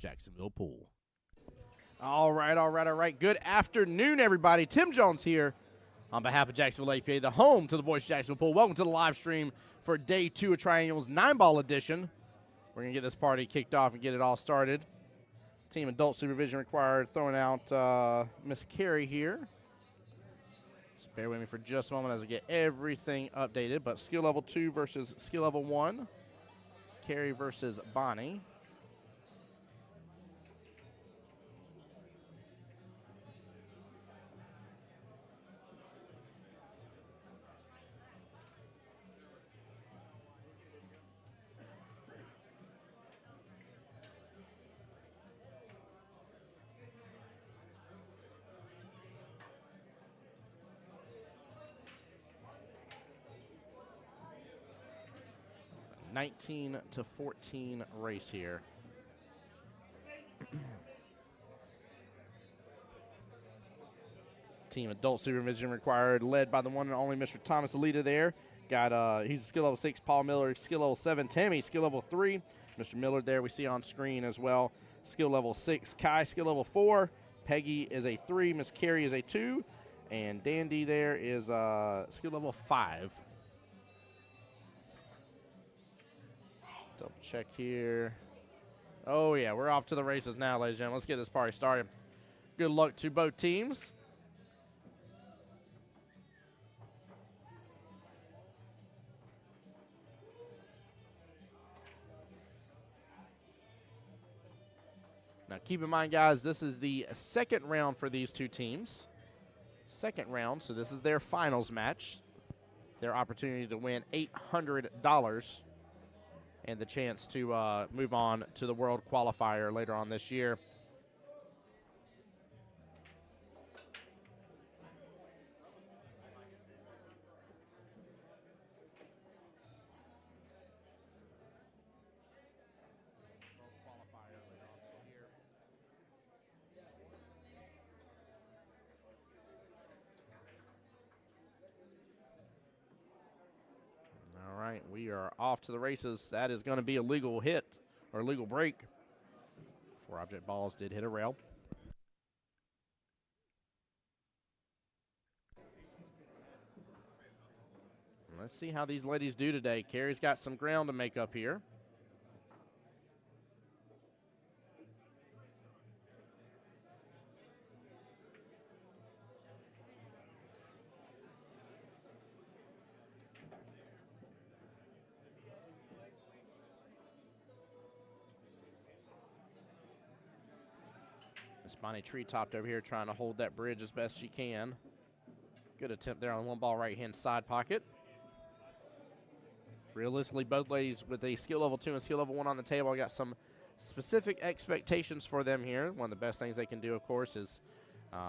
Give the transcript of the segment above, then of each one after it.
Jacksonville Pool. All right. Good afternoon, everybody. Tim Jones here on behalf of Jacksonville APA, the home to the Voice Jacksonville Pool. Welcome to the live stream for Day 2 of Triannual's 9-ball edition. We're going to get this party kicked off and get it all started. Team adult supervision required, throwing out Miss Carrie here. Just bear with me for just a moment as I get everything updated. But skill level 2 versus skill level 1. Carrie versus Bonnie. A 19-14 race here. Team adult supervision required, led by the one and only Mr. Thomas Alita there. Got he's skill level 6, Paul Miller, skill level 7, Tammy, skill level 3. Mr. Miller there we see on screen as well. Skill level 6, Kai, skill level 4. Peggy is a 3, Miss Carrie is a 2. And Dandy there is skill level 5. Double check here. Oh, yeah, we're off to the races now, ladies and gentlemen. Let's get this party started. Good luck to both teams. Now, keep in mind, guys, this is the second round for these two teams. Second round, so this is their finals match. Their opportunity to win $800 and the chance to move on to the World Qualifier later on this year. All right, we are off to the races. That is going to be a legal hit or legal break. 4 object balls did hit a rail. Let's see how these ladies do today. Carrie's got some ground to make up here. Miss Bonnie tree-topped over here trying to hold that bridge as best she can. Good attempt there on the 1-ball right-hand side pocket. Realistically, both ladies with a skill level 2 and skill level 1 on the table. I got some specific expectations for them here. One of the best things they can do, of course, is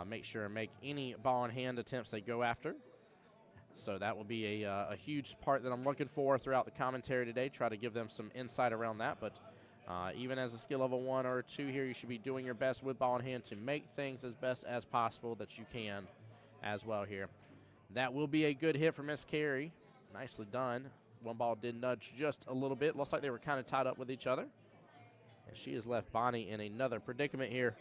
make sure and make any ball-in-hand attempts they go after. So that will be a huge part that I'm looking for throughout the commentary today. Try to give them some insight around that, but even as a skill level 1 or 2 here, you should be doing your best with ball in hand to make things as best as possible that you can as well here. That will be a good hit for Miss Carrie. Nicely done. 1 ball did nudge just a little bit. Looks like they were kind of tied up with each other. And she has left Bonnie in another predicament here.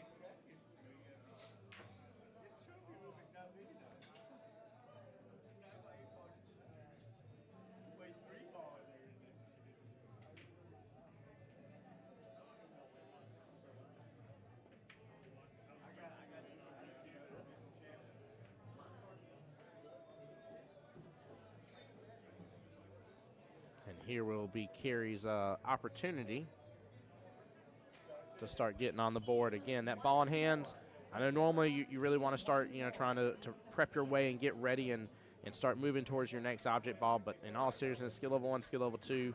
And here will be Carrie's opportunity to start getting on the board. Again, that ball in hand, I know normally you really want to start, trying to prep your way and get ready and start moving towards your next object ball. But in all seriousness, skill level 1, skill level 2,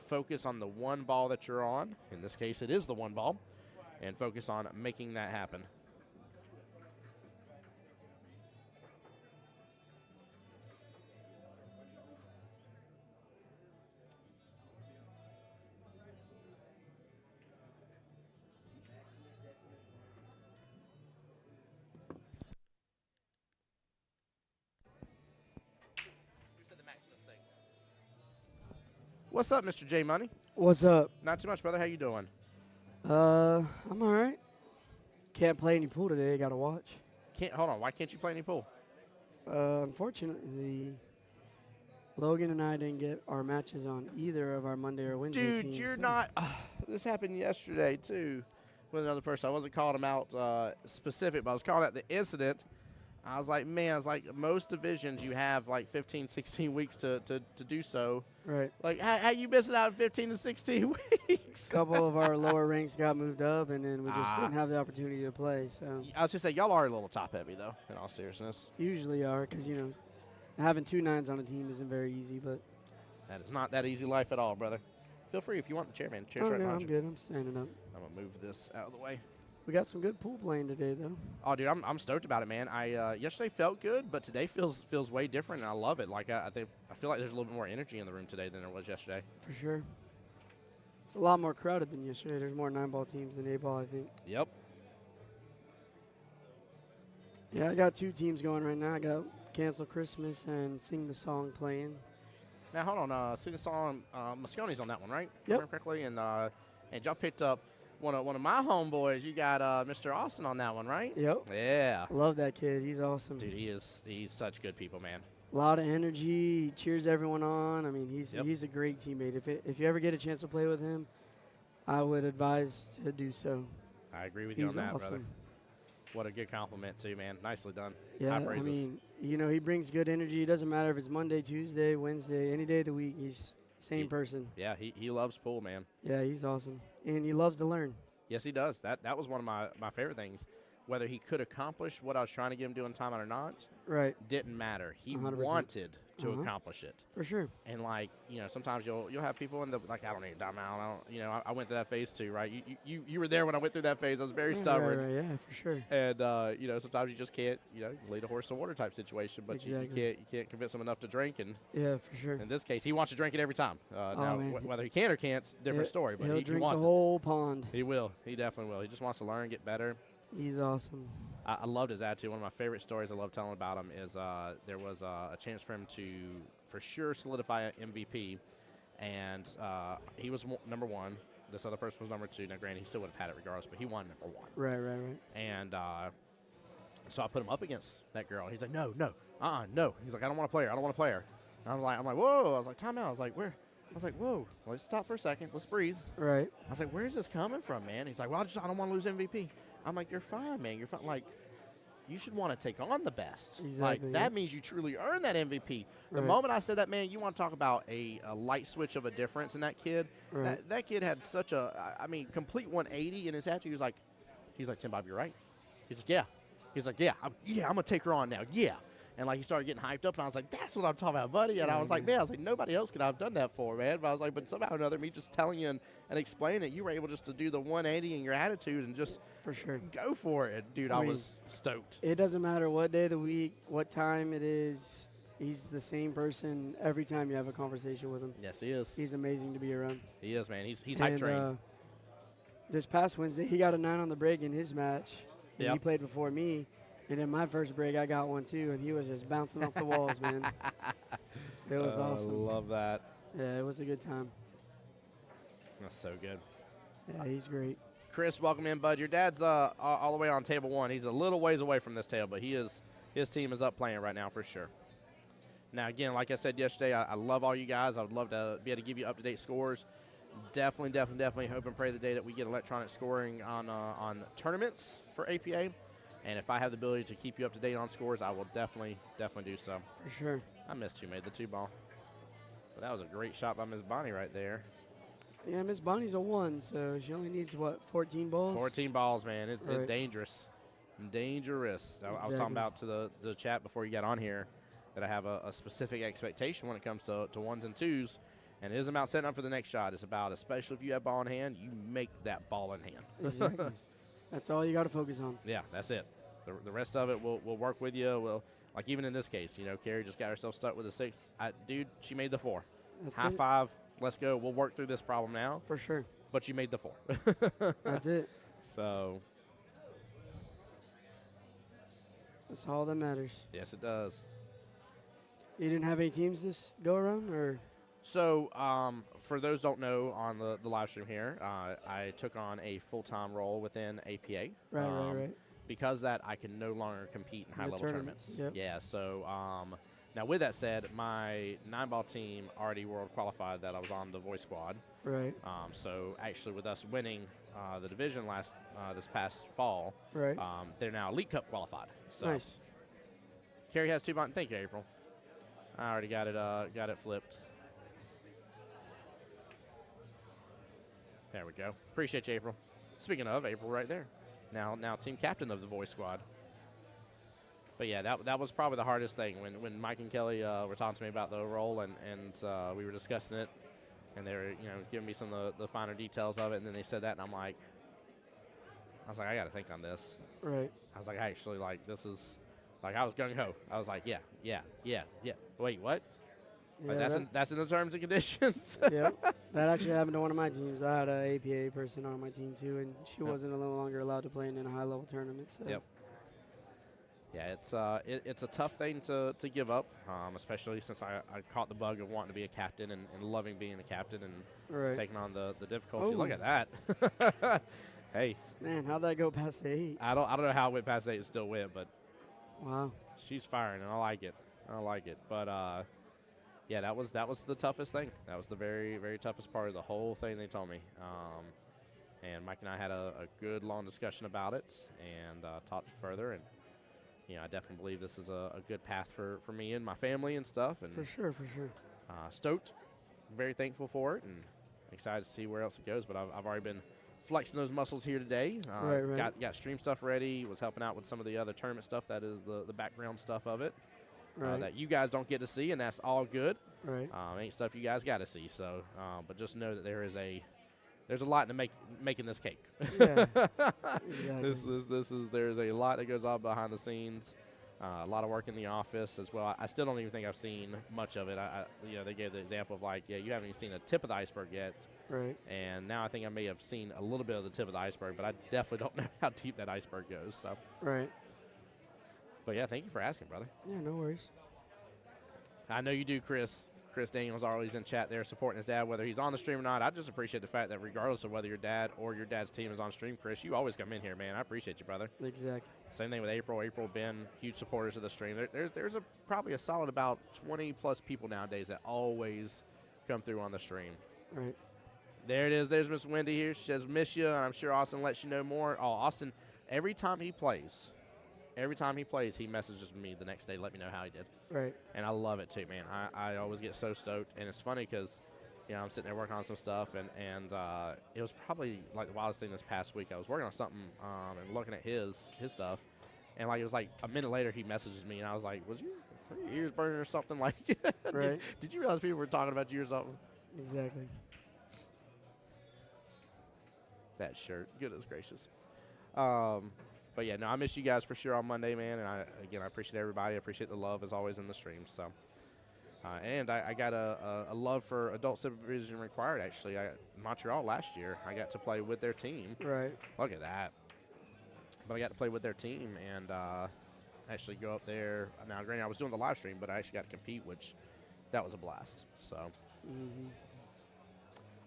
focus on the 1 ball that you're on. In this case, it is the 1 ball. And focus on making that happen. What's up, Mr. J Money? What's up? Not too much, brother. How you doing? I'm all right. Can't play any pool today. Got to watch. Hold on. Why can't you play any pool? Unfortunately, Logan and I didn't get our matches on either of our Monday or Wednesday Dude, teams. you're not. This happened yesterday, too, with another person. I wasn't calling him out specific, but I was calling out the incident. I was like, man, most divisions you have like 15, 16 weeks to do so. Right. Like, how you missing out in 15 to 16 weeks? A couple of our lower ranks got moved up, and then we just didn't have the opportunity to play. So I was going to say, y'all are a little top-heavy, though, in all seriousness. usually are because, having 2 9s on a team isn't very easy, but. That is not that easy life at all, brother. Feel free if you want the chair, man. Chair's Oh, right no, behind I'm you. good. I'm standing up. I'm going to move this out of the way. We got some good pool playing today, though. Oh, dude, I'm stoked about it, man. I yesterday felt good, but today feels way different, and I love it. Like I feel like there's a little bit more energy in the room today than there was yesterday. For sure. It's a lot more crowded than yesterday. There's more 9-ball teams than 8-ball, I think. Yep. Yeah, I got 2 teams going right now. I got Cancel Christmas and Sing the Song playing. Now hold on, sing the song. Moscone's on that one, right? If I Yep. remember correctly, and y'all picked up one of my homeboys. You got Mr. Austin on that one, right? Yep. Yeah. Love that kid. He's awesome. Dude, he's such good people, man. A lot of energy. He cheers everyone on. I mean, he's a great teammate. If you ever get a chance to play with him, I would advise to do so. I agree with you He's on that, awesome. brother. What a good compliment, too, man. Nicely done. Yeah, High I praises. mean, he brings good energy. It doesn't matter if it's Monday, Tuesday, Wednesday, any day of the week. He's same person. Yeah, he loves pool, man. Yeah, he's awesome. And he loves to learn. Yes, he does. That was one of my favorite things. Whether he could accomplish what I was trying to get him doing time out or not, Right. didn't matter. He 100%. wanted to accomplish it. For sure. And like, sometimes you'll have people in the like, I don't need a timeout. I went through that phase too, right? You were there when I went through that phase. I was very stubborn. Right, yeah, for sure. And sometimes you just can't, lead a horse to water type situation. But Exactly. you can't convince him enough to drink. And Yeah, for sure. in this case, he wants to drink it every time. Now, man. whether he can or can't, different story. But He'll he drink wants the whole pond. it. He will. He definitely will. He just wants to learn, get better. He's awesome. I loved his attitude. One of my favorite stories I love telling about him is there was a chance for him to, for sure, solidify an MVP. And he was number 1. This other person was number 2. Now, granted, he still would have had it regardless, but he won number 1. Right. And so I put him up against that girl. And he's like, no. He's like, I don't want to play her. And I'm like, whoa. I was like, time out. I was like, where? I was like, whoa. Let's stop for a second. Let's breathe. Right. I was like, where's this coming from, man? He's like, well, I don't want to lose MVP. I'm like, you're fine, man. You're fine. Like, you should want to take on the best. Exactly, Like, that means you truly earned that MVP. The Right. moment I said that, man, you want to talk about a light switch of a difference in that kid. Right. That kid had such a, complete 180 in his attitude. He's like, Tim Bob, you're right. He's like, yeah. He's like, yeah, I'm going to take her on now. Yeah. And, like, he started getting hyped up, and I was like, that's what I'm talking about, buddy. And I was like, man, nobody else could have done that for, man. But I was like, but somehow or another, me just telling you and explaining it, you were able just to do the 180 in your attitude and just For sure. go for it. Dude, I was stoked. It doesn't matter what day of the week, what time it is. He's the same person every time you have a conversation with him. Yes, he is. He's amazing to be around. He is, man. He's hype trained. This past Wednesday, he got a 9 on the break in his match. And Yep. he played before me. And in my first break, I got one too, and he was just bouncing off the walls, man. It was awesome. I love that. Yeah, it was a good time. That's so good. Yeah, he's great. Chris, welcome in, bud. Your dad's all the way on table 1. He's a little ways away from this table, but his team is up playing right now for sure. Now, again, like I said yesterday, I love all you guys. I would love to be able to give you up-to-date scores. Definitely hope and pray the day that we get electronic scoring on tournaments for APA. And if I have the ability to keep you up to date on scores, I will definitely do so. For sure. I missed who made the 2-ball. But that was a great shot by Miss Bonnie right there. Yeah, Miss Bonnie's a 1, so she only needs, 14 balls? 14 balls, man. It's Right. dangerous. Dangerous. I was Exactly. talking about to the chat before you got on here that I have a specific expectation when it comes to 1s and 2s. And it isn't about setting up for the next shot. It's about, especially if you have ball in hand, you make that ball in hand. Exactly. That's all you got to focus on. Yeah, that's it. The rest of it will work with you. We'll, like even in this case, Carrie just got herself stuck with a 6. Dude, she made the 4. That's High it. five. Let's go. We'll work through this problem now. For sure. But you made the 4. That's it. So, That's all that matters. yes, it does. You didn't have any teams this go around, or? So, for those who don't know, on the live stream here, I took on a full-time role within APA. Right. Because of that, I can no longer compete in high-level tournaments. Yep. Yeah, so now with that said, my 9-ball team already world qualified that I was on the voice squad. Right. So actually with us winning the division this past fall, Right. they're now Elite Cup qualified. So Nice. Carrie has 2 buttons. Thank you, April. I already got it flipped. There we go. Appreciate you, April. Speaking of, April right there. Now team captain of the voice squad. But yeah, that was probably the hardest thing when Mike and Kelly were talking to me about the role and we were discussing it, and they were giving me some of the finer details of it, and then they said that, and I was like, I got to think on this. Right. I was like, actually, like, this is, like, I was gung ho. I was like, yeah. Wait, what? Yeah, Like, that's in the terms and conditions. Yep. That actually happened to one of my teams. I had an APA person on my team too, and she wasn't no longer allowed to play in a high-level tournament. So. Yep. Yeah, it's a tough thing to give up, especially since I caught the bug of wanting to be a captain and loving being a captain and taking on the difficulty. Oh. Look at that. Hey. Man, how'd that go past the 8? I don't know how it went past 8 and still went, but Wow. she's firing, and I like it. But yeah, that was the toughest thing. That was the very, very toughest part of the whole thing they told me. And Mike and I had a good, long discussion about it and talked further. And, I definitely believe this is a good path for me and my family and stuff. And For sure. stoked, very thankful for it, and excited to see where else it goes. But I've already been flexing those muscles here today. Right. Got stream stuff ready. Was helping out with some of the other tournament stuff. That is the background stuff of it. Right. That you guys don't get to see, and that's all good. Right. Ain't stuff you guys got to see. So, but just know that there's a lot to making this cake. Yeah. Exactly. There's a lot that goes on behind the scenes. A lot of work in the office as well. I still don't even think I've seen much of it. They gave the example of like, you haven't even seen the tip of the iceberg yet. Right. And now I think I may have seen a little bit of the tip of the iceberg, but I definitely don't know how deep that iceberg goes. So. Right. But yeah, thank you for asking, brother. Yeah, no worries. I know you do, Chris. Chris Daniels always in chat there supporting his dad, whether he's on the stream or not. I just appreciate the fact that regardless of whether your dad or your dad's team is on stream, Chris, you always come in here, man. I appreciate you, brother. Exactly. Same thing with April. April, Ben, huge supporters of the stream. There's probably a solid about 20-plus people nowadays that always come through on the stream. Right. There it is. There's Miss Wendy here. She says, miss you, and I'm sure Austin lets you know more. Oh, Austin, every time he plays, he messages me the next day to let me know how he did. Right. And I love it too, man. I always get so stoked. And it's funny because, I'm sitting there working on some stuff, and it was probably like the wildest thing this past week. I was working on something and looking at his stuff. And like it was like a minute later, he messages me, and I was like, were your ears burning or something? Like, Right. did you realize people were talking about you or something? Exactly. That shirt. Goodness gracious. But yeah, no, I miss you guys for sure on Monday, man. And I appreciate everybody. I appreciate the love as always in the stream. So, and I got a love for adult supervision required. Actually, Montreal last year, I got to play with their team. Right. Look at that. But I got to play with their team and actually go up there. Now, granted, I was doing the live stream, but I actually got to compete, which that was a blast. So. Mm-hmm.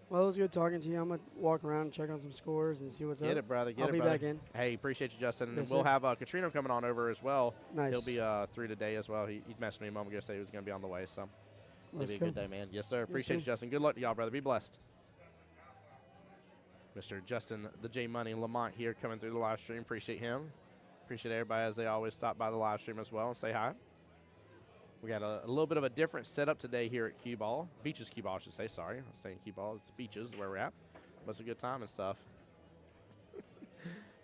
Well, it was good talking to you. I'm going to walk around and check on some scores and see what's up. Get it, brother. I'll be back in. Hey, appreciate you, Justin. And Yes, we'll sir. have Katrino coming on over as well. Nice. He'll be through today as well. He messaged me a moment ago, said he was going to be on the way. So Let's it'll be a go. good day, man. Yes, sir. Appreciate sir. you, Justin. Good luck to y'all, brother. Be blessed. Mr. Justin, the J Money Lamont here coming through the live stream. Appreciate him. Appreciate everybody as they always stop by the live stream as well and say hi. We got a little bit of a different setup today here at Cue Ball. Beaches Cue Ball, I should say. Sorry. I was saying Cue Ball. It's Beaches where we're at. But it's a good time and stuff.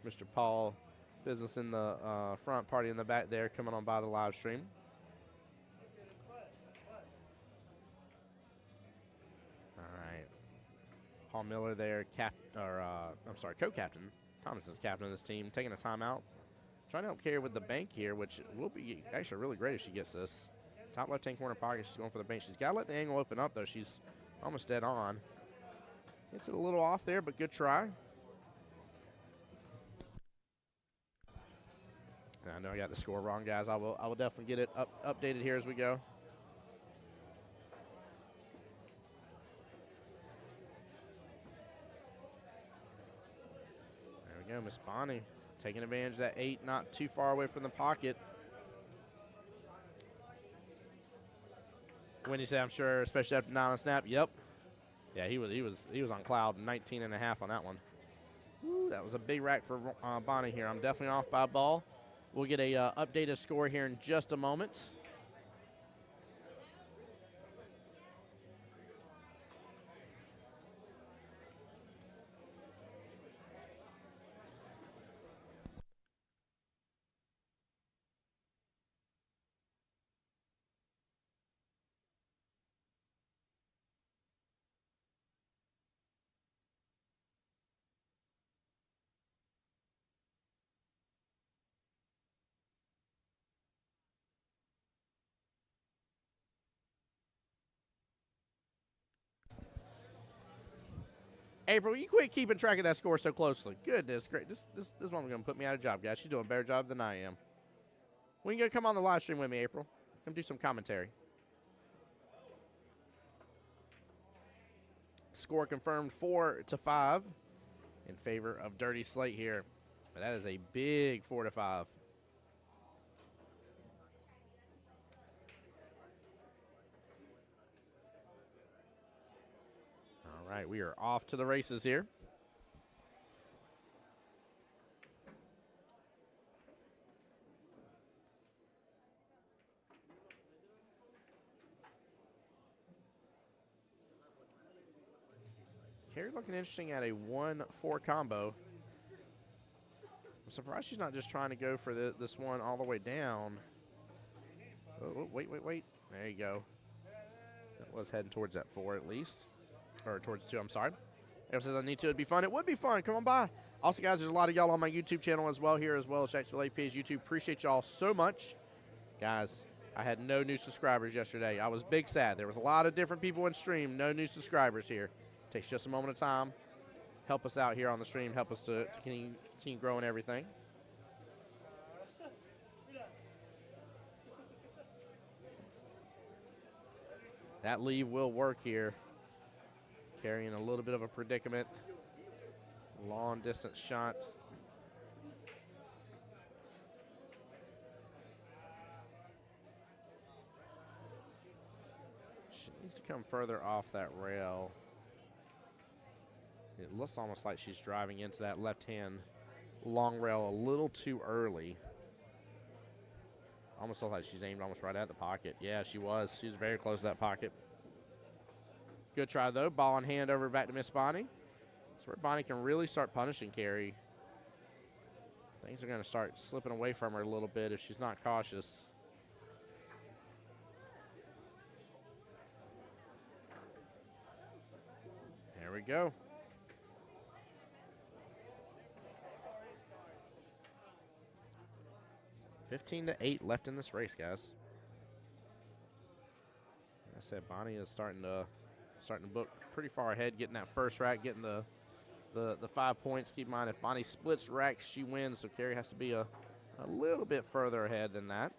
Mr. Paul, business in the front, party in the back there, coming on by the live stream. All right. Paul Miller there, co-captain. Thomas is captain of this team, taking a timeout. Trying to help Carrie with the bank here, which will be actually really great if she gets this. Top left-hand corner pocket, she's going for the bank. She's got to let the angle open up, though. She's almost dead on. Gets it a little off there, but good try. And I know I got the score wrong, guys. I will definitely get it updated here as we go. you go, Miss Bonnie taking advantage of that 8, not too far away from the pocket. When you say, I'm sure, especially after 9 on snap, yep. Yeah, he was on cloud 19 and a half on that one. Ooh, that was a big rack for Bonnie here. I'm definitely off by a ball. We'll get a updated score here in just a moment. April, you quit keeping track of that score so closely. Goodness, great. This woman's going to put me out of job, guys. She's doing a better job than I am. When you going to come on the live stream with me, April? Come do some commentary. Score confirmed 4-5 in favor of Dirty Slate here. But that is a big 4-5. All right, we are off to the races here. Carrie looking interesting at a 1-4 combo. I'm surprised she's not just trying to go for this one all the way down. Oh, wait. There you go. That was heading towards that 4 at least. Or towards 2, I'm sorry. Everyone says I need to. It'd be fun. It would be fun. Come on by. Also, guys, there's a lot of y'all on my YouTube channel as well here, as well as Jacksonville APA's YouTube. Appreciate y'all so much. Guys, I had no new subscribers yesterday. I was big sad. There was a lot of different people in stream. No new subscribers here. Takes just a moment of time. Help us out here on the stream. Help us to continue growing everything. That leave will work here. Carrying a little bit of a predicament. Long distance shot. She needs to come further off that rail. It looks almost like she's driving into that left-hand long rail a little too early. Almost looks like she's aimed almost right at the pocket. Yeah, she was. She was very close to that pocket. Good try, though. Ball in hand over back to Miss Bonnie. That's where Bonnie can really start punishing Carrie. Things are going to start slipping away from her a little bit if she's not cautious. There we go. (15-8) left in this race, guys. Like I said, Bonnie is starting to book pretty far ahead, getting that first rack, getting the 5 points. Keep in mind, if Bonnie splits racks, she wins, so Carrie has to be a little bit further ahead than that.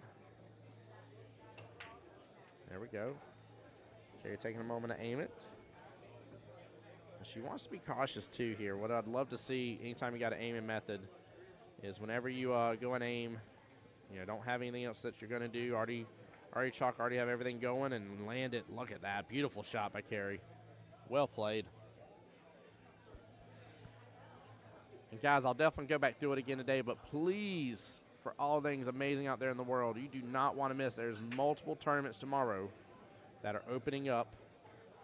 There we go. Carrie taking a moment to aim it. And she wants to be cautious, too, here. What I'd love to see anytime you got an aiming method is whenever you go and aim, don't have anything else that you're going to do. Already have everything going and land it. Look at that. Beautiful shot by Carrie. Well played. And, guys, I'll definitely go back through it again today, but please, for all things amazing out there in the world, you do not want to miss. There's multiple tournaments tomorrow that are opening up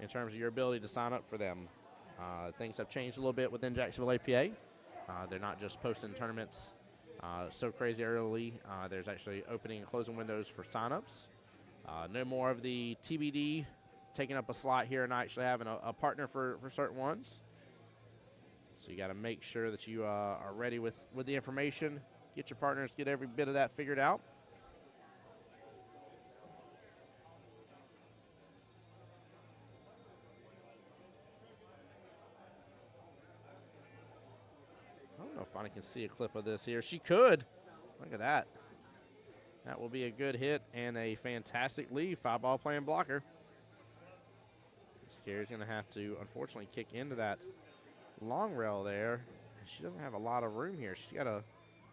in terms of your ability to sign up for them. Things have changed a little bit within Jacksonville APA. They're not just posting tournaments so crazy early. There's actually opening and closing windows for signups. No more of the TBD taking up a slot here and not actually having a partner for certain ones. So you got to make sure that you are ready with the information. Get your partners, get every bit of that figured out. I don't know if Bonnie can see a clip of this here. She could. Look at that. That will be a good hit and a fantastic lead. 5-ball playing blocker. Scary's going to have to, unfortunately, kick into that long rail there. she doesn't have a lot of room here. She's got to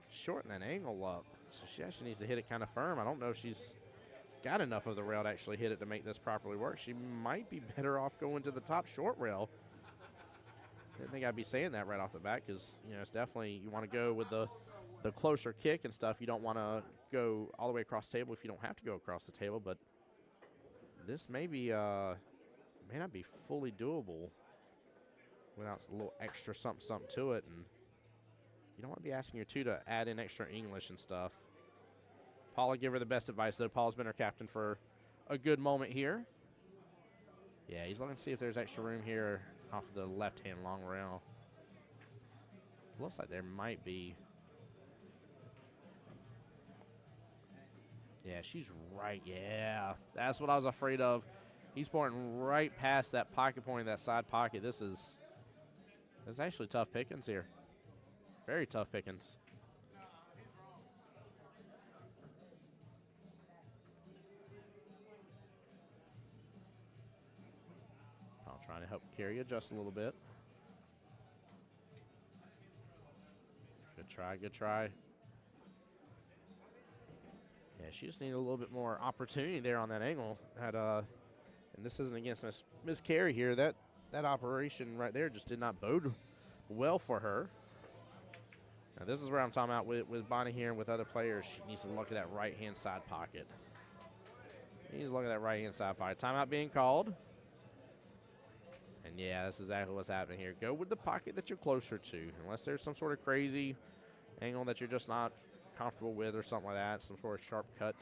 shorten that angle up. So she actually needs to hit it kind of firm. I don't know if she's got enough of the rail to actually hit it to make this properly work. She might be better off going to the top short rail. Didn't think I'd be saying that right off the bat because, you know, it's definitely, you want to go with the closer kick and stuff. You don't want to go all the way across the table if you don't have to go across the table, but this may not be fully doable without a little extra something to it. And you don't want to be asking your two to add in extra English and stuff. Paula, give her the best advice, though. Paula's been her captain for a good moment here. Yeah, he's looking to see if there's extra room here off the left-hand long rail. Looks like there might be. Yeah, she's right. Yeah, that's what I was afraid of. He's pointing right past that pocket point, that side pocket. This is actually tough pickings here. Very tough pickings. I'll try to help Carrie adjust a little bit. Good try, good try. Yeah, she just needed a little bit more opportunity there on that angle. And this isn't against Miss Carrie here. That operation right there just did not bode well for her. Now this is where I'm talking about with Bonnie here and with other players. She needs to look at that right-hand side pocket. She needs to look at that right-hand side pocket. Timeout being called. And yeah, that's exactly what's happening here. Go with the pocket that you're closer to. Unless there's some sort of crazy angle that you're just not comfortable with or something like that, some sort of sharp cut.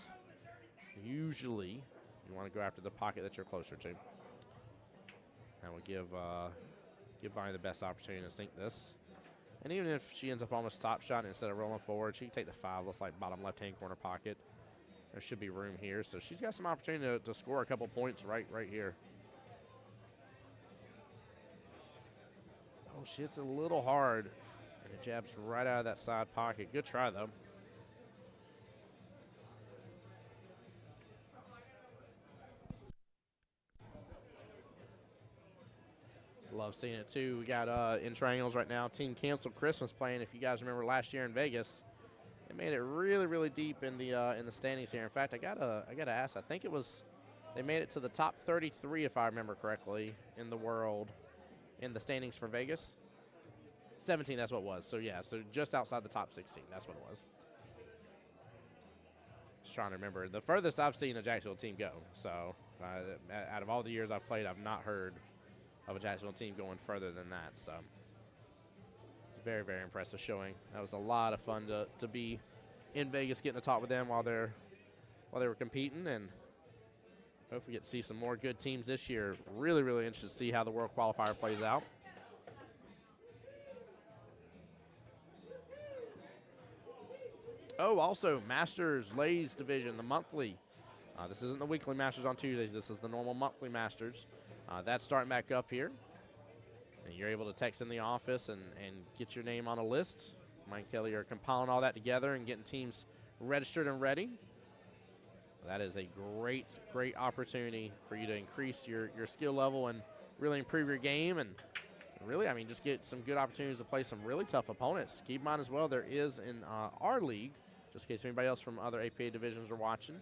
Usually, you want to go after the pocket that you're closer to. That will give Bonnie the best opportunity to sink this. And even if she ends up almost top shot instead of rolling forward, she can take the 5. Looks like bottom left-hand corner pocket. There should be room here. So she's got some opportunity to score a couple points right here. Oh, she hits it a little hard. And it jabs right out of that side pocket. Good try, though. Love seeing it, too. We got in triangles right now. Team Canceled Christmas playing. If you guys remember last year in Vegas, they made it really, really deep in the standings here. In fact, I gotta ask. I think they made it to the top 33, if I remember correctly, in the world in the standings for Vegas. 17, that's what it was. So, yeah, so just outside the top 16. That's what it was. Just trying to remember. The furthest I've seen a Jacksonville team go. So, out of all the years I've played, I've not heard of a Jacksonville team going further than that. So, it's a very, very impressive showing. That was a lot of fun to be in Vegas getting to talk with them while they were competing, and hopefully get to see some more good teams this year. Really, really interested to see how the World Qualifier plays out. Oh, also, Masters Ladies Division, the monthly. This isn't the weekly Masters on Tuesdays. This is the normal monthly Masters. That's starting back up here. And you're able to text in the office and get your name on a list. Mike and Kelly are compiling all that together and getting teams registered and ready. That is a great, great opportunity for you to increase your skill level and really improve your game. And really, I mean, just get some good opportunities to play some really tough opponents. Keep in mind as well, there is in our league, just in case anybody else from other APA divisions are watching,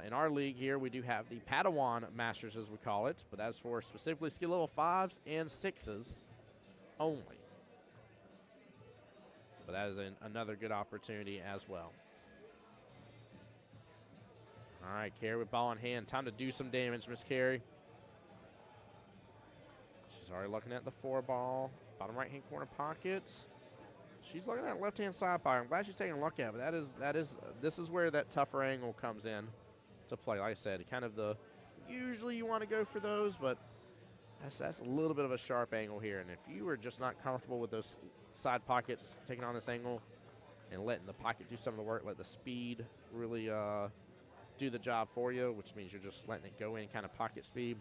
in our league here, we do have the Padawan Masters, as we call it, but that's for specifically skill level 5s and 6s only. But that is another good opportunity as well. All right, Carrie with ball in hand. Time to do some damage, Miss Carrie. She's already looking at the 4 ball. Bottom right-hand corner pockets. She's looking at that left-hand side pocket. I'm glad she's taking a look at it. This is where that tougher angle comes in to play. Like I said, kind of usually you want to go for those, but that's a little bit of a sharp angle here. And if you are just not comfortable with those side pockets taking on this angle and letting the pocket do some of the work, let the speed really do the job for you, which means you're just letting it go in kind of pocket speed,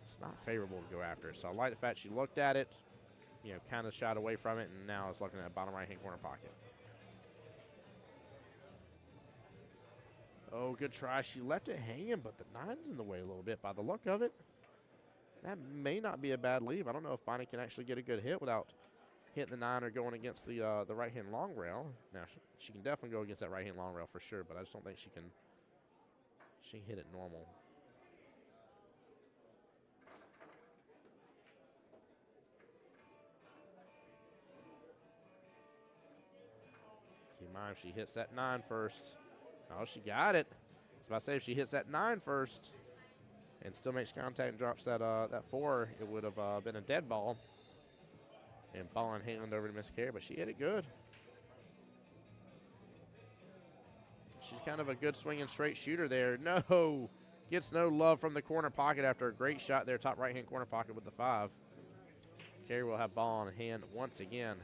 it's not favorable to go after. So I like the fact she looked at it, kind of shot away from it, and now is looking at the bottom right-hand corner pocket. Oh, good try. She left it hanging, but the 9's in the way a little bit by the look of it. That may not be a bad leave. I don't know if Bonnie can actually get a good hit without hitting the 9 or going against the right-hand long rail. Now, she can definitely go against that right-hand long rail for sure, but I just don't think she can hit it normal. Keep in mind, if she hits that 9 first. Oh, she got it. I was about to say, if she hits that 9 first and still makes contact and drops that 4, it would have been a dead ball. And ball in hand over to Miss Carey, but she hit it good. She's kind of a good swinging straight shooter there. No, gets no love from the corner pocket after a great shot there, top right-hand corner pocket with the 5. Carey will have ball in hand once again.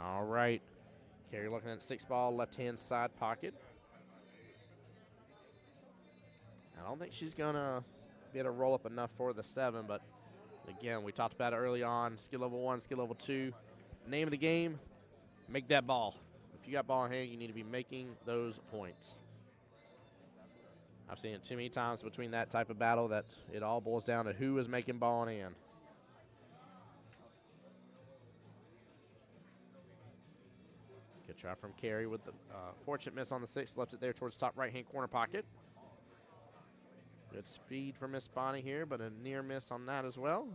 All right. Carey looking at 6 ball, left-hand side pocket. I don't think she's going to be able to roll up enough for the 7, but again, we talked about it early on. Skill level 1, skill level 2. Name of the game, make that ball. If you got ball in hand, you need to be making those points. I've seen it too many times between that type of battle that it all boils down to who is making ball in hand. Good try from Carey with the fortunate miss on the 6. Left it there towards top right-hand corner pocket. Good speed from Miss Bonnie here, but a near miss on that as well.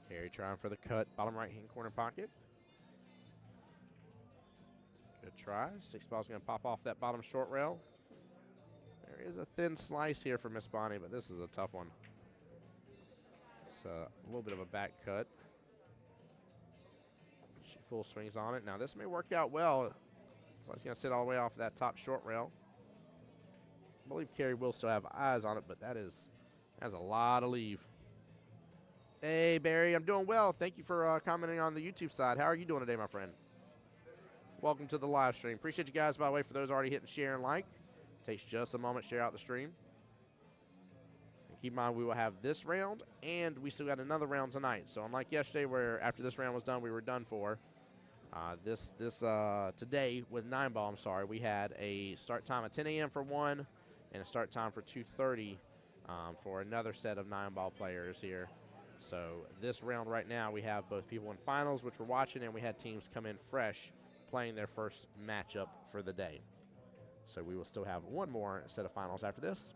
Carey trying for the cut, bottom right-hand corner pocket. Good try. 6 ball's going to pop off that bottom short rail. There is a thin slice here for Miss Bonnie, but this is a tough one. It's a little bit of a back cut. She full swings on it. Now this may work out well. So it's going to sit all the way off that top short rail. I believe Carey will still have eyes on it, but that's a lot of leave. Hey, Barry, I'm doing well. Thank you for commenting on the YouTube side. How are you doing today, my friend? Welcome to the live stream. Appreciate you guys, by the way, for those already hitting share and like. Takes just a moment to share out the stream. And keep in mind, we will have this round, and we still got another round tonight. So unlike yesterday, where after this round was done, we were done for, today with 9 ball, we had a start time at 10 a.m. for one, and a start time for 2:30 for another set of 9 ball players here. So this round right now, we have both people in finals, which we're watching, and we had teams come in fresh playing their first matchup for the day. So we will still have one more set of finals after this.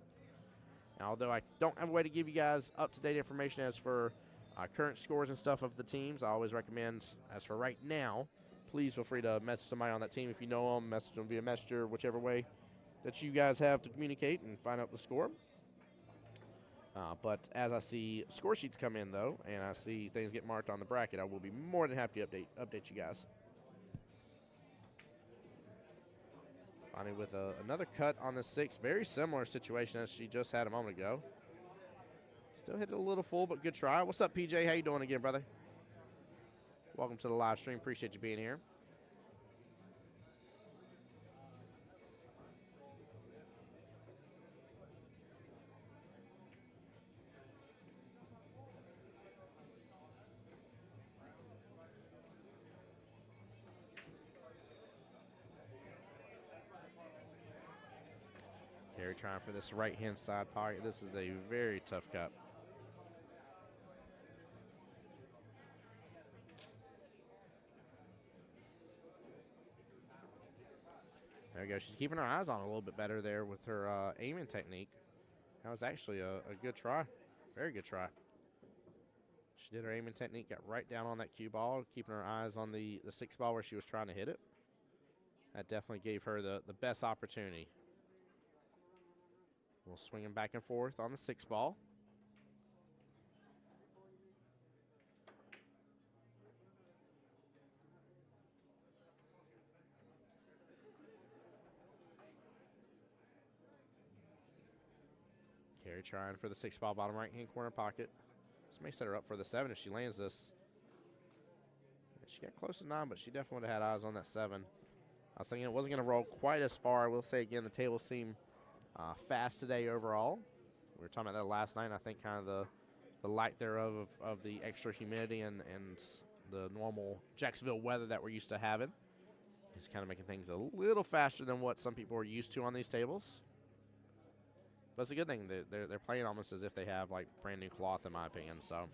And although I don't have a way to give you guys up-to-date information as for current scores and stuff of the teams, I always recommend, as for right now, please feel free to message somebody on that team if you know them, message them via Messenger, whichever way that you guys have to communicate and find out the score. But as I see score sheets come in, though, and I see things get marked on the bracket, I will be more than happy to update you guys. Bonnie with another cut on the 6. Very similar situation as she just had a moment ago. Still hit it a little full, but good try. What's up, PJ? How you doing again, brother? Welcome to the live stream. Appreciate you being here. Carey trying for this right-hand side pocket. This is a very tough cut. There we go. She's keeping her eyes on a little bit better there with her aiming technique. That was actually a good try. Very good try. She did her aiming technique, got right down on that cue ball, keeping her eyes on the 6 ball where she was trying to hit it. That definitely gave her the best opportunity. We'll swing him back and forth on the 6 ball. Carey trying for the 6 ball bottom right-hand corner pocket. This may set her up for the 7 if she lands this. She got close to 9, but she definitely would have had eyes on that 7. I was thinking it wasn't going to roll quite as far. I will say again, the table seemed fast today overall. We were talking about that last night. I think kind of the lack thereof of the extra humidity and the normal Jacksonville weather that we're used to having is kind of making things a little faster than what some people are used to on these tables. But it's a good thing. They're playing almost as if they have like brand new cloth, in my opinion. So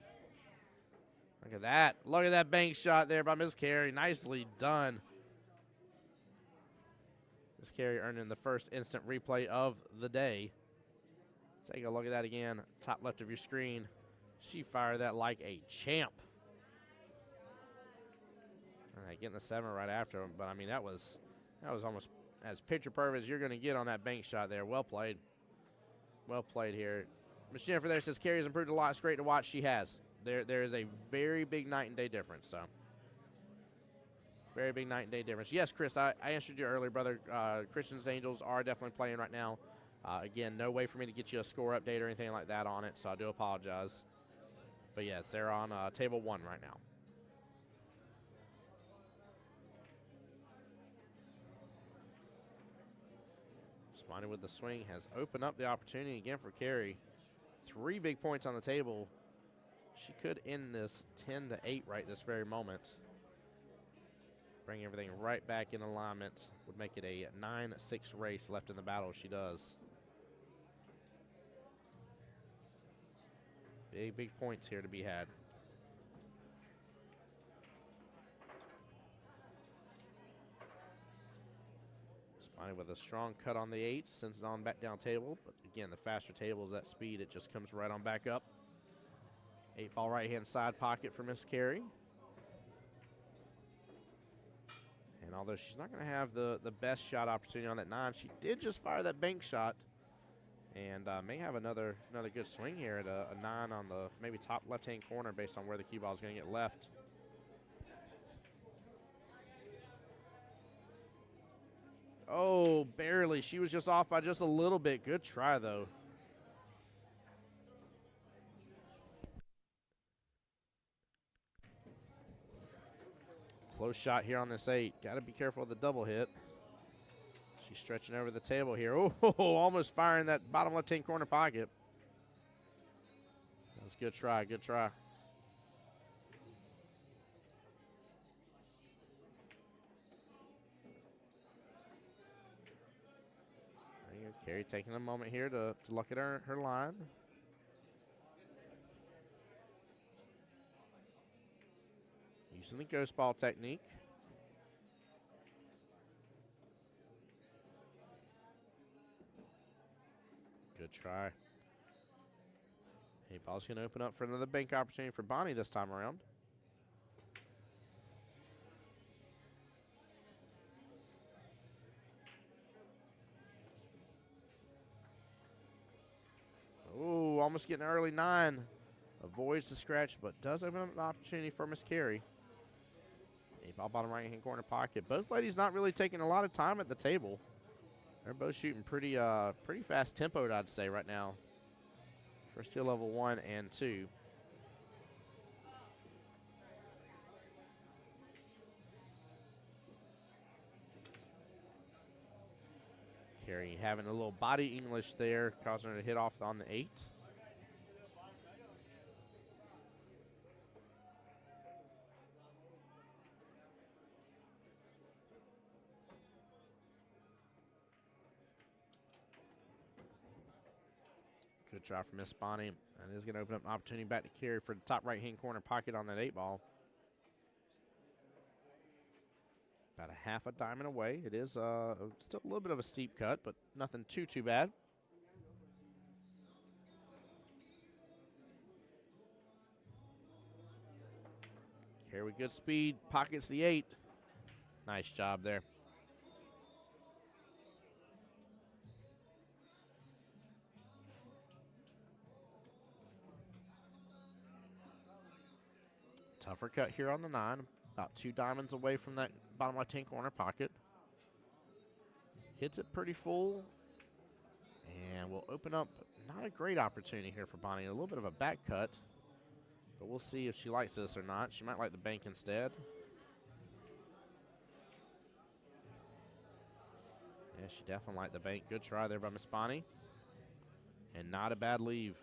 look at that. Look at that bank shot there by Miss Carey. Nicely done. Miss Carey earning the first instant replay of the day. Take a look at that again. Top left of your screen. She fired that like a champ. All right, getting the 7 right after him. But, I mean, that was almost as picture perfect as you're going to get on that bank shot there. Well played. Well played here. Miss Jennifer there says Carey's improved a lot. It's great to watch. She has. There is a very big night and day difference. So, very big night and day difference. Yes, Chris, I answered you earlier, brother. Christians Angels are definitely playing right now. Again, no way for me to get you a score update or anything like that on it, so I do apologize. But, yes, they're on table 1 right now. Spiny with the swing has opened up the opportunity again for Carey. 3 big points on the table. She could end this 10-8 right this very moment. Bring everything right back in alignment. Would make it a 9-6 race left in the battle if she does. Big points here to be had. Spiny with a strong cut on the 8, sends it on back down table. But again, the faster table is that speed. It just comes right on back up. 8 ball right-hand side pocket for Miss Carey. And although she's not going to have the best shot opportunity on that 9, she did just fire that bank shot. And may have another good swing here at a 9 on the maybe top left-hand corner based on where the cue ball is going to get left. Oh, barely. She was just off by just a little bit. Good try, though. Close shot here on this 8. Got to be careful of the double hit. She's stretching over the table here. Oh, almost firing that bottom left-hand corner pocket. That was a good try, good try. Carey taking a moment here to look at her line. Using the ghost ball technique. Good try. Hey, ball's going to open up for another bank opportunity for Bonnie this time around. Oh, almost getting an early 9. Avoids the scratch, but does open up an opportunity for Miss Carey. A ball bottom right-hand corner pocket. Both ladies not really taking a lot of time at the table. They're both shooting pretty fast tempoed, I'd say, right now. For skill level 1 and 2. Carey having a little body English there, causing her to hit off on the 8. Good try from Miss Bonnie. And it is going to open up an opportunity back to Carey for the top right-hand corner pocket on that 8 ball. About a half a diamond away. It is still a little bit of a steep cut, but nothing too bad. Carey with good speed, pockets the 8. Nice job there. Tougher cut here on the 9. About 2 diamonds away from that bottom left-hand corner pocket. Hits it pretty full. And will open up not a great opportunity here for Bonnie. A little bit of a back cut. But we'll see if she likes this or not. She might like the bank instead. Yeah, she definitely liked the bank. Good try there by Miss Bonnie. And not a bad leave.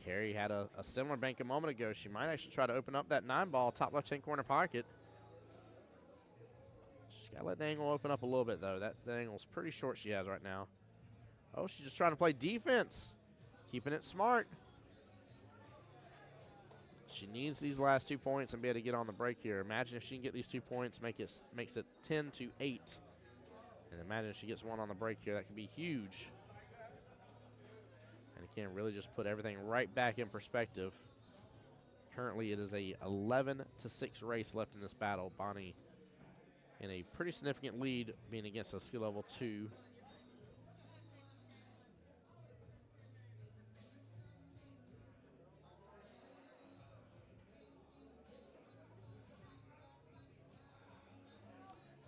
Carrie had a similar bank a moment ago. She might actually try to open up that 9-ball top left-hand corner pocket. She's got to let the angle open up a little bit, though. The angle's pretty short she has right now. Oh, she's just trying to play defense. Keeping it smart. She needs these last 2 points and be able to get on the break here. Imagine if she can get these 2 points, makes it 10-8. And imagine if she gets one on the break here. That could be huge. And again, really just put everything right back in perspective. Currently, it is a 11-6 race left in this battle. Bonnie in a pretty significant lead, being against a skill level 2.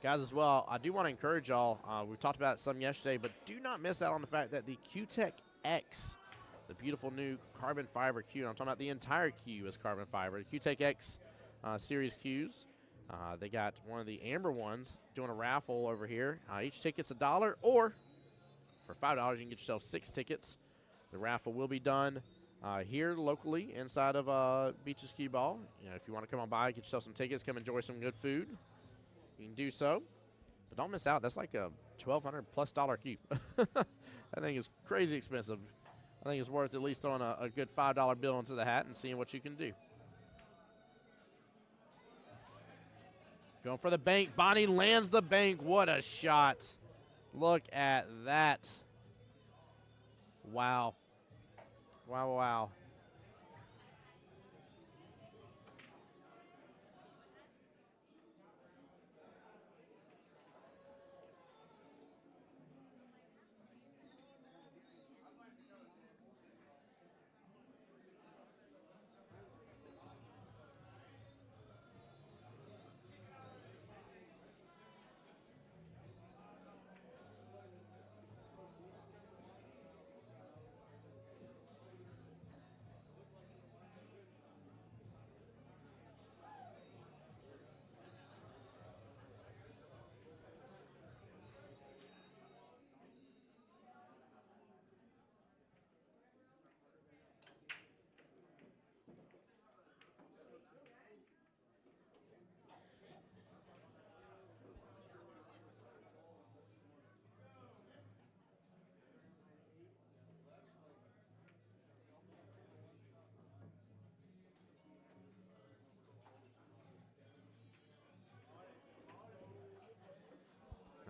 Guys, as well, I do want to encourage y'all. We talked about it some yesterday, but do not miss out on the fact that the Q-Tech X, the beautiful new carbon fiber Q, and I'm talking about the entire Q is carbon fiber. The Q-Tech X series Qs. They got one of the amber ones doing a raffle over here. Each ticket's $1, or for $5, you can get yourself 6 tickets. The raffle will be done here locally inside of Beaches Q Ball. You know, if you want to come on by, get yourself some tickets, come enjoy some good food. You can do so, but don't miss out. That's like a $1,200+ cube. That thing is crazy expensive. I think it's worth at least throwing a good $5 bill into the hat and seeing what you can do. Going for the bank. Bonnie lands the bank. What a shot. Look at that. Wow. Wow, wow.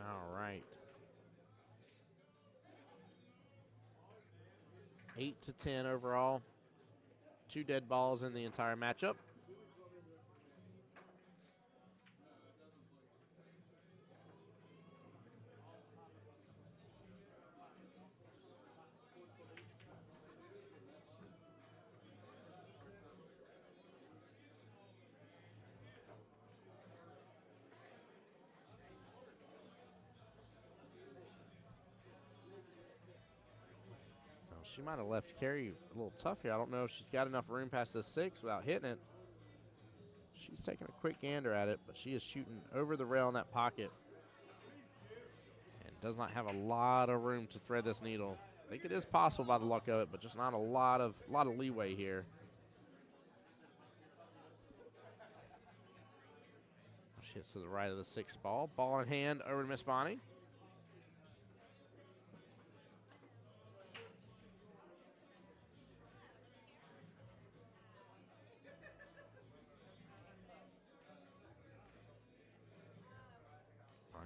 All right. 8-10 overall. 2 dead balls in the entire matchup. She might have left Carrie a little tough here. I don't know if she's got enough room past the 6 without hitting it. She's taking a quick gander at it, but she is shooting over the rail in that pocket. And does not have a lot of room to thread this needle. I think it is possible by the luck of it, but just not a lot of leeway here. She hits to the right of the 6th ball. Ball in hand over to Miss Bonnie.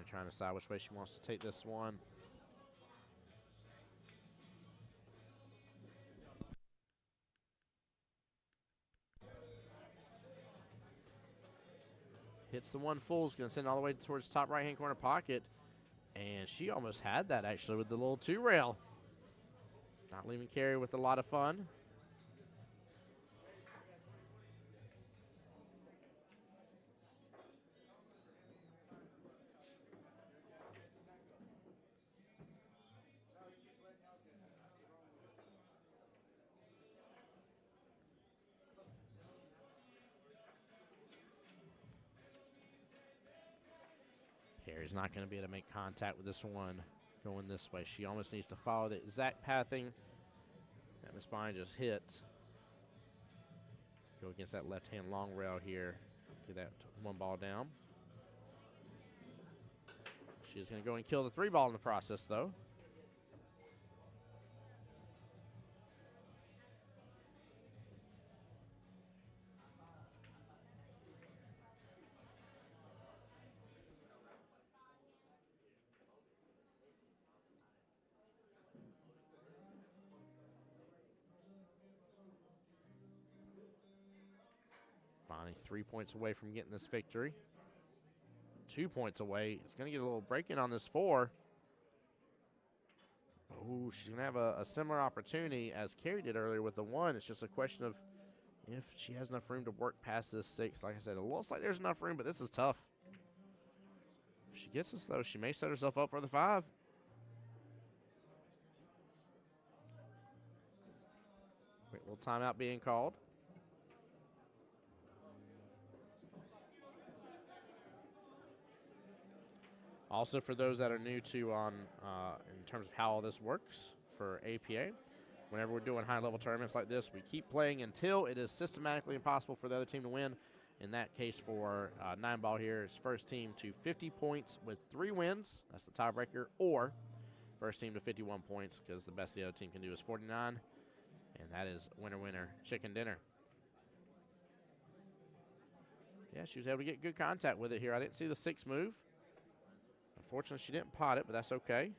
Trying to decide which way she wants to take this one. Hits the one full. Is going to send it all the way towards the top right-hand corner pocket. And she almost had that, actually, with the little 2-rail. Not leaving Carrie with a lot of fun. Carrie's not going to be able to make contact with this one going this way. She almost needs to follow the exact pathing that Miss Bonnie just hit. Go against that left-hand long rail here. Get that one ball down. She's going to go and kill the 3 ball in the process, though. Bonnie 3 points away from getting this victory. 2 points away. It's going to get a little break in on this 4. Oh, she's going to have a similar opportunity as Carrie did earlier with the 1. It's just a question of if she has enough room to work past this 6. Like I said, it looks like there's enough room, but this is tough. If she gets this, though, she may set herself up for the 5. Quick little timeout being called. Also, for those that are new to in terms of how all this works for APA, whenever we're doing high-level tournaments like this, we keep playing until it is systematically impossible for the other team to win. In that case, for 9-ball here, it's first team to 50 points with 3 wins. That's the tiebreaker. Or first team to 51 points, because the best the other team can do is 49. And that is winner, winner, chicken dinner. Yeah, she was able to get good contact with it here. I didn't see the 6 move. Unfortunately, she didn't pot it, but that's okay.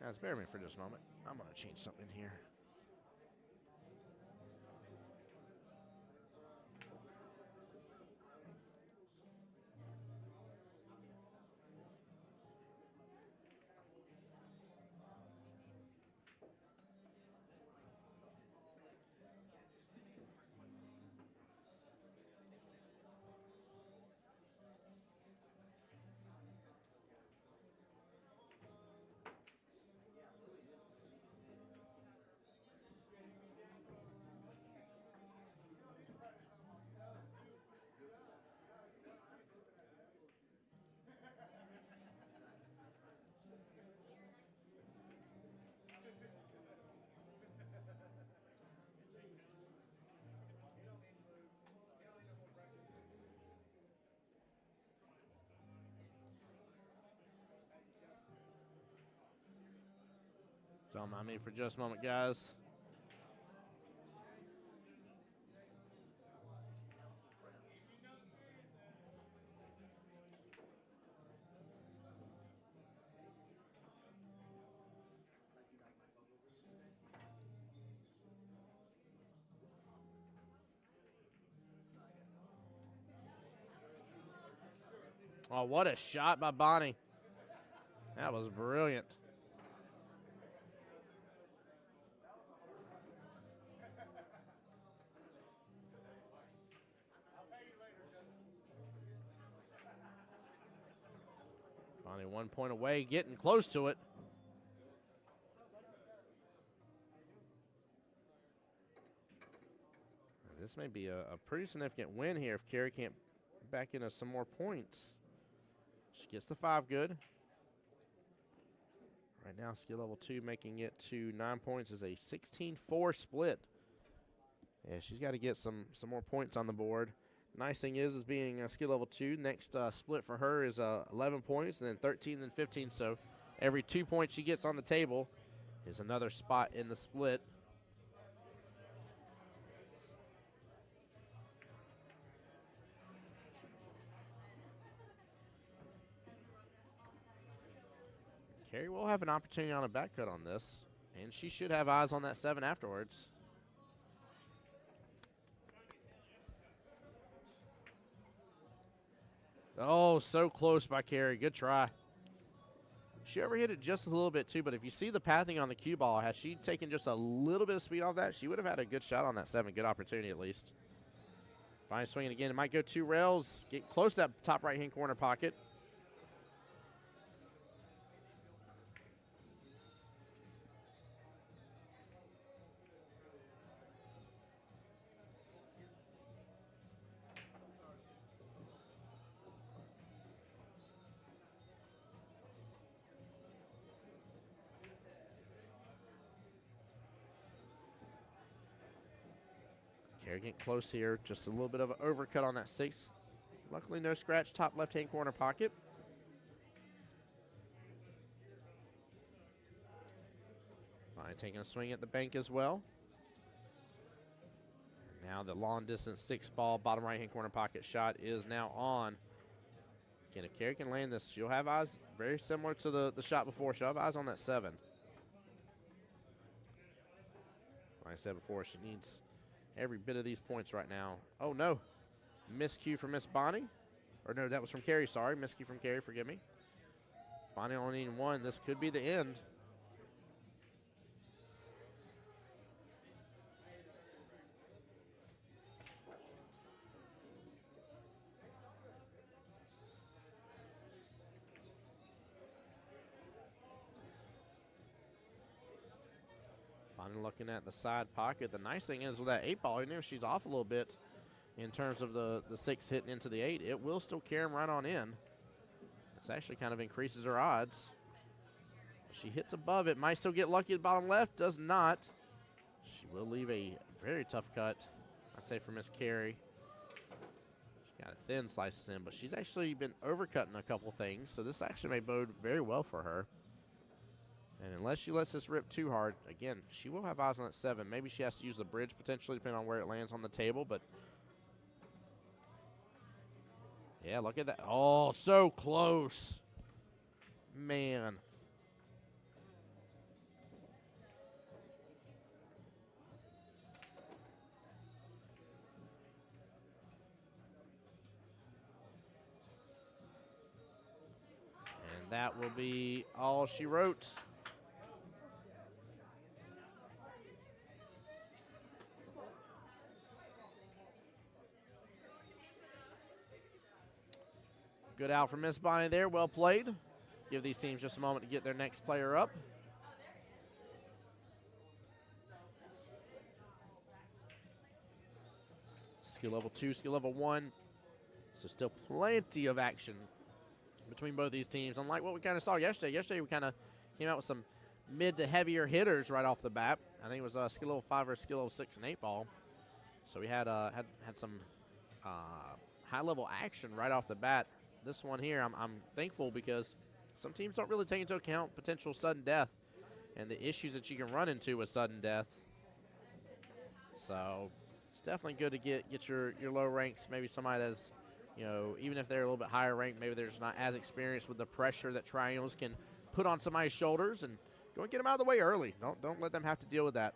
Guys, bear with me for just a moment. I'm going to change something here. Don't mind me for just a moment, guys. Oh, what a shot by Bonnie. That was brilliant. Bonnie 1 point away, getting close to it. This may be a pretty significant win here if Carrie can't back into some more points. She gets the 5 good. Right now, skill level 2 making it to 9 points is a 16-4 split. Yeah, she's got to get some more points on the board. Nice thing is being skill level 2, next split for her is 11 points, and then 13, then 15. So every 2 points she gets on the table is another spot in the split. Carrie will have an opportunity on a back cut on this, and she should have eyes on that 7 afterwards. Oh, so close by Carrie. Good try. She overhit it just a little bit too, but if you see the pathing on the cue ball, had she taken just a little bit of speed off that, she would have had a good shot on that 7. Good opportunity at least. Bonnie swinging again. It might go 2 rails. Get close to that top right-hand corner pocket. Carey getting close here. Just a little bit of an overcut on that 6. Luckily, no scratch. Top left-hand corner pocket. Bonnie taking a swing at the bank as well. And now the long-distance 6 ball, bottom right-hand corner pocket shot is now on. Again, if Carey can land this, she'll have eyes very similar to the shot before. She'll have eyes on that 7. Like I said before, she needs every bit of these points right now. Oh, no. Miscue from Miss Bonnie. Or, no, that was from Carey, sorry. Miscue from Carey, forgive me. Bonnie only needing 1. This could be the end. Bonnie looking at the side pocket. The nice thing is with that 8 ball, even if she's off a little bit in terms of the 6 hitting into the 8, it will still carry them right on in. This actually kind of increases her odds. She hits above it, might still get lucky at the bottom left, does not. She will leave a very tough cut, I'd say, for Miss Carey. She got a thin slices in, but she's actually been overcutting a couple things, so this actually may bode very well for her. And unless she lets this rip too hard, again, she will have eyes on that 7. Maybe she has to use the bridge potentially, depending on where it lands on the table. But, yeah, look at that. Oh, so close. Man. And that will be all she wrote. Good out from Miss Bonnie there. Well played. Give these teams just a moment to get their next player up. Skill level 2, skill level 1. So still plenty of action between both these teams. Unlike what we kind of saw yesterday. Yesterday we kind of came out with some mid to heavier hitters right off the bat. I think it was skill level 5 or skill level 6 and 8 ball. So we had some high level action right off the bat. This one here, I'm thankful because some teams don't really take into account potential sudden death and the issues that you can run into with sudden death. So it's definitely good to get your low ranks, maybe somebody that's, you know, even if they're a little bit higher ranked, maybe they're just not as experienced with the pressure that triangles can put on somebody's shoulders, and go and get them out of the way early. Don't let them have to deal with that.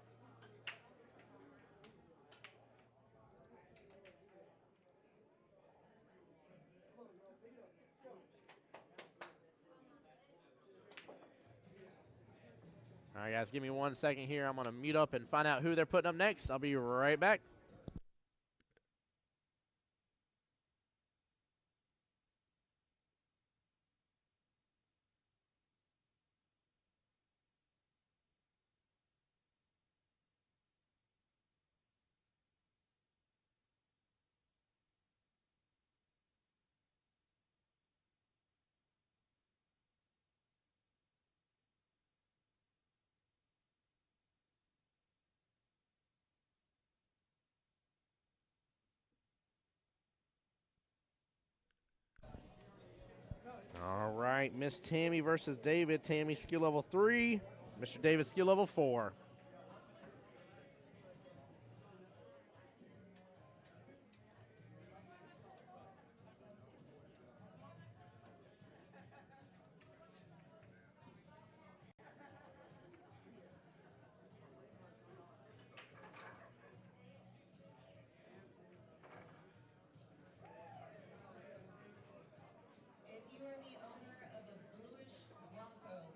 All right, guys, give me 1 second here. I'm going to mute up and find out who they're putting up next. I'll be right back. All right, Miss Tammy versus David. Tammy, skill level 3. Mr. David, skill level 4. If you are the owner of a bluish Bronco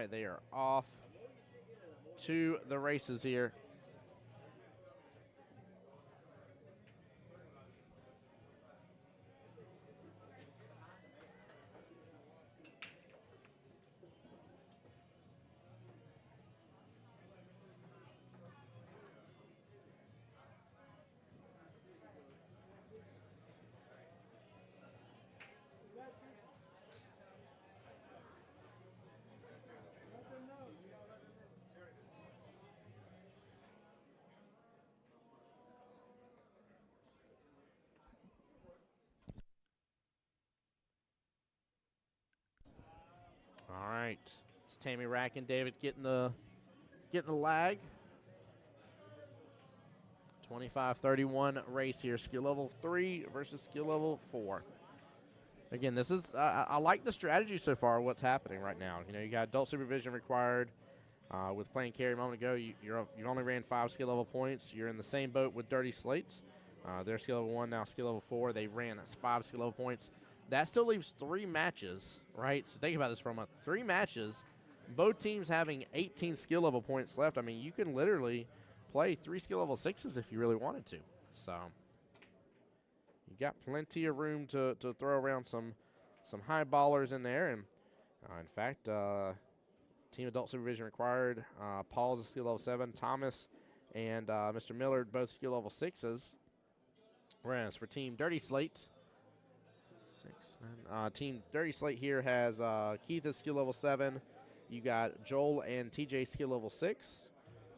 right, they are off to the races here. All right, it's Tammy Rack and David getting the lag. 25-31 race here. Skill level 3 versus skill level 4. Again, this is I like the strategy so far. What's happening right now? You know, you got adult supervision required. With playing carry a moment ago, you only ran 5 skill level points. You're in the same boat with Dirty Slates. They're skill level 1 now, skill level 4. They ran 5 skill level points. That still leaves 3 matches, right? So think about this for a month. 3 matches, both teams having 18 skill level points left. I mean, you can literally play 3 skill level 6s if you really wanted to. So you got plenty of room to throw around some high ballers in there. And in fact, team adult supervision required. Paul's a skill level 7. Thomas and Mr. Millard both skill level 6s. Whereas for Team Dirty Slate, Team Dirty Slate here has Keith is skill level 7. You got Joel and TJ skill level 6.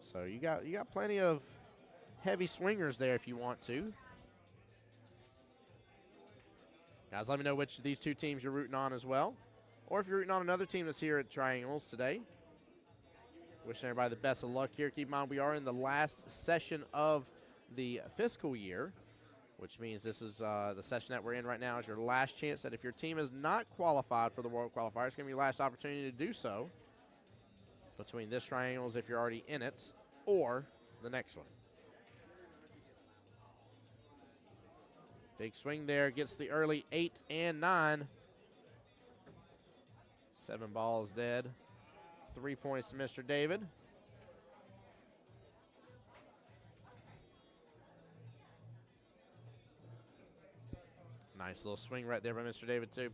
So you got plenty of heavy swingers there if you want to. Guys, let me know which of these 2 teams you're rooting on as well. Or if you're rooting on another team that's here at Triangles today. Wishing everybody the best of luck here. Keep in mind, we are in the last session of the fiscal year, which means this is the session that we're in right now is your last chance that if your team is not qualified for the World Qualifier, it's going to be your last opportunity to do so between this Triangles if you're already in it or the next one. Big swing there, gets the early 8 and 9. 7 balls dead. 3 points to Mr. David. Nice little swing right there by Mr. David, too.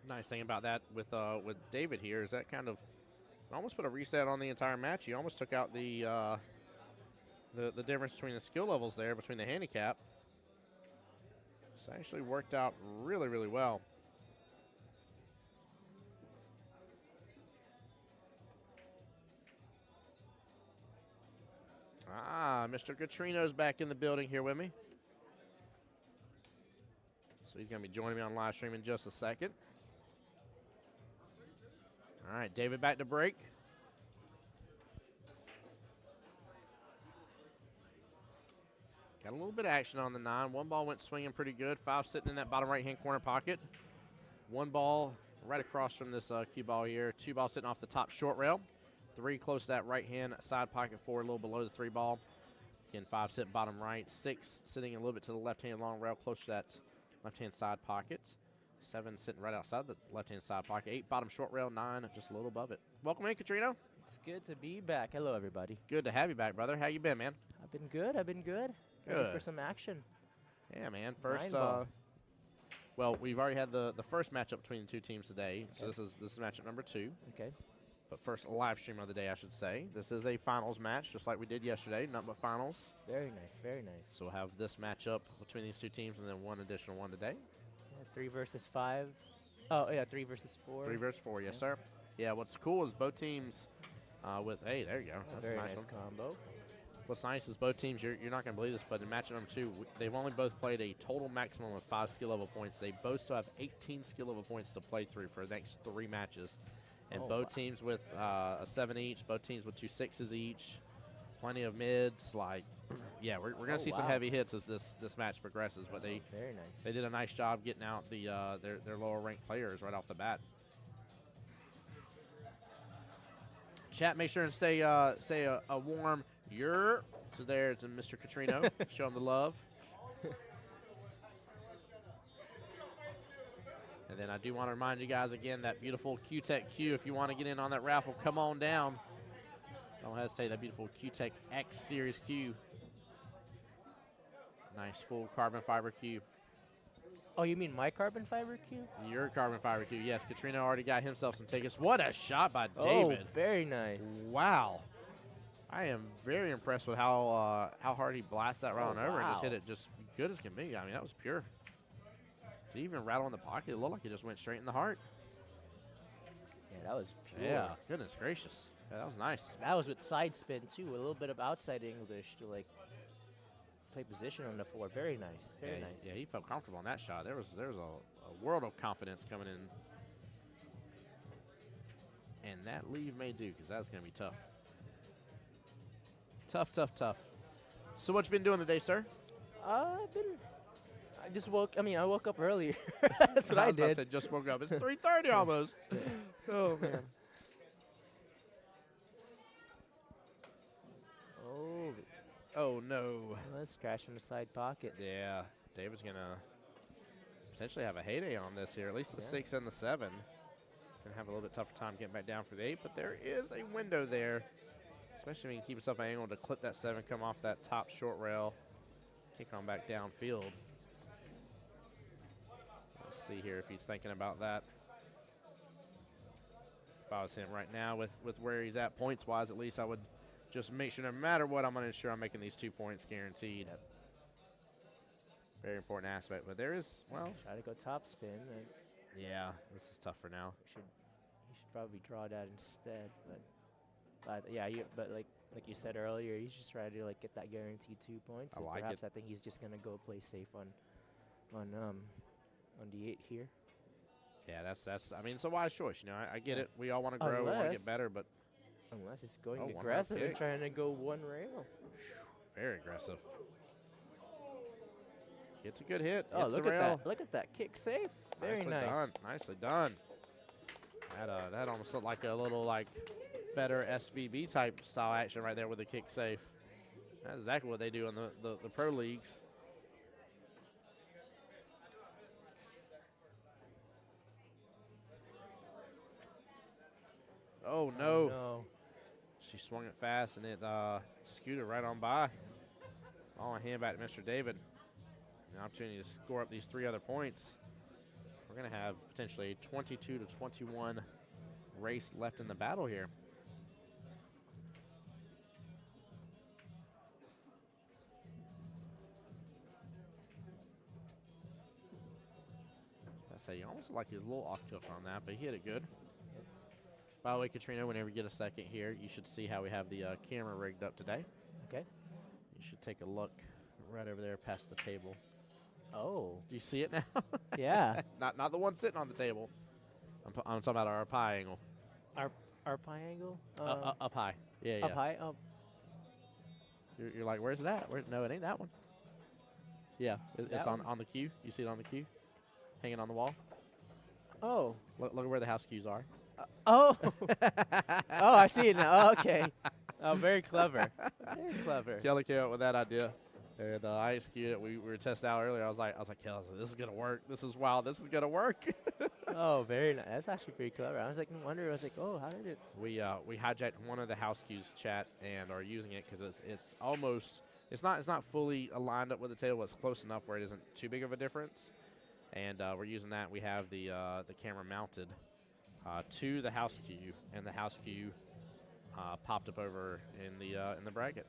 Nice thing about that with David here is that kind of almost put a reset on the entire match. He almost took out the difference between the skill levels there, between the handicap. It's actually worked out really, really well. Mr. Catrino's back in the building here with me. So he's going to be joining me on live stream in just a second. All right, David back to break. Got a little bit of action on the 9. 1 ball went swinging pretty good. 5 sitting in that bottom right-hand corner pocket. 1 ball right across from this cue ball here. 2 balls sitting off the top short rail. 3 close to that right-hand side pocket. 4 a little below the 3 ball. Again, 5 sitting bottom right. 6 sitting a little bit to the left-hand long rail, close to that left-hand side pocket. 7 sitting right outside the left-hand side pocket. 8 bottom short rail. 9 just a little above it. Welcome in, Catrino. It's good to be back. Hello, everybody. Good to have you back, brother. How you been, man? I've been good. Ready for some action. Yeah, man. First, Ball. well, we've already had the first matchup between the 2 teams today. Okay. So this is matchup number 2. Okay. But first live stream of the day, I should say. This is a finals match, just like we did yesterday. Nothing but finals. Very nice. Very nice. So we'll have this matchup between these 2 teams and then 1 additional one today. Yeah, 3 versus 5. Oh, yeah, 3 versus 4. 3 versus 4, yes, sir. Yeah, what's cool is both teams hey, there you go. That's very a nice nice combo. What's nice is both teams, you're not going to believe this, but in matchup number 2, they've only both played a total maximum of 5 skill level points. They both still have 18 skill level points to play through for the next 3 matches. And both teams with a 7 each, both teams with 2 6s each. plenty of mids. Like, yeah, we're going to see some wow. heavy hits as this match progresses. But they Very nice. did a nice job getting out their lower ranked players right off the bat. Chat, make sure and say a warm "yer" to there to Mr. Catrino. Show him the love. And then I do want to remind you guys again that beautiful Q-Tech Q. If you want to get in on that raffle, come on down. Don't hesitate. That beautiful Q-Tech X Series Q. Nice full carbon fiber Q. Oh, you mean my carbon fiber cube? Your carbon fiber Q. Yes, Catrino already got himself some tickets. What a shot by David. Oh, very nice. Wow. I am very impressed with how hard he blasted that round over and just hit it just good as can be. I mean, that was pure. Did he even rattle in the pocket? It looked like it just went straight in the heart. Yeah, that was pure. Yeah, goodness gracious. Yeah, that was nice. That was with side spin, too. A little bit of outside English to, like, play position on the floor. Very nice. Very nice. Yeah, he felt comfortable on that shot. There was a world of confidence coming in. And that leave may do, because that's going to be tough. Tough, tough, tough. So what you been doing today, sir? I woke up earlier. That's what I did. I said just woke up. It's 3:30 almost. Oh, man. Oh, no. Let's crash in the side pocket. Yeah, David's going to potentially have a heyday on this here, at least the 6 and the 7. Going to have a little bit tougher time getting back down for the 8, but there is a window there, especially when you keep yourself angled to clip that 7, come off that top short rail, kick on back downfield. Let's see here if he's thinking about that. If I was him right now with where he's at points-wise, at least I would just make sure no matter what, I'm going to ensure I'm making these 2 points guaranteed. Very important aspect. But there is, well. Try to go top spin. Yeah, this is tough for now. You should probably draw that instead. But yeah, like you said earlier, he's just trying to like get that guaranteed 2 points. I like perhaps it. I think he's just going to go play safe on the 8 here. Yeah, that's. I mean, it's a wise choice. You know, I get it. We all want to grow. We want to get better, but unless it's going one aggressive round and kick. trying to go one rail. Very aggressive. Gets a good hit. Oh, Hits look the at rail. that! Look at that kick safe. Very Nicely nice. done. Nicely done. That almost looked like a little like Federer SVB type style action right there with the kick safe. That's exactly what they do in the pro leagues. Oh, no. Oh, no. She swung it fast, and it scooted right on by. All in hand back to Mr. David. An opportunity to score up these 3 other points. We're going to have potentially a 22-21 race left in the battle here. I say, you almost look like he was a little off kilter on that, but he hit it good. By the way, Katrina, whenever you get a second here, you should see how we have the camera rigged up today. Okay. You should take a look right over there past the table. Oh. Do you see it now? Yeah. Not the one sitting on the table. I'm talking about our pie angle. Our pie angle? Up high. Yeah, Up yeah. high? Oh. You're like, where's that? No, it ain't that one. Yeah, it's That on one? on the queue. You see it on the queue? Hanging on the wall. Oh. Look at where the house cues are. Oh. Oh, I see it now. Oh, okay. Oh, very clever. Very clever. Kelly came up with that idea, and I executed it. We were testing out earlier. I was like, Kelly, this is gonna work. This is wild. This is gonna work. Oh, very nice. That's actually pretty clever. I was like, no wonder. I was like, oh, how did it? We hijacked one of the house cues chat and are using it because it's almost it's not fully aligned up with the table. It's close enough where it isn't too big of a difference, and we're using that. We have the camera mounted to the house cue, and the house cue popped up over in the bracket.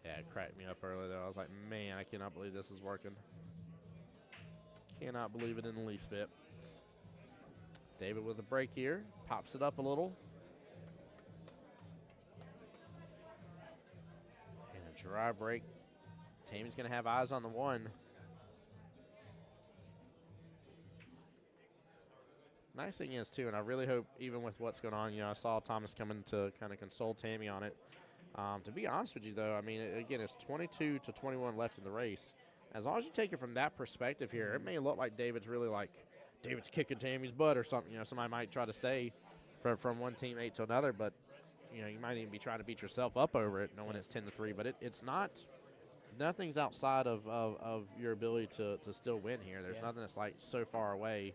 Yeah, it cracked me up earlier though. I was like, man, I cannot believe this is working. Cannot believe it in the least bit. David with a break here, pops it up a little. And a dry break. Tammy's going to have eyes on the 1. Nice thing is, too, and I really hope, even with what's going on, I saw Thomas coming to kind of console Tammy on it. To be honest with you, though, I mean, again, it's 22 to 21 left in the race. As long as you take it from that perspective here, it may look like David's kicking Tammy's butt or something. Somebody might try to say from one teammate to another, but, you might even be trying to beat yourself up over it, knowing it's 10-3. But it's not – nothing's outside of your ability to still win here. There's nothing that's, so far away,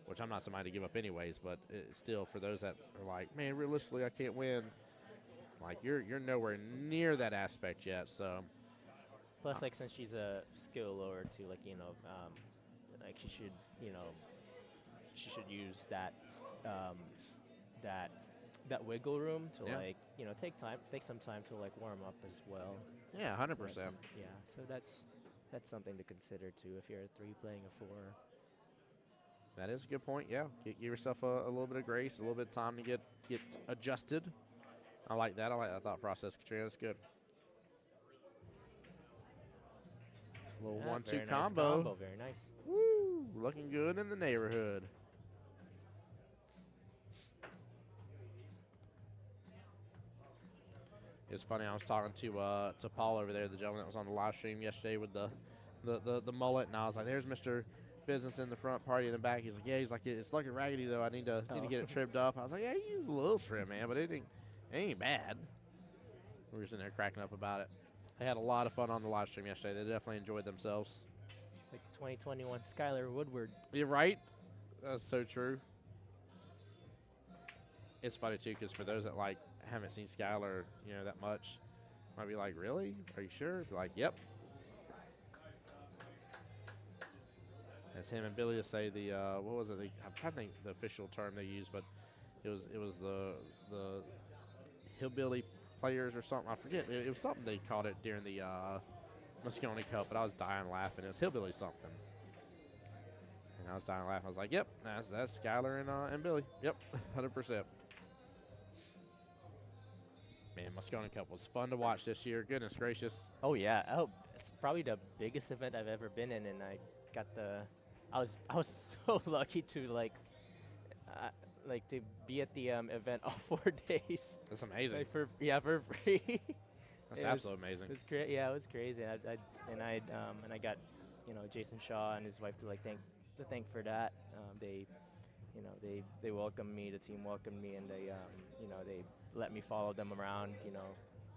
which I'm not somebody to give up anyways, but it's still for those that are like, man, realistically, I can't win. You're nowhere near that aspect yet, so. Plus, since she's a skill lower too, she should, she should use that, that wiggle room to take some time to warm up as well. Yeah, 100%. So that's something to consider too if you're a 3 playing a 4. That is a good point. Yeah, give yourself a little bit of grace, a little bit of time to get adjusted. I like that. I like that thought process, Katrina. That's good. A little 1-2 combo. Very nice. Woo! Looking good in the neighborhood. It's funny. I was talking to Paul over there, the gentleman that was on the live stream yesterday with the mullet, and I was like, "There's Mr. Business in the front, party in the back." He's like, "Yeah." He's like, "It's looking raggedy though. I need to get it trimmed up." I was like, "Yeah, you use a little trim, man, but it ain't bad." We were sitting there cracking up about it. They had a lot of fun on the live stream yesterday. They definitely enjoyed themselves. It's like 2021 Skylar Woodward. You're right. That's so true. It's funny, too, because for those that, haven't seen Skylar, that much, might be like, really? Are you sure? Be like, yep. As him and Billy will say, what was it? I'm trying to think the official term they used, but it was the hillbilly players or something. I forget. It was something they called it during the Moscone Cup, but I was dying laughing. It was hillbilly something. And I was dying laughing. I was like, yep, that's Skylar and Billy. Yep, 100%. Man, Moscone Cup was fun to watch this year. Goodness gracious. Oh, yeah. Oh, it's probably the biggest event I've ever been in, and I got I was so lucky to to be at the event all 4 days. That's amazing. For free. That's absolutely amazing. It was great. Yeah, it was crazy. And I got Jason Shaw and his wife to thank for that. They welcomed me. The team welcomed me, and they let me follow them around.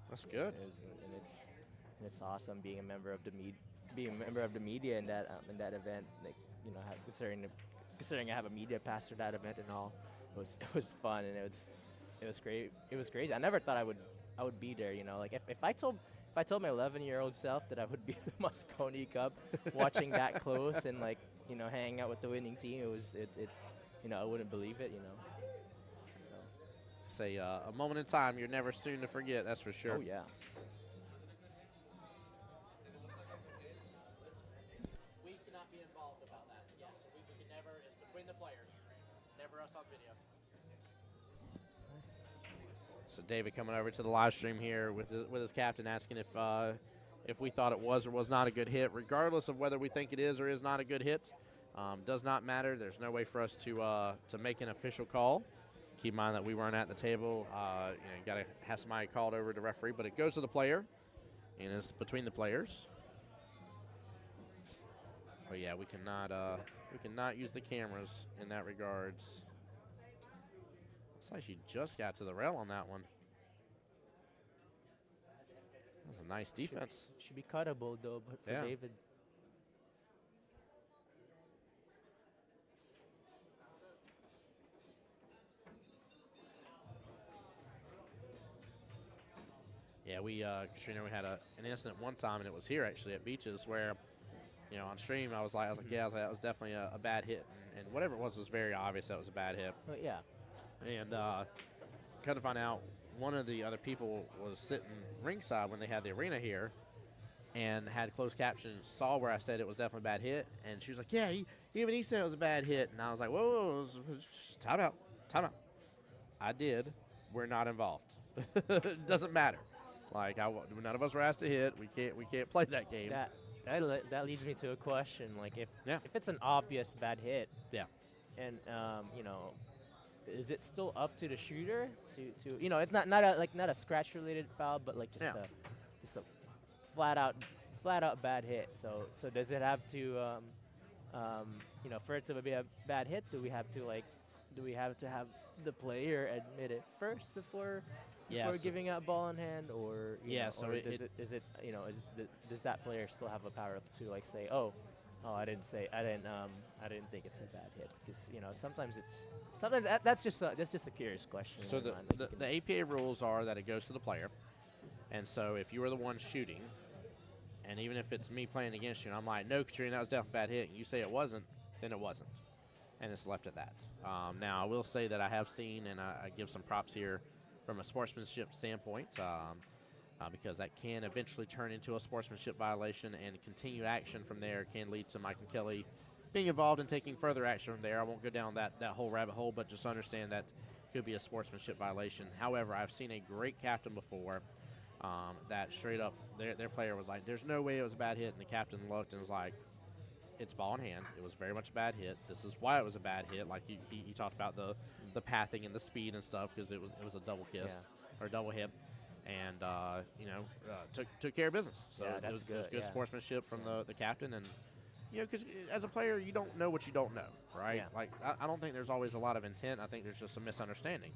That's good. And it's awesome being a member of the media in that event. Considering I have a media pass for that event and all. It was fun, and it was great. It was crazy. I never thought I would be there. If I told my 11-year-old self that I would be at the Moscone Cup, watching that close and hanging out with the winning team, I wouldn't believe it. So. Say a moment in time you're never soon to forget. That's for sure. Oh yeah. We cannot be involved about that. Yes, we can never. It's between the players. Never us on video. So David coming over to the live stream here with his captain, asking if we thought it was or was not a good hit, regardless of whether we think it is or is not a good hit. Does not matter. There's no way for us to make an official call. Keep in mind that we weren't at the table. You got to have somebody called over to referee, but it goes to the player, and it's between the players. But yeah, we cannot use the cameras in that regards. Looks like she just got to the rail on that one. That was a nice defense. Should be cuttable though, but for David. Yeah, Katrina, we had an incident one time, and it was here actually at Beaches where, on stream I was like, that was definitely a bad hit, and whatever it was very obvious that was a bad hit. Oh, yeah. And come to find out, one of the other people was sitting ringside when they had the arena here, and had closed captions, saw where I said it was definitely a bad hit, and she was like, yeah, even he said it was a bad hit, and I was like, whoa, time out. I did. We're not involved. It doesn't matter. None of us were asked to hit. We can't play that game. That leads me to a question. If it's an obvious bad hit, and you know, is it still up to the shooter to you know, it's not a scratch related foul, but like just a flat out bad hit. So does it have to you know, for it to be a bad hit, do we have to have the player admit it first before giving out ball in hand, or you know, so or is it you know, does that player still have a power to like say, oh, I didn't think it's a bad hit, because you know, sometimes that's just a curious question. So the APA rules are that it goes to the player, and so if you were the one shooting, and even if it's me playing against you, and I'm like, no, Katrina, that was definitely a bad hit, and you say it wasn't, then it wasn't, and it's left at that. Now I will say that I have seen, and I give some props here from a sportsmanship standpoint, because that can eventually turn into a sportsmanship violation, and continued action from there can lead to Mike and Kelly being involved and taking further action from there. I won't go down that whole rabbit hole, but just understand that could be a sportsmanship violation. However, I've seen a great captain before that straight up, their player was like, there's no way it was a bad hit, and the captain looked and was like, it's ball in hand. It was very much a bad hit. This is why it was a bad hit. Like he talked about the pathing and the speed and stuff, because it was a double kiss or a double hit. And you know, took care of business. So it was good sportsmanship from the captain. And you know, because as a player, you don't know what you don't know, right? Yeah. Like I don't think there's always a lot of intent. I think there's just a misunderstanding.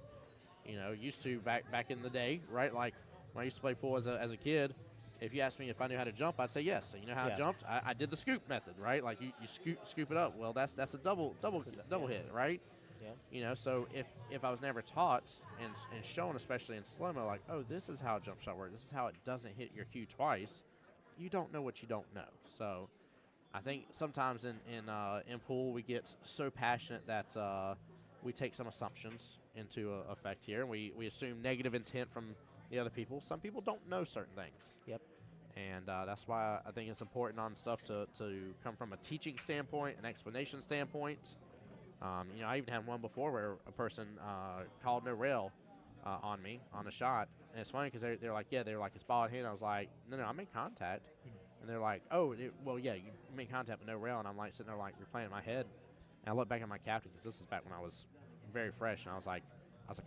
You know, used to back in the day, right? Like when I used to play pool as a kid, if you asked me if I knew how to jump, I'd say yes. So you know how I jumped? I did the scoop method, right? Like you scoop it up. Well, that's a double hit, right? Yeah. You know, so if I was never taught and shown, especially in slow-mo, like, oh, this is how a jump shot works, this is how it doesn't hit your cue twice, you don't know what you don't know. So I think sometimes in pool we get so passionate that we take some assumptions into effect here, and we assume negative intent from the other people. Some people don't know certain things. Yep. And that's why I think it's important on stuff to come from a teaching standpoint, an explanation standpoint. You know, I even had one before where a person called no rail on me on a shot, and it's funny because they're like, it's ball in hand. I was like, no, I made contact, and they're like, oh, well, yeah, you made contact but no rail, and I'm like sitting there like, you're playing in my head, and I look back at my captain, because this is back when I was very fresh, and I was like,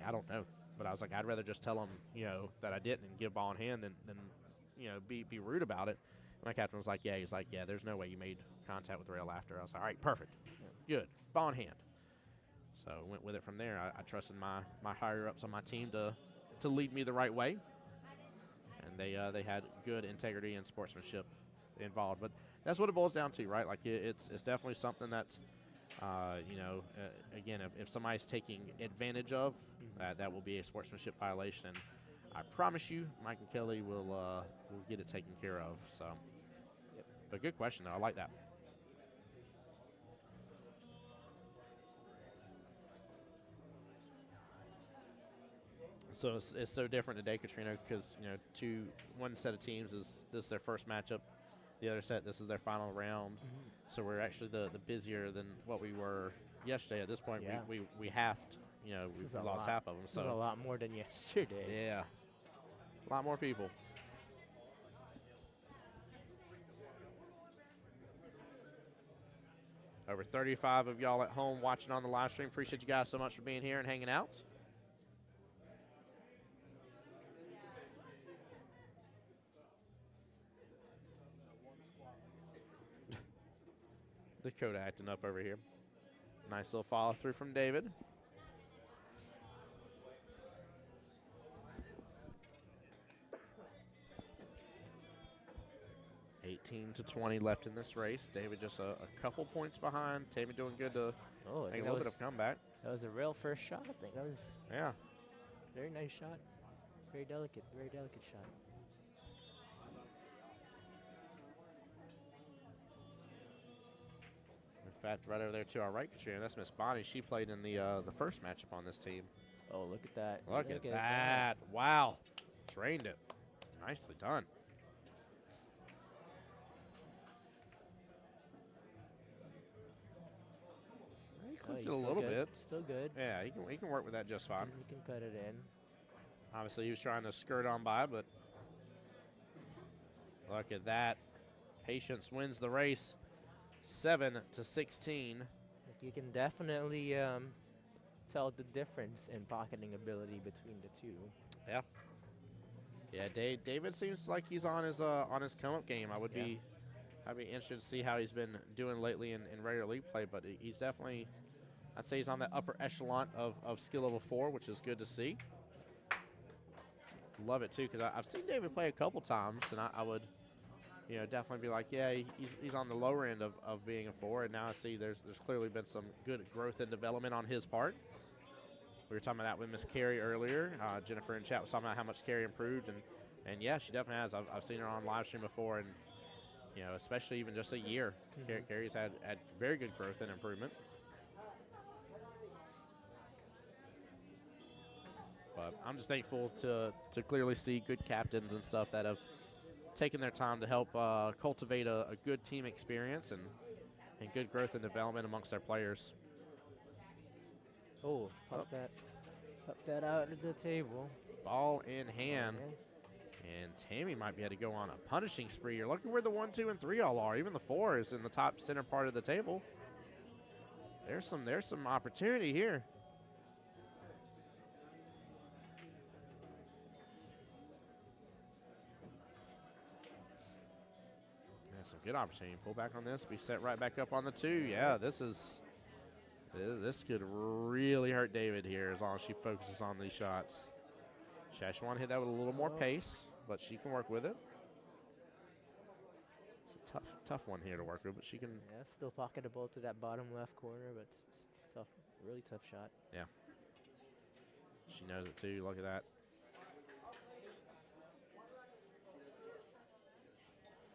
I don't know, but I was like, I'd rather just tell them, you know, that I didn't and give ball in hand than you know, be rude about it. And my captain was like, he's like, there's no way you made contact with the rail after. I was like, all right, perfect, good, ball in hand. So went with it from there. I trusted my higher-ups on my team to lead me the right way, and they had good integrity and sportsmanship involved. But that's what it boils down to, right? Like it's definitely something that, you know, again, if somebody's taking advantage of, that will be a sportsmanship violation. And I promise you, Mike and Kelly will get it taken care of. So, but good question though. I like that. So it's so different today, Katrina, because you know, one set of teams this is their first matchup, the other set this is their final round. So we're actually the busier than what we were yesterday. At this point, we halved. You know, we lost half of them. So this is a lot more than yesterday. Yeah, a lot more people. Over 35 of y'all at home watching on the live stream. Appreciate you guys so much for being here and hanging out. Dakota acting up over here. Nice little follow through from David. (18-20) left in this race. David just a couple points behind. Tammy doing good to make a little bit of comeback. That was a real first shot, I think. That was very nice shot. Very delicate shot. In fact, right over there to our right, Katrina, that's Miss Bonnie. She played in the first matchup on this team. Oh, look at that. Look at that. Wow. Drained it. Nicely done. He clipped it a little bit. Still good. Yeah, he can work with that just fine. He can cut it in. Obviously, he was trying to skirt on by, but look at that. Patience wins the race. 7-16. You can definitely tell the difference in pocketing ability between the two. Yeah. Yeah, David seems like he's on his come-up game. I'd be interested to see how he's been doing lately in regular league play, but he's definitely, I'd say he's on the upper echelon of skill level 4, which is good to see. Love it, too, because I've seen David play a couple times, and I would, definitely be like, yeah, he's on the lower end of being a 4, and now I see there's clearly been some good growth and development on his part. We were talking about that with Miss Carey earlier. Jennifer in chat was talking about how much Carey improved, and yeah, she definitely has. I've seen her on live stream before, and especially even just a year, Carey's had very good growth and improvement. But I'm just thankful to clearly see good captains and stuff that have taken their time to help cultivate a good team experience and good growth and development amongst their players. Oh, pop that out of the table. Ball in hand. And Tammy might be able to go on a punishing spree here. Look at where the 1, 2, and 3 all are. Even the 4 is in the top center part of the table. There's some opportunity here. Yeah, some good opportunity. Pull back on this. Be set right back up on the 2. Yeah, this could really hurt David here as long as she focuses on these shots. She actually want to hit that with a little more pace, but she can work with it. It's a tough one here to work with, but she can. Yeah, still pocketable to that bottom left corner, but it's tough, really tough shot. Yeah. She knows it too. Look at that.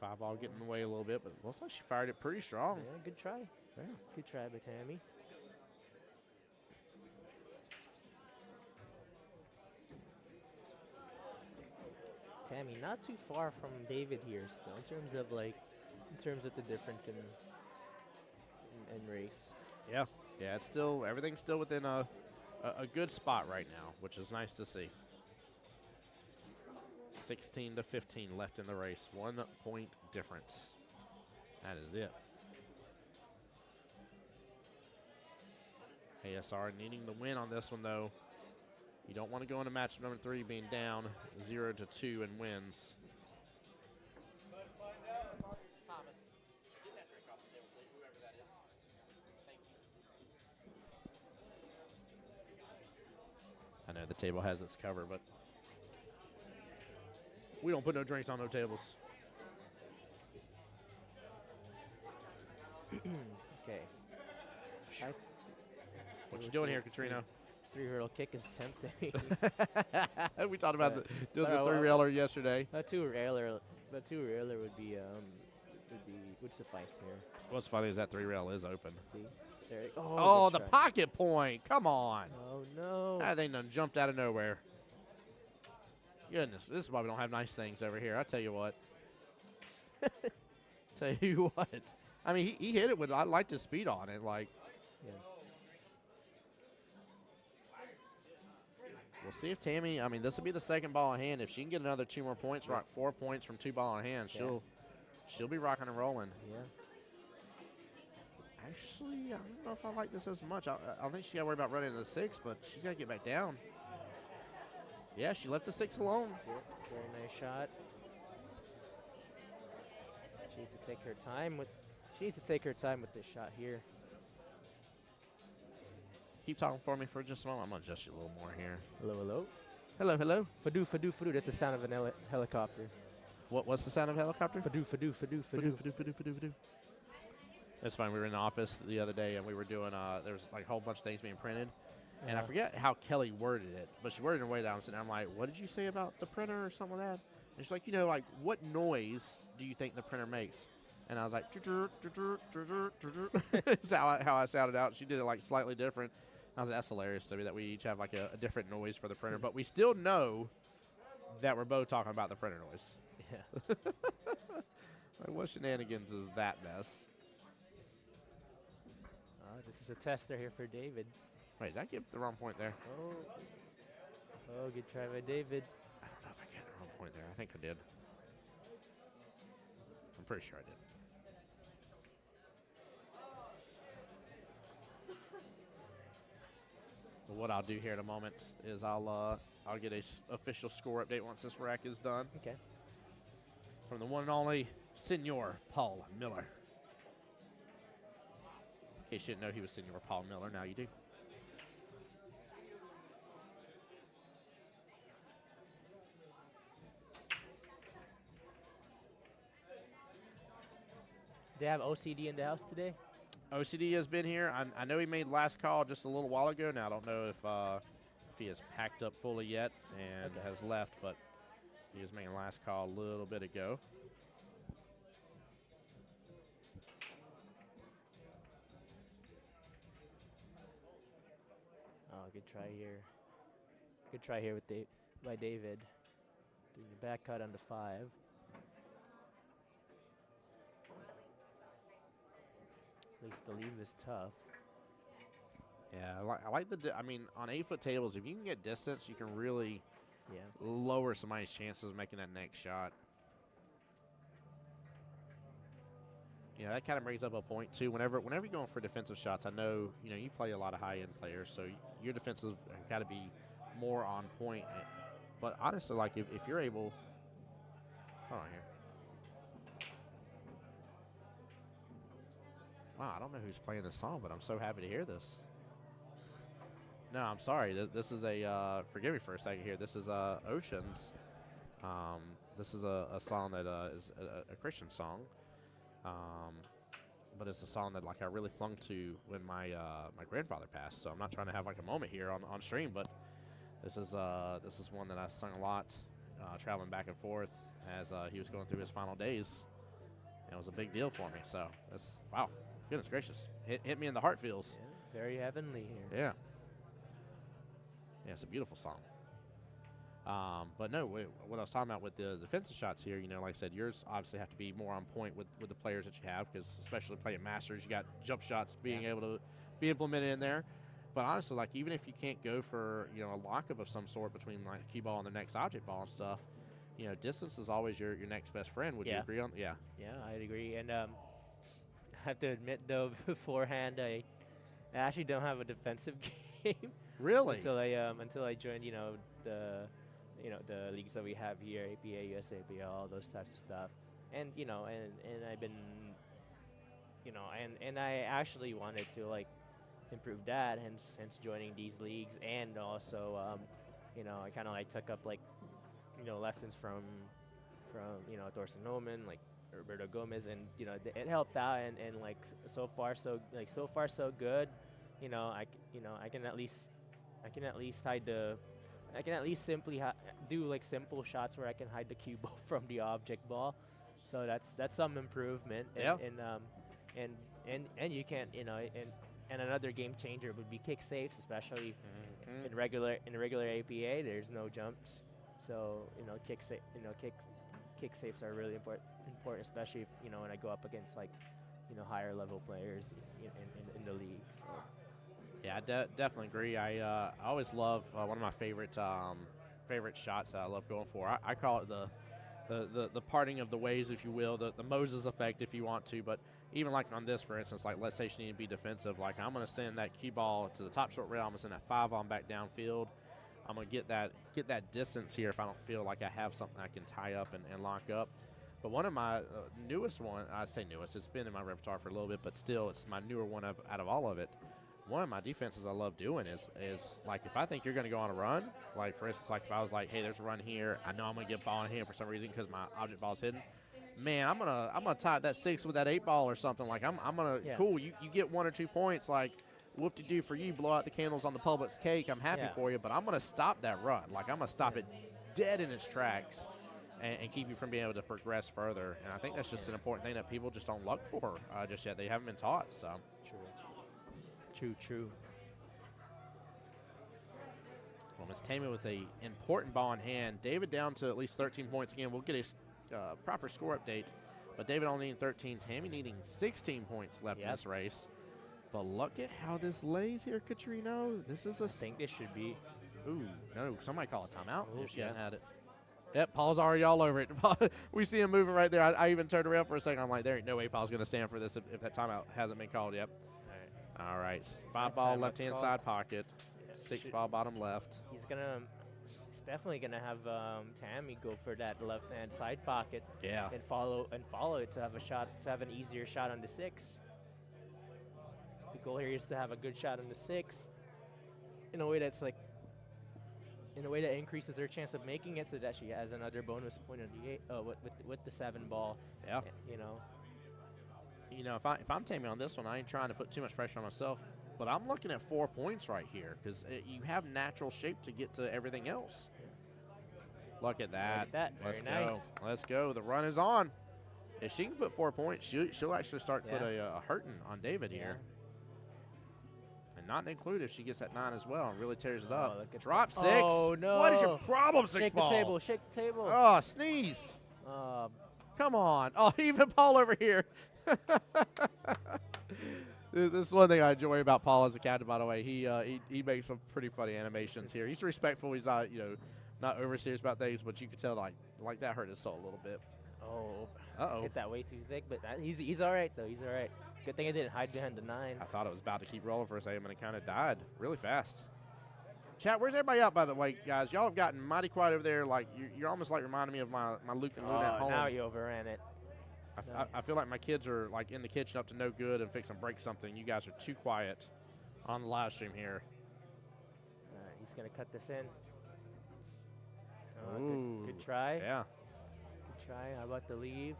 5 ball getting in the way a little bit, but looks like she fired it pretty strong. Yeah, good try. Yeah. Good try by Tammy. Tammy, not too far from David here still in terms of the difference in race. Yeah. Yeah, everything's still within a good spot right now, which is nice to see. 16 to 15 left in the race. 1 point difference. That is it. ASR needing the win on this one, though. You don't want to go into match number 3 being down 0 to 2 and wins. I know the table has its cover, but we don't put no drinks on no tables. Okay. What you doing here, Katrina? 3 hurdle kick is tempting. We talked about doing the 3-railer yesterday. A 2-railer would suffice here. What's funny is that 3-rail is open. See? There Oh, the pocket point. Come on. Oh, no. That thing done jumped out of nowhere. Goodness, this is why we don't have nice things over here. I tell you what. Tell you what. I mean, he hit it with, I liked his speed on it. Like, yeah. We'll see if Tammy, I mean, this will be the second ball in hand. If she can get another 2 more points, right, 4 points from 2 ball in hand, she'll be rocking and rolling. Yeah. Actually, I don't know if I like this as much. I don't think she got to worry about running into the 6, but she's got to get back down. Yeah, she left the 6 alone. Yep, very nice shot. She needs to take her time with this shot here. Keep talking for me for just a moment. I'm going to adjust you a little more here. Hello, hello. Hello, hello. Fadoo, fadoo, fadoo. That's the sound of a helicopter. What's the sound of a helicopter? Fadoo, fadoo, fadoo, fadoo. Fadoo, fadoo, fadoo, fadoo. It's fine. We were in the office the other day, and we were doing, there was like a whole bunch of things being printed. And I forget how Kelly worded it, but she worded it in a way that I'm like, what did you say about the printer or something like that? And she's like, like, what noise do you think the printer makes? And I was like, that's how I sounded out. She did it, like, slightly different. I was like, that's hilarious to me that we each have, like, a different noise for the printer. But we still know that we're both talking about the printer noise. Yeah. Like, what shenanigans is that mess? This is a tester here for David. Wait, did I give the wrong point there? Oh, good try by David. I don't know if I got the wrong point there. I think I did. I'm pretty sure I did. what I'll do here in a moment is I'll get a official score update once this rack is done. Okay. From the one and only Senor Paul Miller. In case you didn't know he was Senor Paul Miller, now you do. They have OCD in the house today? OCD has been here. I know he made last call just a little while ago. Now I don't know if he has packed up fully yet and has left, but he was making last call a little bit ago. Oh, good try here. Good try here with by David. Doing the back cut on the 5. At least the lead was tough. Yeah, I like I mean, on 8-foot tables, if you can get distance, you can really Yeah. lower somebody's chances of making that next shot. Yeah, that kind of brings up a point too. Whenever you're going for defensive shots, I know you play a lot of high-end players, so your defensive got to be more on point. But honestly, like if you're able, hold on here. Wow, I don't know who's playing this song, but I'm so happy to hear this. No, I'm sorry. This is a forgive me for a second here. This is Oceans. This is a song that is a Christian song. But it's a song that I really clung to when my grandfather passed. So I'm not trying to have a moment here on stream, but this is one that I sung a lot, traveling back and forth as he was going through his final days. And it was a big deal for me. So that's wow, goodness gracious, hit me in the heart feels. Yeah, very heavenly here. Yeah. Yeah, it's a beautiful song. But no, what I was talking about with the defensive shots here, like I said, yours obviously have to be more on point with the players that you have, because especially playing Masters, you got jump shots being able to be implemented in there. But honestly, even if you can't go for, a lockup of some sort between a cue ball and the next object ball and stuff, distance is always your next best friend. Would you agree on? Yeah. Yeah, I'd agree. And I have to admit, though, beforehand, I actually don't have a defensive game. Really? Until I joined, the leagues that we have here, APA, USAPL, all those types of stuff. And, and I've been, and I actually wanted to, improve that, hence joining these leagues. And also, I kind of, took up, lessons from Thorsten Noman, Roberto Gomez, and, it helped out. And so far, so good. I can at least simply do simple shots where I can hide the cue ball from the object ball. So that's some improvement. Yeah. And you can't, and another game changer would be kick safes, especially in regular APA. There's no jumps, so kick safes are really important, especially if when I go up against higher level players in the league. So. Yeah, I definitely agree. I always love one of my favorite shots that I love going for. I call it the parting of the waves, if you will, the Moses effect, if you want to. But even on this, for instance, let's say she need to be defensive. I'm going to send that cue ball to the top short rail. I'm going to send that 5 on back downfield. I'm going to get that distance here if I don't feel like I have something I can tie up and lock up. But one of my newest one, I say newest, it's been in my repertoire for a little bit, but still it's my newer one out of all of it. One of my defenses I love doing is if I think you're going to go on a run, for instance, if I was hey, there's a run here, I know I'm going to get ball in hand for some reason because my object ball is hidden. Man, I'm gonna tie that 6 with that 8 ball or something. I'm gonna cool. You get 1 or 2 points. Whoop-de-doo for you. Blow out the candles on the public's cake. I'm happy for you, but I'm gonna stop that run. I'm gonna stop it dead in its tracks and keep you from being able to progress further. And I think that's just an important thing that people just don't look for just yet. They haven't been taught. So. True. Well, Miss Tammy with a important ball in hand. David down to at least 13 points again. We'll get a proper score update. But David only needing 13. Tammy needing 16 points left in this race. But look at how this lays here, Katrino. This is I think this should be. Ooh, no. Somebody call a timeout if she hasn't had it. Yep, Paul's already all over it. We see him moving right there. I even turned around for a second. I'm like, there ain't no way Paul's going to stand for this if that timeout hasn't been called yet. All right. 5 ball left-hand side pocket. 6 ball bottom left. He's definitely gonna have Tammy go for that left-hand side pocket. Yeah. And follow it to have a shot, to have an easier shot on the 6. The goal here is to have a good shot on the 6 in a way that increases her chance of making it, so that she has another bonus point on the 8 with the 7 ball. Yeah. You know. You know, if I'm Tammy on this one, I ain't trying to put too much pressure on myself, but I'm looking at 4 points right here because you have natural shape to get to everything else. Look at that. Very Let's nice. go. Let's go. The run is on. If she can put 4 points, she'll actually start to put a hurting on David here. And not include if she gets that 9 as well and really tears it up. Drop 6. Oh, no. What is your problem, 6 Shake ball? the table. Shake the table. Oh, sneeze. Come on. Oh, even Paul over here. This is one thing I enjoy about Paul as a captain, by the way. He makes some pretty funny animations here. He's respectful. He's not, not over serious about things, but you can tell like that hurt his soul a little bit. Oh. Uh-oh. Hit that way too thick, but he's all right, though. He's all right. Good thing I didn't hide behind the 9. I thought it was about to keep rolling for a second, and it kind of died really fast. Chat, where's everybody at, by the way, guys? Y'all have gotten mighty quiet over there. Like, you're almost like reminding me of my Luke and Luna at home. Now you overran it. I feel like my kids are like in the kitchen up to no good and fixing to break something. You guys are too quiet on the live stream here. All right, he's going to cut this in. Good try. Yeah. Good try. How about the leave?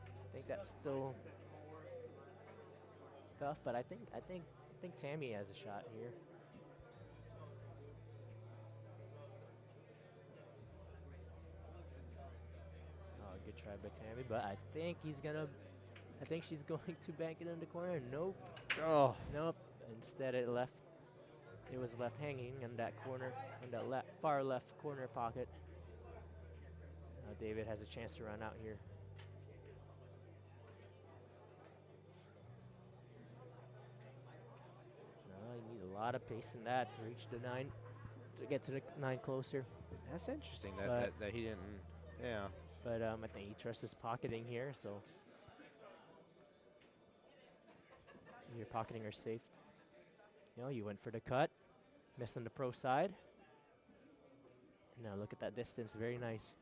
I think that's still tough, but I think Tammy has a shot here. Oh, good try by Tammy, but I think she's going to bank it in the corner. Nope. Oh. Nope. Instead, it was left hanging in that corner, in that far left corner pocket. Now David has a chance to run out here. No, you need a lot of pace in that to reach the 9, to get to the 9 closer. That's interesting that he didn't, yeah. But I think he trusts his pocketing here, so your pocketing are safe. You went for the cut, missed on the pro side. Now look at that distance, very nice.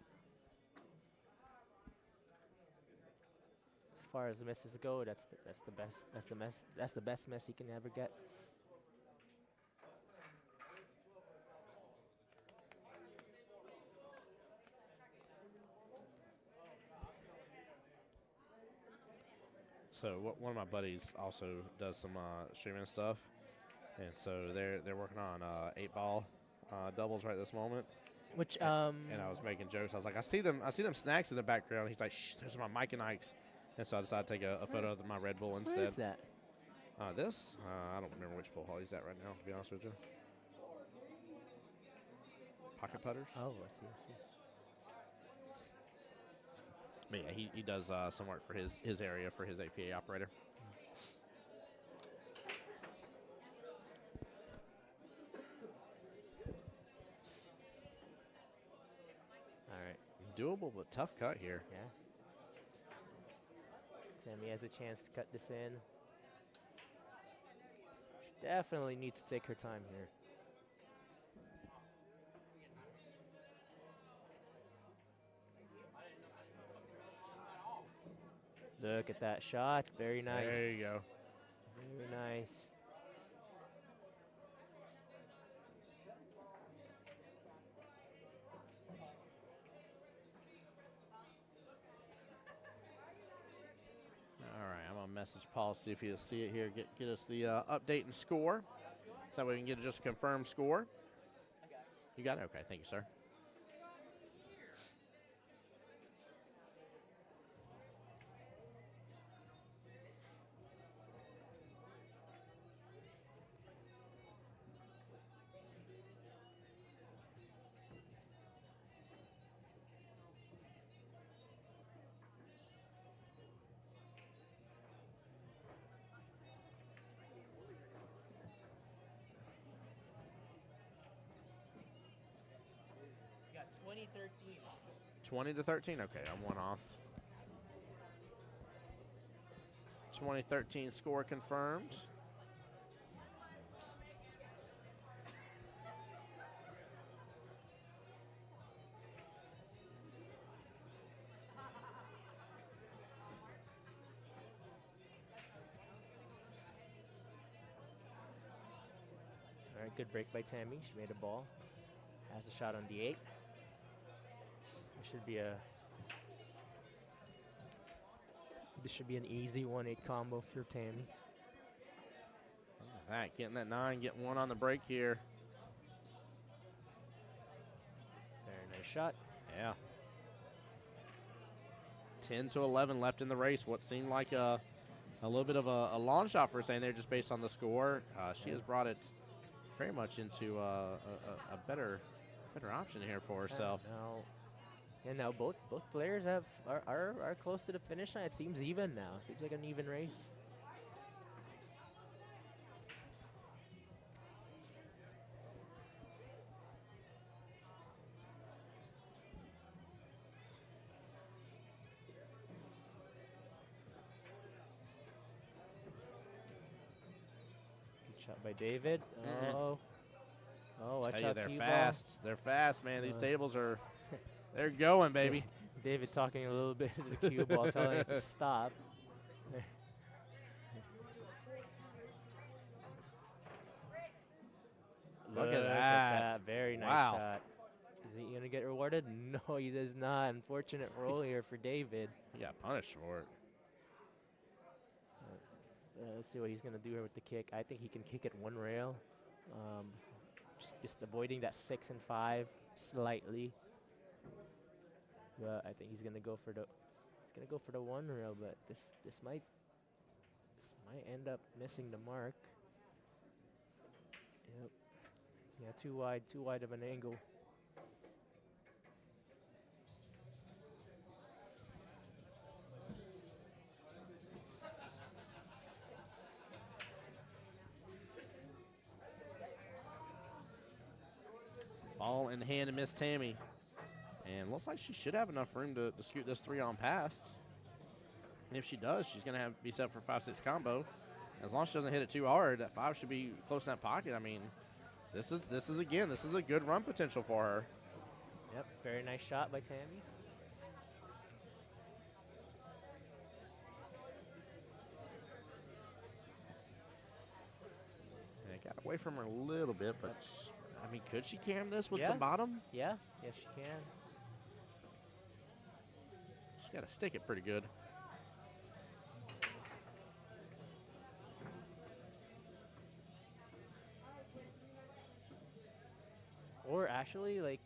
As far as the misses go, that's the best miss you can ever get. So one of my buddies also does some streaming stuff, and so they're working on 8-ball doubles right this moment. Which and I was making jokes. I was like, I see them snacks in the background. He's like, shh, there's my Mike and Ike's. And so I decided to take a photo of my Red Bull instead. Where is that? This? I don't remember which pool hall he's at right now, to be honest with you. Pocket putters? Oh, I see. But yeah, he does some work for his area for his APA operator. All right. Doable, but tough cut here. Yeah. Tammy has a chance to cut this in. She definitely needs to take her time here. Look at that shot. Very nice. There you go. Very nice. All right, I'm going to message Paul, see if he'll see it here. Get us the update and score so we can get just a confirmed score. You got it? Okay, thank you, sir. You got 20-13. 20 to 13? Okay, I'm one off. 2013 score confirmed. Good break by Tammy. She made a ball. Has a shot on the 8. It should be a. This should be an easy 1-8 combo for Tammy. All right, getting that 9, getting one on the break here. Very nice shot. Yeah. 10 to 11 left in the race. What seemed like a little bit of a long shot for St. there just based on the score. She has brought it very much into a better option here for herself. And now both players are close to the finish line. It seems even now. Seems like an even race. Good shot by David. Oh, watch out! They're cue fast. ball. They're fast, man. These tables are, they're going, baby. David talking a little bit to the cue ball, telling it to stop. Look at that. Very nice Wow. shot. Is he going to get rewarded? No, he does not. Unfortunate roll here for David. He got punished for it. Let's see what he's going to do here with the kick. I think he can kick it one rail. Just avoiding that 6 and 5 slightly. But I think he's going to go for the one rail, but this might end up missing the mark. Yep. Yeah, too wide of an angle. Ball in hand to Miss Tammy. And looks like she should have enough room to scoot this 3 on past. And if she does, she's going to be set for 5-6 combo. As long as she doesn't hit it too hard, that 5 should be close in that pocket. I mean, this is a good run potential for her. Yep, very nice shot by Tammy. And it got away from her a little bit, but I mean, could she cam this with some bottom? Yeah, yes she can. She's got to stick it pretty good. Or actually, like,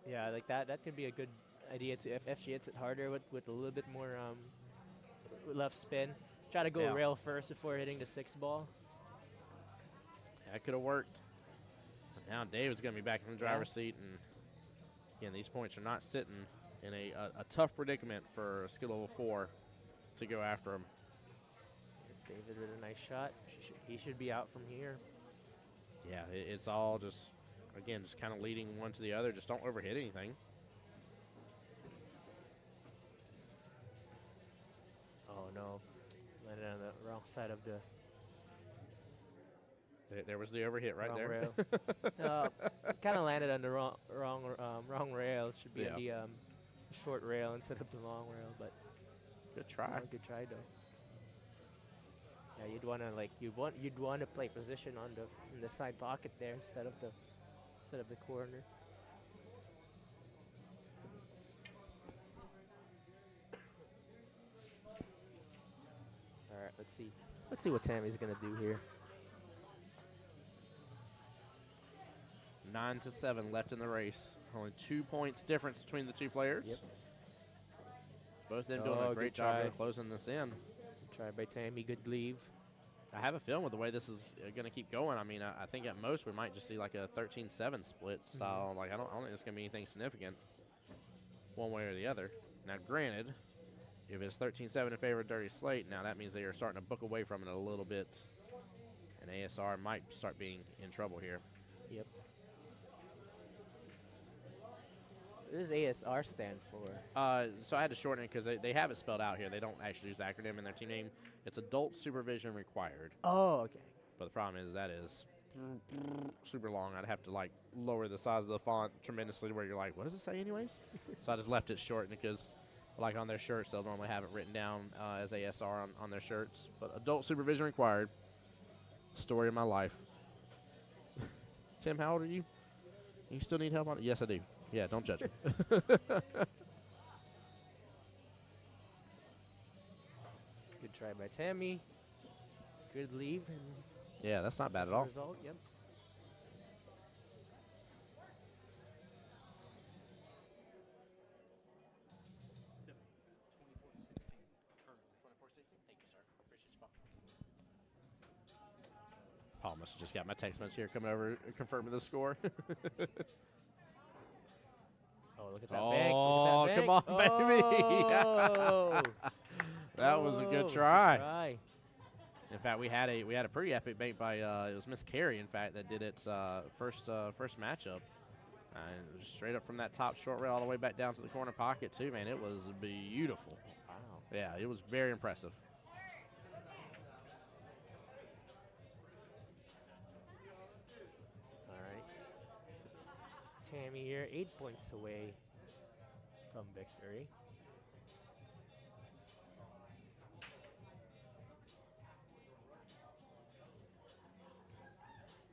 yeah, like that could be a good idea too. If she hits it harder with a little bit more left spin, try to go rail first before hitting the 6 ball. That could have worked. But now David's going to be back in the driver's seat, and again, these points are not sitting in a tough predicament for skill level 4 to go after him. David with a nice shot. He should be out from here. Yeah, it's all just, again, just kind of leading one to the other. Just don't overhit anything. Oh, no. Landed on the wrong side of the There was the overhit right there. Rail. Kind of landed on the wrong rail. Should be on the short rail instead of the long rail, but good try. Good try though. Yeah, you'd want to play position on in the side pocket there instead of the corner. All right, let's see what Tammy's gonna do here. 9-7 left in the race. Only 2 points difference between the two players. Yep. Both of them doing a great job of closing this in. Try by Tammy, good leave. I have a feeling with the way this is going to keep going, I mean, I think at most we might just see like a 13-7 split style. Like I don't think it's going to be anything significant one way or the other. Now, granted, if it's 13-7 in favor of Dirty Slate, now that means they are starting to book away from it a little bit. And ASR might start being in trouble here. Yep. What does ASR stand for? So I had to shorten it because they have it spelled out here. They don't actually use the acronym in their team name. It's Adult Supervision Required. Oh, okay. But the problem is that is super long. I'd have to like lower the size of the font tremendously where you're like, what does it say anyways? So I just left it short because like on their shirts, they'll normally have it written down as ASR on their shirts. But Adult Supervision Required. Story of my life. Tim, how old are you? You still need help on it? Yes, I do. Yeah, don't judge me. Good try by Tammy. Good leave. And Yeah, that's not bad that's at all. the result. Yep. Paul must have just got my text message here coming over confirming the score. Oh, look at that bank. Oh, Look at that come bank. on, baby. Oh. That was a good Oh, try. In fact, we had a pretty epic bank by it was Miss Carey, in fact, that did its first matchup. And it was straight up from that top short rail all the way back down to the corner pocket too, man. It was beautiful. Wow. Yeah, it was very impressive. All right. Tammy here, 8 points away from victory.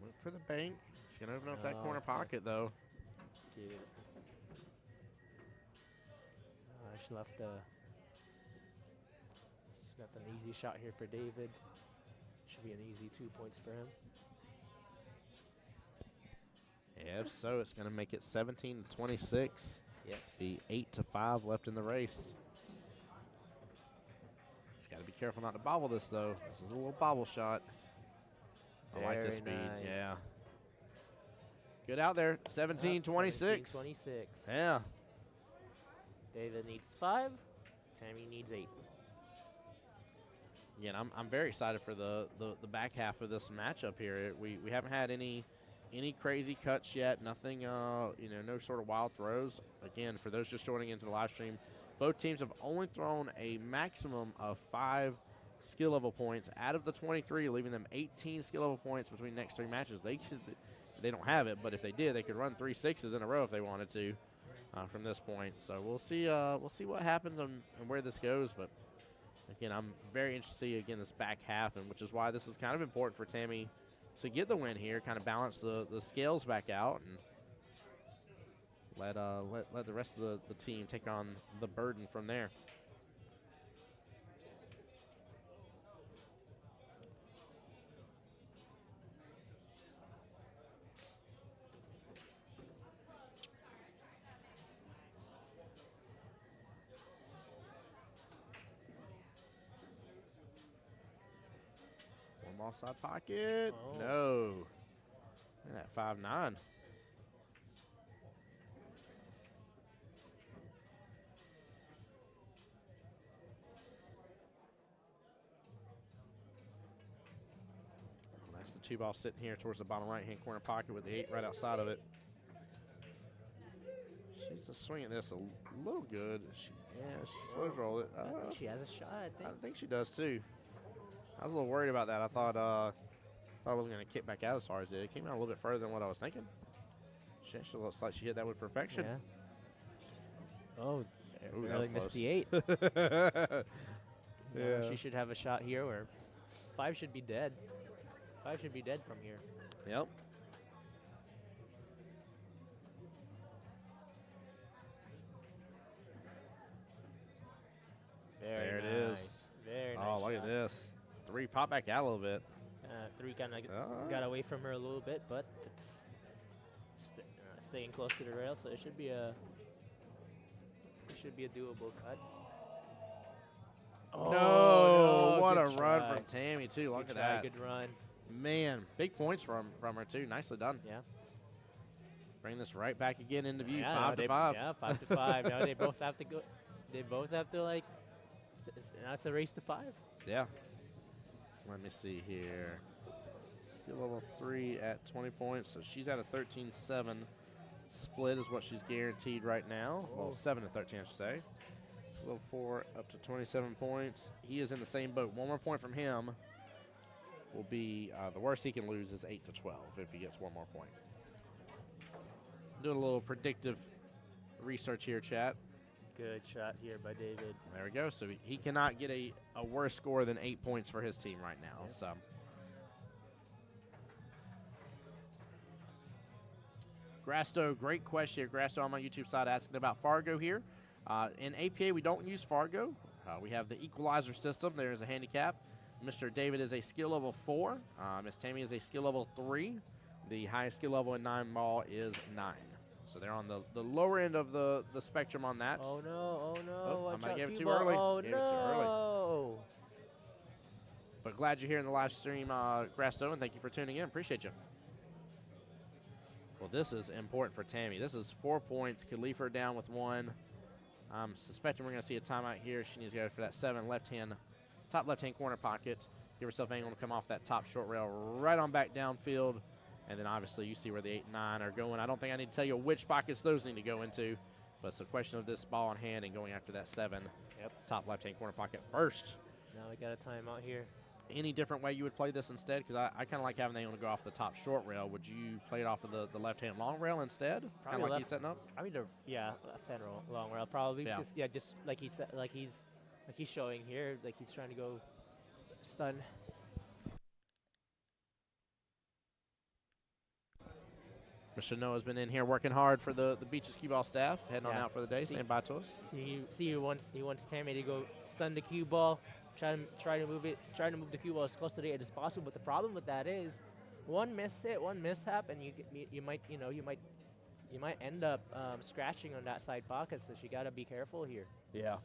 Went for the bank. It's going to open up that Oh, corner pocket, though. Dude. She left an easy shot here for David. Should be an easy 2 points for him. Yeah, if so, it's going to make it 17-26. Yep. Be 8-5 left in the race. Just got to be careful not to bobble this, though. This is a little bobble shot. I like this speed. Nice. Yeah. Good out there. 17-26. 17-26. Yeah. David needs 5. Tammy needs 8. Again, I'm very excited for the back half of this matchup here. We haven't had any crazy cuts yet. Nothing, no sort of wild throws. Again, for those just joining into the live stream, both teams have only thrown a maximum of 5 skill level points out of the 23, leaving them 18 skill level points between next 3 matches. They don't have it, but if they did, they could run 3 6s in a row if they wanted to from this point. So we'll see what happens and where this goes. But again, I'm very interested to see again this back half, and which is why this is kind of important for Tammy to get the win here, kind of balance the scales back out and let the rest of the team take on the burden from there. One ball side pocket. Oh. No. Look at that 5'9". That's the 2 ball sitting here towards the bottom right-hand corner pocket with the 8 right outside of it. She's just swinging this a little good. She slows roll it. I think she has a shot, I think. I think she does too. I was a little worried about that. I thought I wasn't going to kick back out as hard as it did. It came out a little bit further than what I was thinking. She actually looks like she hit that with perfection. Yeah. Oh, Ooh, that really was missed close. the 8. Yeah. She should have a shot here where 5 should be dead. 5 should be dead from here. Yep. There it is. Very nice. Oh, look at shot. this. 3 pop back out a little bit. 3 kind of got away from her a little bit, but it's staying close to the rail, so it should be a doable cut. No, what a good run try. from Tammy too. Look Good at try, that. Good run. Man, big points from her too. Nicely done. Yeah. Bring this right back again into view. Yeah, 5 to they- 5. Yeah, 5 to 5. Now they both have to go. They both have to now it's a race to 5. Yeah. Let me see here. Skill level 3 at 20 points. So she's at a 13-7 split is what she's guaranteed right now. Well, 7 to 13, I should say. Skill level 4 up to 27 points. He is in the same boat. 1 more point from him will be the worst he can lose is 8 to 12 if he gets 1 more point. Doing a little predictive research here, chat. Good shot here by David. There we go. So he cannot get a worse score than 8 points for his team right now. Yep. So Grasto, great question here. Grasto on my YouTube side asking about Fargo here. In APA, we don't use Fargo. We have the equalizer system. There is a handicap. Mr. David is a skill level 4. Miss Tammy is a skill level 3. The highest skill level in 9-ball is 9. So they're on the lower end of the spectrum on that. Oh, no. Oh, no. I might have gave it too ball. early. Oh, Gave it too early. no. But glad you're here in the live stream, Grasto, and thank you for tuning in. Appreciate you. Well, this is important for Tammy. This is 4 points. Could leave her down with 1. I'm suspecting we're going to see a timeout here. She needs to go for that 7 top left-hand corner pocket. Give herself angle to come off that top short rail right on back downfield. And then obviously you see where the 8 and 9 are going. I don't think I need to tell you which pockets those need to go into, but it's a question of this ball in hand and going after that 7 top left-hand corner pocket first. Now we got a timeout here. Any different way you would play this instead? Because I kind of like having the angle to go off the top short rail. Would you play it off of the left-hand long rail instead? Kind of like he's setting up? I mean, left-hand long rail probably. Yeah. Because, just like he said, like he's showing here, like he's trying to go stun. Mr. Noah's been in here working hard for the Beaches cue ball staff, heading on out for the day, saying bye to us. See, he wants Tammy to go stun the cue ball, try to move the cue ball as close to the 8 as possible. But the problem with that is, one mishap, and you might end up scratching on that side pocket. So she got to be careful here. Yeah.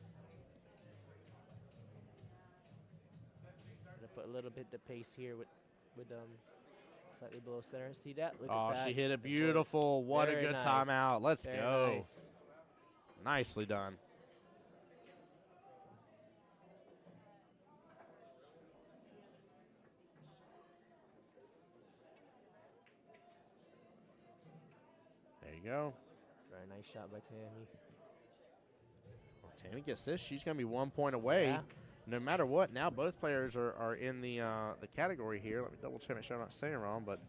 Gonna put a little bit of pace here with slightly below center. See that? Look at that. She hit it beautiful. What a good timeout. Let's go. Nice. Nicely done. There you go. Very nice shot by Tammy. Well, Tammy gets this. She's going to be 1 point away. Yeah. No matter what, now both players are in the category here. Let me double check, make sure I'm not saying wrong, but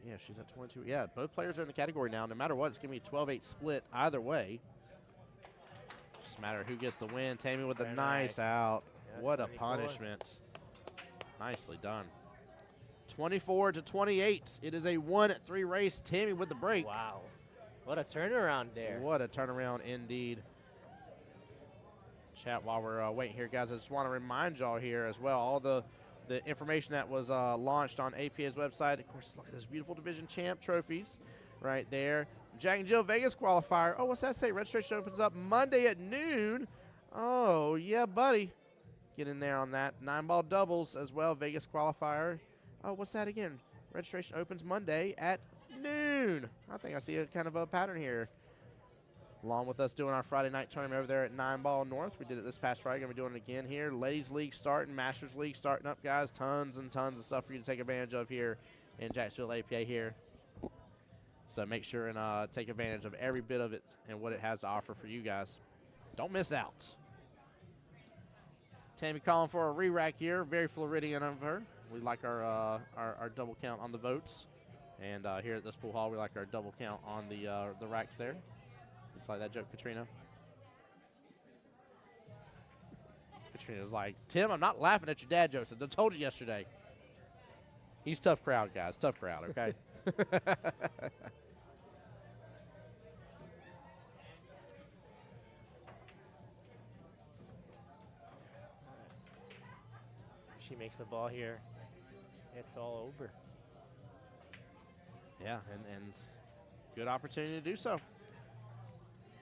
yeah, she's at 22. Yeah, both players are in the category now. No matter what, it's going to be a 12-8 split either way. Just a matter of who gets the win. Tammy with a nice out. Yeah, what a punishment. Nicely done. 24-28. It is a 1-3 race. Tammy with the break. Wow. What a turnaround there. What a turnaround indeed. Chat while we're waiting here, guys. I just want to remind y'all here as well, all the information that was launched on APA's website. Of course, look at those beautiful division champ trophies right there. Jack and Jill Vegas qualifier. Oh, what's that say? Registration opens up Monday at noon. Oh, yeah, buddy. Get in there on that. 9-ball doubles as well, Vegas qualifier. Oh, what's that again? Registration opens Monday at noon. I think I see a kind of a pattern here. Along with us doing our Friday night tournament over there at 9-ball North. We did it this past Friday. Going to be doing it again here. Ladies League starting, Masters League starting up, guys. Tons and tons of stuff for you to take advantage of here in Jacksonville APA here. So make sure and take advantage of every bit of it and what it has to offer for you guys. Don't miss out. Tammy calling for a re-rack here. Very Floridian of her. We like our double count on the votes. And here at this pool hall, we like our double count on the racks there. Looks like that joke, Katrina. Katrina's like, Tim, I'm not laughing at your dad jokes. I told you yesterday. He's tough crowd, guys. Tough crowd, okay? She makes the ball here. It's all over. Yeah, and good opportunity to do so.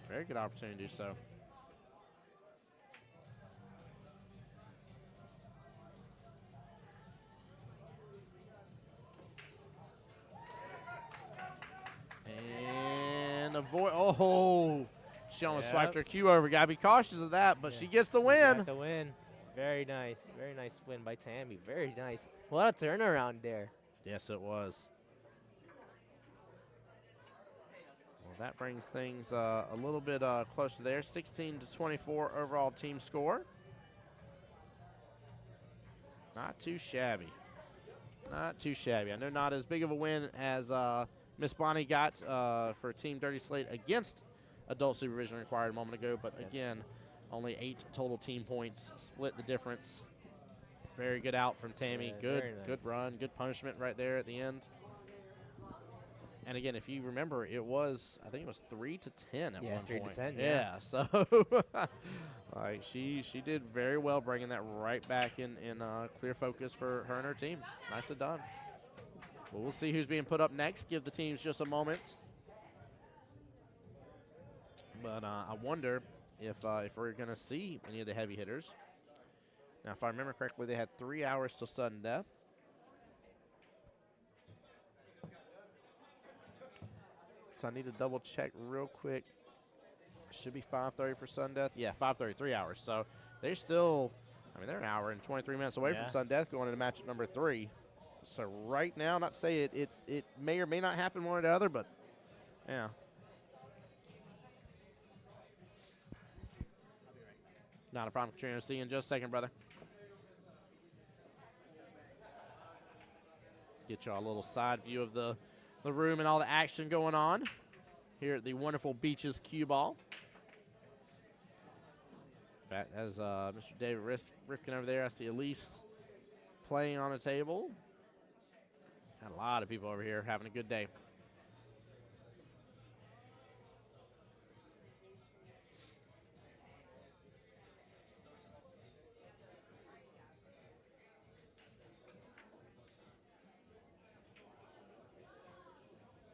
Very good opportunity to do so. And avoid. Oh, she almost swiped her cue over. Got to be cautious of that, but she gets the win. Got the win. Very nice. Very nice win by Tammy. Very nice. What a turnaround there. Yes, it was. That brings things a little bit close to there. 16-24 overall team score. Not too shabby. Not too shabby. I know not as big of a win as Miss Bonnie got for Team Dirty Slate against adult supervision required a moment ago, but again, only 8 total team points. Split the difference. Very good out from Tammy. Yeah, good run. Good punishment right there at the end. And again, if you remember, I think it was 3-10 at one 3 to point. 10, Yeah. So, like she did very well, bringing that right back in clear focus for her and her team. Nicely done. Well, we'll see who's being put up next. Give the teams just a moment. But I wonder if we're going to see any of the heavy hitters. Now, if I remember correctly, they had 3 hours till sudden death. So I need to double check real quick. Should be 5:30 for sudden death. Yeah, 5:30, 3 hours. So they're still, they're an hour and 23 minutes away from sudden death going into matchup number 3. So right now, not to say it may or may not happen one or the other, but yeah. Not a problem, Katrina. See you in just a second, brother. Get y'all a little side view of the room and all the action going on here at the wonderful Beaches Cue Ball. In fact, as Mr. David Rifkin over there, I see Elise playing on a table. Got a lot of people over here having a good day.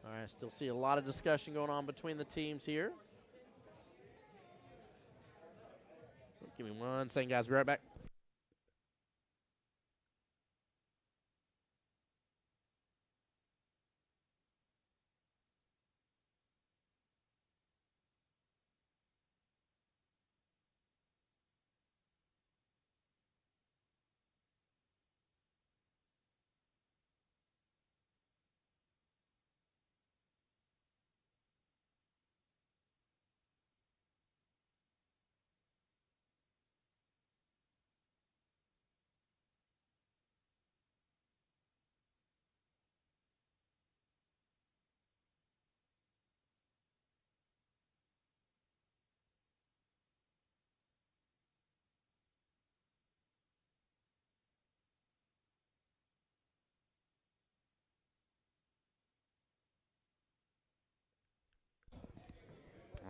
All right, still see a lot of discussion going on between the teams here. Give me 1 second, guys. Be right back.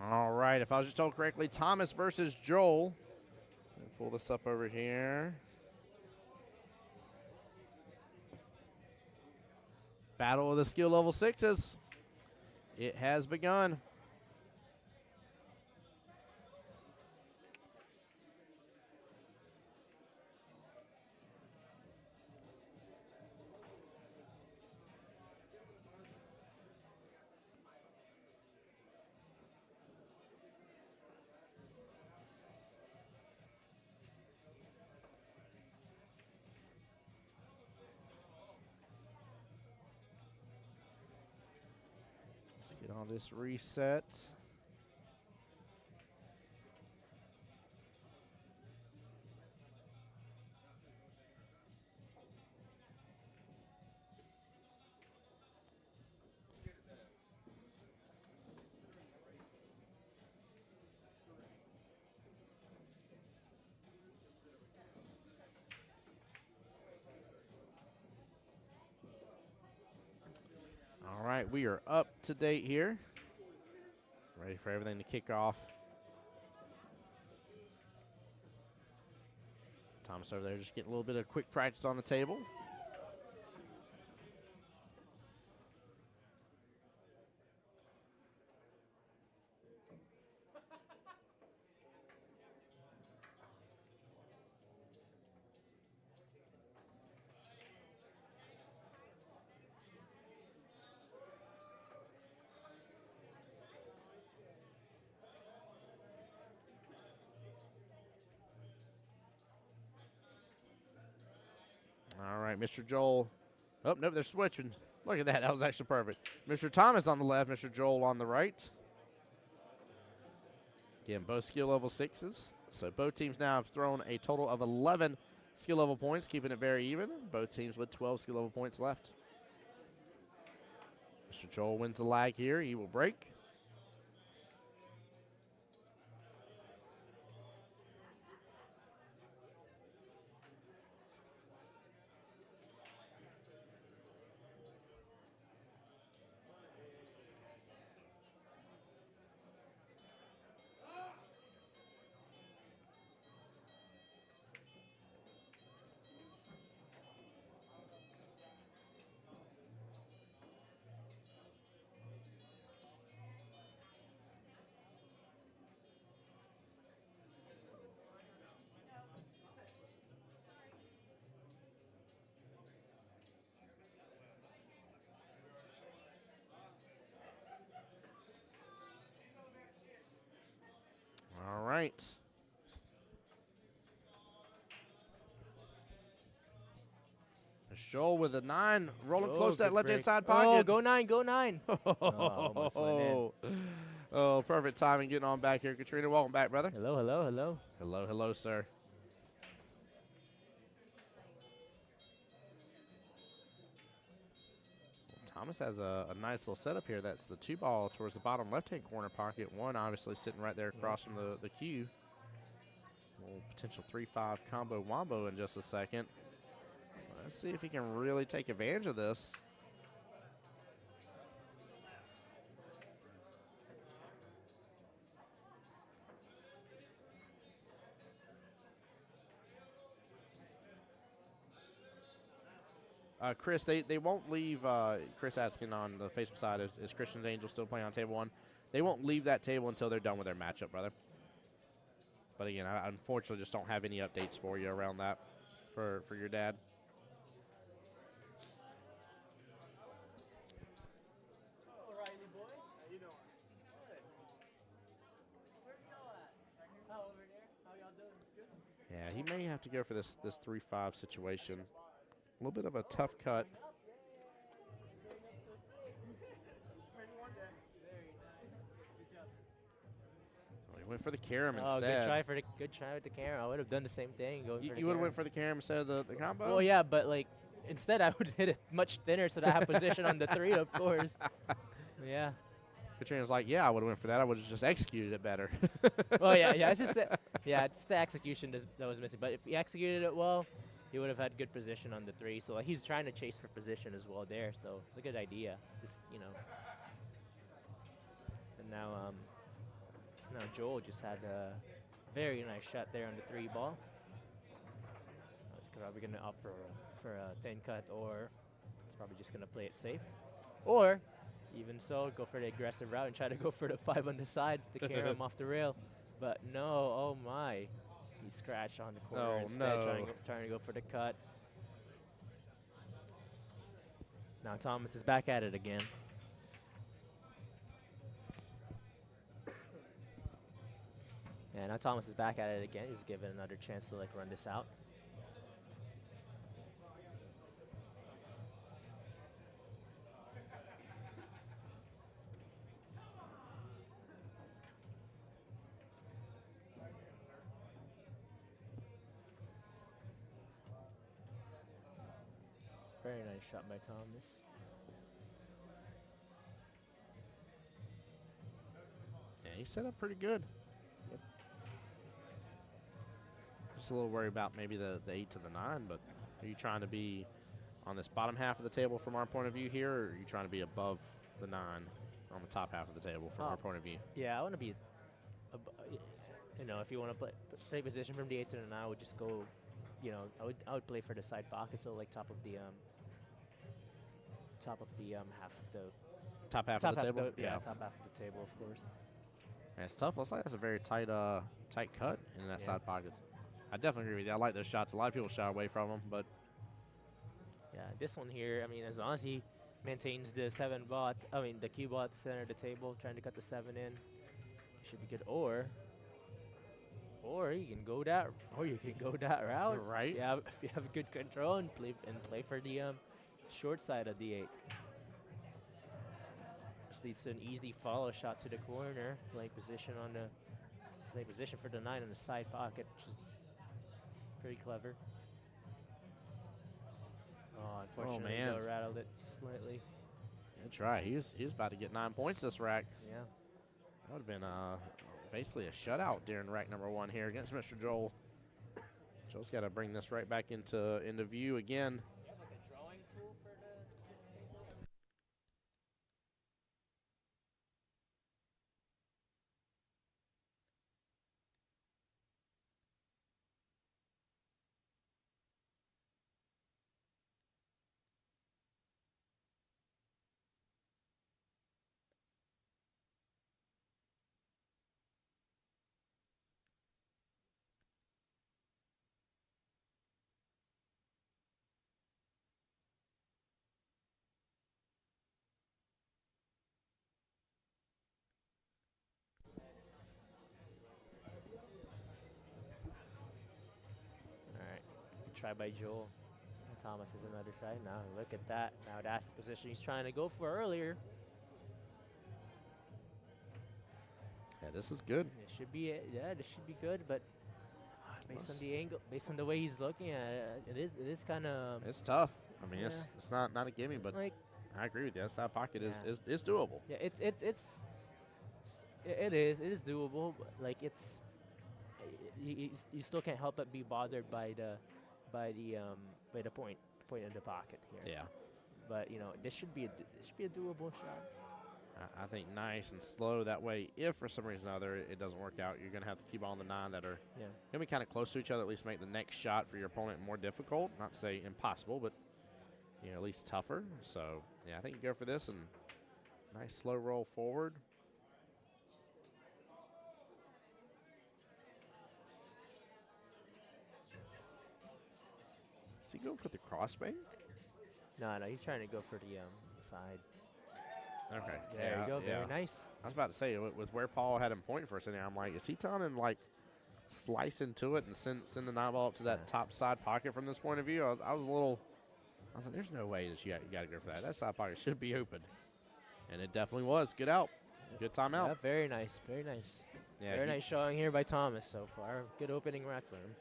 All right, if I was just told correctly, Thomas versus Joel. Let me pull this up over here. Battle of the skill level 6s. It has begun. Let's get all this reset. All right, we are up to date here. Ready for everything to kick off. Thomas over there just getting a little bit of quick practice on the table. All right, Mr. Joel. Oh, nope, they're switching. Look at that. That was actually perfect. Mr. Thomas on the left, Mr. Joel on the right. Again, both skill level 6s. So both teams now have thrown a total of 11 skill level points, keeping it very even. Both teams with 12 skill level points left. Mr. Joel wins the lag here. He will break. Joel with a 9, rolling Oh, close to that good left-hand break. side Oh, pocket. go 9, go 9. Almost went in. Oh, perfect timing getting on back here. Katrina, welcome back, brother. Hello, hello, hello. Hello, hello, sir. Thomas has a nice little setup here. That's the 2 ball towards the bottom left-hand corner pocket. 1 obviously sitting right there across from the cue. Little potential 3-5 combo wombo in just a second. Let's see if he can really take advantage of this. Chris, they won't leave. Chris asking on the Facebook side, is Christian's Angel still playing on table 1? They won't leave that table until they're done with their matchup, brother. But again, I unfortunately just don't have any updates for you around that for your dad. Yeah, he may have to go for this 3-5 situation. A little bit of a tough cut. Oh, he went for the carom instead. Good try with the carom. I would have done the same thing. You would have went for the carom instead of the combo? Well, yeah, but like instead I would hit it much thinner so that I have position on the 3, of course. Yeah. Katrina's like, yeah, I would have went for that. I would have just executed it better. Well, yeah. It's just it's the execution that was missing. But if he executed it well, he would have had good position on the 3. So like, he's trying to chase for position as well there. So it's a good idea. Just And now Joel just had a very nice shot there on the 3 ball. He's probably gonna opt for a thin cut, or he's probably just gonna play it safe, or even so, go for the aggressive route and try to go for the 5 on the side to carry him off the rail. But no, oh my. He scratched on the corner instead, trying to go for the cut. Now Thomas is back at it again. Yeah, now Thomas is back at it again. He's given another chance to like run this out. Very nice shot by Thomas. Yeah, he set up pretty good. Yep. Just a little worried about maybe the 8 to the 9, but are you trying to be on this bottom half of the table from our point of view here, or are you trying to be above the 9 on the top half of the table from our point of view? Yeah, I want to be, if you want to play position from the 8 to the 9, I would just go, I would play for the side pocket, so like top of the half of the top half of the table. Top half of the table, of course. Yeah, it's tough. Looks like that's a very tight cut in that side pocket. I definitely agree with you. I like those shots. A lot of people shy away from them, but yeah, this one here. I mean, as long as he maintains the the cue ball at the center of the table, trying to cut the 7 in, should be good. Or you can go that route. Right. Yeah, if you have good control and play for the short side of the 8. Which leads to an easy follow shot to the corner. Play position for the 9 in the side pocket, which is pretty clever. Oh, unfortunately, Bill rattled it slightly. That's right. He was about to get 9 points this rack. Yeah. That would have been basically a shutout during rack number 1 here against Mr. Joel. Joel's got to bring this right back into view again. All right. Good try by Joel. Thomas has another try. Now look at that. Now that's the position he's trying to go for earlier. Yeah, this is good. It should be yeah, this should be good, but based on the angle, based on the way he's looking at it, it is kind of. It's tough. I mean, Yeah. it's not a gimme, but Like, I agree with you. That side pocket Yeah. is doable. yeah, it is doable. But like you still can't help but be bothered by the point in the pocket here. Yeah. But this should be a doable shot. I think nice and slow. That way, if for some reason or other it doesn't work out, you're going to have to keep on the 9 that are Yeah. going to be kind of close to each other, at least make the next shot for your opponent more difficult. Not to say impossible, but at least tougher. So, yeah, I think you go for this and nice slow roll forward. Is he going for the crossbank? No, he's trying to go for the side. Okay. There you go. Yeah. Very nice. I was about to say, with where Paul had him point for us in there, I'm like, is he telling him, like, slice into it and send the 9 ball up to that top side pocket from this point of view? I was like, there's no way that you got to go for that. That side pocket should be open. And it definitely was. Good out. Good timeout. Yeah, very nice. Very nice. Yeah, Very nice showing here by Thomas so far. Good opening rack for him.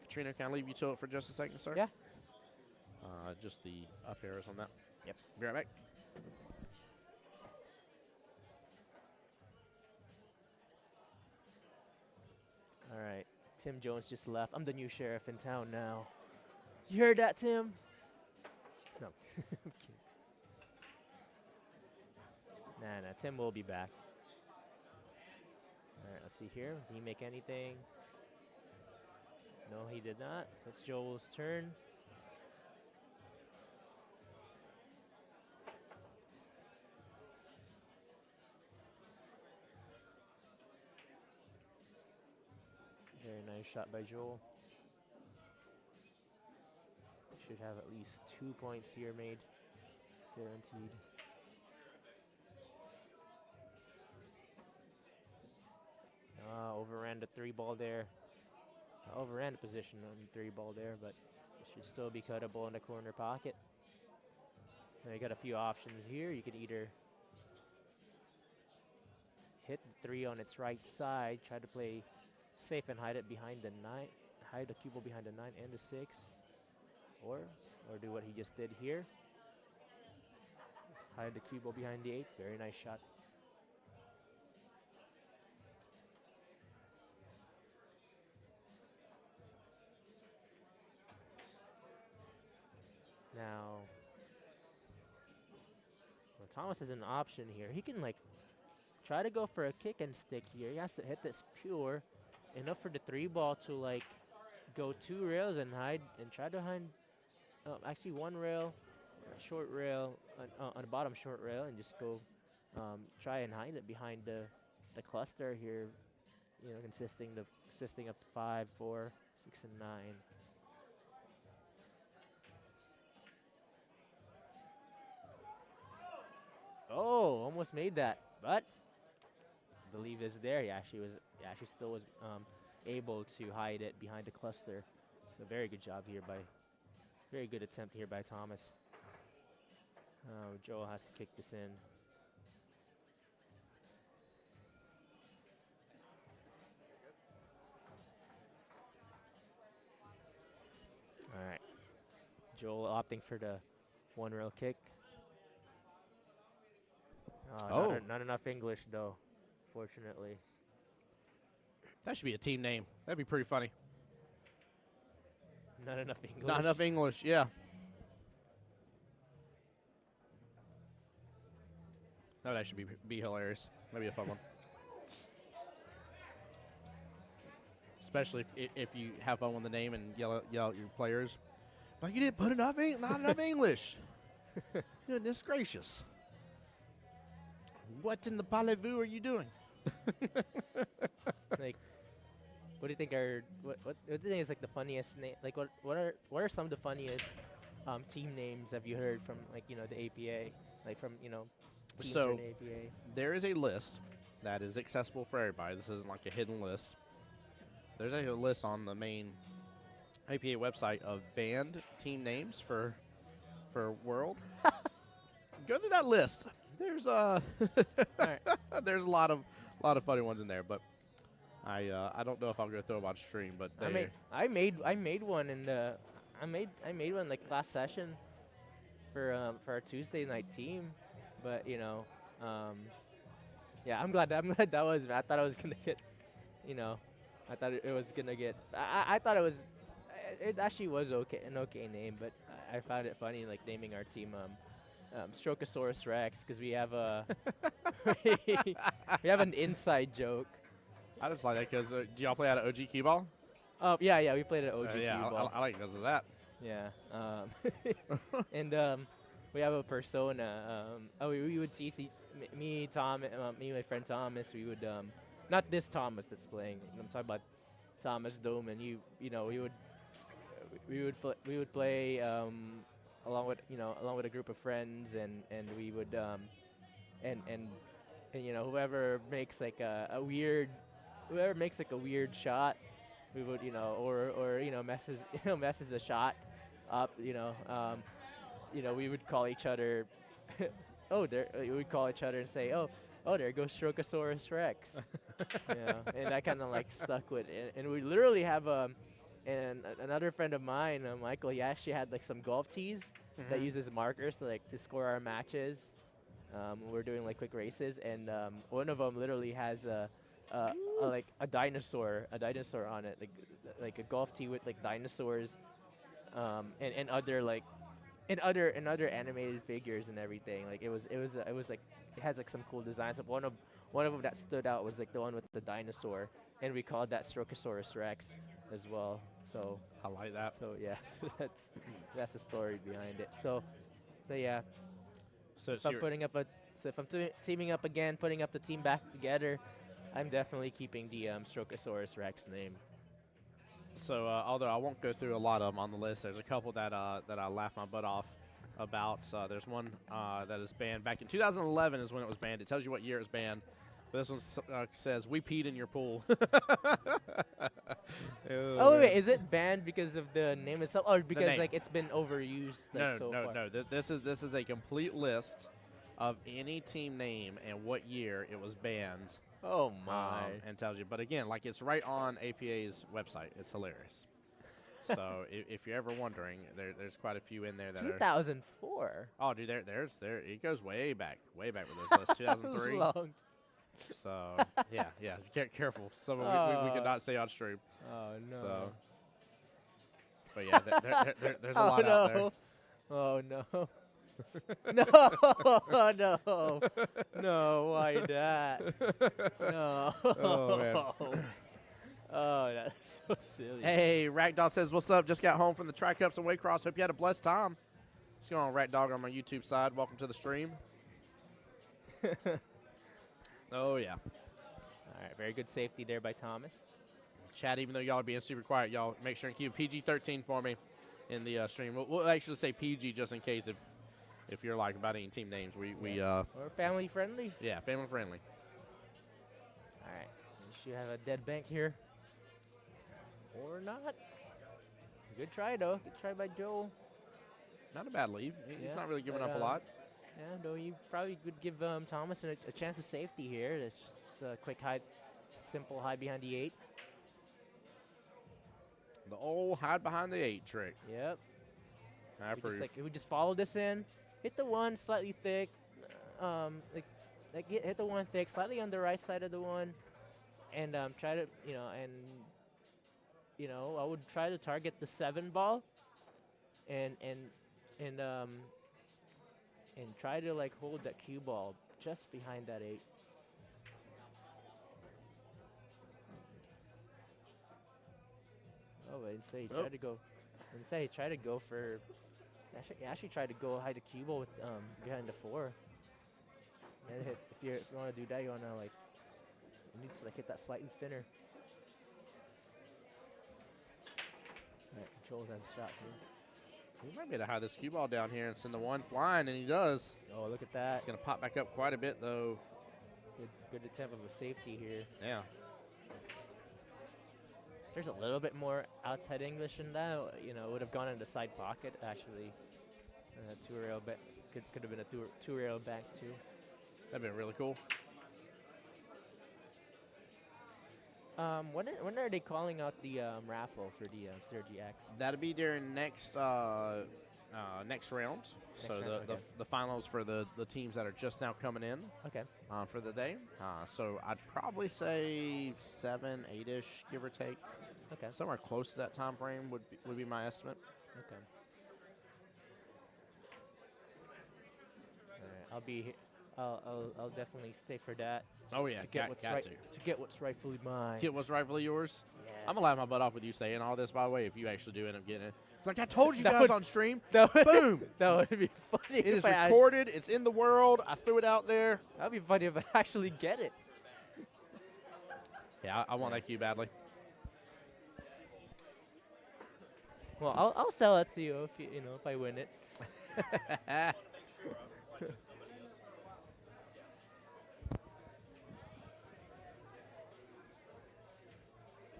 Katrina, can I leave you to it for just a second, sir? Yeah. Just the up arrows on that. Yep. Be right back. All right. Tim Jones just left. I'm the new sheriff in town now. You heard that, Tim? No. I'm kidding. Nah. Tim will be back. All right. Let's see here. Did he make anything? No, he did not. So it's Joel's turn. Very nice shot by Joel. Should have at least 2 points here made. Guaranteed. Overran the 3 ball there. Overran the position on the 3 ball there, but it should still be cuttable in the corner pocket. Now you got a few options here. You could either hit the 3 on its right side, try to play safe and hide it behind the 9, hide the cue ball behind the 9 and the 6, or do what he just did here. Let's hide the cue ball behind the 8. Very nice shot. Now, Thomas has an option here. He can try to go for a kick and stick here. He has to hit this pure enough for the 3 ball to go 2 rails and hide and try to hide. Actually, 1 rail, short rail on the bottom short rail, and just go try and hide it behind the cluster here. Consisting of 5, 4, 6, and 9. Oh, almost made that, but the leave is there. He actually still was able to hide it behind the cluster. So very good job here very good attempt here by Thomas. Joel has to kick this in. All right, Joel opting for the 1 rail kick. Not enough English, though, fortunately. That should be a team name. That'd be pretty funny. Not enough English. Not enough English, yeah. That would actually be hilarious. That'd be a fun one. Especially if you have fun with the name and yell at your players. But you didn't put not enough English. Goodness gracious. What in the parlez-vous are you doing? What do you think what do you think is the funniest name? What are some of the funniest team names have you heard from the APA? From teams So in the APA? there is a list that is accessible for everybody. This isn't like a hidden list. There's a list on the main APA website of banned team names for World. Go through that list. There's there's a lot of funny ones in there, but I don't know if I'll go through them on stream. But I made one in the I made one like last session for our Tuesday night team, but yeah, I'm glad that was. I thought I was gonna get, I thought it was gonna get. I thought it was. It actually was an okay name, but I found it funny like naming our team Strokosaurus Rex because we have a we have an inside joke. I just like that because do y'all play out of OG Cue Ball? Oh yeah, we played at OG Cue Ball. I like it because of that. Yeah, and we have a persona. We would tease me, Tom, me, and my friend Thomas. We would not this Thomas that's playing. I'm talking about Thomas Doman. We would play along with a group of friends, and we would and whoever makes like a weird shot, we would or messes a shot up, we would call each other we would call each other and say, oh, there goes Strokosaurus Rex. And that kind of like stuck with it. And we literally have and another friend of mine, Michael, he actually had like some golf tees that uses markers to score our matches. We're doing like quick races, and one of them literally has like a dinosaur on it, like a golf tee with like dinosaurs, and other animated figures and everything. Like it was like it has like some cool designs. But one of them that stood out was like the one with the dinosaur, and we called that Strokosaurus Rex as well. So I like that. So yeah, that's the story behind it. So yeah. So if I'm teaming up again, putting up the team back together, I'm definitely keeping the Strokosaurus Rex name. So although I won't go through a lot of them on the list, there's a couple that I laughed my butt off about. There's one that is banned back in 2011 is when it was banned. It tells you what year it was banned. But this one says, "We peed in your pool." Wait, is it banned because of the name itself, or because like it's been overused? Like, No. This is a complete list of any team name and what year it was banned. Oh my! And tells you. But again, like it's right on APA's website. It's hilarious. So if you're ever wondering, there's quite a few in there that 2004. Oh, dude, there it goes way back with this list. 2003. So yeah, careful. Some of we could not say on stream. Oh no. So, but yeah, there's a lot out there. Oh no. No, why that? No. Oh, man. Oh, that's so silly. Hey, Rackdog says, "What's up? Just got home from the Tri-Cups and Waycross. Hope you had a blessed time." What's going on, Rackdog, on my YouTube side? Welcome to the stream. Oh, yeah. All right, very good safety there by Thomas. Chat, even though y'all are being super quiet, y'all make sure and keep PG-13 for me in the stream. We'll actually say PG just in case if you're like about any team names. We're family friendly. Yeah, family friendly. All right, you should have a dead bank here. Or not. Good try, though. Good try by Joel. Not a bad lead. He's not really giving up a lot. Yeah, no, you probably could give Thomas a chance of safety here. It's just a quick hide, simple hide behind the 8. The old hide behind the 8 trick. Yep. I approve. We just follow this in, hit the one slightly thick, hit the one thick, slightly on the right side of the one, and try to, I would try to target the 7 ball, and try to like hold that cue ball just behind that 8. Oh, but instead he tried to go. Instead he tried to go for. Actually tried to go hide the cue ball with behind the 4. And if you want to do that, you want to like. You need to like hit that slightly thinner. All right, Joel has a shot here. He might be able to hide this cue ball down here and send the 1 flying, and he does. Oh, look at that. It's going to pop back up quite a bit, though. Good attempt of a safety here. Yeah. There's a little bit more outside English in that. You know, would have gone in the side pocket actually. Two-rail could have been a two-rail bank too. That'd been really cool. When are they calling out the raffle for the Synergy X? That'll be during next next round. So round, okay. the finals for the teams that are just now coming in. Okay. For the day. So I'd probably say 7, 8-ish, give or take. Okay. Somewhere close to that time frame would be my estimate. Okay. All right. I'll definitely stay for that. Oh yeah, To get what's rightfully mine. Get what's rightfully yours. Yes. I'm gonna laugh my butt off with you saying all this, by the way, if you actually do end up getting it. Like I told you That guys would- on stream. That would, Boom. that would be funny. It is if I act- recorded. It's in the world. I threw it out there. That'd be funny if I actually get it. Yeah, I want that cue badly. Well, I'll sell it to you if I win it.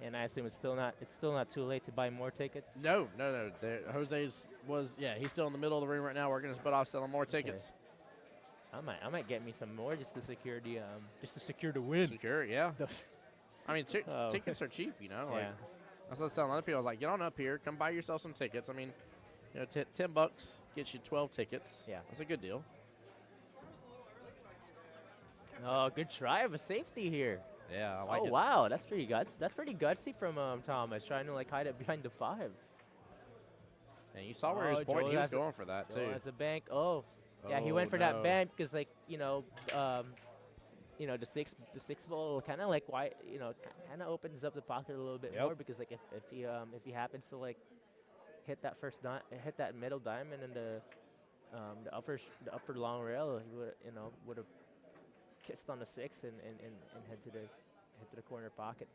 And I assume it's still not too late to buy more tickets. No. Jose's he's still in the middle of the room right now, working his butt off, selling more tickets. I might get me some more just to secure the win. Secure, yeah. Those- I mean, Oh. tickets are cheap, you know. Like, Yeah. that's what I was telling other people. I was like, get on up here, come buy yourself some tickets. I mean, you know, $10 gets you 12 tickets. Yeah. That's a good deal. Oh, good try of a safety here. Yeah, I like it. Wow, that's pretty good. That's pretty gutsy from Thomas, trying to like hide it behind the 5. And you saw where he was Oh, pointing. Joel He was has a- going for that, too. As a bank. Oh, yeah, he Oh, went for no. that bank because like the six ball kind of like kind of opens up the pocket a little bit Yep. more because like if he happens to like hit that hit that middle diamond and the upper long rail, he would have kissed on the 6 and head to the corner pocket.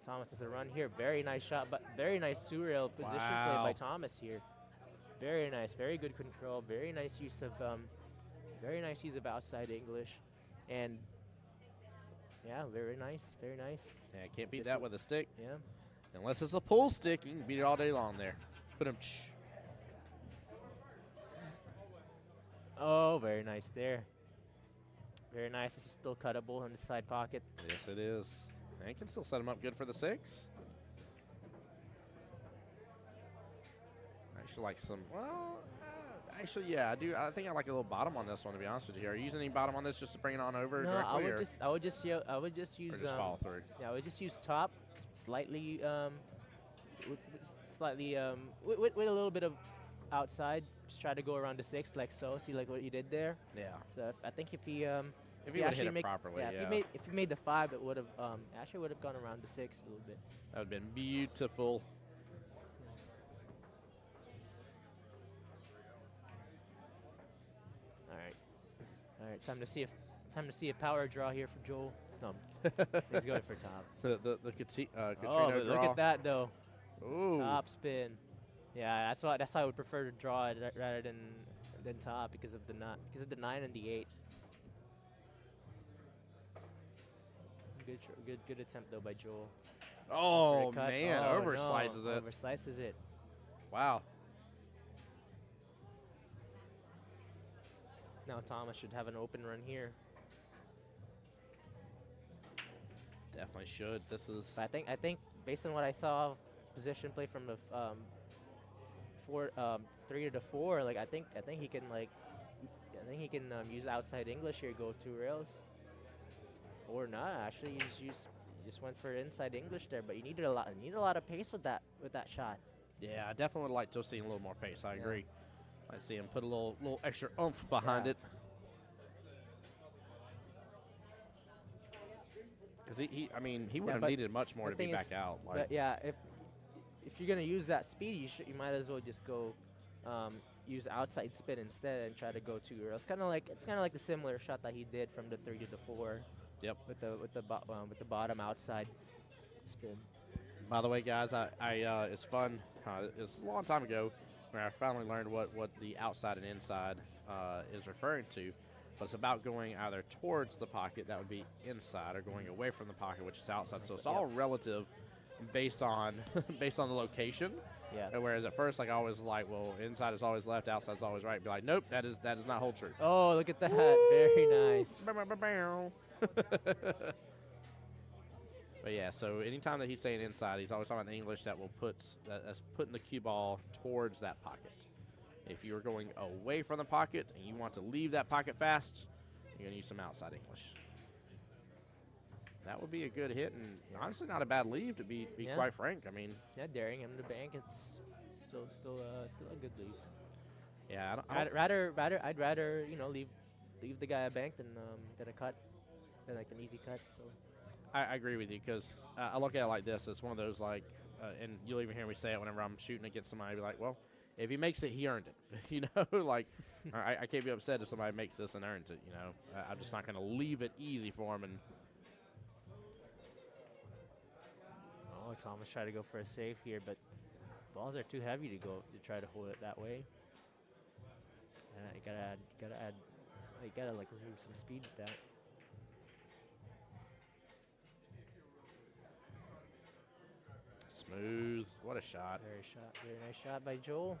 Thomas does a run here. Very nice shot, but very nice two-rail position play Wow. by Thomas here. Very nice, very good control. Very nice use of outside English, and yeah, very nice, very nice. Yeah, can't beat This that one- with a stick. Yeah. Unless it's a pull stick, you can beat it all day long there. Put him. Oh, very nice there. Very nice. This is still cuttable in the side pocket. Yes, it is. And you can still set him up good for the 6. Actually, like some. Well, actually, yeah, I do. I think I like a little bottom on this one. To be honest with you, are you using any bottom on this just to bring it on over No, directly, I would just use or just follow through? yeah, I would just use top slightly with a little bit of outside. Just try to go around the 6 like so. See like what you did there. Yeah. So I think if he If you would actually hit it properly, yeah. if he made the 5, it would have actually would have gone around the 6 a little bit. That would have been beautiful. All right. Time to see a power draw here for Joel. No, he's going for top. The Oh, Katrina but draw. look at that though. Ooh. Top spin. Yeah, that's why I would prefer to draw it rather than top because of the 9 and the 8. Good attempt though by Joel. Oh For a cut. man, Oh, over no. slices it. Over slices it. Wow. Now Thomas should have an open run here. Definitely should. This is. But I think based on what I saw, position play from the 3 to the 4, like I think he can use outside English here, go 2 rails. Or not, actually, you just went for inside English there, but you needed a lot of pace with that shot. Yeah, I definitely would like to see a little more pace. I Yeah. agree. I'd see him put a little extra oomph behind Yeah. it. Because he would have but needed much more the to be thing is- back out. Like, But yeah, if you're gonna use that speed, you might as well just go use outside spin instead and try to go 2 rails. It's kind of like the similar shot that he did from the 3 to the 4. Yep. With the bottom outside spin. by the way, guys, it's fun. It's a long time ago when I finally learned what the outside and inside is referring to. but it's about going either towards the pocket, that would be inside, or going away from the pocket, which is outside. So it's all relative based on based on the location. Yeah. And whereas at first, like, I always was like, well, inside is always left, outside is always right. Be like, nope, that does not hold true. Oh, look at that. Very nice. But yeah, so anytime that he's saying inside, he's always talking about the English that will that's putting the cue ball towards that pocket. If you're going away from the pocket and you want to leave that pocket fast, you're going to use some outside English. That would be a good hit, and honestly not a bad leave, to be quite frank. I mean, yeah, daring him to bank, it's still a good leave. Yeah, I'd rather leave the guy a bank than a cut, than like an easy cut. So I agree with you, because I look at it like this. It's one of those, like, and you'll even hear me say it whenever I'm shooting against somebody. I'll be like, well, if he makes it, he earned it. Like, I can't be upset if somebody makes this and earns it. I'm just not going to leave it easy for him. And Thomas tried to go for a save here, but balls are too heavy to try to hold it that way. You gotta like remove some speed with that. Smooth. What a shot. Very nice shot by Joel.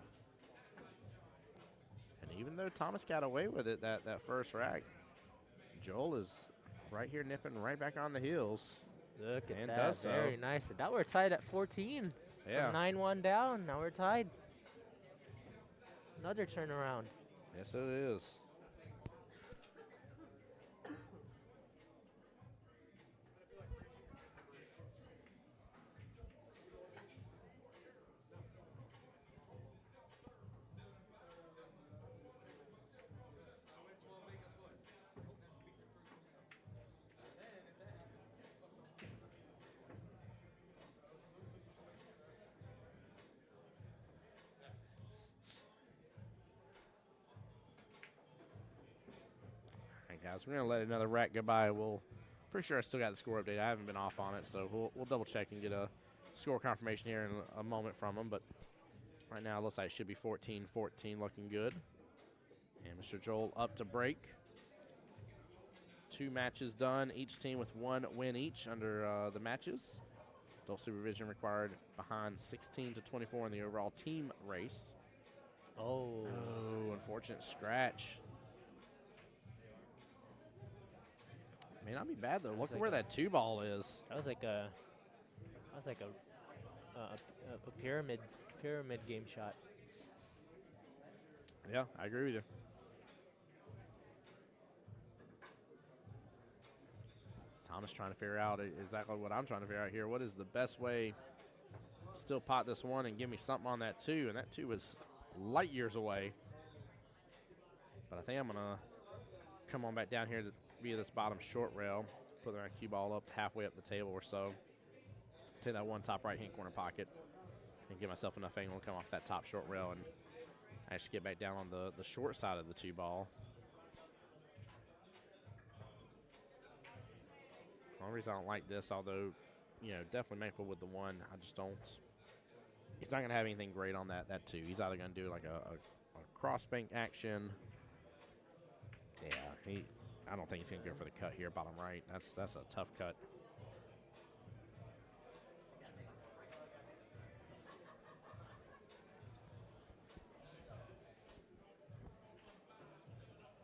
And even though Thomas got away with it that first rack, Joel is right here nipping right back on the heels. Look at and that. Does so. Very nice. Now we're tied at 14. Yeah. From 9-1 down. Now we're tied. Another turnaround. Yes, it is. Guys, we're going to let another rack go by. Pretty sure I still got the score update. I haven't been off on it, so we'll double check and get a score confirmation here in a moment from them. But right now it looks like it should be 14-14, looking good. And Mr. Joel up to break. 2 matches done, each team with 1 win each under the matches. Adult supervision required behind 16-24 in the overall team race. Oh, unfortunate scratch. May not be bad though. Look at where that 2 ball is. That was like a pyramid game shot. Yeah, I agree with you. Thomas trying to figure out exactly what I'm trying to figure out here. What is the best way to still pot this one and give me something on that 2? And that 2 is light years away. But I think I'm gonna come on back down here via this bottom short rail, put my cue ball up halfway up the table or so. Take that one top right-hand corner pocket and give myself enough angle to come off that top short rail and actually get back down on the short side of the 2 ball. The only reason I don't like this, although, definitely makeable with the 1, I just don't. He's not going to have anything great on that 2. He's either going to do like a cross bank action. Yeah, I don't think he's going to go for the cut here, bottom right. That's a tough cut.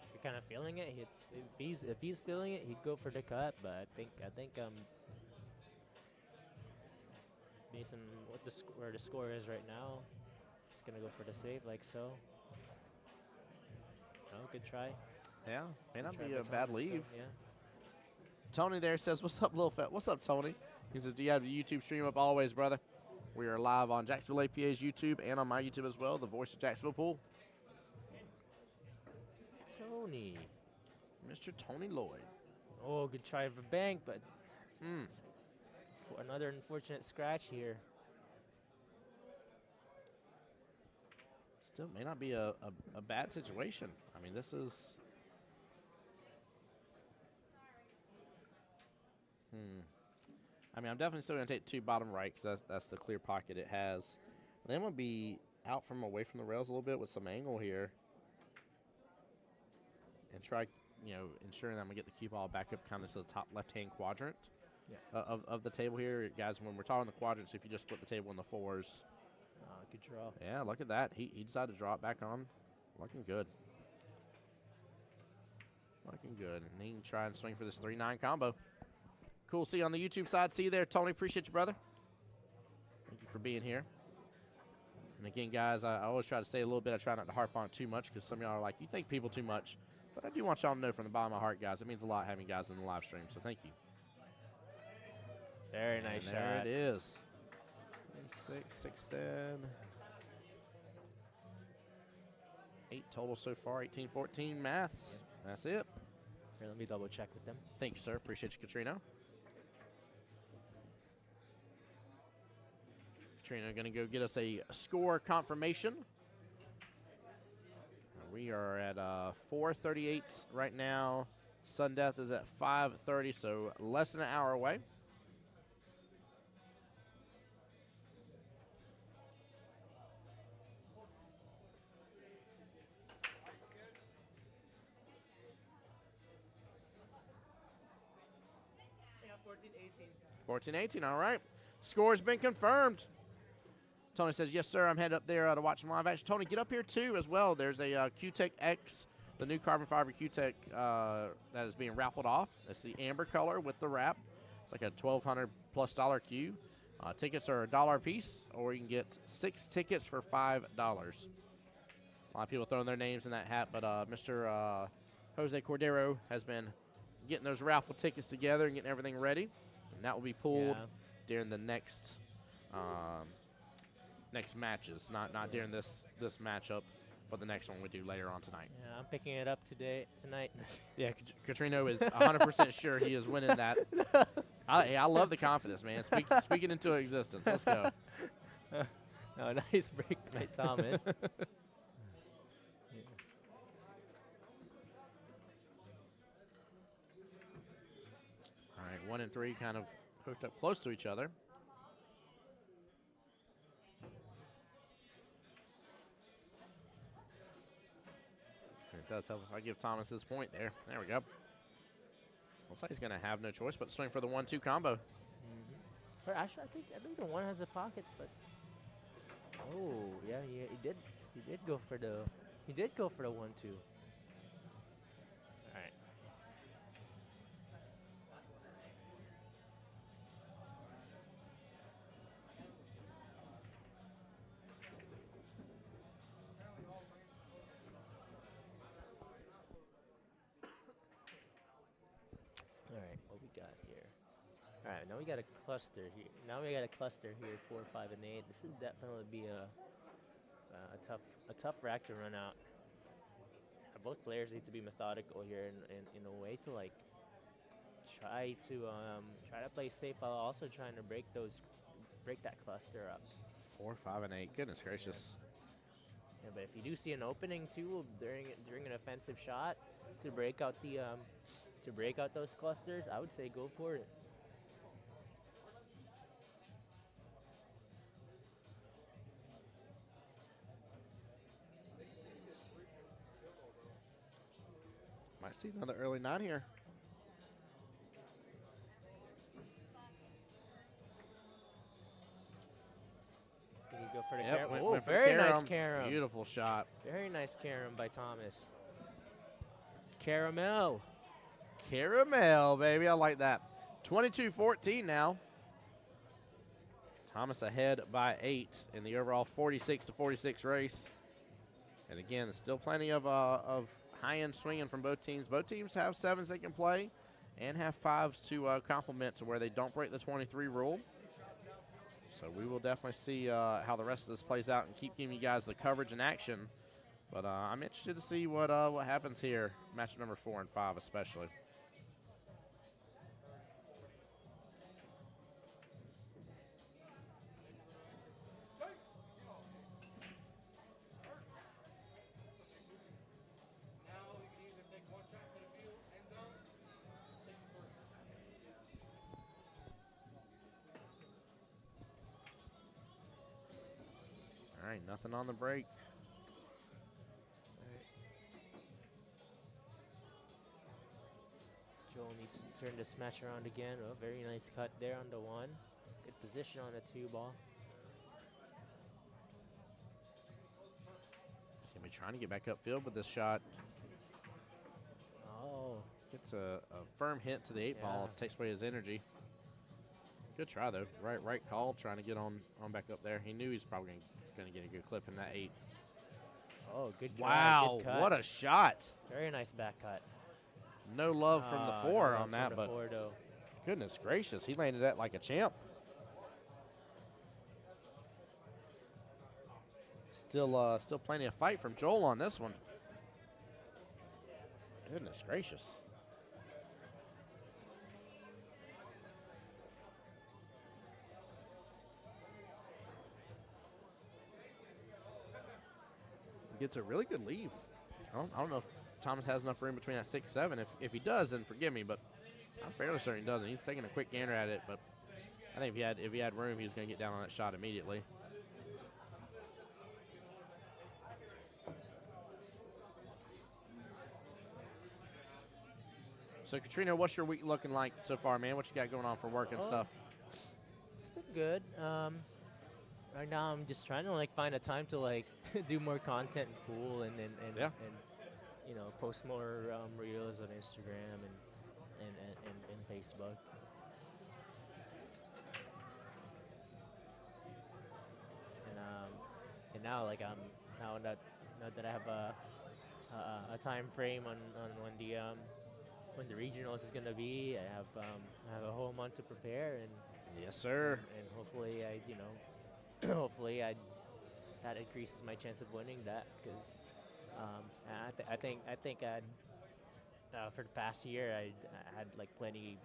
If you're kind of feeling it, if he's feeling it, he'd go for the cut. But I think based on where the score is right now, he's gonna go for the save like so. Oh, good try. Yeah, may not be a bad leave. Yeah. Tony there says, what's up, Lil Fat? What's up, Tony? He says, do you have the YouTube stream up? Always, brother. We are live on Jacksonville APA's YouTube and on my YouTube as well, the Voice of Jacksonville Pool. Tony. Mr. Tony Lloyd. Oh, good try for bank, but for another unfortunate scratch here. Still may not be a bad situation. I mean, this is... I mean, I'm definitely still going to take 2 bottom right because that's the clear pocket it has. And then I'm going to be out from away from the rails a little bit with some angle here. And try ensuring that I'm going to get the cue ball back up kind of to the top left-hand quadrant Yeah. of the table here. Guys, when we're talking the quadrants, if you just split the table in the 4s. Good draw. Yeah, look at that. He decided to draw it back on. Looking good. Looking good. And he can try and swing for this 3-9 combo. Cool. See you on the YouTube side. See you there, Tony. Appreciate you, brother. Thank you for being here. And again, guys, I always try to say a little bit. I try not to harp on it too much because some of y'all are like, you think people too much. But I do want y'all to know from the bottom of my heart, guys, it means a lot having you guys in the live stream. So thank you. Very nice shot. There it is. 6, 6-10. 8 total so far. 18-14 maths. That's it. Here, let me double check with them. Thank you, sir. Appreciate you, Katrina. Katrina going to go get us a score confirmation. We are at 4:38 right now. Sudden death is at 5:30, so less than an hour away. Yeah, 14-18, all right. Score's been confirmed. Tony says, yes, sir, I'm headed up there to watch some live action. Tony, get up here, too, as well. There's a Q-Tech X, the new carbon fiber Q-Tech that is being raffled off. It's the amber color with the wrap. It's like a $1,200+ Q. Tickets are $1 a piece, or you can get 6 tickets for $5. A lot of people throwing their names in that hat, but Mr. Jose Cordero has been getting those raffle tickets together and getting everything ready. And that will be pulled during the next next matches, not during this matchup, but the next one we do later on tonight. Yeah, I'm picking it up tonight. Yeah, Katrino is 100% sure he is winning that. I love the confidence, man. Speak it into existence. Let's go. Oh, nice break by Thomas. All right, 1 and 3 kind of hooked up close to each other. It does help if I give Thomas his point there. There we go. Looks like he's going to have no choice but swing for the 1-2 combo. But actually, I think the one has a pocket, but oh yeah, he did go for the 1-2. All right. All right, what we got here? All right, now we got a cluster here. 4, 5, and 8. This would definitely be a tough rack to run out. Both players need to be methodical here in a way to like try to play safe while also trying to break that cluster up. 4, 5, and 8. Goodness gracious. Yeah, but if you do see an opening too during an offensive shot to break out those clusters, I would say go for it. Might see another early 9 here. Did he go for the Yep, carom? went Oh, for the very nice carom. carom. Beautiful shot. Very nice carom by Thomas. Caramel. Caramel, baby. I like that. 22-14 now. Thomas ahead by 8 in the overall 46-46 race. And again, still plenty of high-end swinging from both teams. Both teams have 7s they can play and have 5s to complement to where they don't break the 23 rule. So we will definitely see how the rest of this plays out and keep giving you guys the coverage and action. But I'm interested to see what happens here, matchup number 4 and 5 especially. All right, nothing on the break. turn this match around again. Oh, very nice cut there on the 1. Good position on the 2 ball. He'll be trying to get back upfield with this shot. Oh. Gets a firm hit to the 8 ball. Takes away his energy. Good try, though. Right call, trying to get on back up there. He knew he was probably going to get a good clip in that 8. Oh, good try. Wow, good cut. what a shot. Very nice back cut. No love from the 4 on that, but 4, though. goodness gracious, he landed that like a champ. Still plenty of fight from Joel on this one. Goodness gracious. Gets a really good leave. I don't know if Thomas has enough room between that 6-7. If he does, then forgive me, but I'm fairly certain he doesn't. He's taking a quick gander at it, but I think if he had room, he was going to get down on that shot immediately. So, Katrina, what's your week looking like so far, man? What you got going on for work and stuff? It's been good. Right now, I'm just trying to like find a time to like do more content in pool and you know, post more reels on Instagram and Facebook. And now like now that I have a time frame on when the regionals is gonna be, I have a whole month to prepare and. Yes, sir. And hopefully that increases my chance of winning that, because I think for the past year I had like plenty.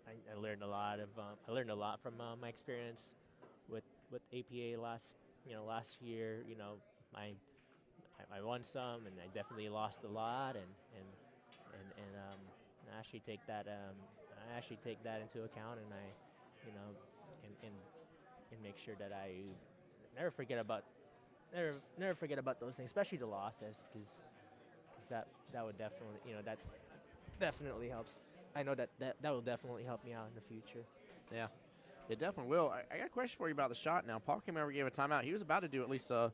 I learned a lot from my experience with APA last year. You know, I won some and I definitely lost a lot, and I actually take that into account, and I and make sure that I never forget about those things, especially the losses, because that would definitely that definitely helps. I know that will definitely help me out in the future. Yeah, it definitely will. I got a question for you about the shot now. Paul came over, gave a timeout. He was about to do at least a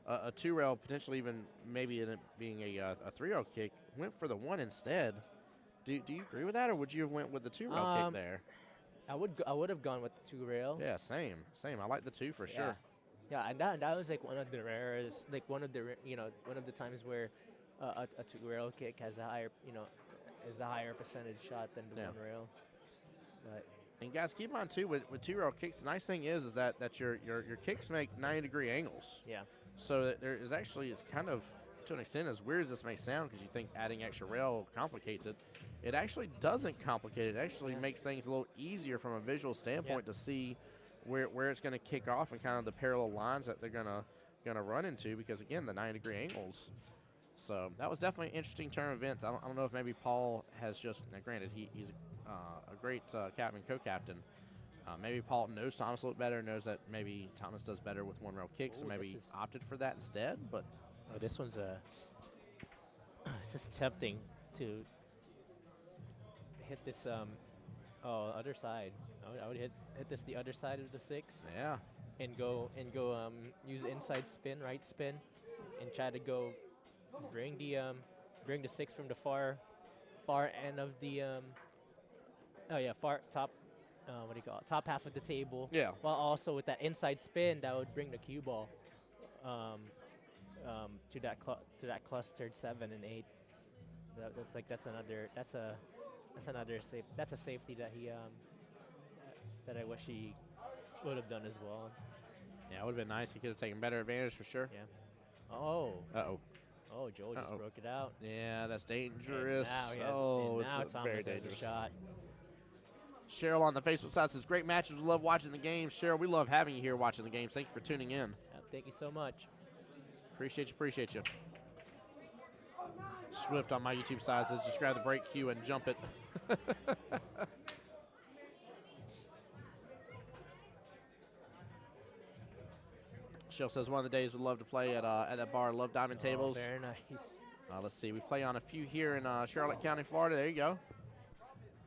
2-rail, potentially even maybe it being a 3-rail kick. Went for the 1 instead. Do you agree with that, or would you have went with the 2-rail kick there? I would have gone with the 2-rail. Yeah, same. I like the 2 for sure. Yeah, and that was like one of the rarest, like one of the times where a 2-rail kick has a higher percentage shot than the 1-rail. But and guys, keep on too with 2-rail kicks. The nice thing is that your kicks make 90-degree angles. Yeah. So that there is actually, it's kind of, to an extent, as weird as this may sound, because you think adding extra rail complicates it. It actually doesn't complicate it. It actually makes things a little easier from a visual standpoint to see where it's going to kick off and kind of the parallel lines that they're gonna run into, because again, the 90-degree angles. So that was definitely an interesting turn of events. I don't know if maybe Paul has just, now granted he's a great captain, co-captain. Maybe Paul knows Thomas a little better, knows that maybe Thomas does better with 1-rail kicks, so maybe opted for that instead. But this one's it's just tempting to hit this other side. I would hit this the other side of the 6. Yeah. And go use inside spin, right spin, and try to go bring the 6 from the far end of the far top top half of the table. Yeah. While also with that inside spin that would bring the cue ball to that clustered 7 and 8. That's a safety that he that I wish he would have done as well. Yeah, it would have been nice. He could have taken better advantage for sure. Yeah. Oh. Uh-oh. Oh, Joel just broke it out. Yeah, that's dangerous. Now It's Thomas very has dangerous. a shot. Cheryl on the Facebook side says, great matches. We love watching the games. Cheryl, we love having you here watching the games. Thank you for tuning in. Thank you so much. Appreciate you. Swift on my YouTube side says, just grab the break cue and jump it. Cheryl says, one of the days we'd love to play at that bar. Love diamond tables. Very nice. Let's see. We play on a few here in Charlotte County, Florida. There you go.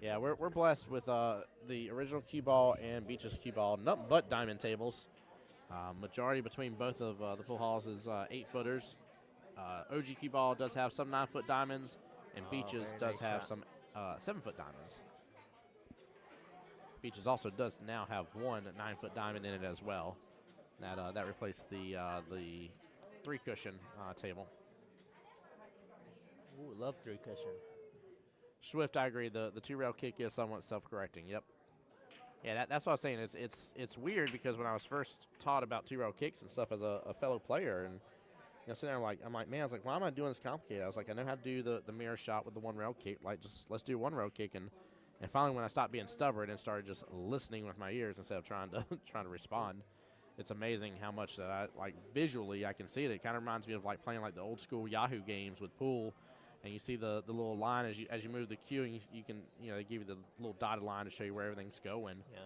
Yeah, we're blessed with the original cue ball and Beach's cue ball, nothing but diamond tables. Majority between both of the pool halls is 8-footers. OG cue ball does have some 9-foot diamonds, and Beach's very does nice have shot. some 7-foot diamonds. Beach's also does now have one 9-foot diamond in it as well. That replaced the 3-cushion table. Ooh, love 3-cushion. Swift, I agree. The 2-rail kick is somewhat self-correcting. Yep. Yeah, that's what I was saying. It's weird because when I was first taught about 2-rail kicks and stuff as a fellow player, and sitting there I'm like, man, I was like, why am I doing this complicated? I was like, I know how to do the mirror shot with the 1-rail kick. Like, just let's do 1-rail kick. And finally, when I stopped being stubborn and started just listening with my ears instead of trying to respond, it's amazing how much that I like visually I can see it. It kind of reminds me of like playing like the old school Yahoo games with pool. And you see the little line as you move the cue, and you can they give you the little dotted line to show you where everything's going. Yeah.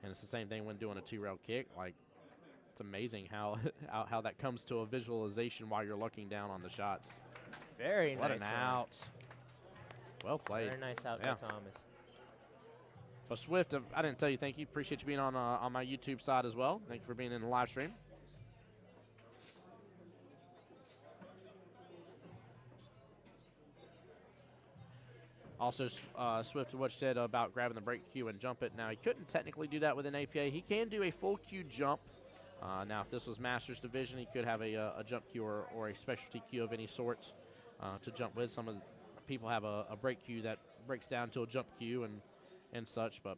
And it's the same thing when doing a 2-rail kick. Like, it's amazing how how that comes to a visualization while you're looking down on the shots. Very What nice. an out! Well played. Very nice out Yeah. by Thomas. So Swift, I didn't tell you thank you. Appreciate you being on my YouTube side as well. Thank you for being in the live stream. Also, Swift, what you said about grabbing the break cue and jump it. Now, he couldn't technically do that with an APA. He can do a full cue jump. Now, if this was Masters Division, he could have a jump cue or a specialty cue of any sort to jump with. Some of the people have a break cue that breaks down to a jump cue and such. But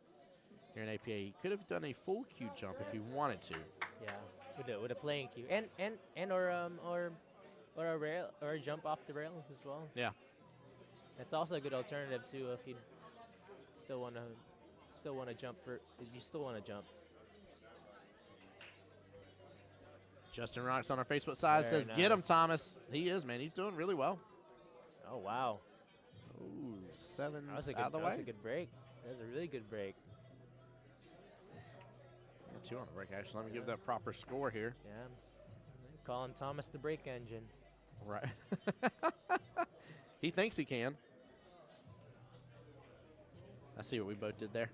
here in APA, he could have done a full cue jump if he wanted to. Yeah, with a playing cue and or a rail or a jump off the rail as well. Yeah. That's also a good alternative too if you still want to jump for if you still want to jump. Justin Rocks on our Facebook side Very says, "Get him, nice. Thomas." He is, man. He's doing really well. Oh wow, Ooh, 7 that was a out of the that way. was a good break. That was a really good break. 2 on the break, actually. Let me give that proper score here. Yeah, calling Thomas the break engine. Right. He thinks he can. I see what we both did there.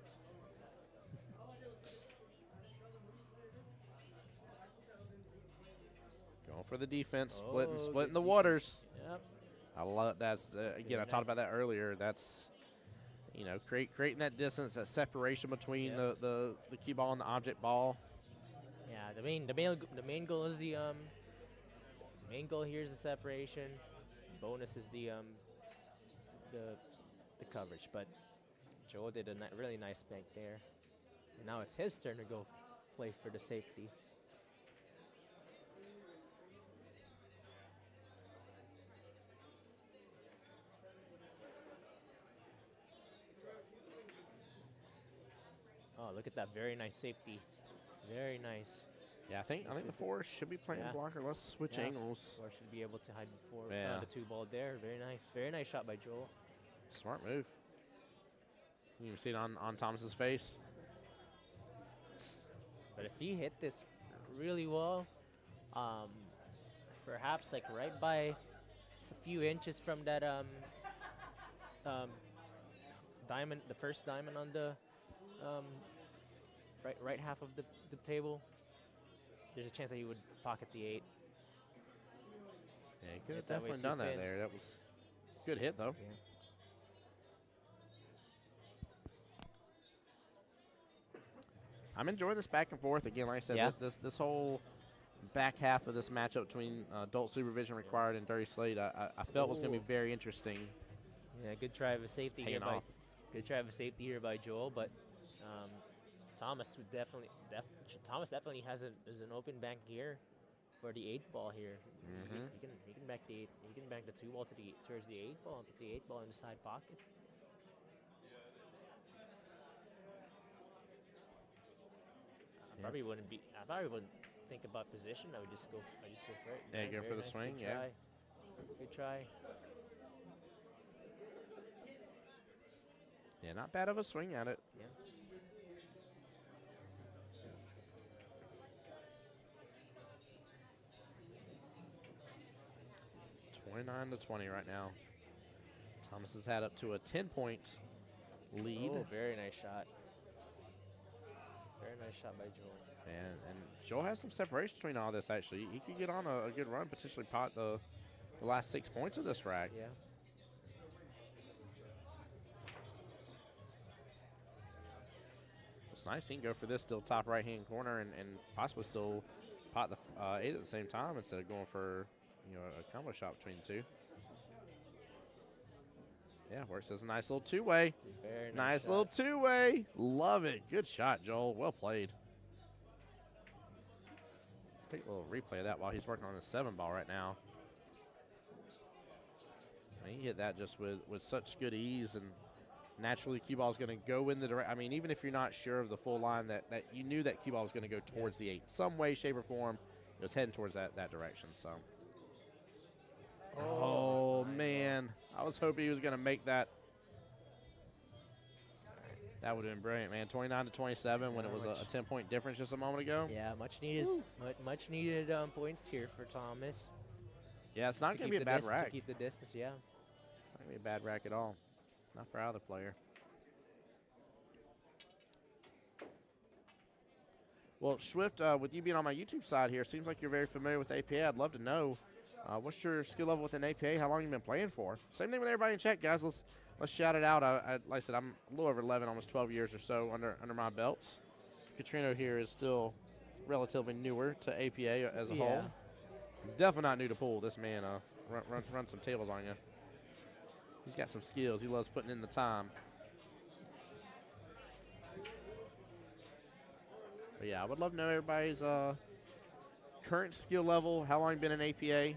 Going for the defense, splitting good the waters. Yep. I love that's again. I talked about that earlier. That's creating that distance, that separation between the cue ball and the object ball. Yeah, the main goal is the main goal here is the separation. Bonus is the coverage, but Joel did a really nice bank there. And now it's his turn to go play for the safety. Oh, look at that! Very nice safety. Very nice. Yeah, I think the 4 should be playing Yeah. blocker. Let's switch Yeah. angles. Or should be able to hide before Yeah. the 2 ball there. Very nice. Very nice shot by Joel. Smart move. You can see it on Thomas's face. But if he hit this really well, perhaps like right by just a few inches from that diamond, the first diamond on the right half of the table, there's a chance that he would pocket the 8. Yeah, he could have Get that way definitely too done that thin. there. That was a good hit, though. Yeah. I'm enjoying this back and forth. Again, like I said, Yeah. this whole back half of this matchup between adult supervision required and Dirty Slate, I felt was going to be Ooh. very interesting. Yeah, good try of a safety here paying by off. good try of a safety here by Joel, but Thomas would Thomas definitely has an open bank here for the 8 ball here. Mhm. He can bank the 8. He can bank the 2 ball towards the 8 ball and put the 8 ball in the side pocket. I probably wouldn't think about position. I would just go. I just go for it. Yeah, go very for the nice. swing, Good yeah. try. Good try. Yeah, not bad of a swing at it. Yeah. 29-20 right now. Thomas has had up to a 10-point lead. Oh, very nice shot. Very nice shot by Joel. And Joel has some separation between all this, actually. He could get on a good run, potentially pot the last 6 points of this rack. Yeah. It's nice he can go for this still top right-hand corner and possibly still pot the 8 at the same time instead of going for, a combo shot between the two. Yeah, works as a nice little two-way. Very Nice shot. little two-way. Love it. Good shot, Joel. Well played. Take a little replay of that while he's working on his 7-ball right now. And he hit that just with such good ease, and naturally cue ball is going to go in the direction. I mean, even if you're not sure of the full line, that you knew that cue ball was going to go towards the 8. Some way, shape, or form, it was heading towards that direction. So, oh man, I was hoping he was going to make that. That would have been brilliant, man. 29-27 when it was a 10-point difference just a moment ago. Yeah, much needed. Much needed points here for Thomas. Yeah, it's not going to be a bad rack. To keep the distance, yeah. Not going to be a bad rack at all. Not for either player. Well, Swift, with you being on my YouTube side here, seems like you're very familiar with APA. I'd love to know what's your skill level within APA, how long you been playing for. Same thing with everybody in chat, guys. Let's shout it out. Like I said, I'm a little over 11, almost 12 years or so under my belt. Katrino here is still relatively newer to APA as a whole. Definitely not new to pool. This man run some tables on you. He's got some skills. He loves putting in the time. But yeah, I would love to know everybody's current skill level, how long you've been in APA.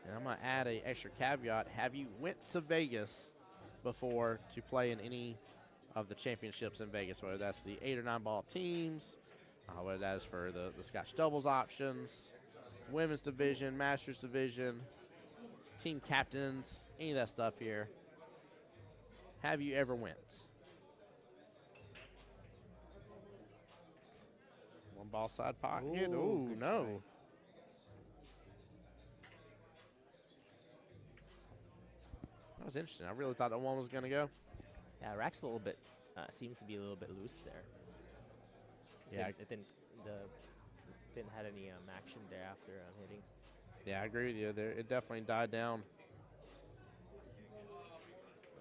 And I'm going to add an extra caveat. Have you went to Vegas before to play in any of the championships in Vegas, whether that's the 8 or 9 ball teams, whether that is for the Scotch doubles options, women's division, masters division, team captains, any of that stuff here. Have you ever went? One ball side pocket. Ooh, no. Try. That was interesting. I really thought that one was going to go. Yeah, rack's a little bit, seems to be a little bit loose there. Yeah. It didn't have any action there after hitting. Yeah, I agree with you. It definitely died down.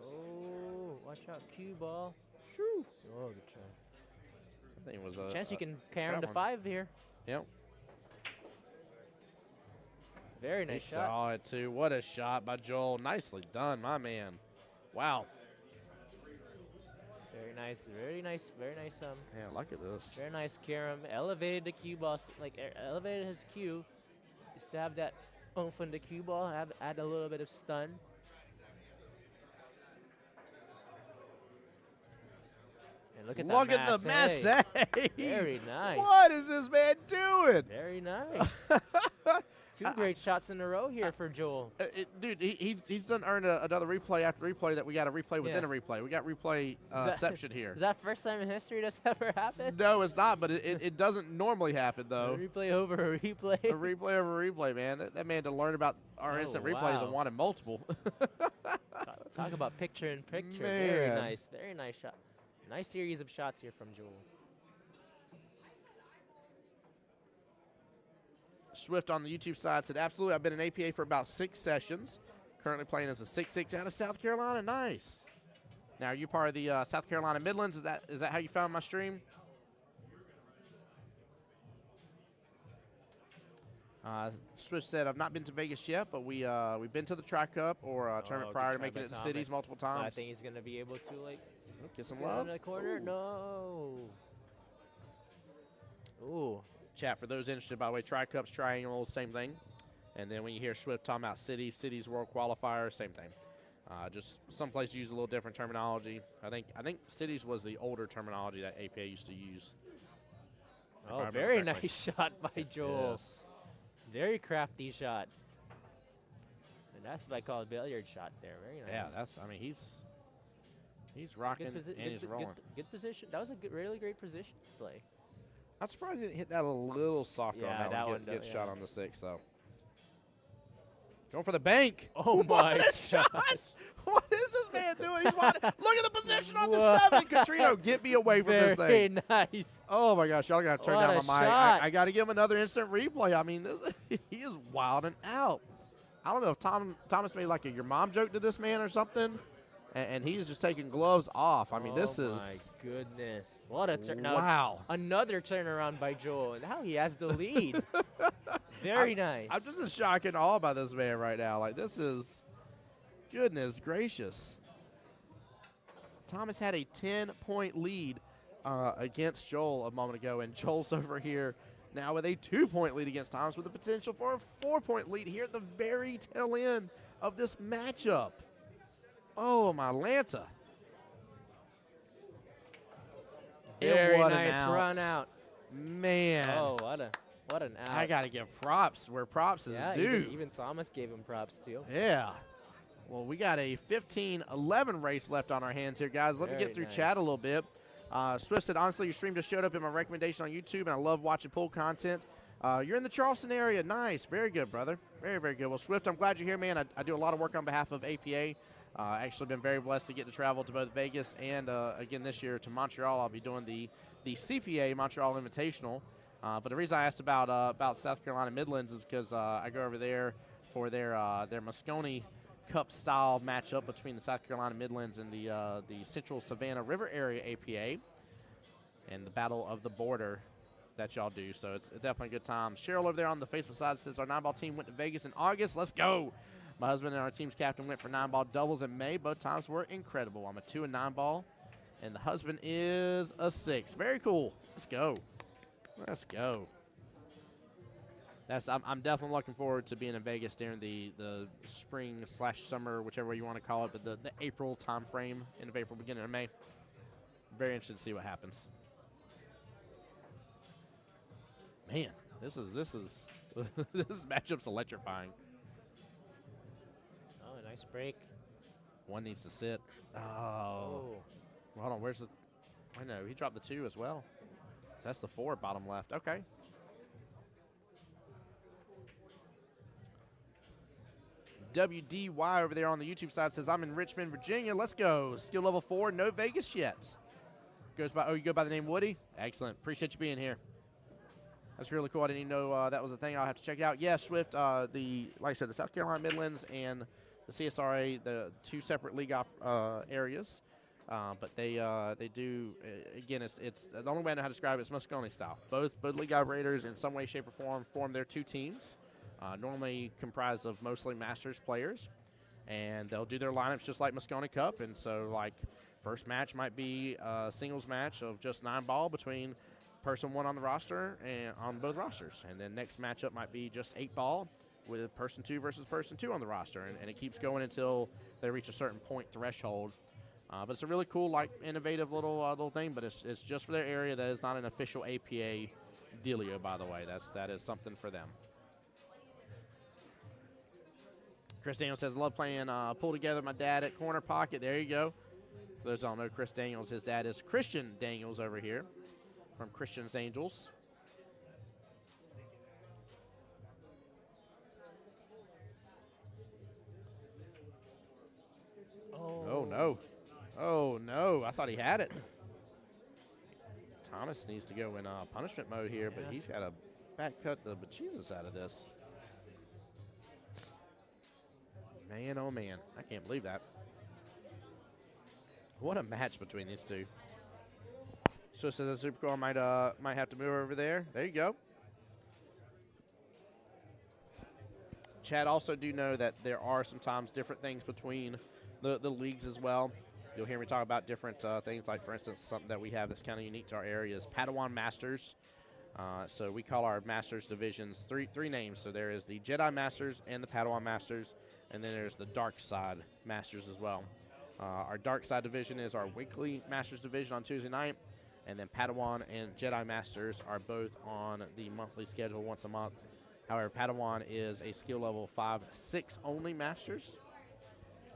Oh, watch out, cue ball. Shoo. Oh, good try. I think it was a Chance you can carry trap him to one. 5 here. Yep. Very He nice shot. saw it too. What a shot by Joel. Nicely done, my man. Wow. Very nice, very nice, very nice. Yeah, look at this. Very nice, Karam. Elevated the cue ball, elevated his cue, just to have that oomph in the cue ball, add a little bit of stun. And look at the masse. Very nice. What is this man doing? Very nice. 2 great shots in a row here for Joel. Dude, he's done earned another replay after replay that we got a replay within a replay. We got replay exception here. Is that first time in history that's ever happened? No, it's not, but it doesn't normally happen, though. A replay over a replay. A replay over a replay, man. That man to learn about our instant replays and wanted multiple. Talk about picture in picture. Man. Very nice shot. Nice series of shots here from Joel. Swift on the YouTube side said, absolutely, I've been in APA for about 6 sessions. Currently playing as a 6'6" out of South Carolina. Nice. Now, are you part of the South Carolina Midlands? Is that how you found my stream? Swift said, I've not been to Vegas yet, but we've been to the Tri-Cup or tournament prior to making it to cities multiple times. I think he's going to be able to, get some get love. in the corner. Ooh. No. Ooh. Chat, for those interested, by the way, Tri-Cups, triangles, same thing. And then when you hear Swift talking about cities, world qualifier, same thing. Just some places use a little different terminology. I think cities was the older terminology that APA used to use. Oh, very nice shot by Joel. Yes. Very crafty shot. And that's what I call a billiard shot there. Very nice. Yeah, he's rocking and he's rolling. Good position. That was a really great position play. I'm surprised he didn't hit that a little softer on that one. Get shot yeah. on the 6, though. Going for the bank. Oh, my What a gosh. shot. What is this man doing? He's wide. Look at the position on the 7. Katrino, get me away from this thing. Very nice. Oh, my gosh. Y'all got to turn What down a my mic. shot. I got to give him another instant replay. I mean, he is wilding out. I don't know if Thomas made like a your mom joke to this man or something, and he's just taking gloves off. I mean, this is. Oh, my goodness. What a turn. Wow. Another turnaround by Joel, and now he has the lead. Very nice. I'm just in shock and awe by this man right now. Like, this is. Goodness gracious. Thomas had a 10-point lead against Joel a moment ago, and Joel's over here now with a 2-point lead against Thomas with the potential for a 4-point lead here at the very tail end of this matchup. Oh, my Lanta. Very what an nice out. run out. Man. Oh, what an out. I got to give props where props is due. Even Thomas gave him props, too. Yeah. Well, we got a 15-11 race left on our hands here, guys. Let me get through chat a little bit. Swift said, honestly, your stream just showed up in my recommendation on YouTube, and I love watching pool content. You're in the Charleston area. Nice. Very good, brother. Very, very good. Well, Swift, I'm glad you're here, man. I do a lot of work on behalf of APA. Actually been very blessed to get to travel to both Vegas and, again, this year to Montreal. I'll be doing the CPA Montreal Invitational. But the reason I asked about South Carolina Midlands is because I go over there for their Moscone Cup style matchup between the South Carolina Midlands and the Central Savannah River Area APA, and the Battle of the Border that y'all do. So it's definitely a good time. Cheryl over there on the Facebook side says our 9-ball team went to Vegas in August. Let's go. My husband and our team's captain went for 9-ball doubles in May. Both times were incredible. I'm a 2 and 9-ball, and the husband is a 6. Very cool. Let's go. Let's go. I'm definitely looking forward to being in Vegas during the spring/summer, whichever way you want to call it, but the April time frame, end of April, beginning of May. Very interested to see what happens. Man, this matchup's electrifying. Oh, a nice break. One needs to sit. Oh. Hold on, where's the? I know he dropped the 2 as well. So that's the 4 bottom left. Okay. WDY over there on the YouTube side says, I'm in Richmond, Virginia. Let's go. Skill level 4, no Vegas yet. You go by the name Woody? Excellent. Appreciate you being here. That's really cool. I didn't even know that was a thing. I'll have to check it out. Yeah, Swift, like I said, the South Carolina Midlands and the CSRA, the 2 separate league areas. But they do, again, it's the only way I know how to describe it is Moscone style. Both league operators in some way, shape, or form their 2 teams. Normally comprised of mostly Masters players, and they'll do their lineups just like Moscone Cup. And so, like, first match might be a singles match of just 9-ball between person 1 on the roster and on both rosters, and then next matchup might be just 8-ball with person 2 versus person 2 on the roster, and it keeps going until they reach a certain point threshold. But it's a really cool, like, innovative little thing. But it's just for their area. That is not an official APA dealio, by the way. That is something for them. Chris Daniels says, love playing Pull Together my dad at corner pocket. There you go. For those who don't know Chris Daniels, his dad is Christian Daniels over here from Christian's Angels. Oh, no. Oh, no. I thought he had it. Thomas needs to go in punishment mode here, but he's got to back cut the bejesus out of this. Man, oh, man. I can't believe that. What a match between these two. So says that Supercore might have to move over there. There you go. Chad, also do know that there are sometimes different things between the leagues as well. You'll hear me talk about different things, like, for instance, something that we have that's kind of unique to our area is Padawan Masters. So we call our Masters divisions three names. So there is the Jedi Masters and the Padawan Masters, and then there's the Dark Side Masters as well. Our Dark Side division is our weekly Masters division on Tuesday night, and then Padawan and Jedi Masters are both on the monthly schedule once a month. However, Padawan is a skill level 5-6 only Masters.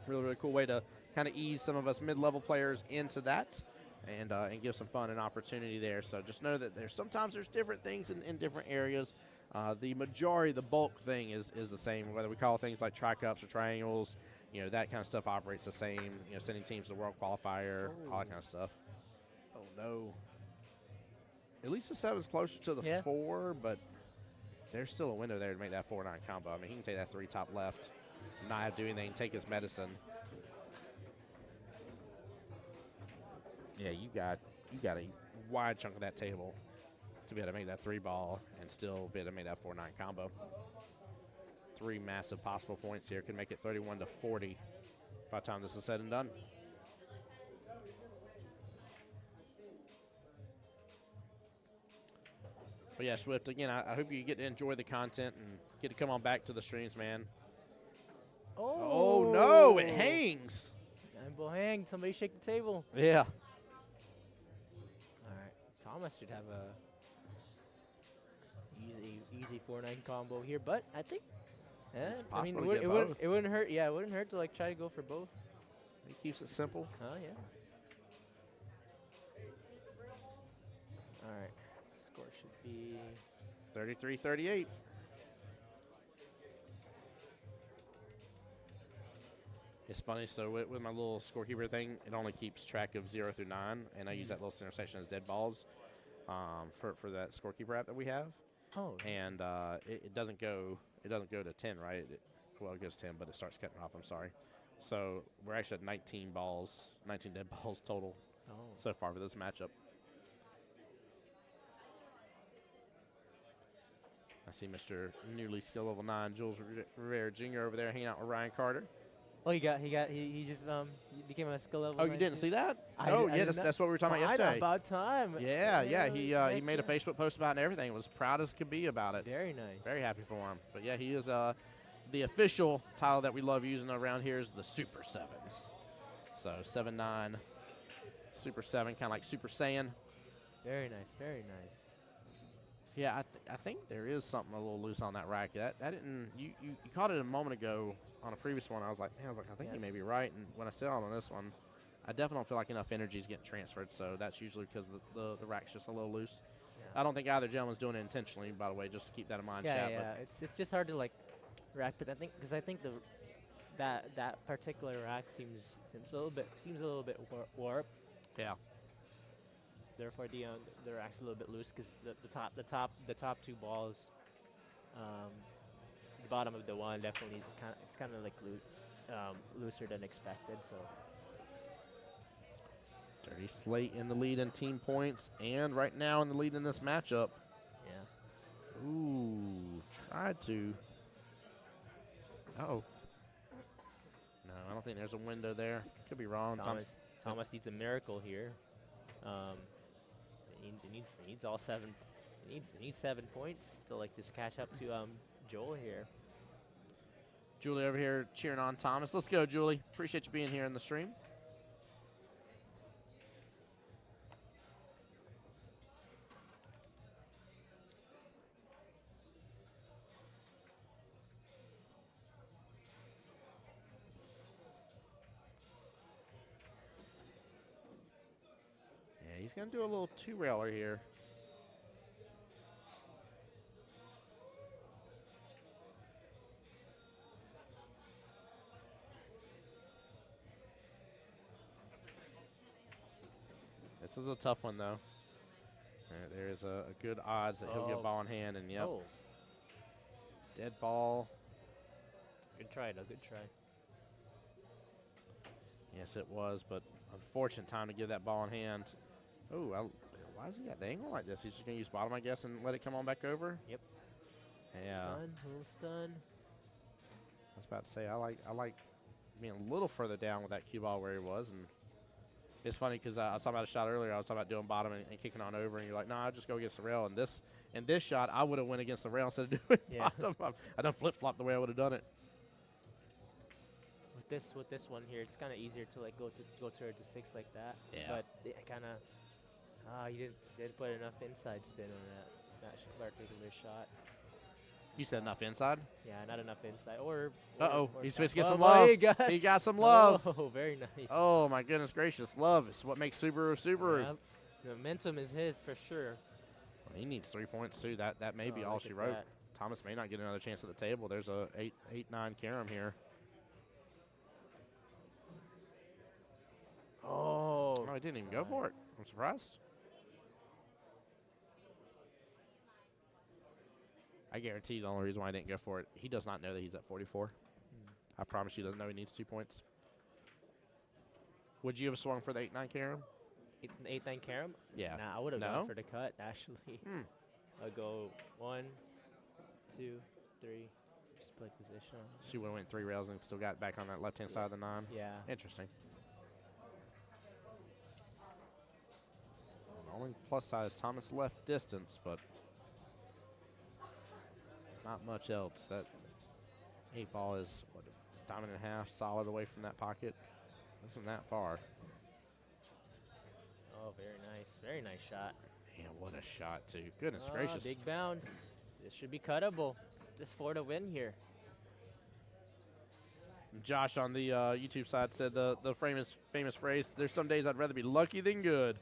Really, really cool way to kind of ease some of us mid-level players into that. and give some fun and opportunity there. So just know that sometimes there's different things in different areas. The majority, the bulk thing is the same, whether we call things like tri-cups or triangles. That kind of stuff operates the same. Sending teams to the world qualifier, all that kind of stuff. Oh, no. At least the 7's closer to the 4, but there's still a window there to make that 4-9 combo. I mean, he can take that 3 top left, not have to do anything, take his medicine. Yeah, you got a wide chunk of that table to be able to make that 3 ball and still be able to make that 4-9 combo. 3 massive possible points here. Could make it 31-40 by the time this is said and done. But yeah, Swift, again, I hope you get to enjoy the content and get to come on back to the streams, man. Oh no, it hangs. Gamble hang. Somebody shake the table. Yeah. All right. Thomas should have a easy 4-9 combo here, but I think I mean, it wouldn't hurt. Yeah, it wouldn't hurt to like try to go for both. He keeps it simple. Oh yeah. All right. Score should be 33-38. It's funny, so with my little scorekeeper thing, it only keeps track of 0 through 9, and I use that little center section as dead balls for that scorekeeper app that we have. Oh. And it doesn't go to 10, right? Well, it goes 10, but it starts cutting off. I'm sorry. So we're actually at 19 dead balls total so far for this matchup. I see Mr. Newly skill level 9, Jules Rivera Jr. over there hanging out with Ryan Carter. Oh, he just became a skill level. Oh, you didn't see that? That's what we were talking about yesterday. About time. Yeah. He made a Facebook post about it and everything. Was proud as could be about it. Very nice. Very happy for him. But yeah, he is the official title that we love using around here is the Super 7s. So 7-9, Super 7, kind of like Super Saiyan. Very nice. Very nice. Yeah, I think there is something a little loose on that rack. That didn't you caught it a moment ago on a previous one. I was like, I think you may be right. And when I saw it on this one, I definitely don't feel like enough energy is getting transferred. So that's usually because the rack's just a little loose. Yeah. I don't think either gentleman's doing it intentionally, by the way. Just keep that in mind, chat. Yeah. It's just hard to like rack, but I think that particular rack seems a little bit warped. Yeah. Therefore, the rack's a little bit loose because the top 2 balls, the bottom of the one definitely is kind of like looser than expected. So, Dirty Slate in the lead in team points, and right now in the lead in this matchup. Yeah. Ooh, tried to. Oh. No, I don't think there's a window there. Could be wrong. Thomas needs a miracle here. He needs all 7. He needs 7 points to like just catch up to Joel here. Julie over here cheering on Thomas. Let's go, Julie. Appreciate you being here in the stream. He's going to do a little 2-railer here. This is a tough one, though. There is a good odds that he'll get ball in hand, and yep. Oh. Dead ball. Good try, though. Good try. Yes, it was, but unfortunate time to give that ball in hand. Oh, why has he got the angle like this? He's just going to use bottom, I guess, and let it come on back over? Yep. Yeah. Little stun. I was about to say, I like being a little further down with that cue ball where he was. And it's funny because I was talking about a shot earlier. I was talking about doing bottom and kicking on over, and you're like, nah, I'll just go against the rail. And this shot, I would have went against the rail instead of doing bottom. I done flip-flopped the way I would have done it. With this one here, it's kind of easier to like go towards the 6 like that. Yeah. But kind of. You didn't put enough inside spin on that particular shot. You said enough inside? Yeah, not enough inside. Or Uh-oh, he's supposed to get oh, some boy, love. He got some love. Oh, very nice. Oh, my goodness gracious. Love is what makes Subaru Subaru. Yep. The momentum is his for sure. Well, he needs 3 points, too. That may be all look she at wrote. that. Thomas may not get another chance at the table. There's a 8-9 carom here. Oh. Oh, he didn't even go for it. I'm surprised. I guarantee the only reason why I didn't go for it, he does not know that he's at 44. I promise you, he doesn't know he needs 2 points. Would you have swung for the 8-9 carom? 8-9 carom? Yeah. Nah, I would have No? gone for the cut, actually. I'll go 1, 2, 3. Just play position. She would have went 3 rails and still got back on that left-hand side of the 9. Yeah. Interesting. Well, the only plus side is Thomas left distance, but not much else. That 8 ball is, what, a diamond and a half solid away from that pocket. Isn't that far. Oh, very nice. Very nice shot. Man, what a shot, too. Goodness gracious. Big bounce. This should be cuttable. This 4 to win here. Josh on the YouTube side said the famous phrase, there's some days I'd rather be lucky than good.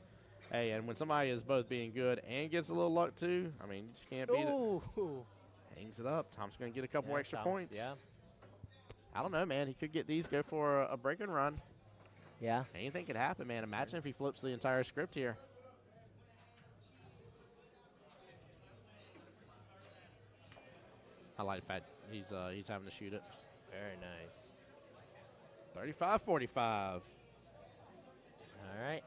Hey, and when somebody is both being good and gets a little luck, too, I mean, you just can't beat it. Ooh. Hangs it up. Tom's going to get a couple more extra Tom, points. Yeah. I don't know, man. He could get these, go for a break and run. Yeah. Anything could happen, man. Imagine if he flips the entire script here. I like the fact he's having to shoot it. Very nice. 35-45. All right.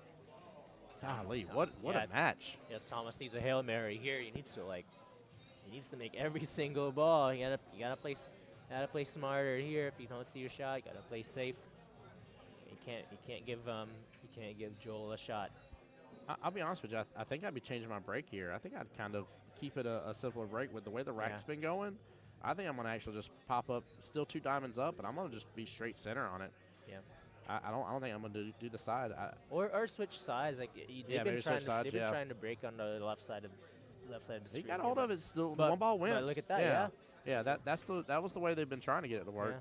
Golly, what a match. Yeah, Thomas needs a Hail Mary here. He needs to make every single ball. You gotta play smarter here. If you don't see your shot, you gotta play safe. You can't give Joel a shot. I'll be honest with you. I think I'd be changing my break here. I think I'd kind of keep it a simpler break with the way the rack's been going. I think I'm going to actually just pop up, still 2 diamonds up, but I'm going to just be straight center on it. Yeah. I don't think I'm going to do the side. Or switch sides. Like they've been trying to break on the left side of the screen. He got hold of it. Still, but, 1 ball wins. But look at that. Yeah. Yeah. That was the way they've been trying to get it to work. Yeah.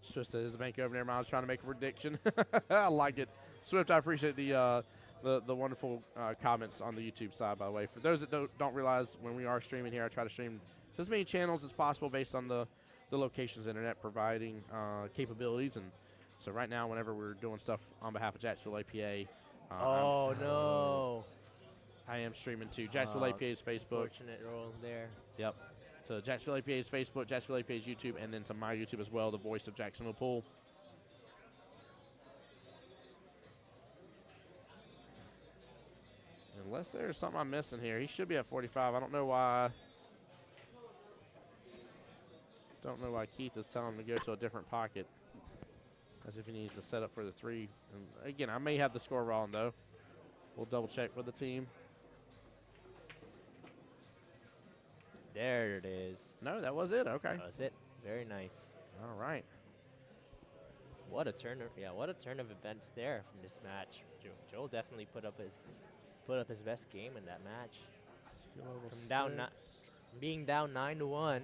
Swift says the bank over there. I was trying to make a prediction. I like it. Swift, I appreciate the wonderful comments on the YouTube side, by the way. For those that don't realize, when we are streaming here, I try to stream to as many channels as possible based on the locations the internet providing capabilities. And so right now, whenever we're doing stuff on behalf of Jacksonville APA, no. I am streaming to Jacksonville APA's Facebook. Fortunate roll there. Yep. To Jacksonville APA's Facebook, Jacksonville APA's YouTube, and then to my YouTube as well, the voice of Jacksonville Pool. Unless there's something I'm missing here. He should be at 45. I don't know why. Don't know why Keith is telling him to go to a different pocket. As if he needs to set up for the 3. And again, I may have the score wrong, though. We'll double check with the team. There it is. No, that was it. Okay. That was it. Very nice. All right. What a turn of events there from this match. Joel definitely put up his best game in that match. From being down 9-1,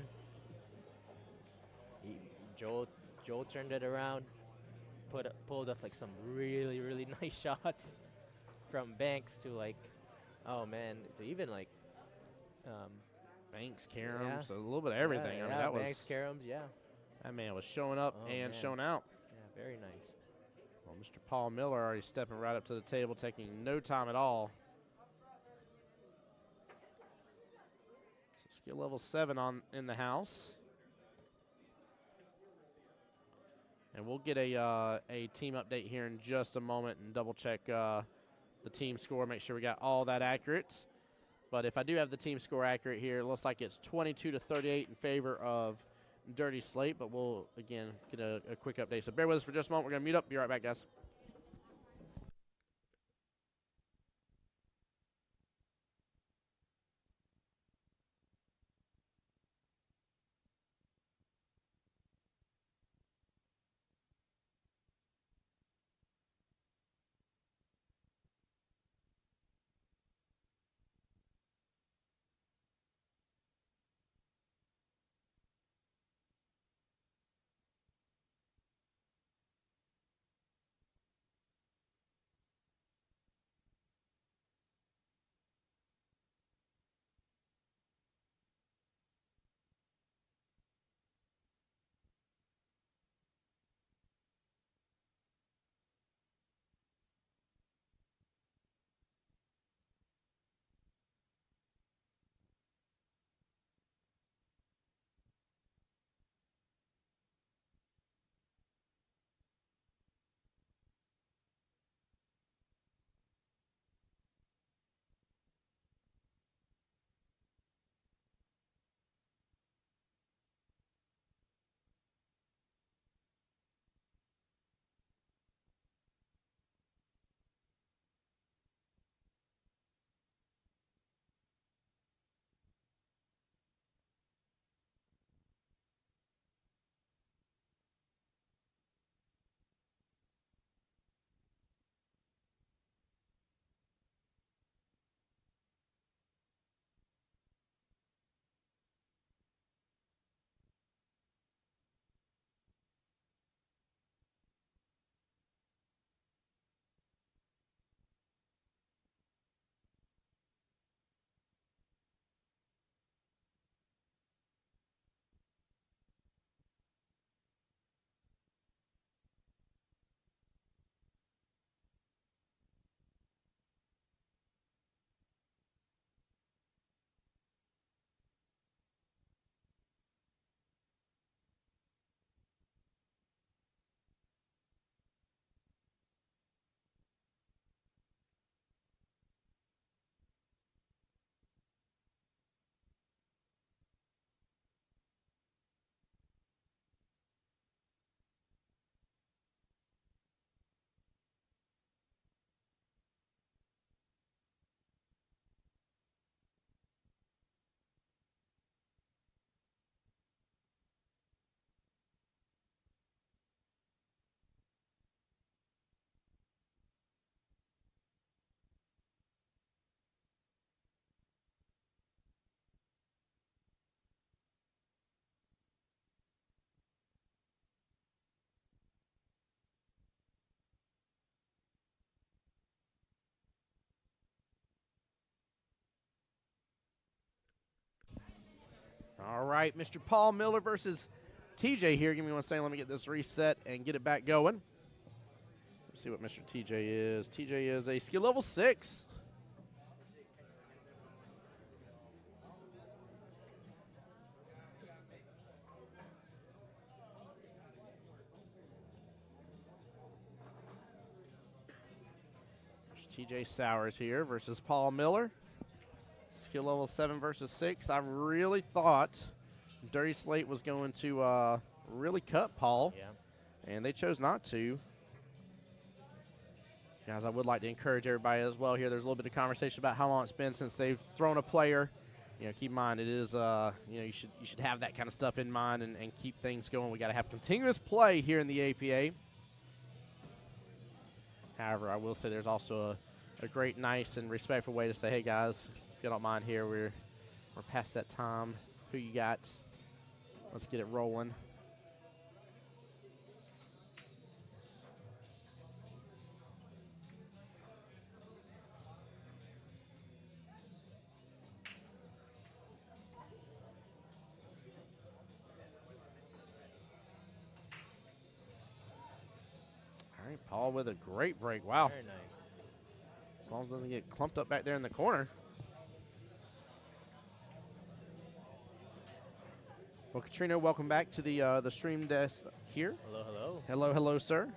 Joel turned it around, pulled up like some really, really nice shots from Banks to like, oh man, to even like Banks, caroms, a little bit of everything. Yeah, I mean, that Banks, caroms, that man was showing up and showing out. Yeah, very nice. Well, Mr. Paul Miller already stepping right up to the table, taking no time at all. So skill level 7 in the house. And we'll get a team update here in just a moment and double check the team score, make sure we got all that accurate. But if I do have the team score accurate here, it looks like it's 22-38 in favor of Dirty Slate. But we'll, again, get a quick update. So bear with us for just a moment. We're going to mute up. Be right back, guys. All right, Mr. Paul Miller versus TJ here. Give me 1 second. Let me get this reset and get it back going. Let's see what Mr. TJ is. TJ is a skill level 6. TJ Sowers here versus Paul Miller. Skill level 7 versus 6. I really thought Dirty Slate was going to really cut Paul. Yeah. And they chose not to. Guys, I would like to encourage everybody as well here. There's a little bit of conversation about how long it's been since they've thrown a player. You know, keep in mind it is, you know, you should have that kind of stuff in mind and keep things going. We got to have continuous play here in the APA. However, I will say there's also a great, nice, and respectful way to say, hey, guys, if you don't mind here, we're past that time. Who you got? Let's get it rolling. All right, Paul with a great break. Wow. Very nice. As long as it doesn't get clumped up back there in the corner. Well, Katrina, welcome back to the stream desk here. Hello, hello. Hello, hello, sir.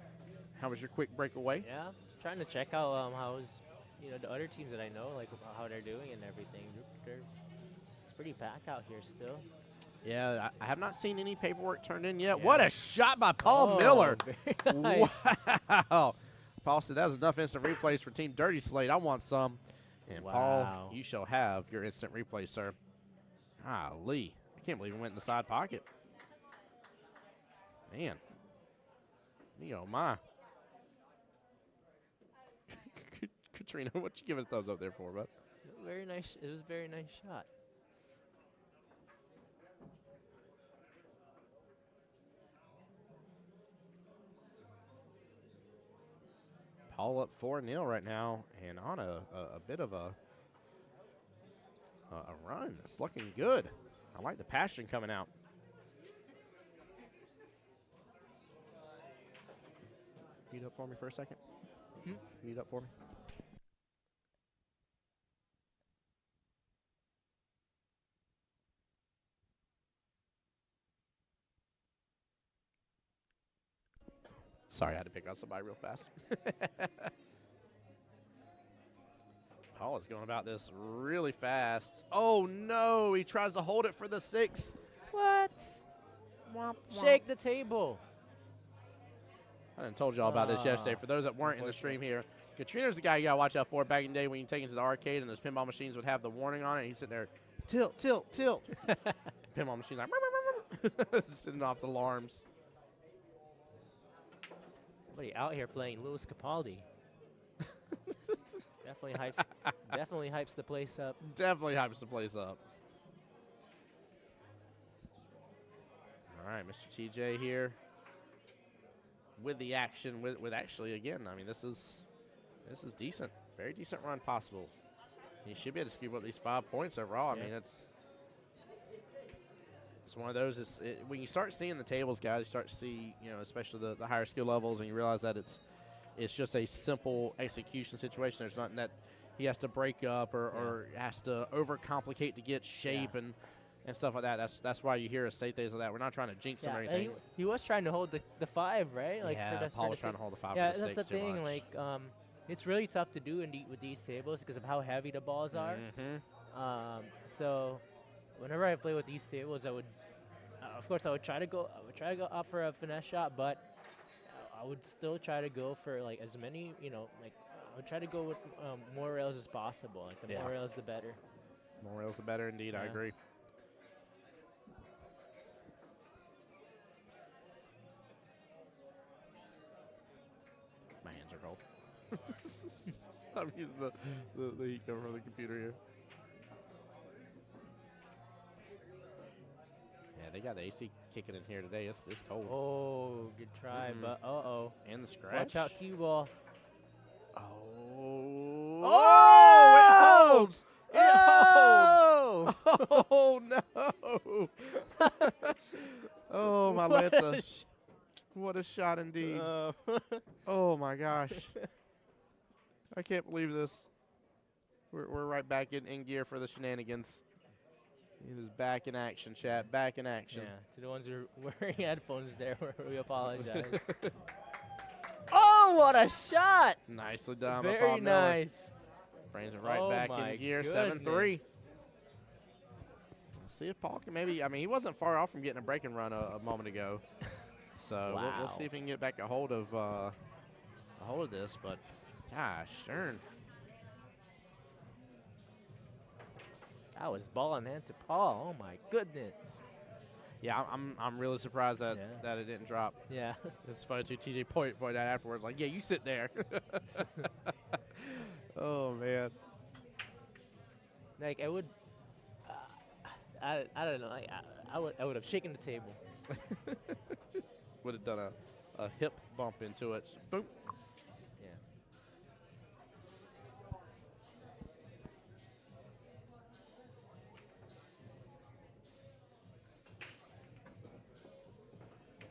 How was your quick breakaway? Yeah, trying to check out how's the other teams that I know, like how they're doing and everything. It's pretty packed out here still. Yeah, I have not seen any paperwork turned in yet. Yeah. What a shot by Paul Miller. Very nice. Wow. Paul said that was enough instant replays for Team Dirty Slate. I want some. And Wow. Paul, you shall have your instant replay, sir. Golly. I can't believe it went in the side pocket. Man. Oh, my. Katrina, what you giving a thumbs up there for, bud? Very nice. It was a very nice shot. Paul up 4-0 right now and on a bit of a run. It's looking good. I like the passion coming out. Mute up for me for a second. Mute up for me. Sorry, I had to pick out somebody real fast. Paul is going about this really fast. Oh, no. He tries to hold it for the 6. What? Womp, womp. Shake the table. I done told y'all about this yesterday. For those that weren't in the stream here, Katrina's the guy you got to watch out for back in the day when you take him to the arcade and those pinball machines would have the warning on it. He's sitting there, tilt, tilt, tilt. Pinball machine like, sitting off the alarms. Somebody out here playing Louis Capaldi. Definitely hypes the place up. Definitely hypes the place up. All right, Mr. TJ here with the action. With actually, again, I mean, this is decent. Very decent run possible. He should be able to scoop up these 5 points overall. Yeah. I mean, it's one of those. When you start seeing the tables, guys, you start to see, especially the higher skill levels, and you realize that it's just a simple execution situation. There's nothing that he has to break up or has to overcomplicate to get shape and stuff like that. That's why you hear us say things like that. We're not trying to jinx him or anything. He was trying to hold the 5, right? Like Paul was trying to hold the 5 yeah, for the 6 that's the too thing. much. Like, it's really tough to do with these tables because of how heavy the balls are. Mm-hmm. So whenever I play with these tables, I would, of course, I would try to go up for a finesse shot, but I would still try to go for like as many, like I would try to go with more rails as possible. Like the more rails, the better. More rails, the better, indeed. I agree. My hands are cold. I'm using the heat cover from the computer here. Yeah, they got the AC kicking in here today. It's cold. Oh, good try, but And the scratch. watch out, cue ball. Oh. Oh! It holds. It holds. Oh, no. Oh, my Lanza. What a shot indeed. Oh, my gosh. I can't believe this. We're right back in gear for the shenanigans. It is back in action, chat. Back in action. Yeah, to the ones who are wearing headphones there, we apologize. Oh, what a shot! Nicely done by Paul Very Miller. nice. Brings it right Oh back my in gear, goodness. 7-3. Let's see if Paul can maybe, I mean, he wasn't far off from getting a breaking run a moment ago. So we'll see if he can get back a hold of this, but gosh, darn. That was ball in hand to Paul. Oh my goodness. Yeah, I'm really surprised that Yeah. it didn't drop. Yeah. It's funny too. TJ pointed out afterwards, like, yeah, you sit there. Oh man. Like I would. I don't know. Like, I would have shaken the table. Would have done a hip bump into it. Boom. Yeah.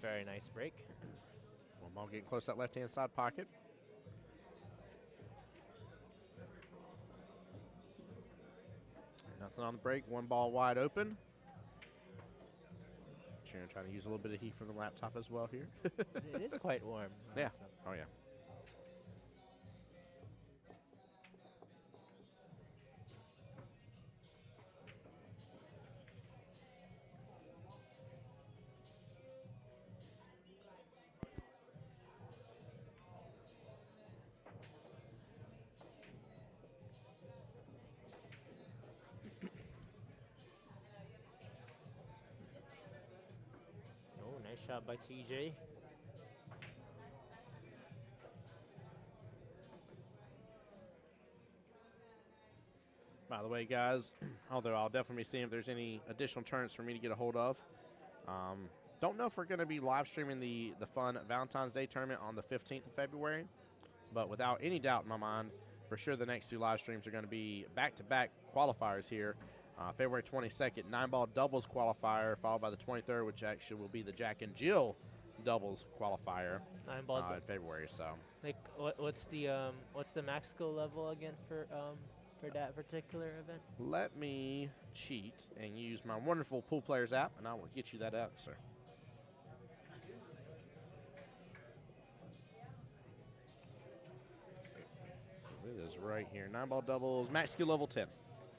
Very nice break. One ball getting close to that left-hand side pocket. Nothing on the break. One ball wide open. Sharon trying to use a little bit of heat from the laptop as well here. It is quite warm. Yeah. So. Oh, yeah. Oh, nice shot by TJ. By the way, guys, although I'll definitely be seeing if there's any additional tournaments for me to get a hold of. Don't know if we're going to be live streaming the fun Valentine's Day tournament on the 15th of February, but without any doubt in my mind, for sure the next two live streams are going to be back-to-back qualifiers here. February 22nd, 9-ball doubles qualifier, followed by the 23rd, which actually will be the Jack and Jill doubles qualifier 9-ball. in February. So, Like what's the max skill level again for that particular event? let me cheat and use my wonderful Pool Players app, and I will get you that out, sir. It is right here. 9-ball doubles, max skill level 10.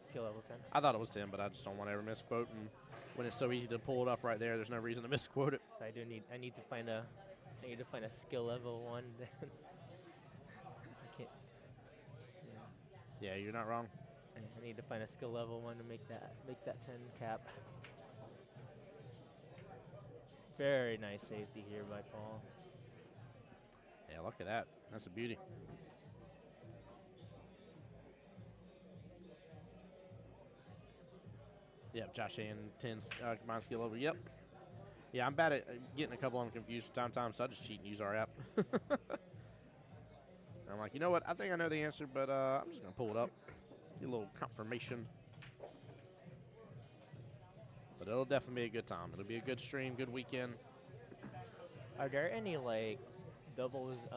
Skill level 10. I thought it was 10, but I just don't want to ever misquote. And when it's so easy to pull it up right there, there's no reason to misquote it. So I need to find a skill level 1 then. I can't. Yeah, you're not wrong. I need to find a skill level 1 to make that 10 cap. Very nice safety here by Paul. Yeah, look at that. That's a beauty. Yep, Josh and 10 combined skill level. Yep. Yeah, I'm bad at getting a couple of them confused from time to time, so I just cheat and use our app. I'm like, you know what? I think I know the answer, but I'm just going to pull it up. Get a little confirmation. But it'll definitely be a good time. It'll be a good stream, good weekend. Are there any like doubles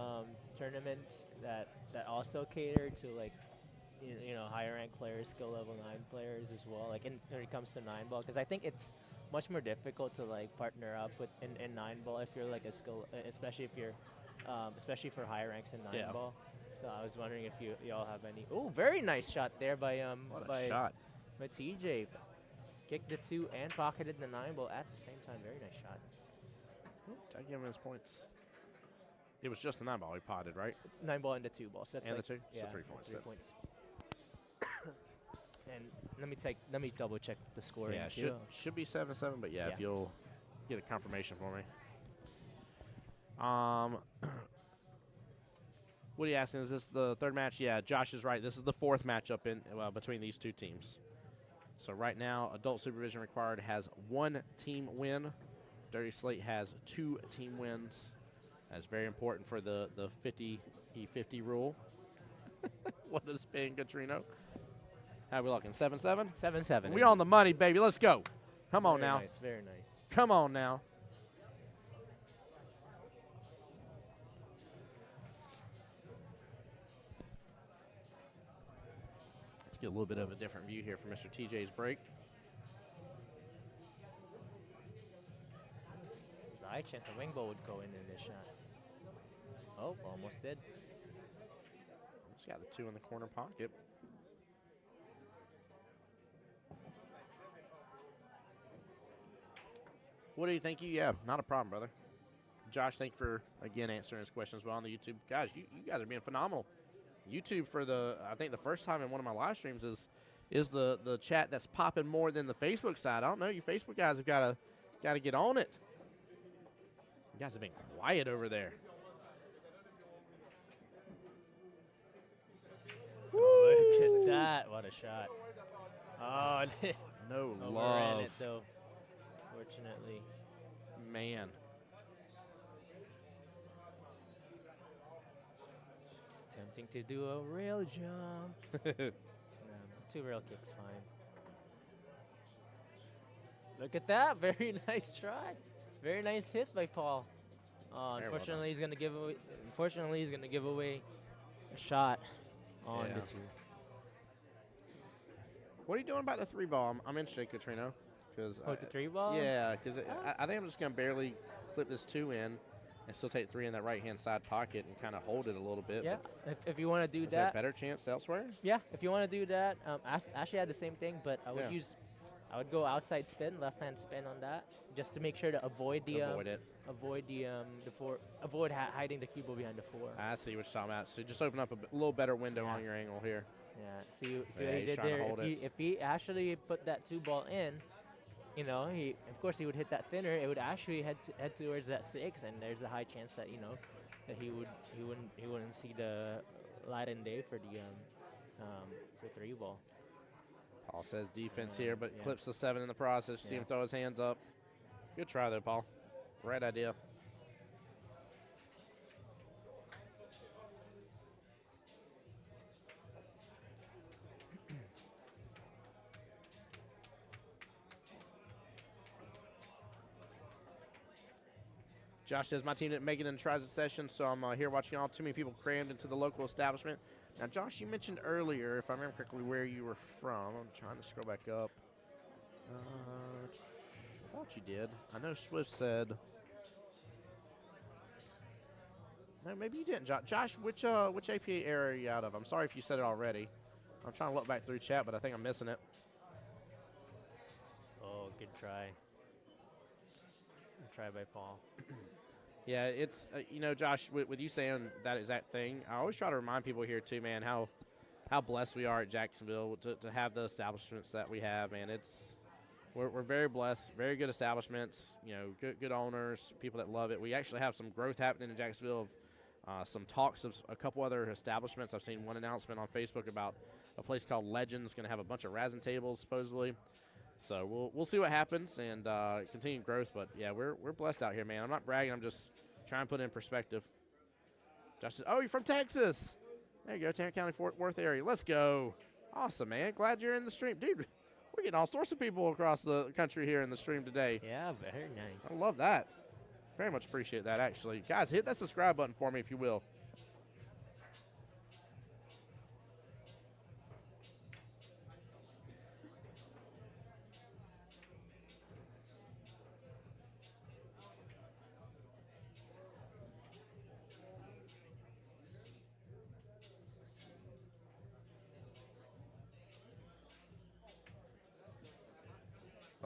tournaments that also cater to like you know higher ranked players, skill level 9 players as well? Like when it comes to 9-ball, because I think it's much more difficult to like partner up with in 9-ball if you're like a skill, especially if you're especially for higher ranks in 9-ball. So I was wondering if y'all have any. Oh, very nice shot there by What a by shot. by TJ. Kicked the 2 and pocketed the 9-ball at the same time. Very nice shot. Did I give him his points? It was just the 9-ball he potted, right? 9-ball and the 2-ball. So that's And like, the 2? So yeah, 3 points. 3 then. points. And let me double check the score. Yeah, should be 7-7, but yeah, Yeah. if you'll get a confirmation for me. What are you asking? Is this the third match? Yeah, Josh is right. This is the 4th matchup in between these two teams. So right now, adult supervision required has 1 team win. Dirty Slate has 2 team wins. That's very important for the 50-50 rule. What a spin, Katrino. How we looking? 7-7? 7-7. We on the money, baby. Let's go. Come on Very now. Nice, very nice. Come on now. Let's get a little bit of a different view here from Mr. TJ's break. There's a high chance the wing ball would go in this shot. Oh, almost did. Just got the 2 in the corner pocket. What do you think? Yeah, not a problem, brother. Josh, thank you for, again, answering his questions well on the YouTube. Guys, you guys are being phenomenal. YouTube for I think the first time in one of my live streams is the chat that's popping more than the Facebook side. I don't know. You Facebook guys have got to get on it. You guys have been quiet over there. Oh, look at that. What a shot. Oh, No overran love. it, though. Fortunately. Man. Tempting to do a rail jump. No, 2 rail kicks, fine. Look at that. Very nice try. Very nice hit by Paul. Oh, Very well unfortunately, he's going to give away. Unfortunately, he's going to give away a shot on Yeah. the 2. What are you doing about the 3 ball? I'm interested, Katrina. Oh, the 3 ball? Yeah, because I think I'm just going to barely clip this 2 in and still take 3 in that right-hand side pocket and kind of hold it a little bit. Yeah. If you want to do Is there a that. better chance elsewhere? Yeah, if you want to do that. Ashley had the same thing, but I would Yeah. I would go outside spin, left hand spin on that, just to make sure to avoid the avoid hiding the cue ball behind the 4. I see what you're talking about. So just open up a little better window on your angle here. Yeah, see Yeah, what he he's did trying to there. hold If he actually put that 2 ball in, you know, of course he would hit that thinner. It would actually head towards that 6, and there's a high chance that that he wouldn't see the light and day for the for 3 ball. Paul says defense here, but yeah. clips the 7 in the process. See him throw his hands up. Good try though, Paul. Right idea. Josh says, my team didn't make it in the Tri session, so I'm here watching y'all. Too many people crammed into the local establishment. Now, Josh, you mentioned earlier, if I remember correctly, where you were from. I'm trying to scroll back up. I thought you did. I know Swift said. No, maybe you didn't. Josh, which APA area are you out of? I'm sorry if you said it already. I'm trying to look back through chat, but I think I'm missing it. Oh, good try. Good try by Paul. Yeah, it's, Josh, with you saying that exact thing, I always try to remind people here, too, man, how blessed we are at Jacksonville to have the establishments that we have, man. We're very blessed, very good establishments, good owners, people that love it. We actually have some growth happening in Jacksonville, some talks of a couple other establishments. I've seen one announcement on Facebook about a place called Legends, going to have a bunch of razzing tables, supposedly. So we'll see what happens and continue growth. But, yeah, we're blessed out here, man. I'm not bragging. I'm just trying to put it in perspective. Josh says, oh, you're from Texas. There you go, Tarrant County, Fort Worth area. Let's go. Awesome, man. Glad you're in the stream. Dude, we're getting all sorts of people across the country here in the stream today. Yeah, very nice. I love that. Very much appreciate that, actually. Guys, hit that subscribe button for me if you will.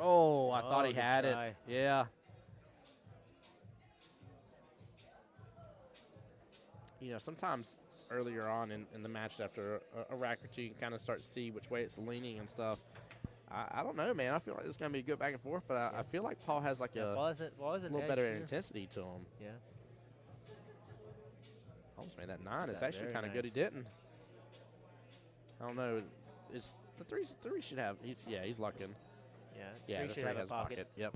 Oh, I thought he good had try. it. Yeah. Sometimes earlier on in the match after a rack or two, you can kind of start to see which way it's leaning and stuff. I don't know, man. I feel like it's going to be a good back and forth, but I feel like Paul has like a little better intensity to him. Yeah. Almost made that 9. It's That actually very kind of good he nice. didn't. I don't know. It's the three should have. He's lucking. Yeah. Yeah, Three the should 3 have a has pocket. Yep.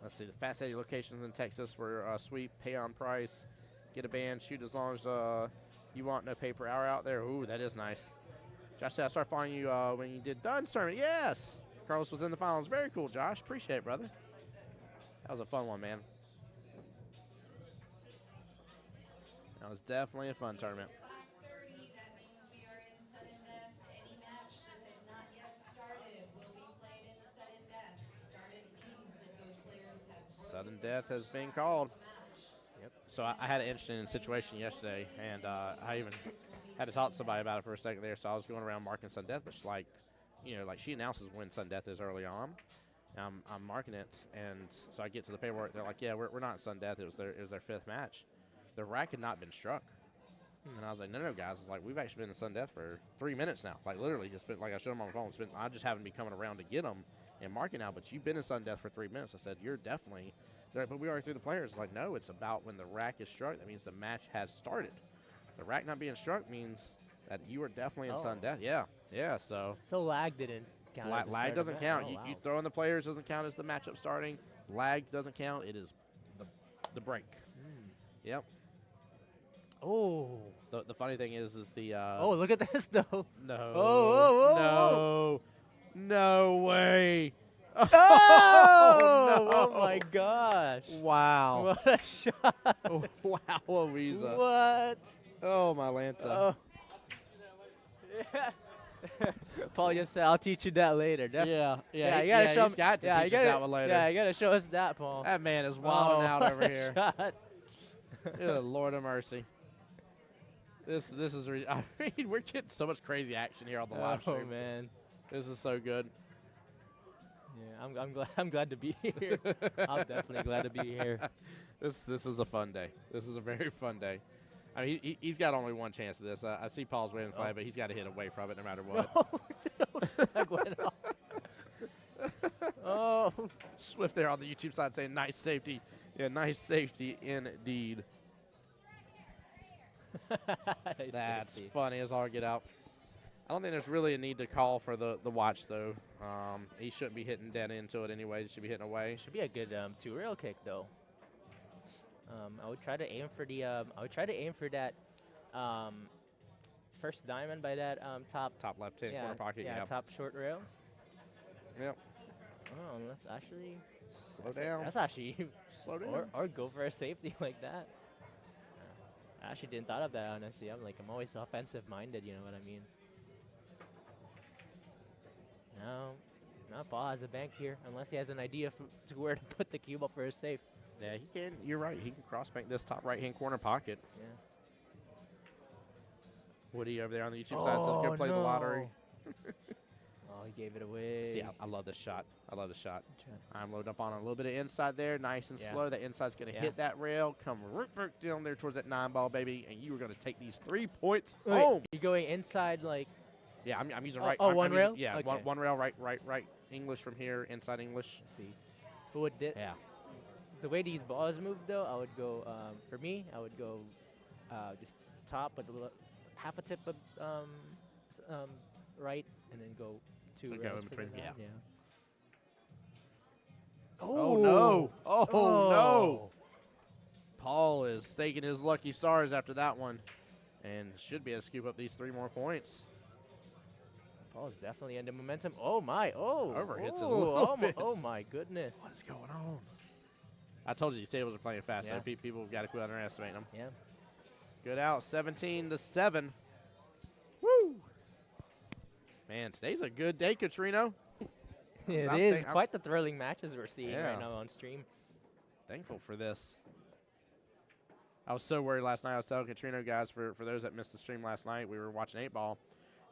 let's see, the Fast Eddie locations in Texas were sweep, pay on price, get a band, shoot as long as you want, no paper hour out there. Ooh, that is nice. Josh said I started following you when you did Dunn's tournament. Yes. Carlos was in the finals. Very cool, Josh. Appreciate it, brother. That was a fun one, man. That was definitely a fun tournament. Sudden death has been called. Yep. So I had an interesting situation yesterday, and I even had to talk to somebody about it for a second there. So I was going around marking sudden death, but she's like, she announces when sudden death is early on. I'm marking it, and so I get to the paperwork. They're like, yeah, we're not in sudden death. It was their fifth match. The rack had not been struck. And I was like, no, guys. It's like, we've actually been in sudden death for 3 minutes now. Like, literally, just been, like I showed them on the phone. I just haven't been coming around to get them and marking now, but you've been in sudden death for 3 minutes. I said, you're definitely. They're like, but we already threw the players. Like, no, it's about when the rack is struck. That means the match has started. The rack not being struck means that you are definitely in sudden death. Yeah, so. So lag didn't count. Lag doesn't count. Oh, wow. You throw in the players doesn't count as the matchup starting. Lag doesn't count. It is the break. Yep. Oh. The funny thing is the. Oh, look at this though. No. Oh. No way. Oh, no. Oh my gosh. Wow. What a shot. Wow, Louisa. What? Oh, my Lanta. Oh. Paul just said, I'll teach you that later. Yeah, you gotta show he's got to teach us that one later. Yeah, you gotta show us that, Paul. That man is wilding out over here. Shot. Good Lord of mercy. This is. I mean, we're getting so much crazy action here on the live stream. Oh man, this is so good. Yeah, I'm glad to be here. I'm definitely glad to be here. This is a fun day. This is a very fun day. I mean, he's got only one chance of this. I see Paul's waving the flag, but he's got to hit away from it no matter what. No, flag went off. Oh, Swift there on the YouTube side saying nice safety. Yeah, nice safety indeed. Nice That's safety. funny as all get out. I don't think there's really a need to call for the watch though. He shouldn't be hitting dead into it anyway. He should be hitting away. Should be a good two-rail kick though. I would try to aim for the. I would try to aim for that first diamond by that top Top left-hand corner pocket. Yeah, top short rail. Yep. Oh, let's actually Slow down. That's actually Slow down. or go for a safety like that. I actually didn't thought of that honestly. I'm always offensive-minded. You know what I mean? No, Paul has a bank here unless he has an idea to where to put the cube up for his safe. Yeah, he can. You're right. He can cross bank this top right-hand corner pocket. Yeah. Woody over there on the YouTube side says, go play the lottery. Oh, he gave it away. See, I love this shot. I love the shot. I'm loading up on a little bit of inside there. Nice and slow. That inside's going to hit that rail. Come right down there towards that 9-ball, baby. And you are going to take these 3 points home. You're going inside like... Yeah, I'm using right. One rail? Yeah, okay. one rail, right. English from here, inside English. Let's see. Who would Yeah. The way these balls move, though, I would go, for me, I would go just top, but half a tip of right, and then go 2 rails go in for between, the yeah. yeah. Oh, no. Oh, no. Paul is staking his lucky stars after that one and should be able to scoop up these 3 more points. Paul's definitely under momentum. Oh, my. Oh. Overhits a oh, little bit. Oh, my goodness. What is going on? I told you these tables are playing fast. Yeah. So people have got to quit underestimating them. Yeah. Good out, 17-7. Woo! Man, today's a good day, Katrino. It I'm is quite the thrilling matches we're seeing right now on stream. Thankful for this. I was so worried last night. I was telling Katrino guys, for those that missed the stream last night, we were watching 8-ball,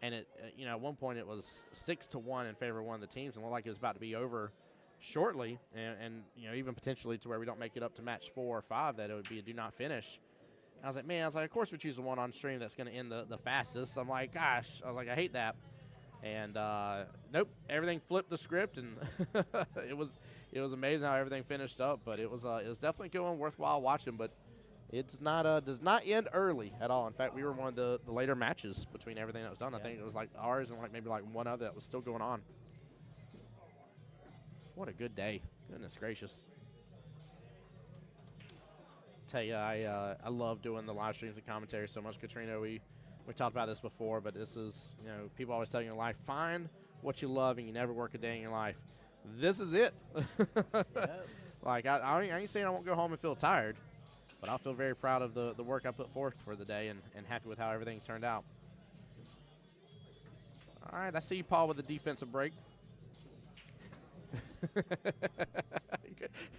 and it at one point it was 6-1 in favor of one of the teams, and looked like it was about to be over shortly, and even potentially to where we don't make it up to match 4 or 5, that it would be a do not finish. I was like, of course we choose the one on stream that's going to end the fastest. I'm like, gosh, I hate that. And nope, everything flipped the script, and it was amazing how everything finished up. But it was definitely going worthwhile watching. But it does not end early at all. In fact, we were one of the later matches between everything that was done. Yeah. I think it was like ours and maybe one other that was still going on. What a good day! Goodness gracious. tell you, I love doing the live streams and commentary so much. Katrina, we talked about this before, but this is, people always tell you in life, find what you love and you never work a day in your life. This is it. Yep. Like, I ain't saying I won't go home and feel tired, but I'll feel very proud of the work I put forth for the day and happy with how everything turned out. All right, I see you, Paul, with the defensive break.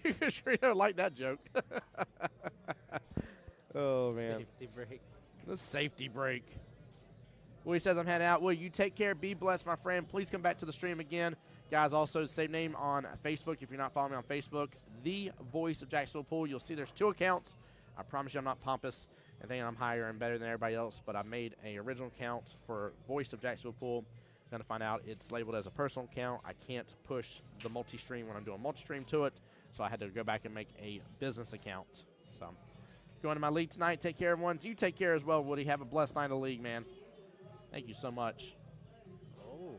You sure don't like that joke. Oh, man. Safety break. The safety break. Willie says, I'm heading out. Will you take care? Be blessed, my friend. Please come back to the stream again. Guys, also same name on Facebook. If you're not following me on Facebook, The Voice of Jacksonville Pool. You'll see there's 2 accounts. I promise you I'm not pompous and thinking I'm higher and better than everybody else, but I made an original account for Voice of Jacksonville Pool. Going to find out it's labeled as a personal account. I can't push the multi-stream when I'm doing multi-stream to it, so I had to go back and make a business account. So going to my league tonight. Take care, everyone. You take care as well, Woody. Have a blessed night of league, man. Thank you so much. Oh.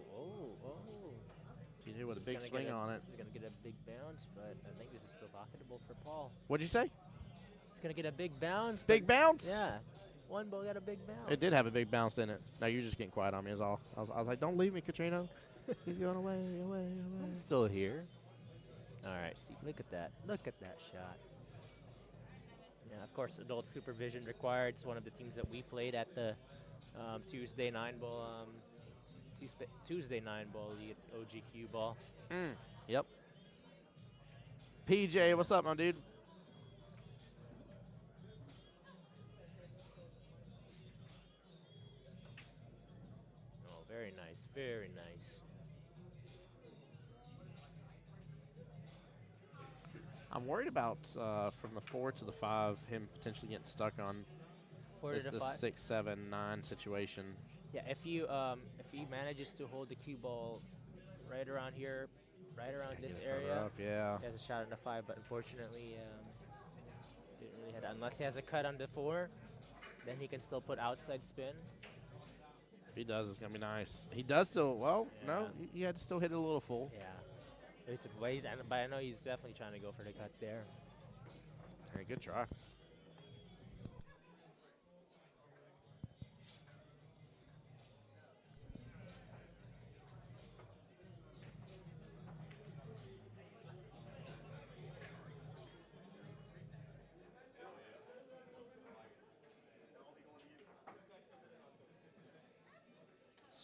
TJ with a big swing on it. This is going to get a big bounce, but I think this is still pocketable for Paul. What'd you say? It's going to get a big bounce. Big bounce? Yeah. One ball got a big bounce. It did have a big bounce in it. No, you're just getting quiet on me is all. I was like, don't leave me, Katrina. He's going away. I'm still here. All right, see, look at that. Look at that shot. Yeah, of course, adult supervision required. It's one of the teams that we played at the Tuesday 9-ball Tuesday 9-ball league OGQ ball. Yep. PJ, what's up, my dude? Oh, very nice, very nice. I'm worried about from the 4 to the 5, him potentially getting stuck on 4 to this 5. 6, 7, 9 situation. Yeah, if he manages to hold the cue ball right around here, right around this area, Up, yeah. he has a shot on the 5. But unfortunately, didn't really have unless he has a cut on the 4, then he can still put outside spin. If he does, it's gonna be nice. He does still. Well, no, he had to still hit it a little full. Yeah, it's a ways, but I know he's definitely trying to go for the cut there. Hey, good try.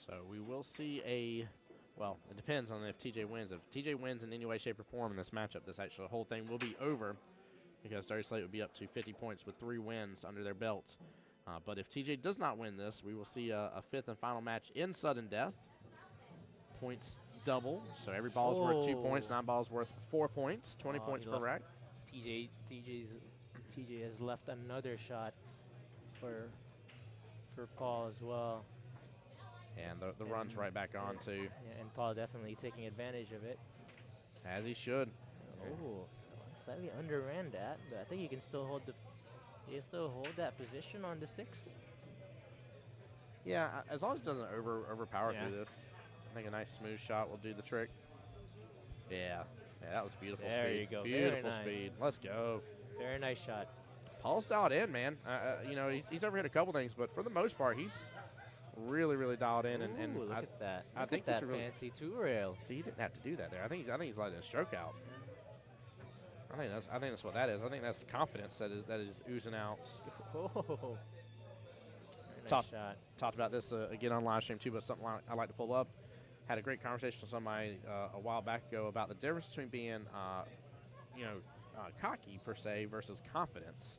So we will see well, it depends on if TJ wins. If TJ wins in any way, shape, or form in this matchup, this actually whole thing will be over because Dirty Slate would be up to 50 points with 3 wins under their belt. But if TJ does not win this, we will see a 5th and final match in sudden death. Points double, so every ball is worth 2 points. 9 balls worth 4 points, 20 points per rack. TJ has left another shot for Paul as well. And the run's right back on, too. Yeah, and Paul definitely taking advantage of it. As he should. Oh, slightly underran that, but I think he can still hold that position on the 6. Yeah, as long as it doesn't overpower Yeah. through this. I think a nice smooth shot will do the trick. Yeah, that was beautiful speed. There you go. Beautiful Very nice. speed. Let's go. Very nice shot. Paul's dialed in, man. He's overhit a couple things, but for the most part, he's really dialed in. And Ooh, look at that. I Look think at it's that a really fancy 2 rail. See, he didn't have to do that there. I think he's letting a stroke out. I think that's what that is. I think that's confidence that is oozing out. Oh, very nice Top- shot. Talked about this again on live stream too, but something I like to pull up. Had a great conversation with somebody a while back ago about the difference between being, cocky per se versus confidence,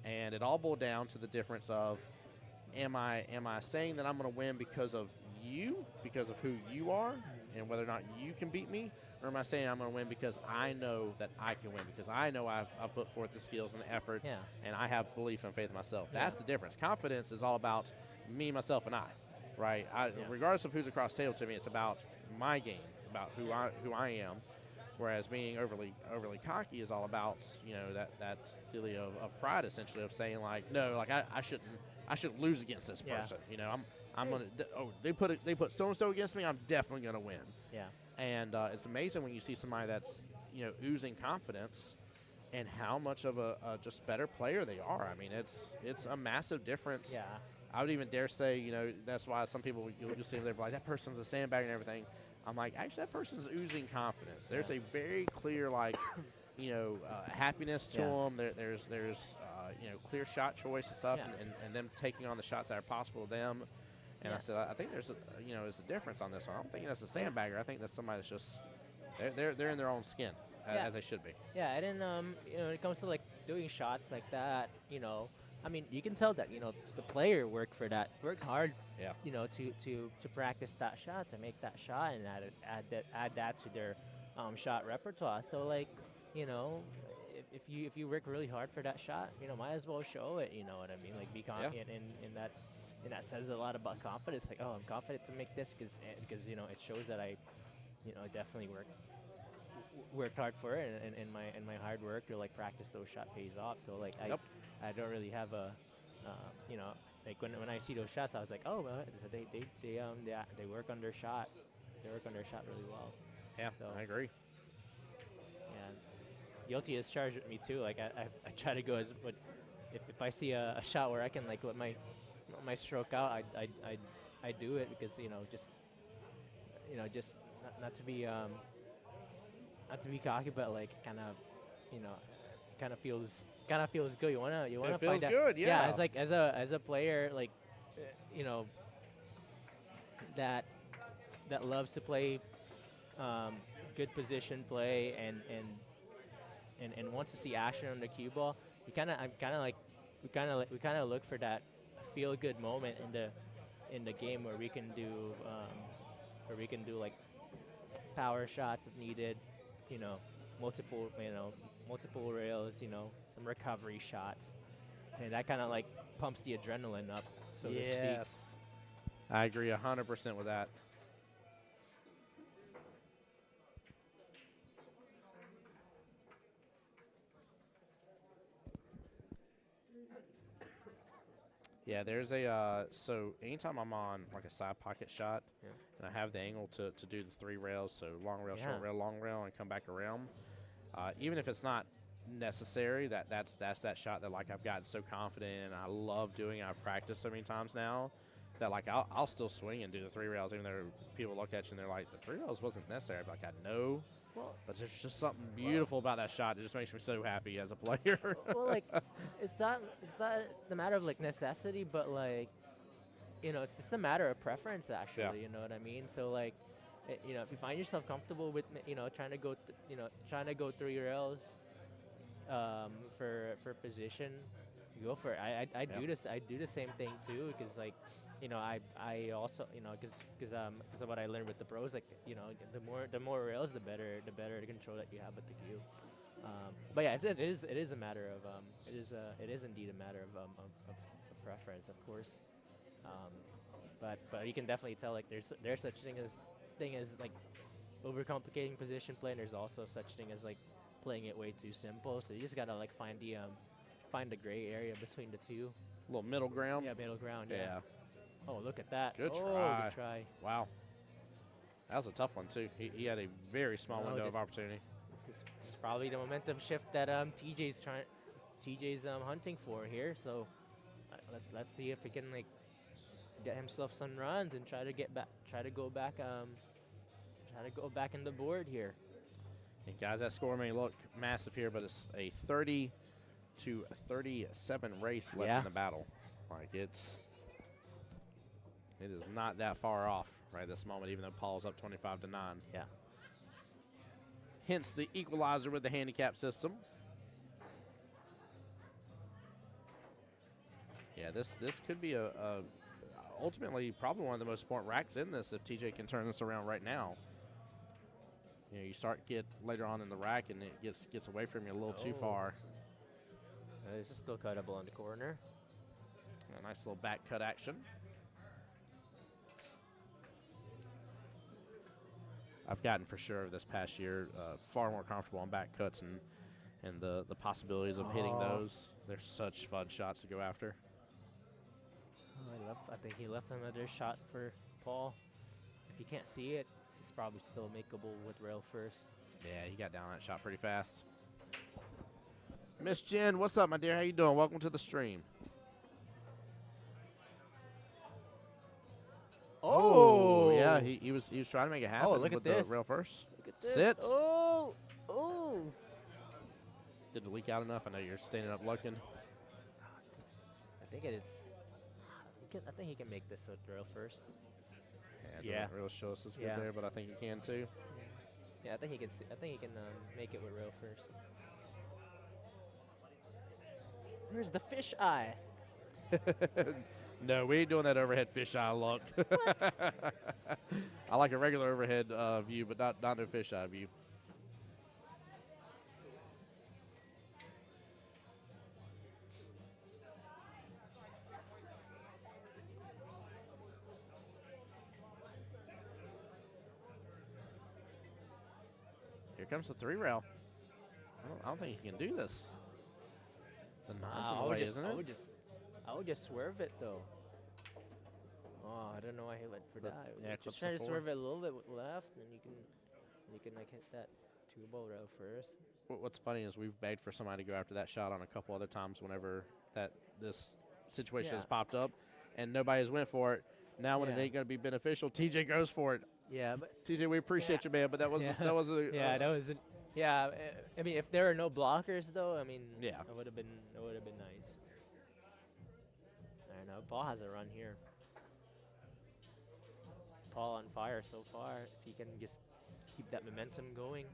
and it all boiled down to the difference of, am I saying that I'm going to win because of you, because of who you are, and whether or not you can beat me, or am I saying I'm going to win because I know that I can win, because I know I've put forth the skills and the effort, Yeah. and I have belief and faith in myself. Yeah. That's the difference. Confidence is all about me, myself, and I. Right, regardless of who's across the table to me, it's about my game, about who I am. Whereas being overly cocky is all about that feeling of pride, essentially, of saying like, no, like I shouldn't lose against this Yeah. person. I'm gonna they put so and so against me, I'm definitely gonna win. Yeah. And it's amazing when you see somebody that's oozing confidence, and how much of a just better player they are. I mean, it's a massive difference. Yeah. I would even dare say, you know, that's why some people, you'll see them, they're like, that person's a sandbag and everything. I'm like, actually, that person's oozing confidence. There's a very clear, like, you know, happiness to them. There's you know, clear shot choice and stuff, and them taking on the shots that are possible to them. And I said, I think there's you know, there's a difference on this one. I don't think that's a sandbagger. I think that's somebody that's just, they're in their own skin, as they should be. Yeah, and then, you know, when it comes to, like, doing shots like that, you know, I mean, you can tell that, you know, the player worked hard, you know, to practice that shot, to make that shot, and add that to their shot repertoire. So, like, you know, if you work really hard for that shot, you know, might as well show it. You know what I mean? Like, be confident in that. And that says a lot about confidence. Like, oh, I'm confident to make this because you know, it shows that I, you know, definitely worked hard for it, and my hard work to, like, practice those shot pays off. So, like, I don't really have a, you know, like, when I see those shots, I was like, oh, well, they work on their shot. They work on their shot really well. Yeah, so, I agree. Yeah, guilty as charged with me too. Like, I try to go as, but if I see a shot where I can, like, let my stroke out, I do it because, you know, just not to be cocky, but, like, kind of, you know, kind of feels good. You wanna find out. Good, yeah. As, like, as a player, like, you know, that loves to play good position play and wants to see action on the cue ball. We kind of look for that feel good moment in the game where we can do like power shots if needed, you know, multiple rails, you know, some recovery shots, and that kind of, like, pumps the adrenaline up, so to speak. Yes, I agree 100% with that. Yeah, there's a so anytime I'm on, like, a side pocket shot, and I have the angle to do the 3 rails, so long rail, short rail, long rail, and come back around. Even if it's not necessary, that's that shot that, like, I've gotten so confident in, and I love doing. I've practiced so many times now that, like, I'll still swing and do the 3 rails, even though people look at you and they're like, the 3 rails wasn't necessary. I'm like, I know. Well, but there's just something beautiful about that shot. It just makes me so happy as a player. well, like, it's not the matter of, like, necessity, but, like, you know, it's just a matter of preference, actually. Yeah. You know what I mean? So, like, you know, if you find yourself comfortable with, you know, trying to go 3 rails for position, you go for it. I do this. I do the same thing too, because, like, you know, I also, you know, because of what I learned with the pros, like, you know, the more rails, the better the control that you have with the cue. But yeah, it is a matter of it is indeed a matter of preference, of course. But you can definitely tell, like, there's such thing as like overcomplicating position play, and there's also such thing as, like, playing it way too simple. So you just gotta, like, find the gray area between the two. A little middle ground. Yeah, middle ground. Yeah. Oh, look at that. Good Oh, try. good try. Wow. That was a tough one, too. He had a very small window of opportunity. This is probably the momentum shift that TJ's hunting for here. So let's see if he can, like, get himself some runs and try to go back in the board here. And guys, that score may look massive here, but it's a 30-37 race left in the battle. Like, it is not that far off right at this moment, even though Paul's up 25-9. Yeah. Hence the equalizer with the handicap system. Yeah, this could be a ultimately probably one of the most important racks in this if TJ can turn this around right now. You know, you get later on in the rack and it gets away from you a little too far. This is still cuttable in the corner. A nice little back cut action. I've gotten, for sure, this past year far more comfortable on back cuts and the possibilities of hitting those. They're such fun shots to go after. I think he left another shot for Paul. If you can't see it, this is probably still makeable with rail first. Yeah, he got down that shot pretty fast. Miss Jen, what's up, my dear? How you doing? Welcome to the stream. Oh, yeah, he was trying to make it happen. Oh, look with at this. the rail first. Look at this. Sit. Oh. Did it leak out enough? I know you're standing up looking. I think it is. I think he can make this with rail first. Yeah. Rail show us is good there, but I think he can too. Yeah, I think he can. I think he can make it with rail first. Where's the fish eye? No, we ain't doing that overhead fisheye look. I like a regular overhead view, but not no fisheye view. Here comes the 3-rail. I don't think he can do this. The nine's in the way, isn't it? I would just swerve it though. Oh, I don't know why he went for that. Yeah, just try to swerve it a little bit left, and you can like hit that 2-ball rail first. What's funny is we've begged for somebody to go after that shot on a couple other times whenever this situation has popped up, and nobody has went for it. Now when it ain't going to be beneficial, TJ goes for it. Yeah, but TJ, we appreciate you, man, but that was that wasn't. Yeah, I mean, if there were no blockers though, I mean, it would have been nice. I know Paul has a run here. Paul on fire so far. If he can just keep that momentum going,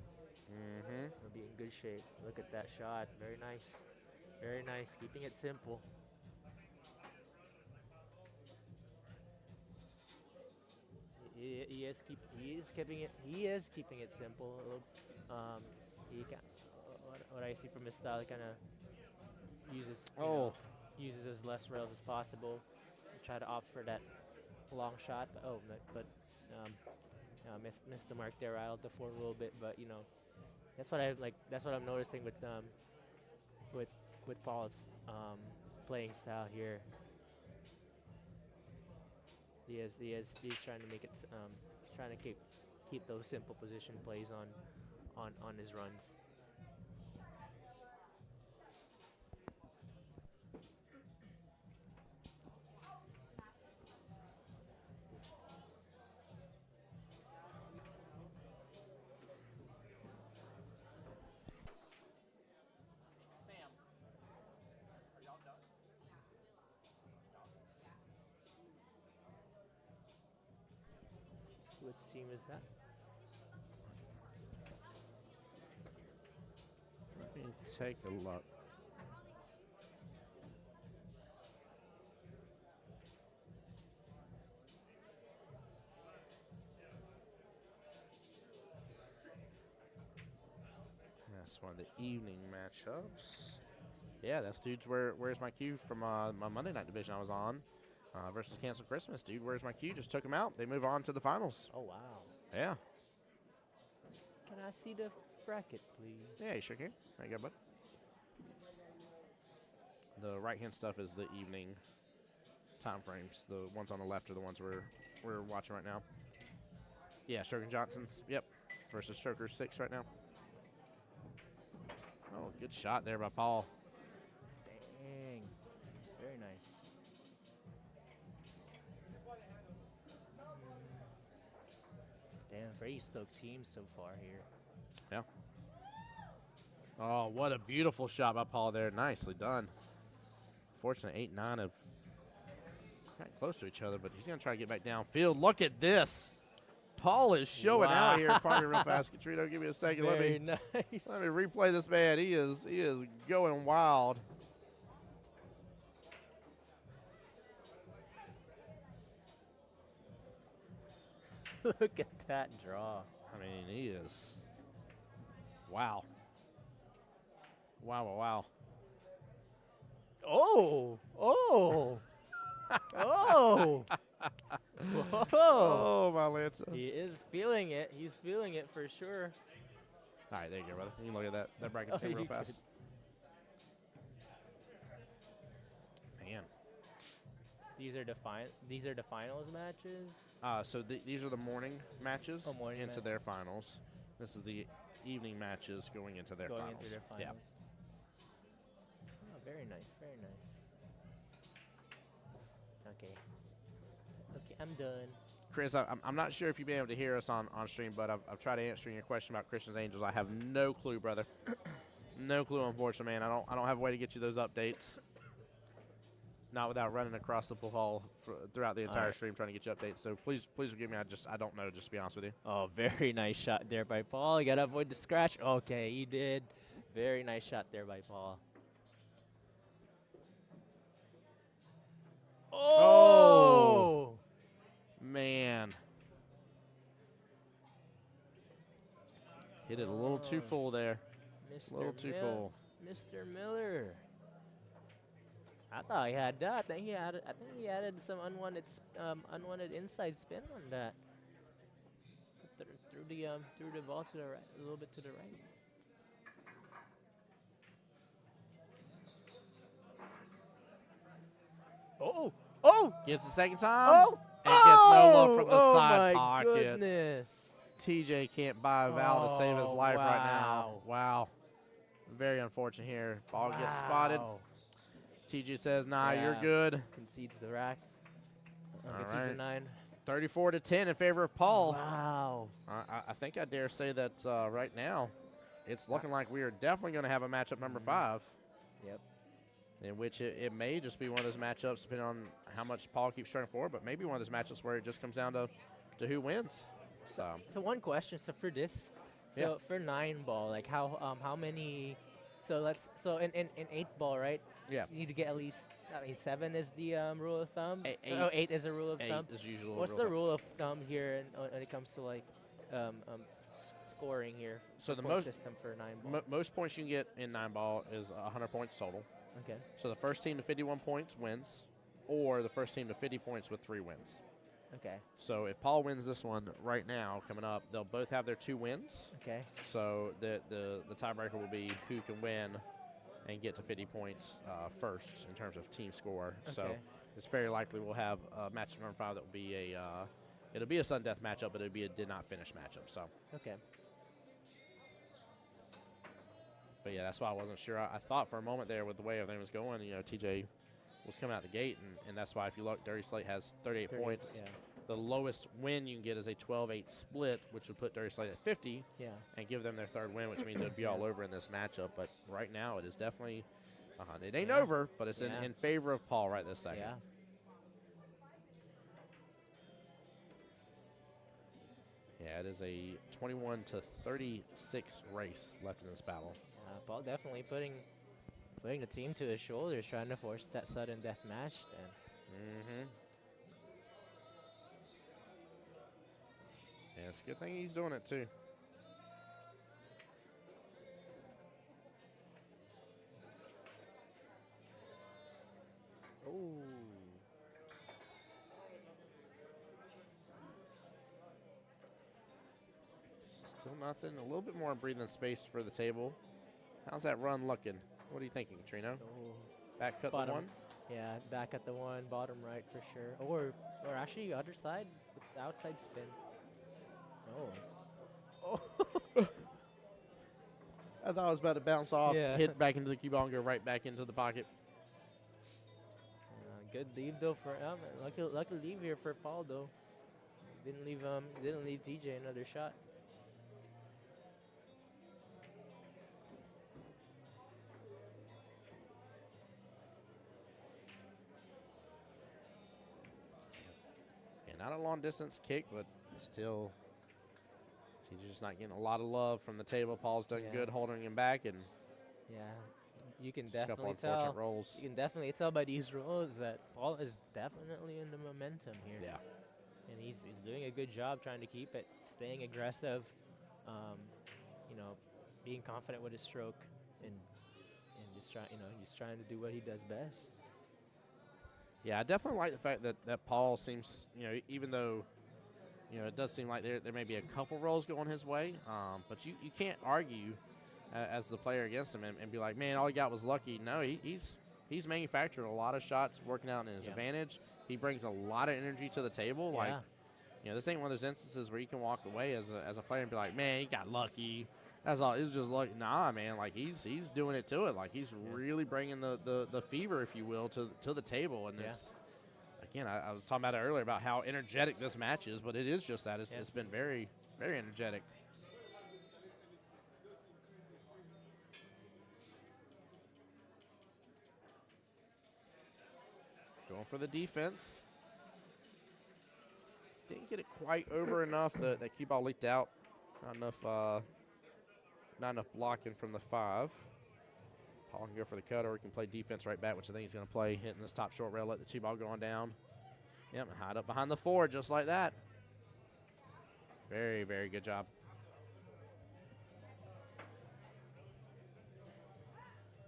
he'll be in good shape. Look at that shot. Very nice. Very nice. Keeping it simple. He is keeping it simple. He can, what I see from his style, he kind of uses uses as less rails as possible. Try to opt for that long shot, but missed the mark there. Rattled the floor a little bit, but that's what I like. That's what I'm noticing with Paul's playing style here. He's trying to make it. He's trying to keep those simple position plays on his runs. Which team is that? Let me take a look. That's one of the evening matchups. Yeah, that's dudes. Where's my cue from my Monday night division I was on? Versus Cancel Christmas, dude. Where's my cue? Just took him out. They move on to the finals. Oh, wow. Yeah. Can I see the bracket, please? Yeah, you sure can. There you go, bud. The right-hand stuff is the evening time frames. The ones on the left are the ones we're watching right now. Yeah, Stroker Johnson's. Yep. Versus Stroker 6 right now. Oh, good shot there by Paul. Dang. Very nice. Damn, very stoked team so far here. Yeah. Oh, what a beautiful shot by Paul there. Nicely done. Fortunate 8-9 have got close to each other, but he's going to try to get back downfield. Look at this. Paul is showing out here. Parker real fast. Katrino, give me a second. Very nice. Let me replay this man. He is going wild. Look at that draw. I mean, he is. Wow. Wow, wow, wow. Oh. Oh. Oh. Whoa. Oh, my Lancer. He is feeling it. He's feeling it for sure. All right, there you go, brother. You can look at that bracket real fast. Man. These are the finals matches. So these are the morning matches into match. their finals. This is the evening matches going into their finals. Into their finals. nice, very nice. Okay. Okay, I'm done. Chris, I'm not sure if you've been able to hear us on stream, but I've tried answering your question about Christian's Angels. I have no clue, brother. No clue, unfortunately, man. I don't have a way to get you those updates. Not without running across the pool hall throughout the entire stream trying to get you updates. So please forgive me. I don't know, just to be honest with you. Oh, very nice shot there by Paul. You got to avoid the scratch. Okay, he did. Very nice shot there by Paul. Oh! Man. Hit it a little too full there. Mr. A little too full. Mr. Miller. I thought he had that. I think he added some unwanted inside spin on that. Through the ball to the right, a little bit to the right. Oh! Oh! Gets the second time. Oh! And gets no love from the side my pocket. Goodness. TJ can't buy a vowel to save his life right now. wow. Wow. Very unfortunate here. Ball gets spotted. Wow. TJ says, nah, Yeah. you're good. Concedes the rack. All Concedes the right. 9. 34-10 in favor of Paul. Wow. I think I dare say that right now it's looking like we are definitely going to have a matchup number 5. Yep. In which it may just be one of those matchups, depending on how much Paul keeps trying forward, but maybe one of those matchups where it just comes down to who wins. So one question. So for this, for 9 ball, like how many? So in 8 ball, right? Yeah. You need to get at least. I mean, 7 is the rule of thumb. 8 is a rule of thumb. 8 is usually. What's the rule of thumb here when it comes to like scoring here? So the point most system for 9 ball. most points you can get in 9 ball is 100 points total. Okay. So the first team to 51 points wins, or the first team to 50 points with 3 wins. Okay. So if Paul wins this one right now, coming up, they'll both have their 2 wins. Okay. So the tiebreaker will be who can win and get to 50 points first in terms of team score. Okay. So it's very likely we'll have matchup number 5 that will be it'll be a sudden death matchup, but it'll be a did not finish matchup. So. Okay. But yeah, that's why I wasn't sure. I thought for a moment there with the way everything was going, TJ was coming out the gate, and that's why if you look, Dirty Slate has 38 points. Yeah. The lowest win you can get is a 12-8 split, which would put Dirty Slate at 50 and give them their 3rd win, which means it would be all over in this matchup. But right now it is definitely it ain't over, but it's in favor of Paul right this second. Yeah. Yeah, it is a 21-36 race left in this battle. Paul definitely putting the team to his shoulders, trying to force that sudden death match. Yeah, it's a good thing he's doing it too. Oh. Still nothing. A little bit more breathing space for the table. How's that run looking? What are you thinking, Trino? Oh. Back cut Bottom. the 1? Yeah, back at the 1, bottom right for sure. Or actually other side with the outside spin. Oh. I thought I was about to bounce off, Yeah. hit back into the cue ball, and go right back into the pocket. Good leave though for lucky leave here for Paul though. Didn't leave TJ another shot. Yeah, not a long distance kick, but still, TJ's just not getting a lot of love from the table. Paul's done good holding him back, and you can just a couple definitely unfortunate tell. rolls. You can definitely tell by these rolls that Paul is definitely in the momentum here. Yeah. And he's doing a good job trying to keep it, staying aggressive, being confident with his stroke, and just trying to do what he does best. Yeah, I definitely like the fact that Paul seems, even though, it does seem like there may be a couple rolls going his way, but you can't argue as the player against him and be like, man, all he got was lucky. No, he's manufactured a lot of shots working out in his advantage. He brings a lot of energy to the table. Like, this ain't one of those instances where you can walk away as a player and be like, man, he got lucky. That's all. It was just like, nah, man. Like he's doing it to it. Like he's really bringing the fever, if you will, to the table. And it's again, I was talking about it earlier about how energetic this match is, but it is just that. It's been very, very energetic. Going for the defense. Didn't get it quite over enough. That cue ball leaked out. Not enough blocking from the 5. Paul can go for the cutter, or he can play defense right back, which I think he's going to play, hitting this top short rail, let the cue ball go on down. Yep, and hide up behind the 4 just like that. Very, very good job.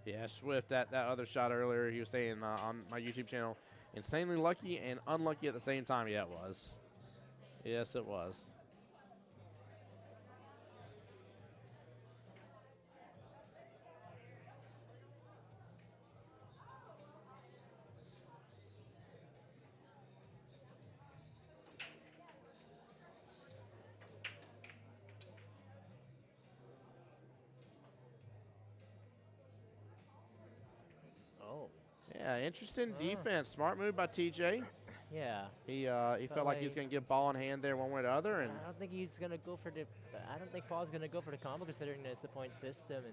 Yeah, Swift, that other shot earlier, he was saying on my YouTube channel, insanely lucky and unlucky at the same time. Yeah, it was. Yes, it was. Yeah, interesting defense. Smart move by TJ. Yeah. He felt like he was going to get ball in hand there one way or the other. And I don't think he's going to go for the. I don't think Paul's going to go for the combo, considering that it's the point system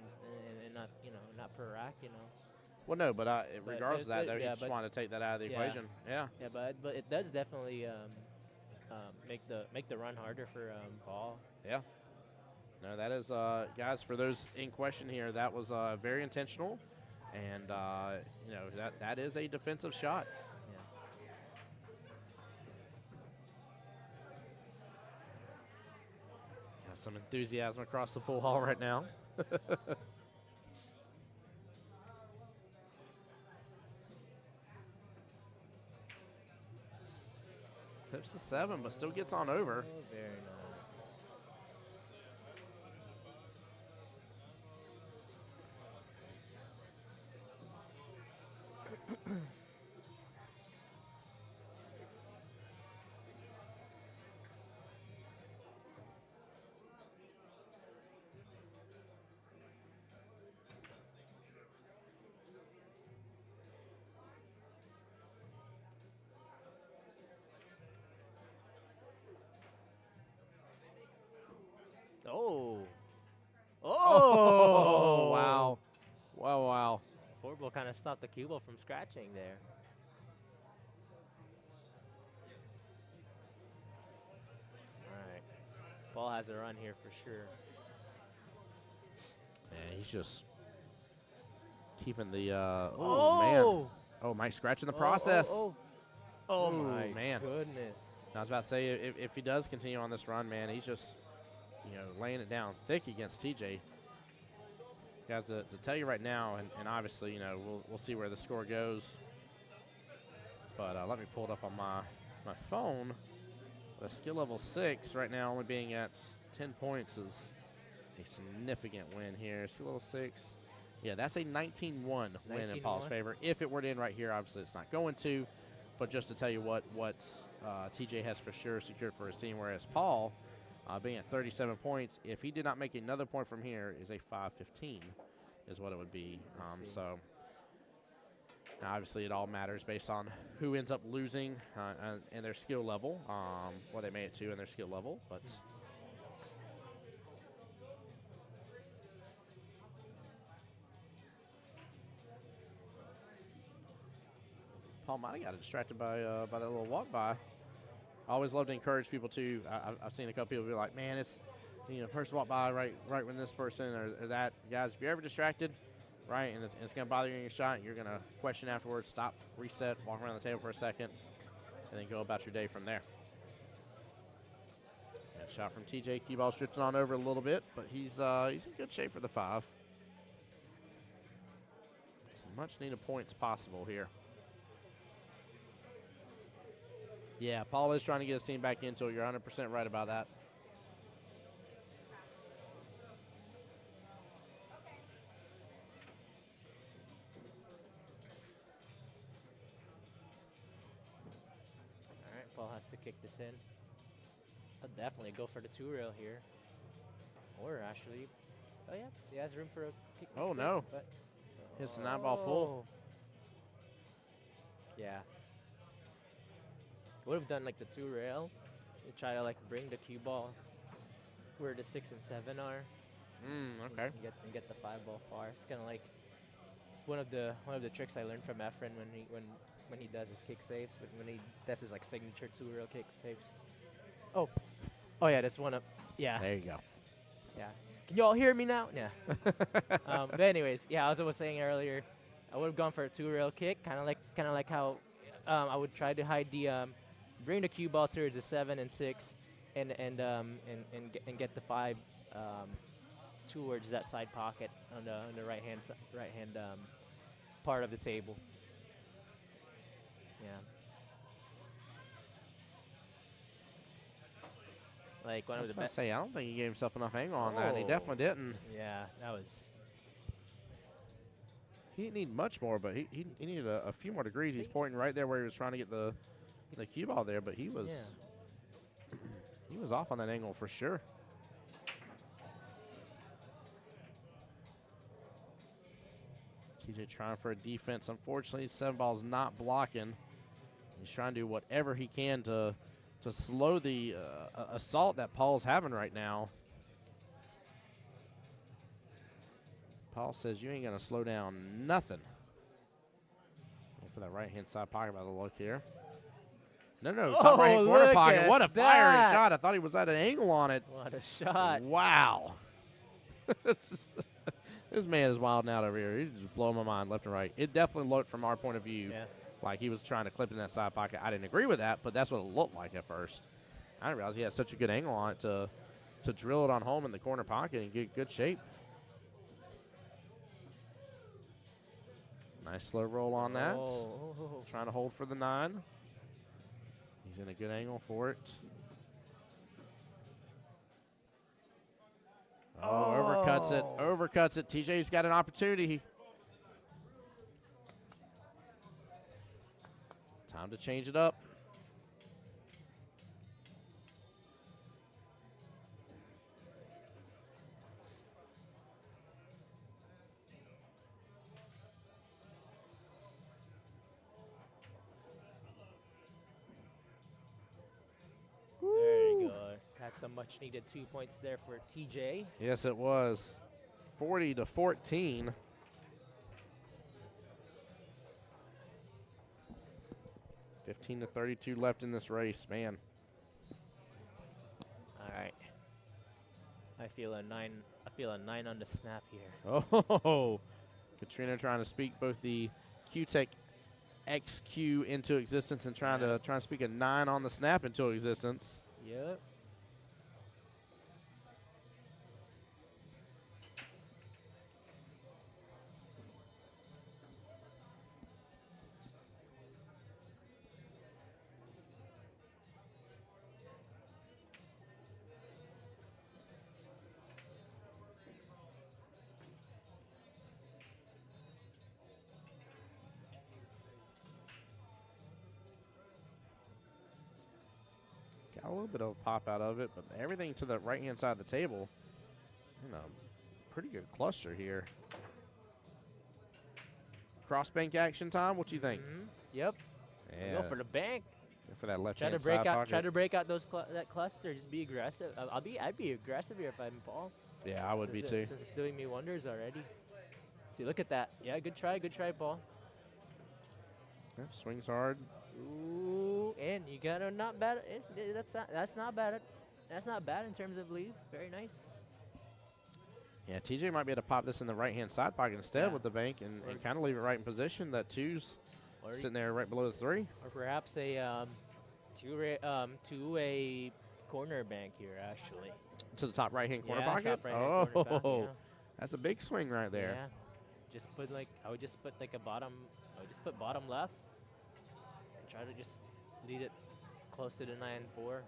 and not not per rack. Well, no, but regardless of that, though, he just wanted to take that out of the equation. Yeah. Yeah, but it does definitely make the run harder for Paul. Yeah. No, that is guys. For those in question here, that was very intentional. And, that is a defensive shot. Yeah. Got some enthusiasm across the pool hall right now. Clips the 7, but still gets on over. Oh, very nice. Oh, wow. Wow. 4-ball kind of stopped the cue ball from scratching there. All right. Paul has a run here for sure. Yeah, he's just keeping the, man. Oh, Mike scratching the process. Oh, Ooh, my man. goodness. I was about to say, if he does continue on this run, man, he's just, laying it down thick against TJ. Guys, to tell you right now, and obviously, we'll see where the score goes. But let me pull it up on my phone. The skill level 6 right now, only being at 10 points, is a significant win here. Skill level 6. Yeah, that's a 19-1 win in Paul's favor. If it were to end right here, obviously it's not going to. But just to tell you what TJ has for sure secured for his team, whereas Paul, being at 37 points, if he did not make another point from here, is a 5-15 is what it would be. So now obviously it all matters based on who ends up losing and their skill level, what they made it to in their skill level. But Paul might have got distracted by that little walk by. I always love to encourage people to. I've seen a couple people be like, "Man, it's person walk by right when this person or that." Guys, if you're ever distracted, right, and it's going to bother you in your shot, you're going to question afterwards. Stop, reset, walk around the table for a second, and then go about your day from there. That shot from TJ. Cue ball's drifting on over a little bit, but he's in good shape for the 5. Some much needed points possible here. Yeah, Paul is trying to get his team back into it. You're 100% right about that. All right, Paul has to kick this in. I'll definitely go for the 2 rail here. Or actually Oh yeah, he has room for a kick. Oh, mistake, no. but Hits the 9-ball full. Yeah. Would have done like the 2-rail. You try to like bring the cue ball where the 6 and 7 are. Okay. And get the 5-ball far. It's kind of like one of the tricks I learned from Efren when he does his kick saves. When he does his like signature 2-rail kick saves. Oh yeah, that's one of There you go. Yeah. Can you all hear me now? Yeah. But anyways, yeah, as I was saying earlier, I would have gone for a 2-rail kick, kind of like how I would try to hide the bring the cue ball towards the 7 and 6, and get the 5 towards that side pocket on the right hand part of the table. Yeah. Like one I of was the about to best. say, I don't think he gave himself enough angle on that. And he Oh. definitely didn't. Yeah, that was. He didn't need much more, but he needed a few more degrees. He's pointing right there where he was trying to get the cue ball there, but he was he was off on that angle for sure. TJ trying for a defense. Unfortunately, 7-ball's not blocking. He's trying to do whatever he can to slow the assault that Paul's having right now. Paul says you ain't going to slow down nothing. Going for that right-hand side pocket by the look here. No, top right-hand corner pocket. What a fiery shot. I thought he was at an angle on it. What a shot. Wow. This man is wilding out over here. He's just blowing my mind left and right. It definitely looked from our point of view like he was trying to clip in that side pocket. I didn't agree with that, but that's what it looked like at first. I didn't realize he had such a good angle on it to drill it on home in the corner pocket and get good shape. Nice slow roll on that. Trying to hold for the 9. He's in a good angle for it. Overcuts it. Overcuts it. TJ's got an opportunity. Time to change it up. There you go. That's a much needed 2 points there for TJ. Yes, it was. 40-14. (15-32) left in this race, man. All right. I feel a 9 on the snap here. Oh, Katrina trying to speak both the Q-Tech XQ into existence and trying to speak a 9 on the snap into existence. Yep. Got a little bit of a pop out of it, but everything to the right-hand side of the table, pretty good cluster here. Cross bank action time. What do you think? Yep. Yeah. Go for the bank. Go for that Try left-hand to side break out. pocket. Try to break out that cluster. Just be aggressive. I'd be aggressive here if I'm Paul. Yeah, I would be too. Since it's doing me wonders already. See, look at that. Yeah, good try, Paul. Yep, swings hard. Ooh, and you gotta not bad. That's not bad. That's not bad in terms of lead. Very nice. Yeah, TJ might be able to pop this in the right-hand side pocket instead with the bank and kind of leave it right in position. That 2's sitting there right below the 3. Or perhaps a two-way corner bank here, actually. To the top right-hand corner pocket? Top right-hand corner bank, yeah. That's a big swing right there. Yeah. Just put I would just put like a bottom. I would just put bottom left. And try to just lead it close to the 9-4.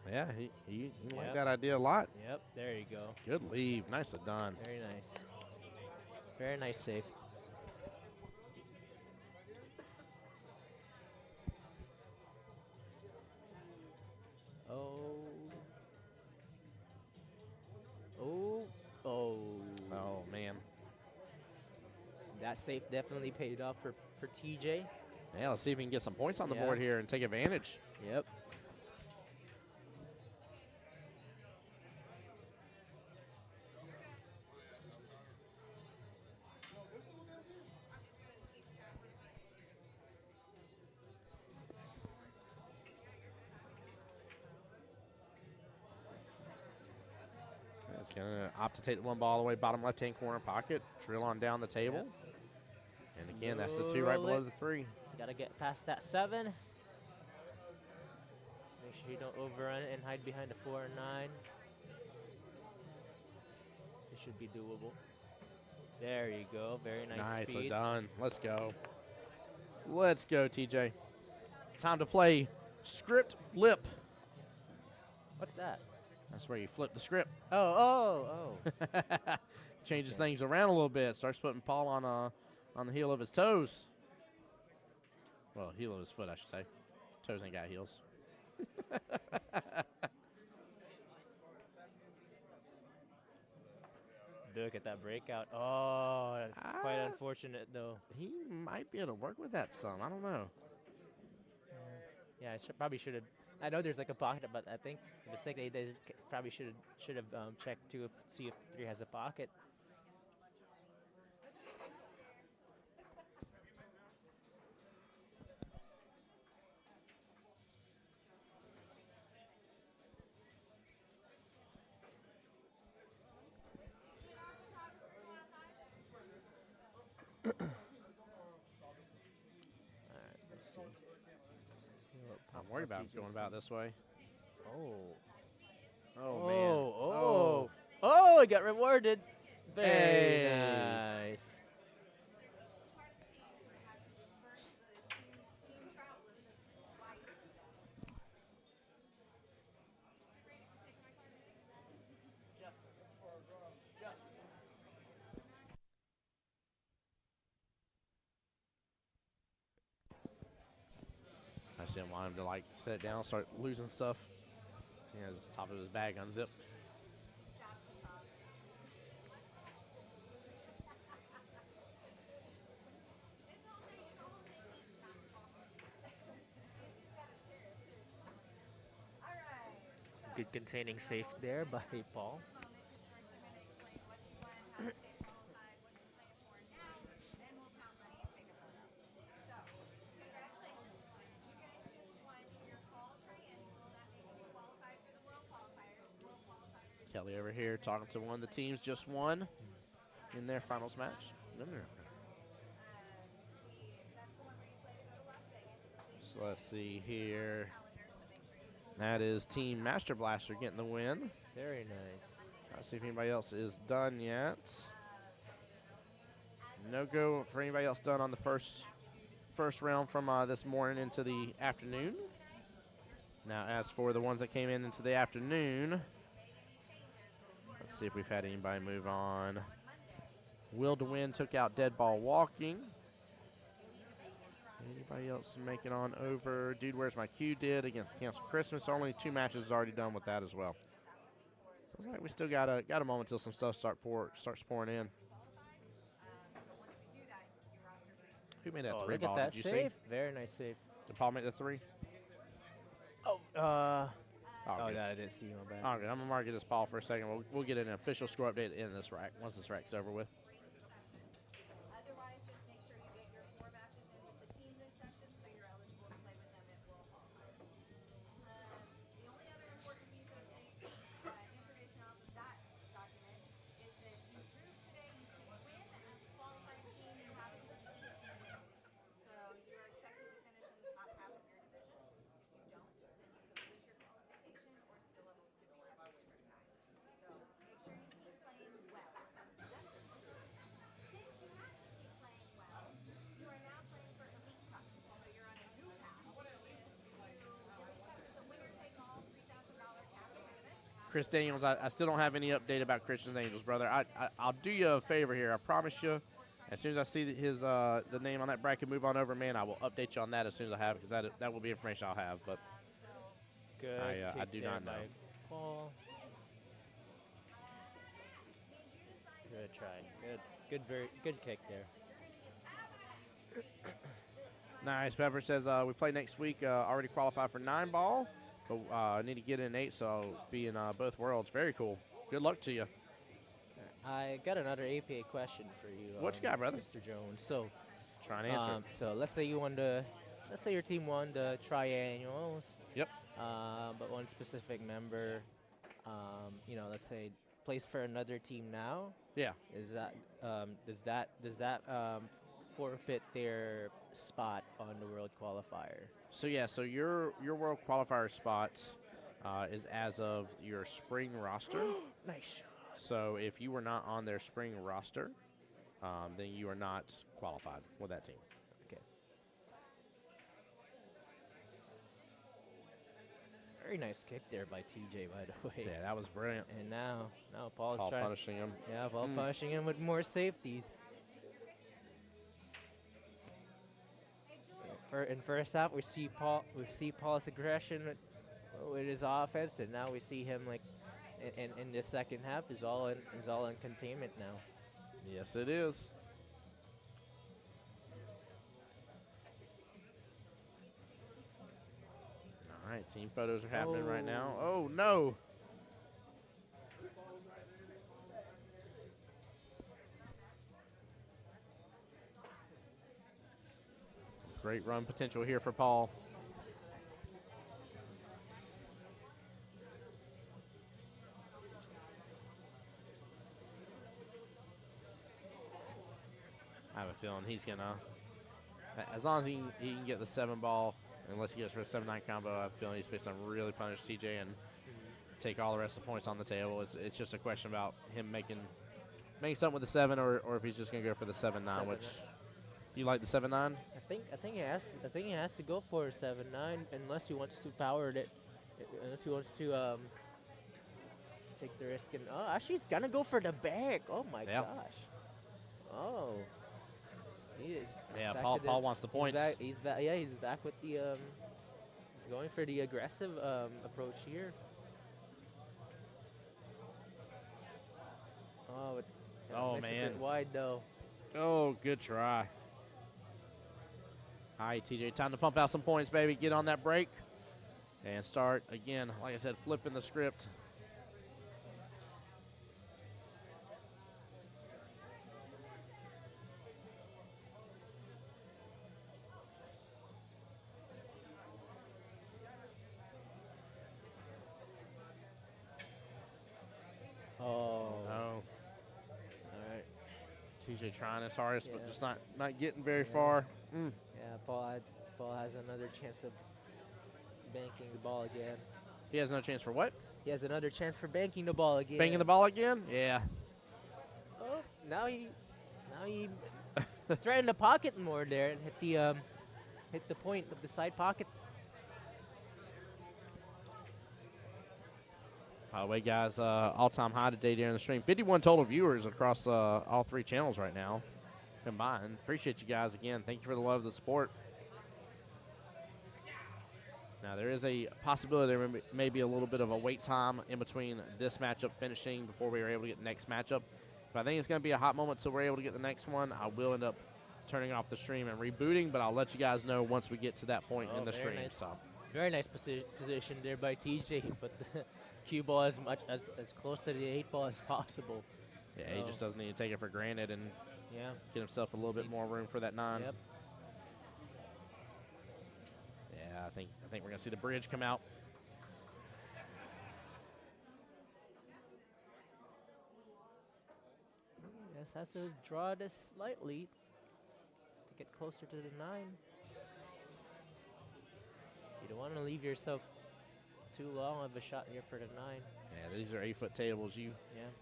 Yeah, he liked that idea a lot. Yep, there you go. Good leave. Nicely done. Very nice. Very nice save. that safe definitely paid off for TJ. Yeah, let's see if we can get some points on the Yeah. board here and take advantage. Yep. It's going to opt to take the one ball all the way bottom left-hand corner pocket, drill on down the table. Yep. And again, that's the 2 right below the 3. He's got to get past that 7. Make sure you don't overrun it and hide behind a 4 or 9. It should be doable. There you go. Very nice Nicely speed. done. Let's go. Let's go, TJ. Time to play script flip. What's that? That's where you flip the script. Oh. Changes things around a little bit. Starts putting Paul on the heel of his toes. Well, heel of his foot, I should say. Toes ain't got heels. Look at that breakout. Oh, quite unfortunate, though. He might be able to work with that some. I don't know. Yeah, I probably should have. I know there's like a pocket, but I think the mistake they did is probably should have checked to see if 3 has a pocket. I'm worried about going about this way. Oh. Oh, man. Oh, he got rewarded. Very Hey. nice. I just didn't want him to, like, sit down, start losing stuff. He has the top of his bag unzipped. Good containing safe there by Paul. Kelly over here talking to one of the teams just won in their finals match. So let's see here. That is Team Master Blaster getting the win. Very nice. Let's see if anybody else is done yet. No go for anybody else done on the first round from this morning into the afternoon. Now, as for the ones that came in into the afternoon, let's see if we've had anybody move on. Will to Win took out Dead Ball Walking. Anybody else making on over? Dude, Where's My Cue did against Cancel Christmas. Only 2 matches already done with that as well. Looks like we still got a moment till some stuff starts pouring in. Who made that 3 look ball? at that Did you save. see? Very nice save. Did Paul make the 3? Oh, Okay. no, I didn't see him back. Okay, I'm gonna mark this ball for a second. We'll get an official score update at the end of this rack once this rack's over with. Otherwise, just make sure you get your 4 matches in with the team this session so you're eligible to play with them at World Qualifier. The only other important piece of information off of that document is that you proved today you can win as a qualified team. You have to compete to win. So you're expected to finish in the top half of your division. If you don't, then you could lose your qualification or skill levels could be scrutinized. So make sure you keep playing well. Since you have to keep playing well, you are now playing for Elite Cup. So you're on a new path. Elite Cup is a winner-take-all $3,000 cash tournament. Chris Daniels, I still don't have any update about Christian Angels, brother. I'll do you a favor here. I promise you. As soon as I see his the name on that bracket move on over, man, I will update you on that as soon as I have it, because that will be information I'll have. But Good. I kick do there not know. by Paul. Good try. Good kick there. Nice. Pepper says we play next week. Already qualified for 9-ball, but need to get in 8, so I'll be in both worlds. Very cool. Good luck to you. I got another APA question for you. What you got, brother? Mr. Jones. So, Trying to answer. so let's say your team won the triannuals. Yep. But one specific member, let's say plays for another team now. Yeah. Is that does that forfeit their spot on the world qualifier? So yeah, so your world qualifier spot is as of your spring roster. Nice. So if you were not on their spring roster, then you are not qualified with that team. Okay. Very nice kick there by TJ, by the way. Yeah, that was brilliant. And now Paul's Paul trying. punishing him. Yeah, Paul punishing him with more safeties. In first half, we see Paul's aggression with his offense, and now we see him like in the second half is all in containment now. Yes, it is. All right, team photos are happening right now. Oh, no. Great run potential here for Paul. I have a feeling he's going to, as long as he can get the 7-ball, unless he goes for a 7-9 combo, I have a feeling he's fixing to really punish TJ and take all the rest of the points on the table. It's just a question about him making something with the 7 or if he's just going to go for the 7-9, which, you like the 7-9? I think he has to go for a 7-9 unless he wants to power it. Unless he wants to take the risk and actually he's gonna go for the back. Oh my gosh. Oh. He is back Paul wants the points. He's back with the he's going for the aggressive approach here. Oh misses man. it wide though. Oh, good try. All right, TJ, time to pump out some points, baby. Get on that break and start, again, like I said, flipping the script. Oh. All right. TJ trying his hardest, but just not getting very Yeah. far. Yeah, Paul has another chance of banking the ball again. He has no chance for what? He has another chance for banking the ball again. Banking the ball again? Yeah. Oh, now he threatened the pocket more there and hit the point of the side pocket. By the way, guys, all-time high today during the stream. 51 total viewers across all 3 channels right now combined. Appreciate you guys again. Thank you for the love of the sport. Now, there is a possibility there may be a little bit of a wait time in between this matchup finishing before we are able to get the next matchup. But I think it's going to be a hot moment until we're able to get the next one. I will end up turning off the stream and rebooting, but I'll let you guys know once we get to that point in the stream. Nice. So. Very nice position there by TJ, but the cue ball as close to the 8-ball as possible. Yeah, he just doesn't need to take it for granted and get himself a little bit more room for that 9. Yep. Yeah, I think we're gonna see the bridge come out. Yes, has to draw this slightly to get closer to the 9. You don't want to leave yourself too long of a shot here for the 9. Yeah, these are 8-foot tables. You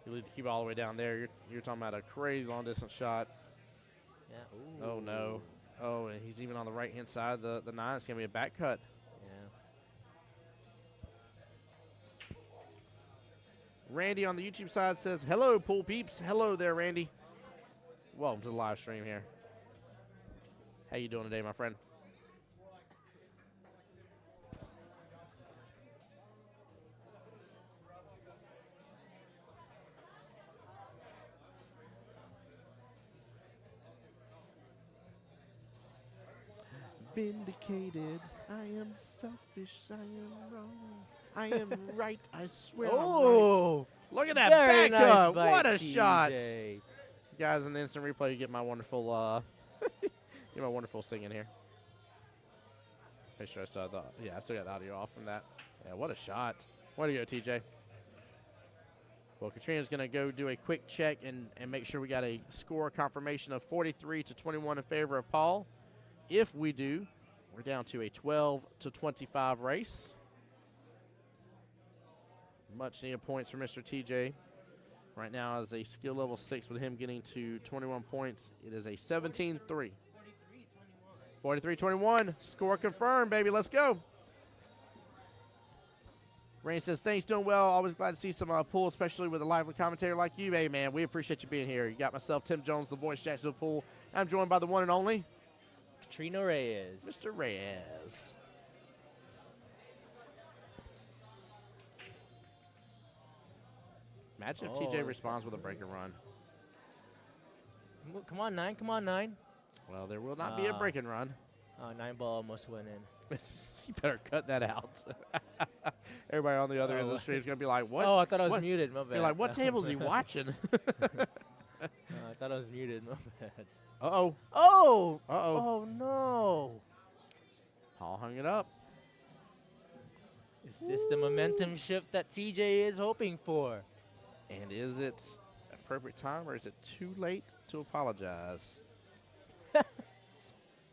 leave the cube all the way down there. You're talking about a crazy long distance shot. Yeah. Ooh. Oh no. Oh, and he's even on the right hand side. The 9. It's gonna be a back cut. Randy on the YouTube side says, hello, pool peeps. Hello there, Randy. Welcome to the live stream here. How you doing today, my friend? vindicated. I am selfish. I am wrong. I am right. I swear Oh, I'm right. Look at that very back nice up. bite, What a shot. TJ. Guys, in the instant replay, you get my wonderful get my wonderful singing here. Make sure I still have I still got the audio off from that. Yeah, what a shot. Way to go, TJ. Well, Katrina's going to go do a quick check and make sure we got a score confirmation of 43-21 in favor of Paul. If we do, we're down to a 12-25 race. Much needed points for Mr. TJ. Right now is a skill level 6 with him getting to 21 points. It is a 17-3. 43-21. Score confirmed, baby. Let's go. Rain says, thanks, doing well. Always glad to see some pool, especially with a lively commentator like you. Hey, man, we appreciate you being here. You got myself, Tim Jones, the voice, Jacksonville Pool. I'm joined by the one and only Katrina Reyes. Mr. Reyes. Imagine if TJ responds with a break and run. Come on, 9. Come on, 9. Well, there will not be a break and run. 9 ball almost went in. You better cut that out. Everybody on the other end of the stream is going to be like, what? Oh, I thought I was muted. My bad. You're like, what table is he watching? I thought I was muted. My bad. Uh-oh. Oh! Uh-oh. Oh, no. Paul hung it up. Is this the momentum shift that TJ is hoping for? And is it appropriate time or is it too late to apologize?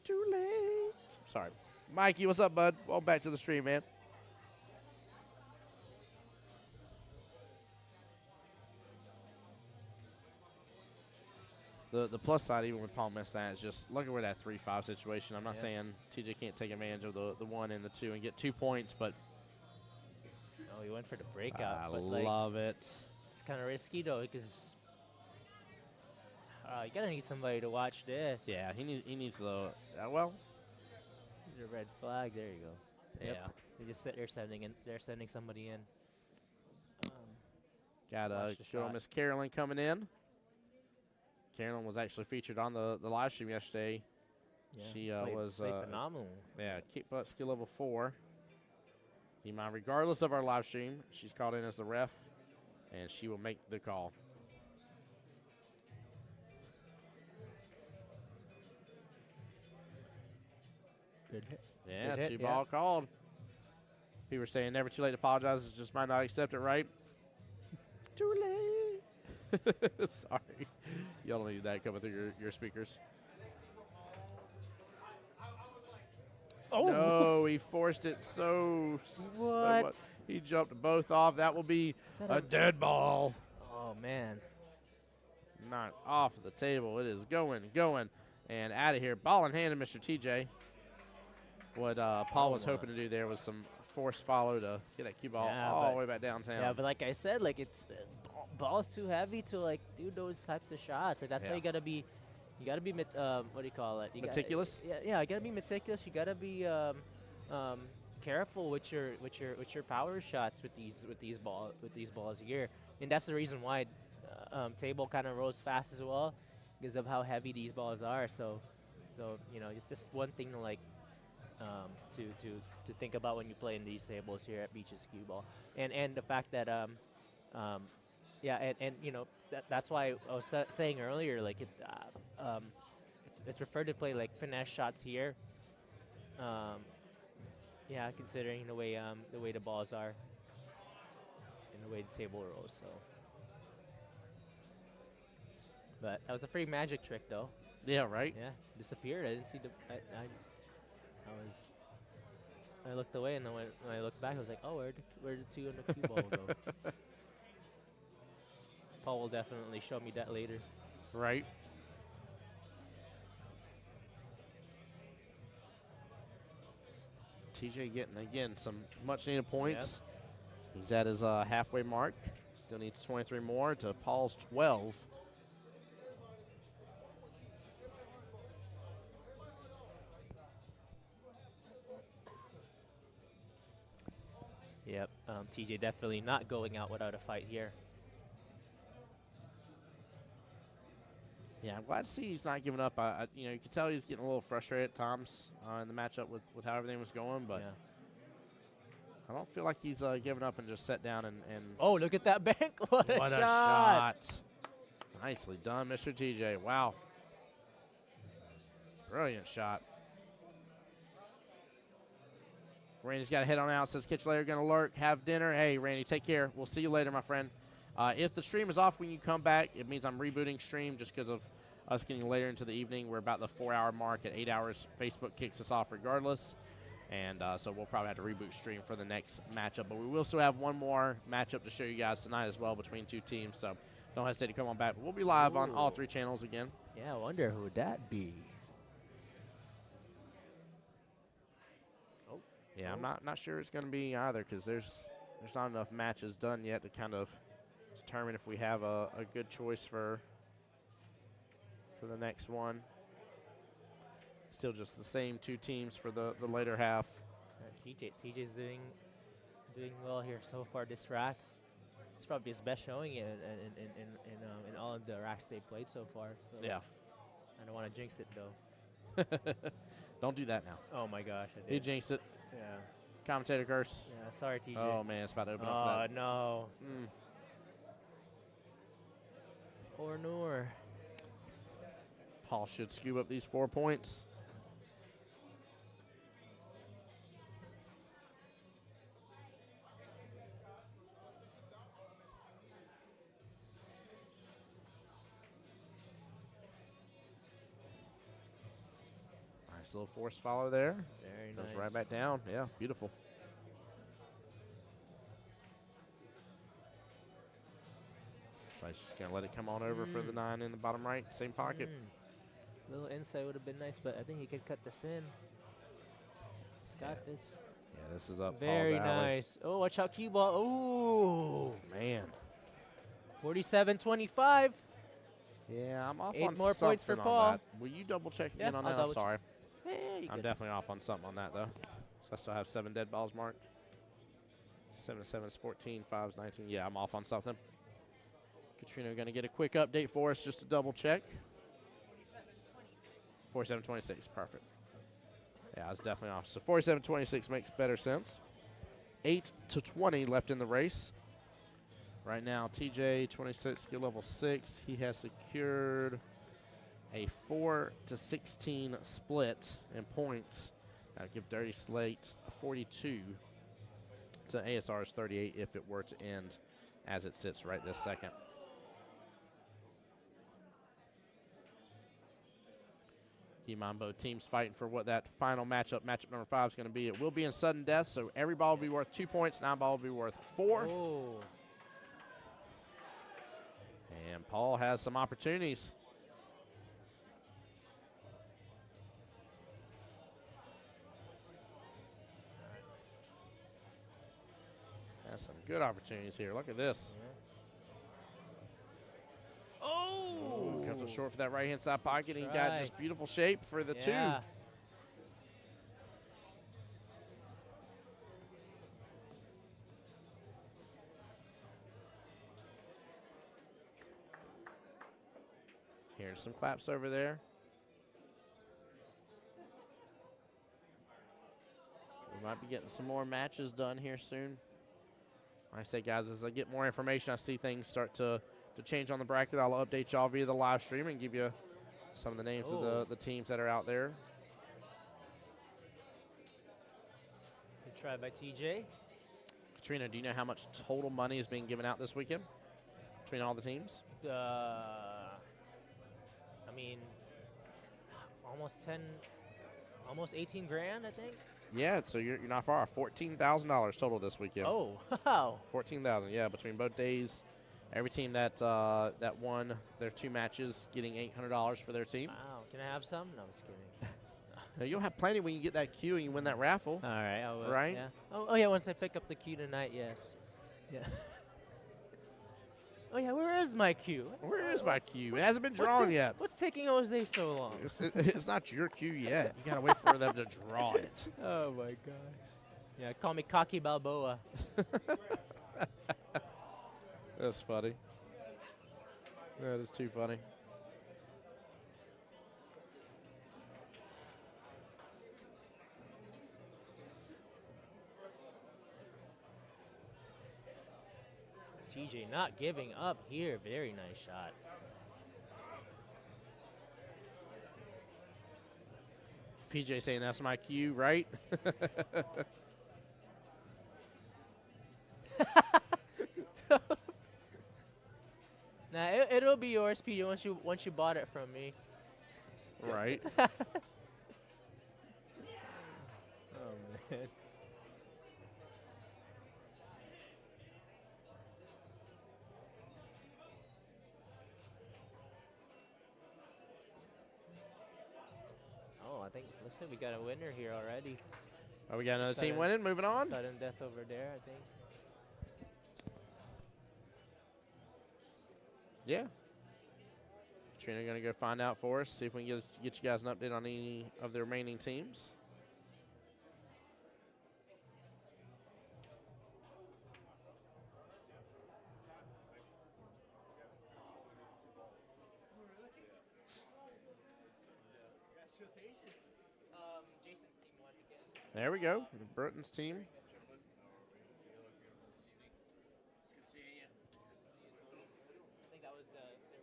Too late. Sorry. Mikey, what's up, bud? Welcome back to the stream, man. The plus side, even with Paul missed that, is just look at where that 3-5 situation. I'm not saying TJ can't take advantage of the 1 and the 2 and get 2 points, but Oh, he went for the breakout. I but love it. It's kind of risky, though, because you got to need somebody to watch this. Yeah, he needs the well. There's a red flag. There you go. Yep. Yeah. They're sending somebody in. Got Watch the good old shot. Miss Carolyn coming in. Carolyn was actually featured on the live stream yesterday. Yeah, She played was phenomenal. kick butt skill level 4. You mind, regardless of our live stream, she's called in as the ref, and she will make the call. Good hit. Yeah, Good hit, 2 ball called. People were saying never too late to apologize. It just might not accept it right. Too late. Sorry. Y'all don't need that coming through your speakers. Oh. No, he forced it so What? He jumped both off. That will be a dead ball. Oh, man. Not off the table. It is going, and out of here. Ball in hand to Mr. TJ. What Paul was hoping to do there was some forced follow to get that cue ball all the way back downtown. Yeah, but like I said, like it's ball's too heavy to like do those types of shots. Like that's why you gotta be, what do you call it? Meticulous. Yeah, you gotta be meticulous. You gotta be careful with your power shots with these balls here, and that's the reason why table kind of rose fast as well, because of how heavy these balls are. So it's just one thing to like. To think about when you play in these tables here at Beach's Cue Ball, and the fact that that's why I was saying earlier, like it's preferred to play like finesse shots here. Considering the way the balls are and the way the table rolls. So, but that was a free magic trick, though. Yeah, right. Yeah, disappeared. I didn't see the. I looked away, and then when I looked back, I was like, "Oh, where did 2 and the cue ball go?" Paul will definitely show me that later. Right. TJ getting again some much needed points. Yep. He's at his halfway mark. Still needs 23 more to Paul's 12. Yep, TJ definitely not going out without a fight here. Yeah, I'm glad to see he's not giving up. You know, you can tell he's getting a little frustrated at times in the matchup with how everything was going, but I don't feel like he's giving up and just sat down and Oh, look at that bank. What a what shot. a shot. Nicely done, Mr. TJ. Wow. Brilliant shot. Randy's got a head on out. Says Kitchelayer going to lurk, have dinner. Hey, Randy, take care. We'll see you later, my friend. If the stream is off when you come back, it means I'm rebooting stream just because of us getting later into the evening. We're about the 4-hour mark. At 8 hours, Facebook kicks us off regardless. And so we'll probably have to reboot stream for the next matchup. But we will still have one more matchup to show you guys tonight as well between two teams. So don't hesitate to come on back. But we'll be live on all 3 channels again. Yeah, I wonder who would that be. Yeah, I'm not sure it's going to be either because there's not enough matches done yet to kind of determine if we have a good choice for the next one. Still just the same 2 teams for the later half. TJ's doing well here so far this rack. It's probably his best showing in all of the racks they played so far. So Yeah. I don't want to jinx it though. Don't do that now. Oh my gosh, I did. He jinxed it. Yeah. Commentator curse. Yeah, sorry TJ. Oh man, it's about to open up Oh for that. no. Mm. Poor Noor. Paul should scoop up these 4 points. Nice little force follow there. Very Goes nice. right back down. Yeah, beautiful. So he's just going to let it come on over for the 9 in the bottom right, same pocket. Little insight would have been nice, but I think he could cut this in. He's got this. Yeah, this is up Very Paul's alley. nice. Oh, watch out, cue ball. Ooh. Man. 47-25. Yeah, I'm off 8 on more points for something Paul. on that. Will you double check Yeah, again on I'll that? I'm double sorry. Yeah, you I'm good. definitely off on something on that, though. So I still have 7 dead balls marked. 7 to 7 is 14, 5 is 19. Yeah, I'm off on something. Katrina going to get a quick update for us just to double check. 47-26, perfect. Yeah, I was definitely off. So 47-26 makes better sense. 8 to 20 left in the race. Right now, TJ, 26, skill level 6. He has secured a 4 to 16 split in points. That'll give Dirty Slate a 42 to ASR's 38 if it were to end as it sits right this second. Keep in mind, both teams fighting for what that final matchup number 5 is going to be. It will be in sudden death, so every ball will be worth 2 points. 9 ball will be worth 4. Oh. And Paul has some opportunities. Has some good opportunities here. Look at this. Oh. Ooh, comes up short for that right-hand side pocket. He got Right. just beautiful shape for the 2. Yeah. Here's some claps over there. We might be getting some more matches done here soon. Like I say, guys, as I get more information, I see things start to change on the bracket. I'll update y'all via the live stream and give you some of the names of the teams that are out there. Good try by TJ. Katrina, do you know how much total money is being given out this weekend between all the teams? I mean, almost 18 grand, I think. Yeah, so you're not far off. $14,000 total this weekend. Oh, wow. 14,000, yeah, between both days. Every team that won their 2 matches getting $800 for their team. Wow. Can I have some? No, I'm just kidding. Now, you'll have plenty when you get that queue and you win that raffle. All right. I will. Right? Yeah. Oh, yeah, once I pick up the queue tonight, yes. Yeah. Oh, yeah, where is my queue? Where is my queue? It hasn't been drawn yet. What's taking Jose so long? It's not your queue yet. You got to wait for them to draw it. Oh, my gosh. Yeah, call me Cocky Balboa. That's funny. That is too funny. TJ not giving up here. Very nice shot. PJ saying that's my cue, right? Nah, it'll be yours, PJ, once you bought it from me. Right. Oh man. Oh, I think looks like we got a winner here already. Oh, we got another team Sudden- winning. Moving on. Sudden death over there, I think. Yeah. Trina going to go find out for us, see if we can get you guys an update on any of the remaining teams. Jason's team won again. There we go. The Britain's team. I think that was their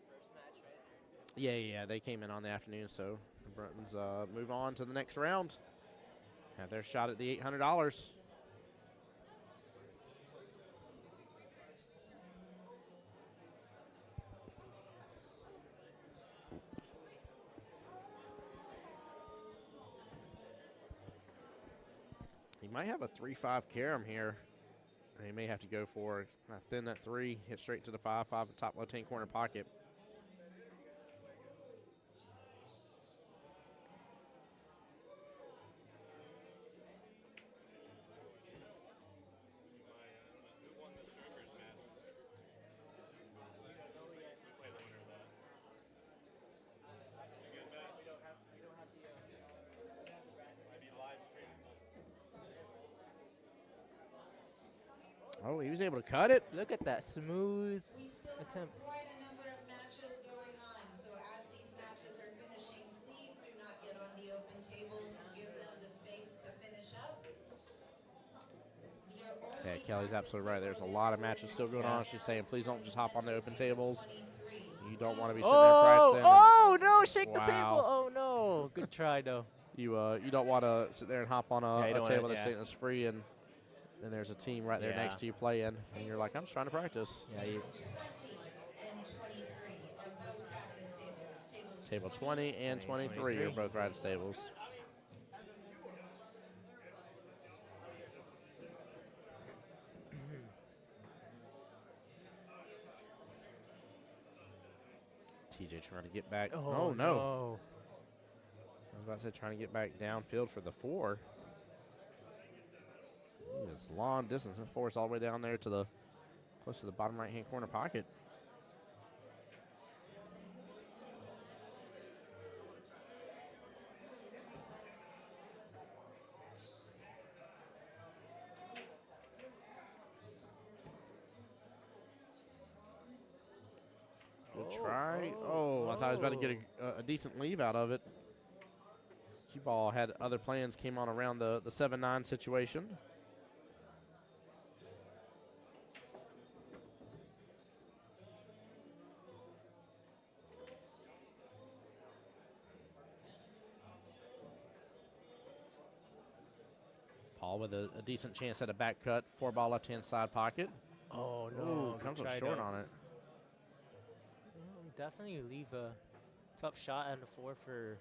first match, right? Yeah, they came in on the afternoon, so the Britain's move on to the next round. Have their shot at the $800. He might have a 3-5 carom here. He may have to go for thin that 3, hit straight to the 5, top left-hand corner pocket. Oh, he was able to cut it. Look at that smooth We still attempt. have quite a number of matches going on, so as these matches are finishing, please do not get on the open tables and give them the space to finish up. Yeah, Kelly's absolutely right. There's a lot of matches still going on. She's saying, please don't just hop on the open tables. You don't want to be sitting there practicing. Oh no! Shake the Wow. table. Oh no! Good try though. You don't want to sit there and hop on Yeah, you a don't wanna- table that's yeah. saying it's free, and then there's a team right there Yeah. next to you playing, and you're like, I'm just trying to practice. Yeah, you. 20 and 23 are both practice tables. Table 20 and 23 are both right at tables. TJ trying to get back. Oh, no. I was about to say trying to get back downfield for the 4. He is long distance and force all the way down there to the close to the bottom right hand corner pocket. Good try. Oh, I thought I was about to get a decent leave out of it. Cue ball had other plans, came on around the 7-9 situation. Paul with a decent chance at a back cut, 4-ball left-hand side pocket. Oh no! Ooh, Good comes up try, short though. on it. Definitely leave a tough shot on the 4 for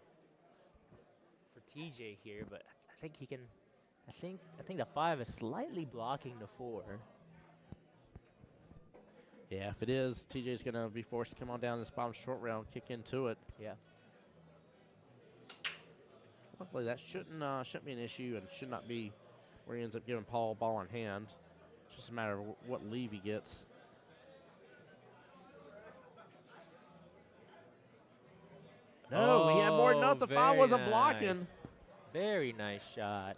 TJ here, but I think he can. I think the 5 is slightly blocking the 4. Yeah, if it is, TJ's going to be forced to come on down this bottom short round, kick into it. Yeah. Hopefully that shouldn't be an issue and should not be where he ends up giving Paul a ball in hand. It's just a matter of what leave he gets. No, he had more than enough. The 5 very wasn't blocking. nice. Very nice shot.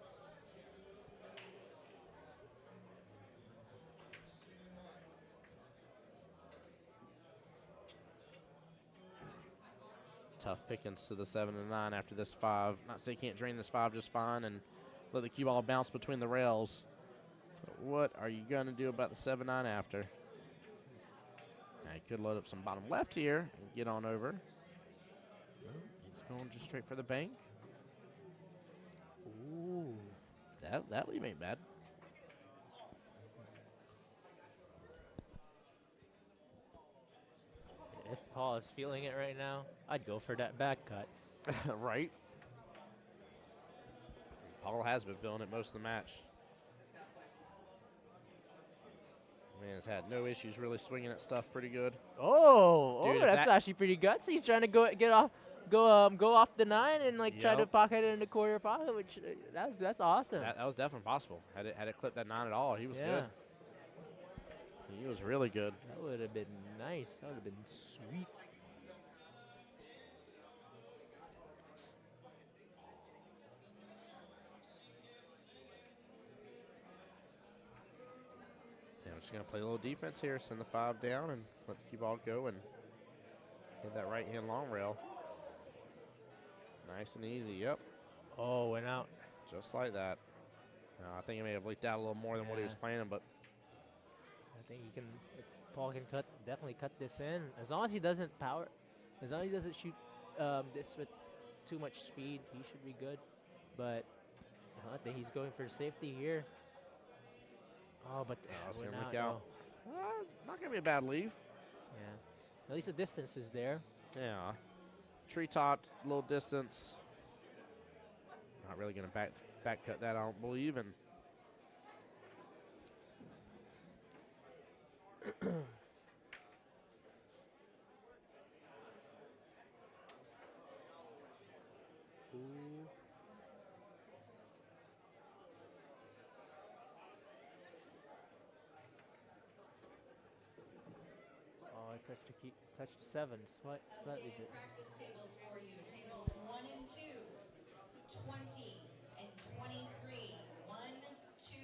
Tough pickings to the 7 and 9 after this 5. Not to say can't drain this 5 just fine and let the cue ball bounce between the rails. But what are you going to do about the 7-9 after? He could load up some bottom left here and get on over. He's going just straight for the bank. Ooh. That lead ain't bad. If Paul is feeling it right now, I'd go for that back cut. Right. Paul has been feeling it most of the match. Man has had no issues really swinging at stuff pretty good. Oh, Dude, if that's that- actually pretty gutsy. He's trying to go off the 9 and like try to Yep. pocket it in the quarter pocket, which that's awesome. That was definitely possible. Had it clipped that 9 at all, he was yeah, good. He was really good. that would have been nice. That would have been sweet. Yeah, we're just going to play a little defense here, send the 5 down, and let the cue ball go and hit that right-hand long rail. Nice and easy, yep. Oh, went out. Just like that. I think he may have leaked out a little more than what he was Yeah. planning, but I think he can. Paul can definitely cut this in as long as he doesn't as long as he doesn't shoot this with too much speed. He should be good. But I think he's going for safety here. Oh, but it's went gonna out, leak out. Not going to be a bad leave. Yeah, at least the distance is there. Yeah. Tree-topped, little distance. Not really going to back cut that, I don't believe. And Ooh. Oh, I touched the 7 slightly bit. Practice tables for you. Tables 1 and 2, 20 and 23. 1, 2,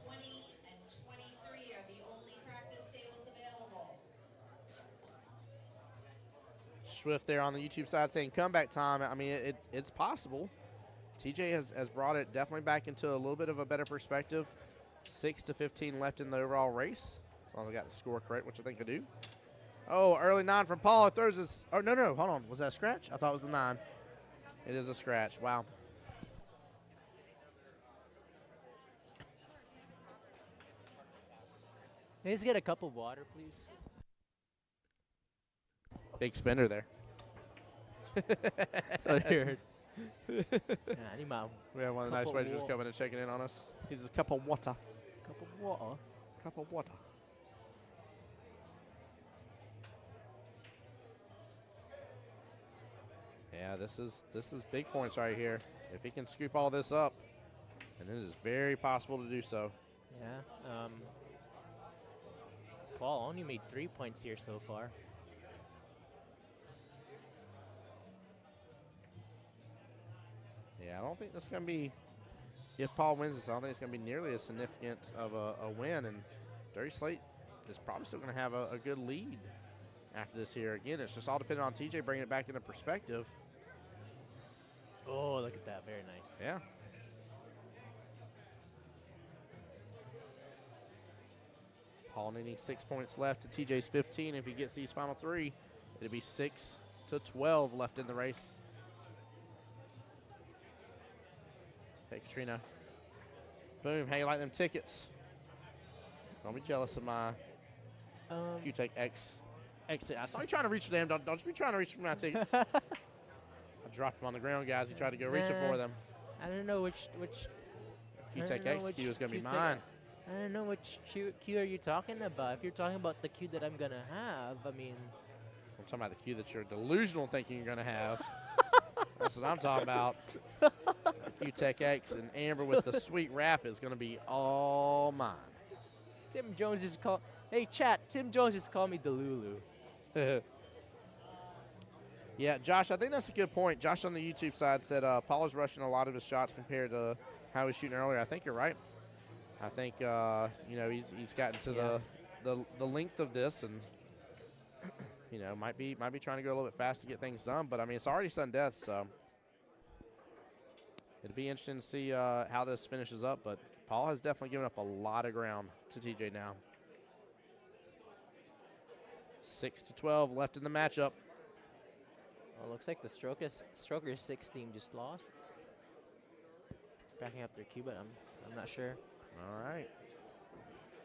20, and 23 are the only practice tables available. Swift there on the YouTube side saying comeback time. I mean, it's possible. TJ has brought it definitely back into a little bit of a better perspective. 6-15 left in the overall race. As long as I got the score correct, which I think I do. Oh, early 9 from Paul. Throws his. Oh, no, hold on. Was that a scratch? I thought it was the 9. It is a scratch. Wow. Can you just get a cup of water, please? Big spender there. That's what I heard. I need my We have one of the nice Cup of waiters just water. coming and checking in on us. He's a cup of water. cup of water. Cup of water. Yeah, this is big points right here. If he can scoop all this up, and it is very possible to do so. Yeah. Paul only made 3 points here so far. Yeah, I don't think that's going to be, if Paul wins this, I don't think it's going to be nearly as significant of a win. And Dirty Slate is probably still going to have a good lead after this here. Again, it's just all dependent on TJ bringing it back into perspective. Oh, look at that. Very nice. Yeah. Paul needing 6 points left to TJ's 15. If he gets these final 3, it'll be 6-12 left in the race. Hey, Katrina. Boom. How you like them tickets? Don't be jealous of my Q-Tech X. I saw you trying to reach for them. Don't you be trying to reach for my tickets. I dropped them on the ground, guys. He tried to go reaching for them. I don't know which Q-Tech know X which Q is going to be Q-Tech mine. I don't know which queue are you talking about. If you're talking about the queue that I'm gonna have, I mean, I'm talking about the Q that you're delusional thinking you're going to have. That's what I'm talking about. Q-Tech X and Amber with the sweet wrap is going to be all mine. Tim Jones just called. Hey, chat. Tim Jones just called me Delulu. Yeah, Josh, I think that's a good point. Josh on the YouTube side said Paul is rushing a lot of his shots compared to how he was shooting earlier. I think you're right. I think he's gotten to the length of this, and might be trying to go a little bit fast to get things done. But I mean, it's already sudden death, so it'll be interesting to see how this finishes up. But Paul has definitely given up a lot of ground to TJ now. 6-12 left in the matchup. Well, looks like the Strokers 6 team just lost. Backing up their cue, but I'm not sure. All right.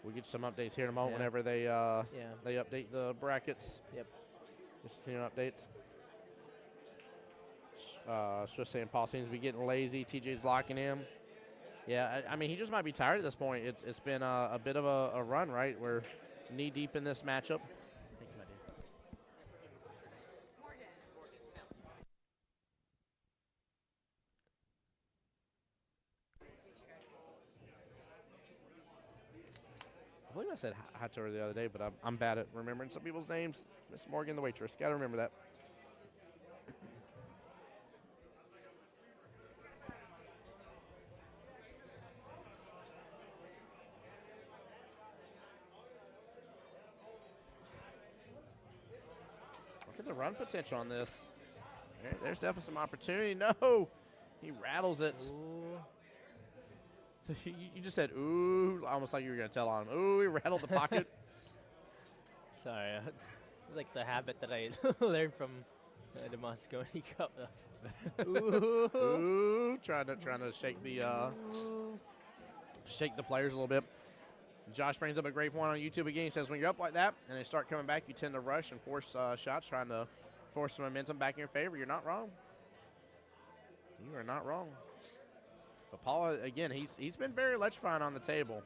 We'll get some updates here in a moment Yeah. whenever they Yeah. they update the brackets. Yep. Just updates. Swift saying Paul seems to be getting lazy. TJ's locking him. Yeah, I mean, he just might be tired at this point. It's been a bit of a run, right? We're knee deep in this matchup. Thank you, buddy. I believe I said hi to her the other day, but I'm bad at remembering some people's names. Miss Morgan, the waitress. Got to remember that. Look at the run potential on this. There's definitely some opportunity. No, he rattles it. Ooh. You just said, ooh, almost like you were going to tell on him. Ooh, he rattled the pocket. Sorry, it's like the habit that I learned from the Moscone Cup. Ooh. Ooh, trying to shake the players a little bit. Josh brings up a great point on YouTube again. He says, when you're up like that and they start coming back, you tend to rush and force shots, trying to force the momentum back in your favor. You're not wrong. You are not wrong. But Paul, again, he's been very electrifying on the table.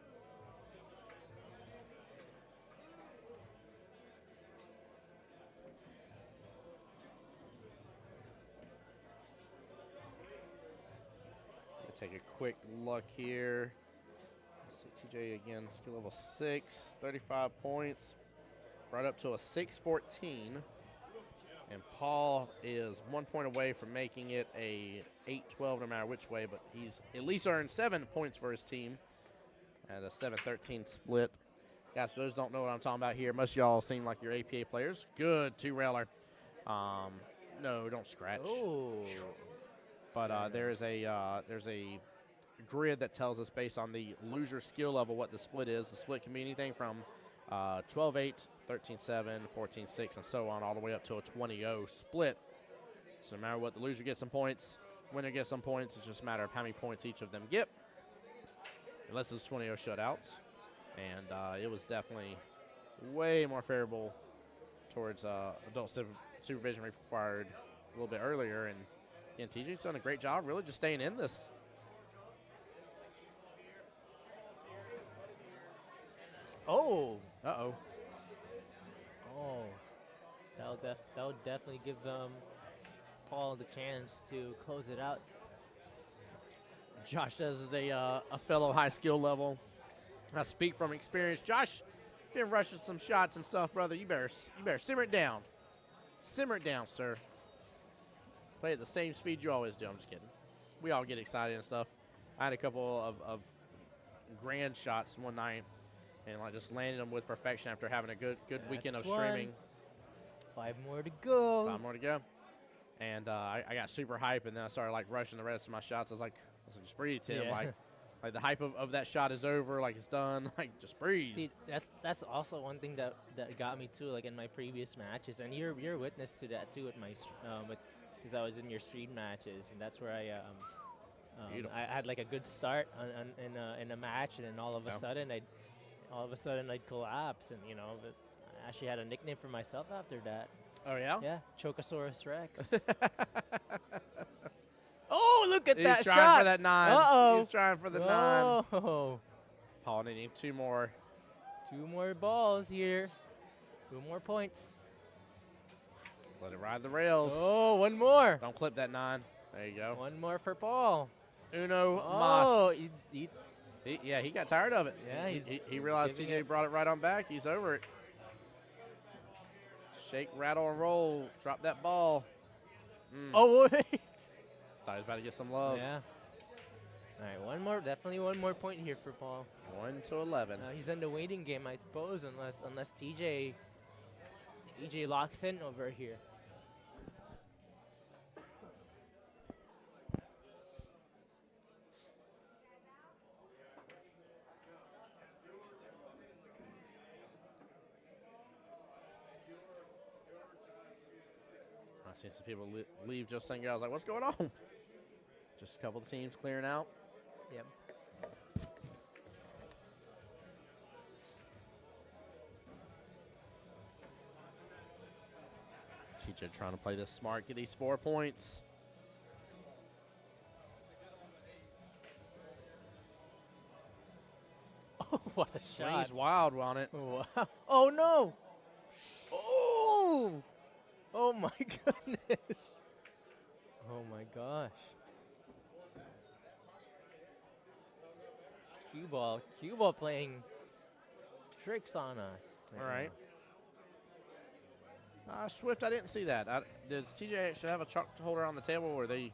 Take a quick look here. Let's see, TJ again, skill level 6, 35 points. Right up to a 6-14. And Paul is 1 point away from making it a 8-12 no matter which way, but he's at least earned 7 points for his team at a 7-13 split. Guys, for those who don't know what I'm talking about here, most of y'all seem like your APA players. Good two-railer. No, don't scratch. Oh. But there's a grid that tells us based on the loser skill level what the split is. The split can be anything from 12-8, 13-7, 14-6, and so on, all the way up to a 20-0 split. So no matter what, the loser gets some points, winner gets some points. It's just a matter of how many points each of them get. Unless it's 20-0 shutouts. And it was definitely way more favorable towards adult supervision required a little bit earlier. And again, TJ's done a great job really just staying in this. Oh. Uh-oh. Oh. That'll definitely give Paul the chance to close it out. Josh says is a fellow high skill level. I speak from experience. Josh, been rushing some shots and stuff, brother. You better simmer it down. Simmer it down, sir. Play at the same speed you always do. I'm just kidding. We all get excited and stuff. I had a couple of grand shots one night, and I just landed them with perfection after having a good weekend of streaming. 5 more to go. 5 more to go. And I got super hype, and then I started like rushing the rest of my shots. I was like, just breathe, Tim. Yeah. Like the hype of that shot is over. Like it's done. Like just breathe. See, that's also one thing that got me too, like in my previous matches, and you're witness to that too at my because I was in your stream matches, and that's where I had like a good start in a match, and then all of a sudden I'd collapse, and but I actually had a nickname for myself after that. Oh yeah. Yeah, Chocosaurus Rex. Oh, look at that shot! He's trying for that 9. Uh-oh. He's trying for the 9. Oh. Paul needing 2 more. 2 more balls here. 2 more points. Let it ride the rails. Oh, 1 more. Don't clip that 9. There you go. 1 more for Paul. Uno Oh, mas. He got tired of it. Yeah, he realized TJ brought it right on back. He's over it. Shake, rattle, and roll. Drop that ball. Oh, wait. Thought he was about to get some love. Yeah. All right, 1 more. Definitely 1 more point here for Paul. 1-11. He's in the waiting game, I suppose, unless TJ locks in over here. I see some people leave just saying, I was like, what's going on? Just a couple of teams clearing out. Yep. TJ trying to play this smart, get these 4 points. Oh, what a shot. Swings wild on it. Wow. Oh, no. Oh. Oh, my goodness. Oh, my gosh. Cue ball playing tricks on us. All right. Swift, I didn't see that. Does TJ actually have a chalk holder on the table, or they?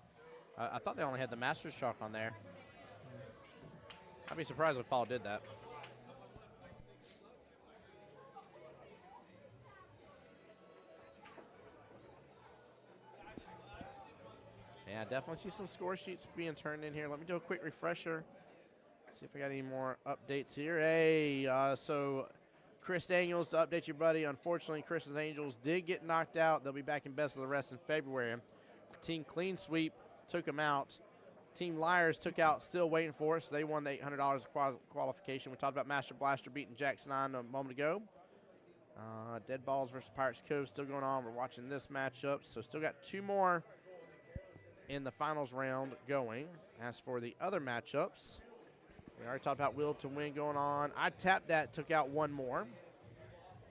I thought they only had the Masters chalk on there. I'd be surprised if Paul did that. Yeah, I definitely see some score sheets being turned in here. Let me do a quick refresher. See if I got any more updates here. Hey, so Chris Daniels, to update you, buddy. Unfortunately, Chris's Angels did get knocked out. They'll be back in best of the rest in February. Team Clean Sweep took them out. Team Liars took out Still Waiting for Us. They won the $800 qualification. We talked about Master Blaster beating Jackson 9 a moment ago. Dead Balls versus Pirates Cove still going on. We're watching this matchup. So still got 2 more in the finals round going. As for the other matchups, we already talked about Will to Win going on. I tapped that, took out 1 more.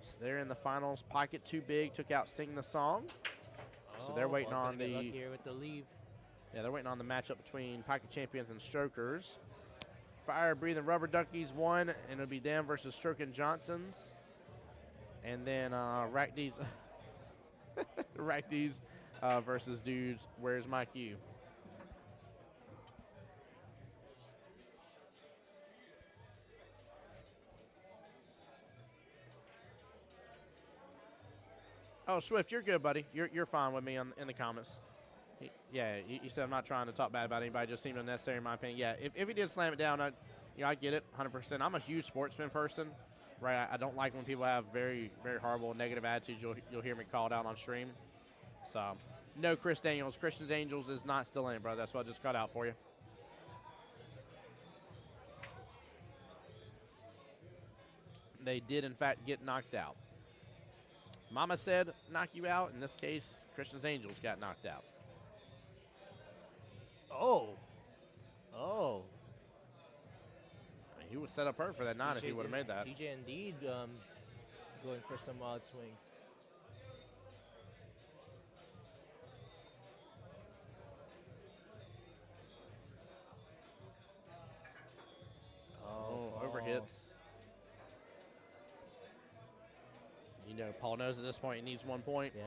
So they're in the finals. Pocket Too Big took out Sing the Song. So they're waiting on the here with the leave. Yeah, they're waiting on the matchup between Pocket Champions and Strokers. Fire Breathing Rubber Duckies won, and it'll be them versus Stroking Johnsons. And then Rack D's Rack D's versus Dudes. Where's My Cue? Oh, Swift, you're good, buddy. You're fine with me in the comments. He said I'm not trying to talk bad about anybody. Just seemed unnecessary in my opinion. Yeah, if he did slam it down, I get it 100%. I'm a huge sportsman person, right? I don't like when people have very, very horrible negative attitudes. You'll hear me called out on stream. So, no, Chris Daniels. Christian's Angels is not still in it, bro. That's what I just got out for you. They did, in fact, get knocked out. Mama said knock you out. In this case, Christian's Angels got knocked out. Oh. Oh. I mean, he was set up perfect for that 9 if he would have made that. TJ indeed going for some wild swings. Oh, overhits. You know, Paul knows at this point he needs 1 point. Yeah.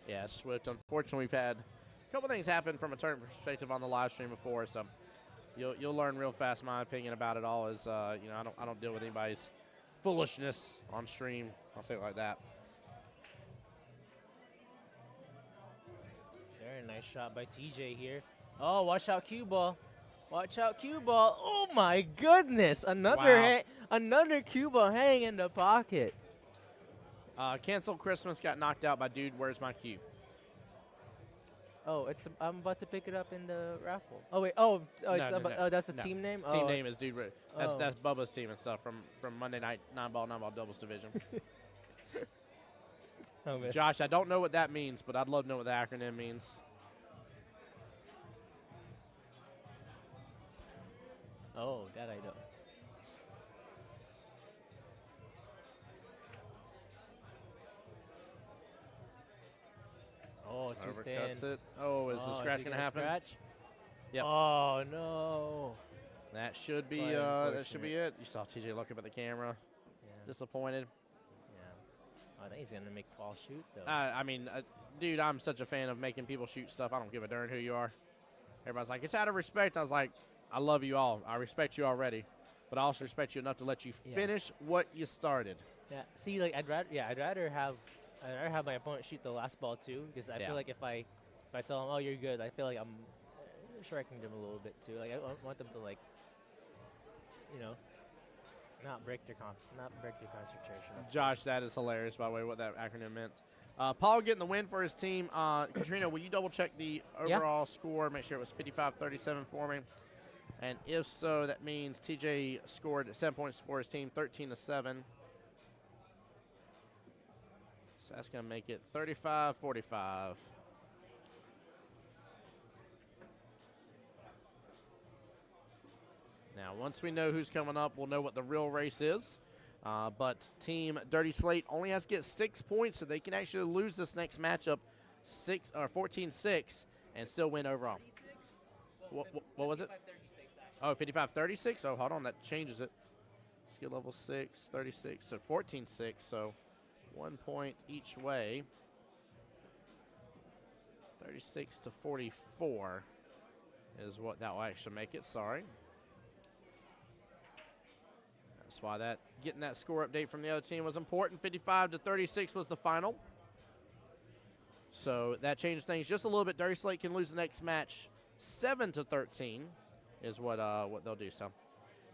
Yeah, Swift. Unfortunately, we've had a couple things happen from a tournament perspective on the live stream before, so you'll learn real fast. My opinion about it all is, you know, I don't deal with anybody's foolishness on stream. I'll say it like that. Very nice shot by TJ here. Oh, watch out, cue ball. Watch out, cue ball. Oh my goodness! Another cue ball hanging in the pocket. Cancel Christmas got knocked out by Dude. Where's My Cue? Oh, I'm about to pick it up in the raffle. Oh wait. Oh, that's the team name. Team Oh. name is Dude. That's Bubba's team and stuff from Monday night 9-ball doubles division. Oh, miss. Josh, I don't know what that means, but I'd love to know what the acronym means. Oh, that I know. Oh, too Overcuts thin. it. Oh, is the scratch going to happen? Scratch? Yep. Oh no. That should be Quite that should be unfortunate. it. You saw TJ look up at the camera, Yeah. disappointed. Yeah. I think he's gonna make Paul shoot though. I mean, dude, I'm such a fan of making people shoot stuff. I don't give a darn who you are. Everybody's like, it's out of respect. I was like, I love you all. I respect you already, but I also respect you enough to let you Yeah. finish what you started. Yeah. See, like I'd rather have my opponent shoot the last ball too, because I Yeah. feel like if I tell him, oh, you're good, I feel like I'm striking them a little bit too. Like I want them to like you know, not break their concentration. of Josh, course. that is hilarious, by the way, what that acronym meant. Paul getting the win for his team. Katrina, will you double-check the Yeah. overall score? Make sure it was 55-37 for me. And if so, that means TJ scored 7 points for his team, 13-7. So that's going to make it 35-45. Now, once we know who's coming up, we'll know what the real race is. But Team Dirty Slate only has to get 6 points, so they can actually lose this next matchup 14-6 and still win overall. What was it? 55-36? Oh, hold on, that changes it. Skill level 6, 36, so 14-6, so 1 point each way. 36-44 is what that will actually make it, sorry. That's why getting that score update from the other team was important. 55-36 was the final. So that changed things just a little bit. Dirty Slate can lose the next match 7-13 is what they'll do. So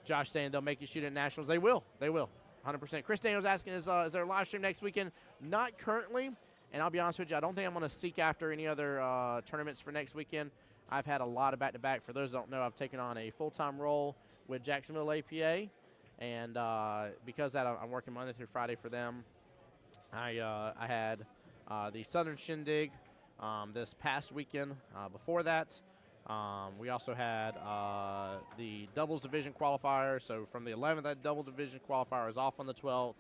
Josh saying they'll make you shoot at Nationals. They will. 100%. Chris Daniels asking, is there a live stream next weekend? Not currently. And I'll be honest with you, I don't think I'm going to seek after any other tournaments for next weekend. I've had a lot of back-to-back. For those that don't know, I've taken on a full-time role with Jacksonville APA. And because of that, I'm working Monday through Friday for them. I had the Southern Shindig this past weekend. Before that, we also had the doubles division qualifier. So from the 11th, that double division qualifier was off on the 12th.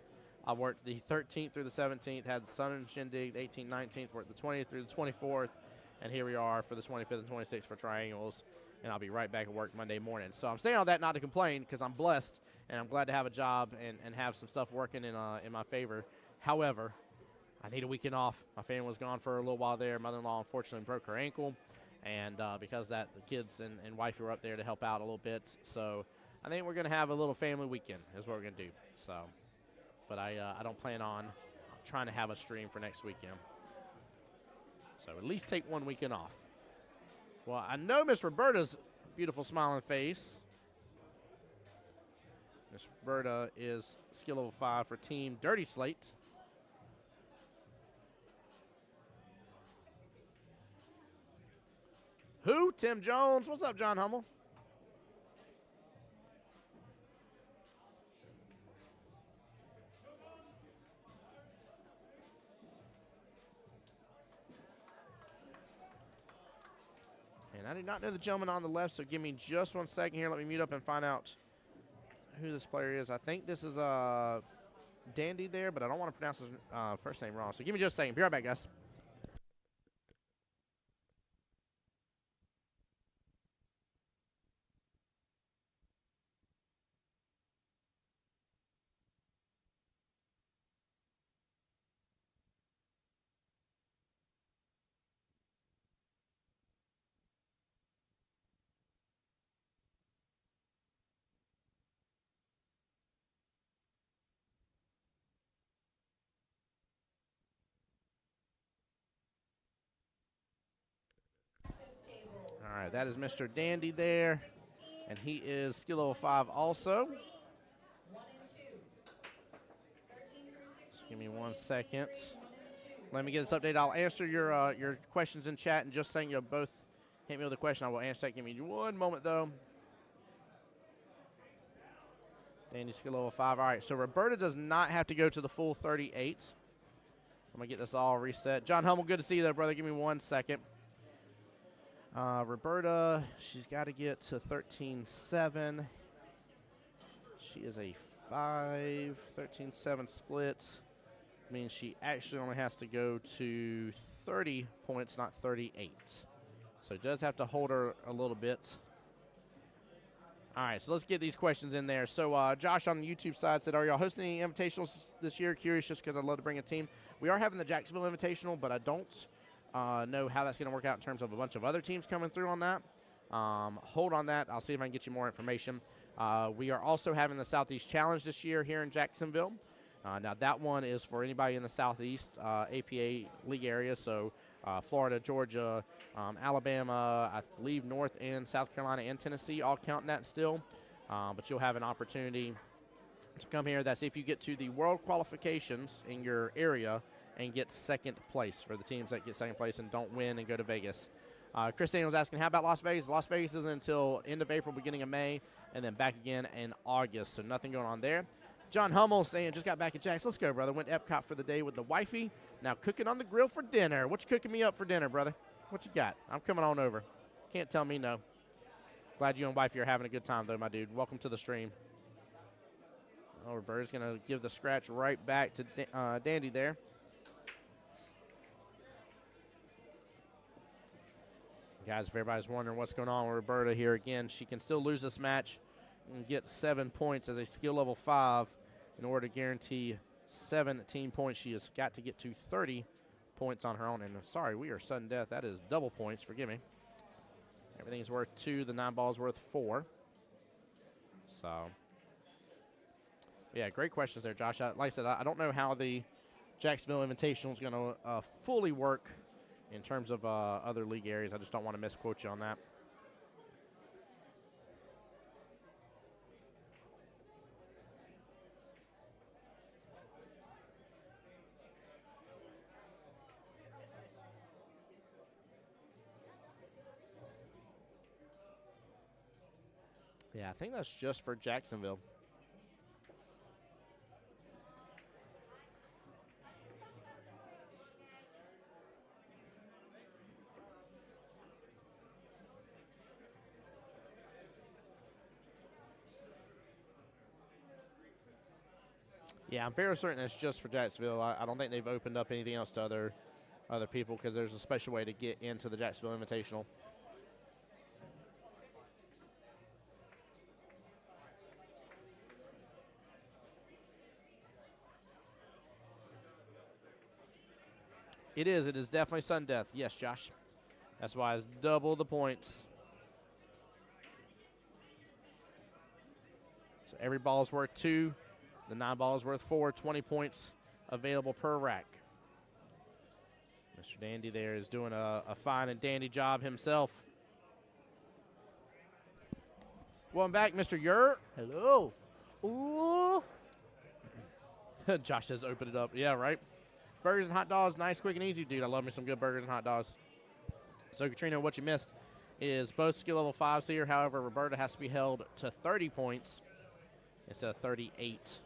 I worked the 13th through the 17th, had the Southern Shindig, the 18th, 19th, worked the 20th through the 24th. And here we are for the 25th and 26th for triangles. And I'll be right back at work Monday morning. So I'm saying all that not to complain because I'm blessed and I'm glad to have a job and have some stuff working in my favor. However, I need a weekend off. My family was gone for a little while there. Mother-in-law unfortunately broke her ankle. And because of that, the kids and wife were up there to help out a little bit. So I think we're going to have a little family weekend is what we're going to do. So, but I don't plan on trying to have a stream for next weekend. So at least take one weekend off. Well, I know Miss Roberta's beautiful smiling face. Miss Roberta is skill level 5 for Team Dirty Slate. Who? Tim Jones. What's up, John Hummel? And I do not know the gentleman on the left, so give me just 1 second here. Let me mute up and find out who this player is. I think this is Dandy there, but I don't want to pronounce his first name wrong. So give me just a second. Be right back, guys. All right, that is Mr. Dandy there, and he is skill level 5 also. Just give me 1 second. Let me get this updated. I'll answer your questions in chat, and just saying you'll both hit me with a question. I will answer that. Give me 1 moment, though. Dandy skill level 5. All right, so Roberta does not have to go to the full 38. I'm going to get this all reset. John Hummel, good to see you there, brother. Give me 1 second. Roberta, she's got to get to 13-7. She is a 5, 13-7 split. Means she actually only has to go to 30 points, not 38. So it does have to hold her a little bit. All right, so let's get these questions in there. So Josh on the YouTube side said, are y'all hosting any invitationals this year? Curious just because I'd love to bring a team. We are having the Jacksonville Invitational, but I don't know how that's going to work out in terms of a bunch of other teams coming through on that. Hold on that. I'll see if I can get you more information. We are also having the Southeast Challenge this year here in Jacksonville. Now, that one is for anybody in the Southeast APA League area, so Florida, Georgia, Alabama, I believe North and South Carolina and Tennessee all count in that still. but you'll have an opportunity to come here. That's if you get to the world qualifications in your area and get second place for the teams that get second place and don't win and go to Vegas. Chris Daniels asking, how about Las Vegas? Las Vegas isn't until end of April, beginning of May, and then back again in August, so nothing going on there. John Hummel saying, just got back at Jax. Let's go, brother. Went to Epcot for the day with the wifey. Now cooking on the grill for dinner. What you cooking me up for dinner, brother? What you got? I'm coming on over. Can't tell me no. Glad you and wifey are having a good time, though, my dude. Welcome to the stream. Oh, Roberta's going to give the scratch right back to Dandy there. Guys, if everybody's wondering what's going on with Roberta here again, she can still lose this match and get 7 points as a skill level 5. In order to guarantee 17 points, she has got to get to 30 points on her own. And sorry, we are sudden death. That is double points. Forgive me. Everything's worth 2. The 9 ball is worth 4. So, yeah, great questions there, Josh. Like I said, I don't know how the Jacksonville Invitational is going to fully work in terms of other league areas. I just don't want to misquote you on that. Yeah, I think that's just for Jacksonville. Yeah, I'm fairly certain it's just for Jacksonville. I don't think they've opened up anything else to other people because there's a special way to get into the Jacksonville Invitational. It is definitely sudden death. Yes, Josh. That's why it's double the points. So every ball is worth 2. The 9 ball is worth 4. 20 points available per rack. Mr. Dandy there is doing a fine and dandy job himself. Welcome back, Mr. Yurt. Hello. Ooh. Josh says open it up. Yeah, right. Burgers and hot dogs, nice, quick, and easy. Dude, I love me some good burgers and hot dogs. So, Katrina, what you missed is both skill level 5s here. However, Roberta has to be held to 30 points instead of 38.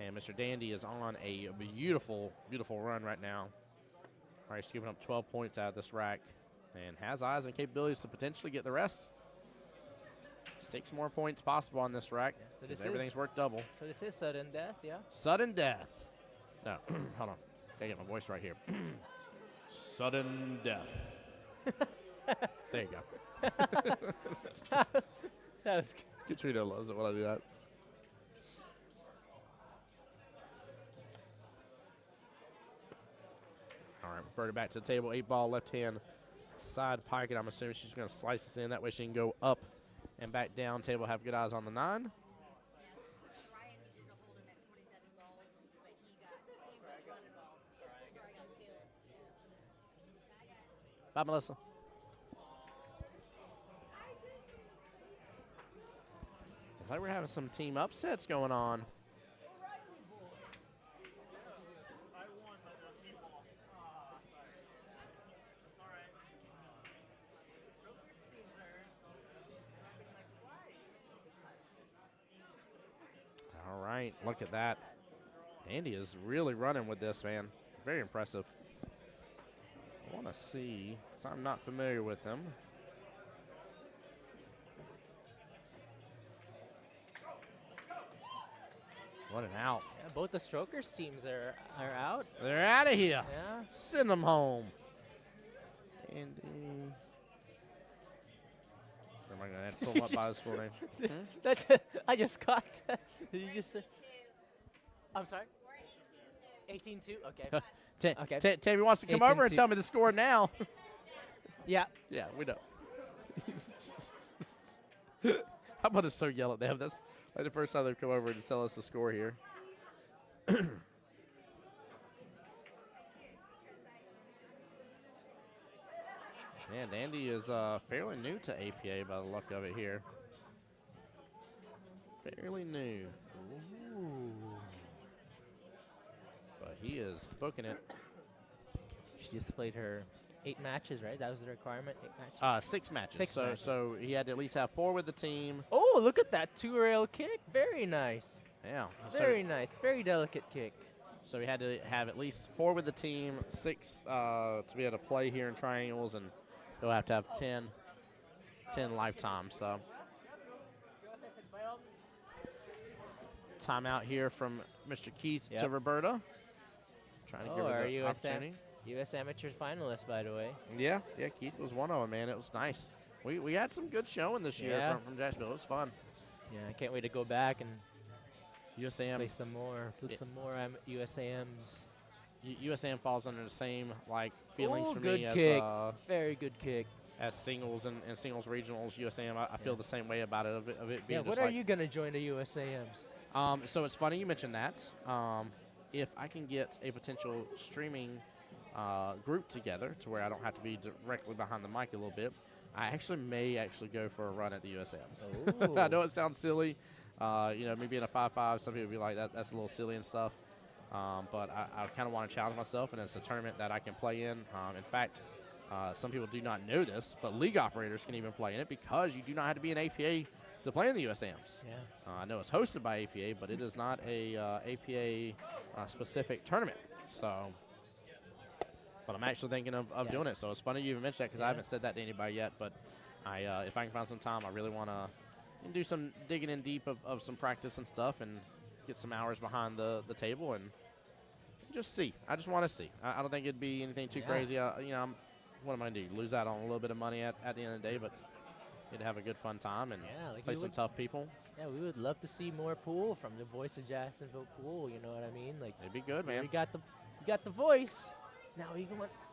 And Mr. Dandy is on a beautiful, beautiful run right now. All right, scooping up 12 points out of this rack and has eyes and capabilities to potentially get the rest. 6 more points possible on this rack. So this Everything's worth double. So this is sudden death, yeah? Sudden death. No, hold on. Gotta get my voice right here. Sudden death. There you go. That was good. Katrina loves it when I do that. All right, Roberta back to the table. 8 ball, left hand side pocket. I'm assuming she's going to slice this in. That way she can go up and back down. Table have good eyes on the 9. Ryan needed to hold him at 27 balls, but he got 100 balls. Sorry, I got killed. Bye, Melissa. Looks like we're having some team upsets going on. All right, look at that. Andy is really running with this, man. Very impressive. I want to see, because I'm not familiar with him. What an out. Yeah, both the strokers teams are out. They're out of here. Yeah. Send them home. Andy. Am I going to have to pull him up by his full name? That's I just caught that. Did you just say? I'm sorry? 18-2? Okay. Okay. Tammy wants to come over and 18-2. tell me the score now. Yeah. Yeah, we know. How about us so yell at them? That's like the first time they've come over to tell us the score here. And Andy is fairly new to APA by the luck of it here. Fairly new. Ooh. But he is booking it. She just played her 8 matches, right? That was the requirement, 8 matches? 6 matches. 6 matches. So he had to at least have 4 with the team. Oh, look at that 2-rail kick. Very nice. Yeah. Very nice. Very delicate kick. So he had to have at least 4 with the team, 6 to be able to play here in triangles, and he'll have to have 10 lifetime. So timeout here from Mr. Keith to Roberta. Trying to give her our the opportunity. U.S. Amateur finalist, by the way. Yeah, Keith was one of them, man. It was nice. We had some good showing this year from Jacksonville. It was fun. Yeah, I can't wait to go back and USAM. play some more USAMs. USAM falls under the same feelings for good me kick. as Very good kick. as singles and singles regionals. USAM, I feel the same way about it. Of it being Yeah, what just are you gonna join the USAMs? So it's funny you mentioned that. If I can get a potential streaming group together to where I don't have to be directly behind the mic a little bit, I may go for a run at the USAMs. I know it sounds silly. Me being a 5'5", some people be like, that's a little silly and stuff. But I kind of want to challenge myself, and it's a tournament that I can play in. In fact, some people do not know this, but league operators can even play in it because you do not have to be an APA to play in the USAMs. Yeah. I know it's hosted by APA, but it is not a APA specific tournament. So, but I'm actually thinking of doing it. So it's funny you even mentioned that because I haven't said that to anybody yet. But if I can find some time, I really want to do some digging in deep of some practice and stuff and get some hours behind the table and just see. I just want to see. I don't think it'd be anything too crazy. What am I going to do? Lose out on a little bit of money at the end of the day, but get to have a good fun time and play some tough people. Yeah, we would love to see more pool from the voice of Jacksonville pool. You know what I mean? It'd be good, man. We got the voice. Now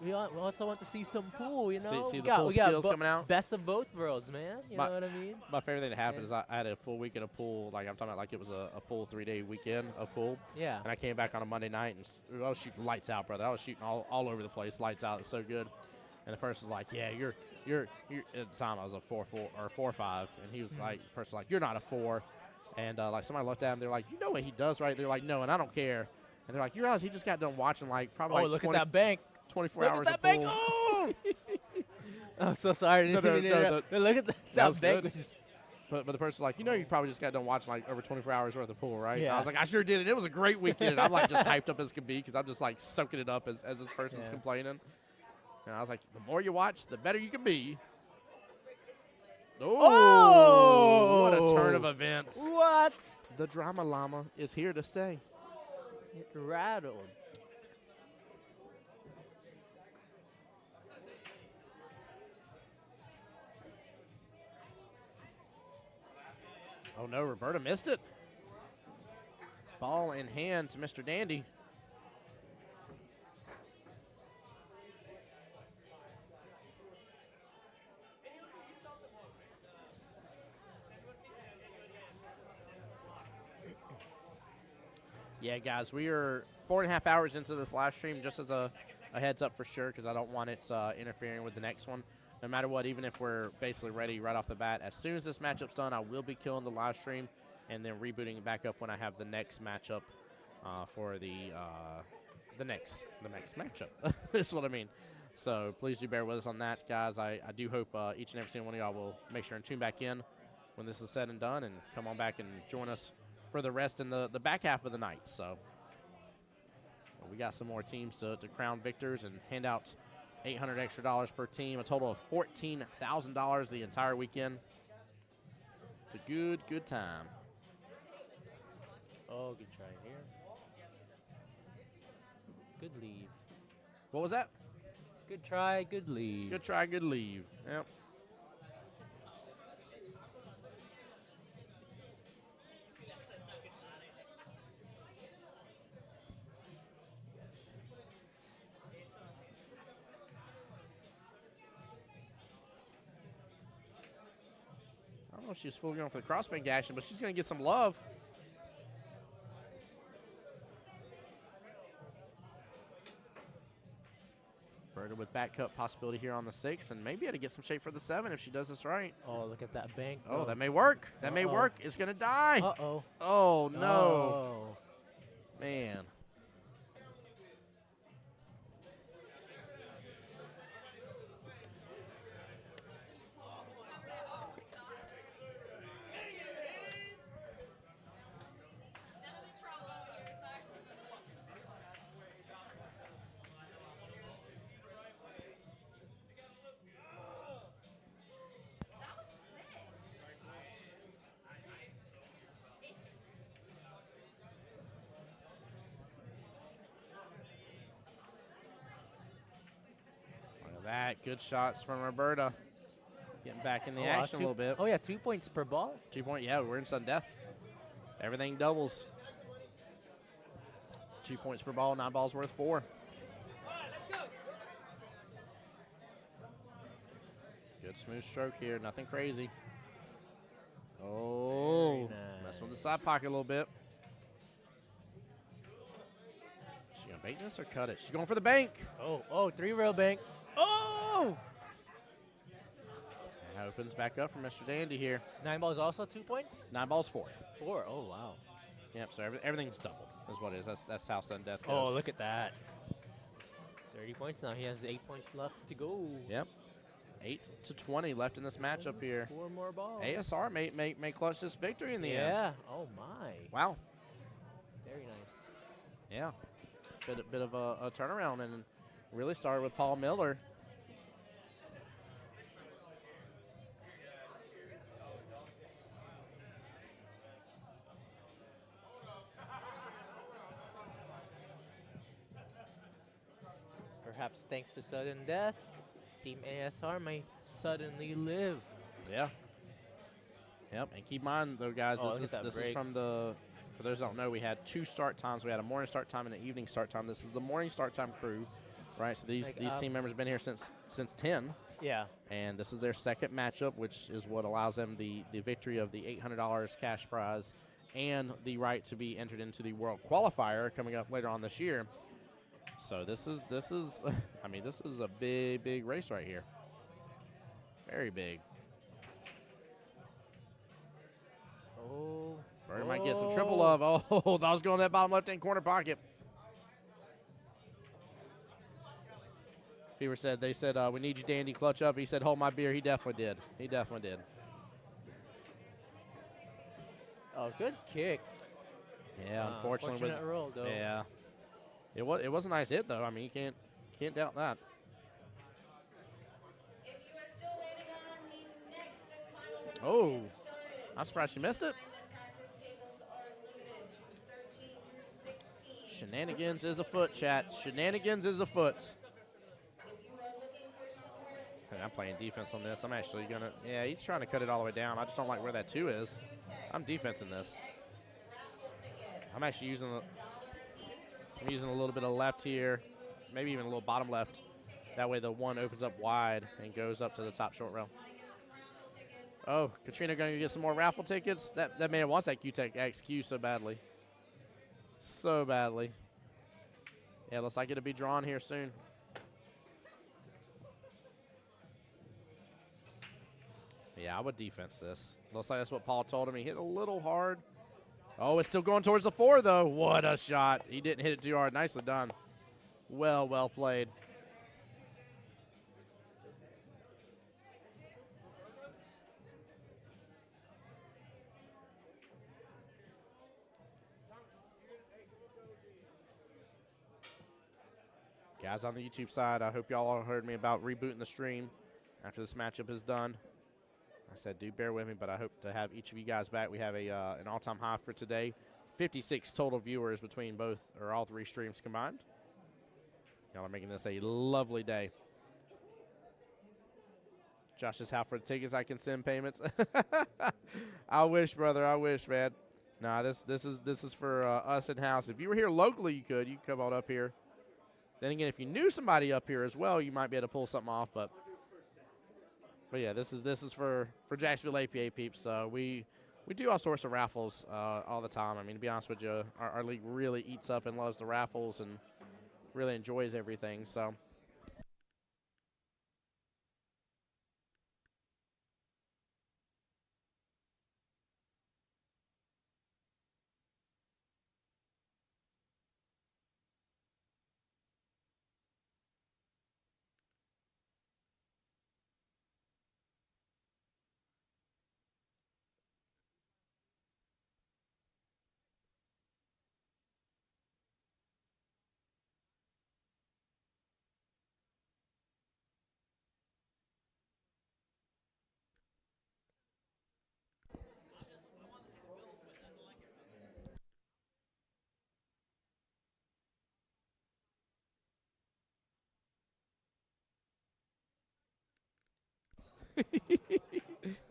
we also want to see some pool. You know, see the pool skills coming out. Best of both worlds, man. You know what I mean? My favorite thing that happened is I had a full weekend of pool. I'm talking about it was a full 3-day weekend of pool. Yeah. And I came back on a Monday night and I was shooting lights out, brother. I was shooting all over the place, lights out. It's so good. And the person's like, yeah, you're at the time I was a 4-4 or 4-5, and he was like, the person's like, you're not a 4. And somebody looked at him, they're like, you know what he does, right? They're like, no, and I don't care. And they're like, you realize he just got done watching probably look at that bank. 24 look hours at that of bank. pool. Oh! I'm so sorry. No, look at that bank. Good. But the person's like, you probably just got done watching over 24 hours worth of pool, right? Yeah. And I was like, I sure did, and it was a great weekend. And I'm just hyped up as can be because I'm just soaking it up as this person's complaining. And I was like, the more you watch, the better you can be. Oh, what a turn of events. What? The Drama Llama is here to stay. It rattled. Oh, no, Roberta missed it. Ball in hand to Mr. Dandy. Yeah, guys, we are 4.5 hours into this live stream, just as a heads up for sure, because I don't want it interfering with the next one. No matter what, even if we're basically ready right off the bat, as soon as this matchup's done, I will be killing the live stream and then rebooting it back up when I have the next matchup for the next matchup. That's what I mean. So please do bear with us on that, guys. I do hope each and every single one of y'all will make sure and tune back in when this is said and done and come on back and join us for the rest in the back half of the night. So we got some more teams to crown victors and hand out $800 extra per team, a total of $14,000 the entire weekend. It's a good time. Oh, good try here. Good leave. What was that? Good try, good leave. Good try, good leave. Yep. I don't know if she's fully going for the crossbank action, but she's going to get some love. Berta with back cut possibility here on the 6, and maybe to get some shape for the 7 if she does this right. Oh, look at that bank. Oh, though. that may work. That may Uh-oh. work. It's going to die. Uh-oh. Oh, no. Oh. Man. Look at that. Good shots from Roberta. Getting back in the action a little bit. Oh, yeah, 2 points per ball. 2 point, yeah, we're in sudden death. Everything doubles. 2 points per ball, 9 balls worth 4. Good smooth stroke here, nothing crazy. Oh, messing with the side pocket a little bit. She gonna bait this or cut it? She's going for the bank. Oh, 3-rail bank. Oh! That opens back up for Mr. Dandy here. 9 balls also 2 points? 9 balls 4. 4. Oh, wow. Yep, so everything's doubled is what it is. That's how sudden death goes. Oh, look at that. 30 points now. He has 8 points left to go. Yep. 8 to 20 left in this matchup here. 4 more balls. ASR may clutch this victory in the end. Yeah. Oh, my. Wow. Very nice. Yeah. Bit of a turnaround, and really started with Paul Miller. Perhaps thanks to sudden death, Team ASR may suddenly live. Yeah. Yep, and keep in mind, though, guys, Oh, this look at that is break. from the, for those who don't know, we had 2 start times. We had a morning start time and an evening start time. This is the morning start time crew, right? So these team members have been here since 10, Yeah. and this is their second matchup, which is what allows them the victory of the $800 cash prize and the right to be entered into the World Qualifier coming up later on this year. So this is I mean, this is a big race right here. Very big. Oh. Bird might get some triple love. Oh, that was going in that bottom left-hand corner pocket. They said, we need you, Dandy, clutch up. He said, hold my beer. He definitely did. He definitely did. Oh, good kick. Yeah, unfortunately. Fortunate roll, though. Yeah. It was a nice hit, though. I mean, you can't doubt that. If you are still waiting on the next and final round to Oh, get started, I'm surprised she missed it. time the practice tables are looted, 13 through 16. Shenanigans is afoot, chat. Shenanigans is afoot. If you are looking for somewhere to Hey, I'm playing defense on this. I'm actually going to, yeah, he's trying to cut it all the way down. I just don't like where that 2 is. I'm defensing this. Raffle tickets, I'm actually using $1 apiece or I'm using a little bit of left here, maybe even a little bottom left. That way the 1 opens up wide and goes up to the top short rail. Oh, Katrina going to get some more raffle tickets? That man wants that Q-Tech XQ so badly. So badly. Yeah, looks like it'll be drawn here soon. Yeah, I would defense this. Looks like that's what Paul told him. He hit a little hard. Oh, it's still going towards the 4, though. What a shot. He didn't hit it too hard. Nicely done. Well played. Guys on the YouTube side, I hope y'all all heard me about rebooting the stream after this matchup is done. I said, do bear with me, but I hope to have each of you guys back. We have an all-time high for today. 56 total viewers between both or all 3 streams combined. Y'all are making this a lovely day. Josh is how for the tickets I can send payments. I wish, brother. I wish, man. Nah, this is for us in house. If you were here locally, you could come on up here. Then again, if you knew somebody up here as well, you might be able to pull something off. But yeah, this is for Jacksonville APA peeps. So we do all sorts of raffles all the time. I mean, to be honest with you, our league really eats up and loves the raffles and really enjoys everything. So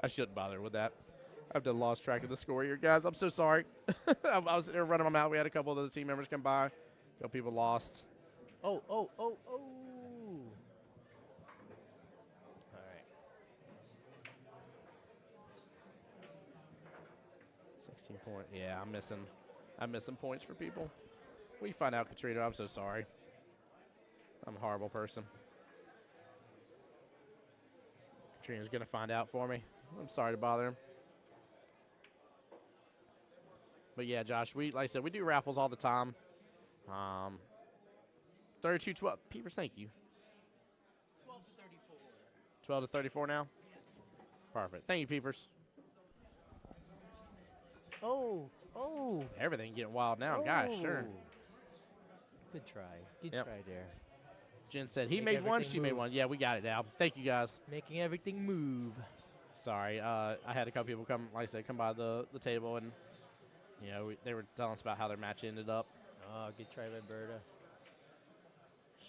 I shouldn't bother with that. I've done lost track of the score here, guys. I'm so sorry. I was there running my mouth. We had a couple of the team members come by. A couple people lost. Oh. All right. 16 point. Yeah, I'm missing points for people. We find out, Katrina. I'm so sorry. I'm a horrible person. Katrina's going to find out for me. I'm sorry to bother him. But yeah, Josh, like I said, we do raffles all the time. 32-12. Peepers, thank you. 12 to 34. 12 to 34 now? Perfect. Thank you, Peepers. Oh. Everything getting wild now. Gosh, sure. Good try. Good Yep. try there. Jen said he Make made one, everything she made move. one. Yeah, we got it now. Thank you, guys. Making everything move. Sorry, I had a couple people come, like I said, come by the table, and they were telling us about how their match ended up. Oh, good try by Berta.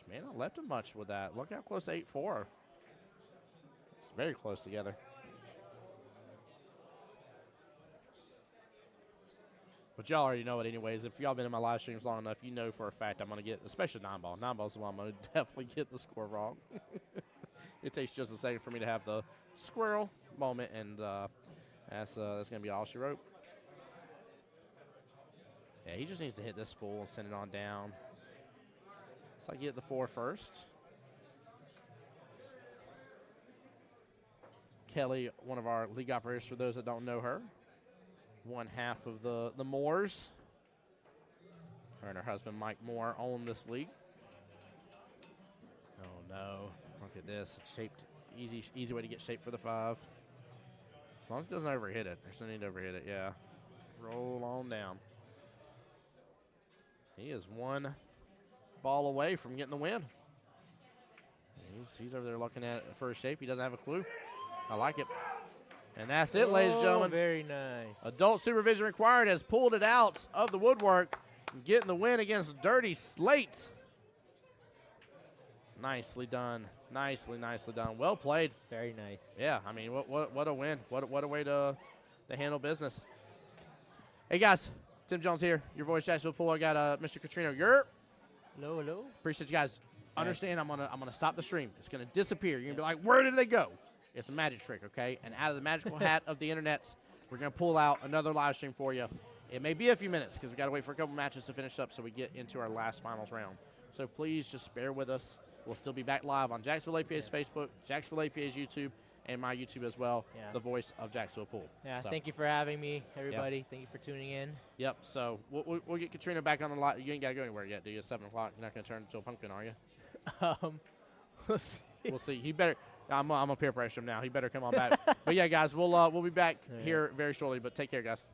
Man, I left him much with that. Look how close to 8-4. It's very close together. But y'all already know it anyways. If y'all been in my live streams long enough, you know for a fact I'm going to get, especially 9-ball. 9-ball's the one I'm going to definitely get the score wrong. It takes just a second for me to have the squirrel moment, and that's going to be all she wrote. Yeah, he just needs to hit this full and send it on down. So I get the 4 first. Kelly, one of our league operators, for those that don't know her. One half of the Moors. Her and her husband, Mike Moore, own this league. Oh, no. Look at this. It's shaped. Easy way to get shaped for the 5. As long as it doesn't overhit it. There's no need to overhit it, yeah. Roll on down. He is one ball away from getting the win. He's over there looking at it for a shape. He doesn't have a clue. I like it. And that's it, ladies and gentlemen. Very nice. Adult supervision required has pulled it out of the woodwork, getting the win against Dirty Slate. Nicely done. Nicely done. Well played. Very nice. Yeah, I mean, what a win. What a way to handle business. Hey, guys. Tim Jones here. Your voice, Jacksonville Pool. I got Mr. Catrino. Hello. Appreciate you guys. Understand, I'm gonna stop the stream. It's gonna disappear. You're gonna be like, where did they go? It's a magic trick, okay? And out of the magical hat of the internet, we're gonna pull out another live stream for you. It may be a few minutes because we gotta wait for a couple matches to finish up so we get into our last finals round. So please just bear with us. We'll still be back live on Jacksonville APA's Facebook, Jacksonville APA's YouTube, and my YouTube as well. Yeah. The voice of Jacksonville Pool. Yeah. So. Thank you for having me, everybody. Yeah. Thank you for tuning in. Yep. So we'll get Katrina back on the lot. You ain't gotta go anywhere yet, do you? It's 7 o'clock. You're not gonna turn into a pumpkin, are you? We'll see. We'll see. He better. I'm a peer pressure him now. He better come on back. But yeah, guys, we'll be back here very shortly. But take care, guys.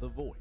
The voice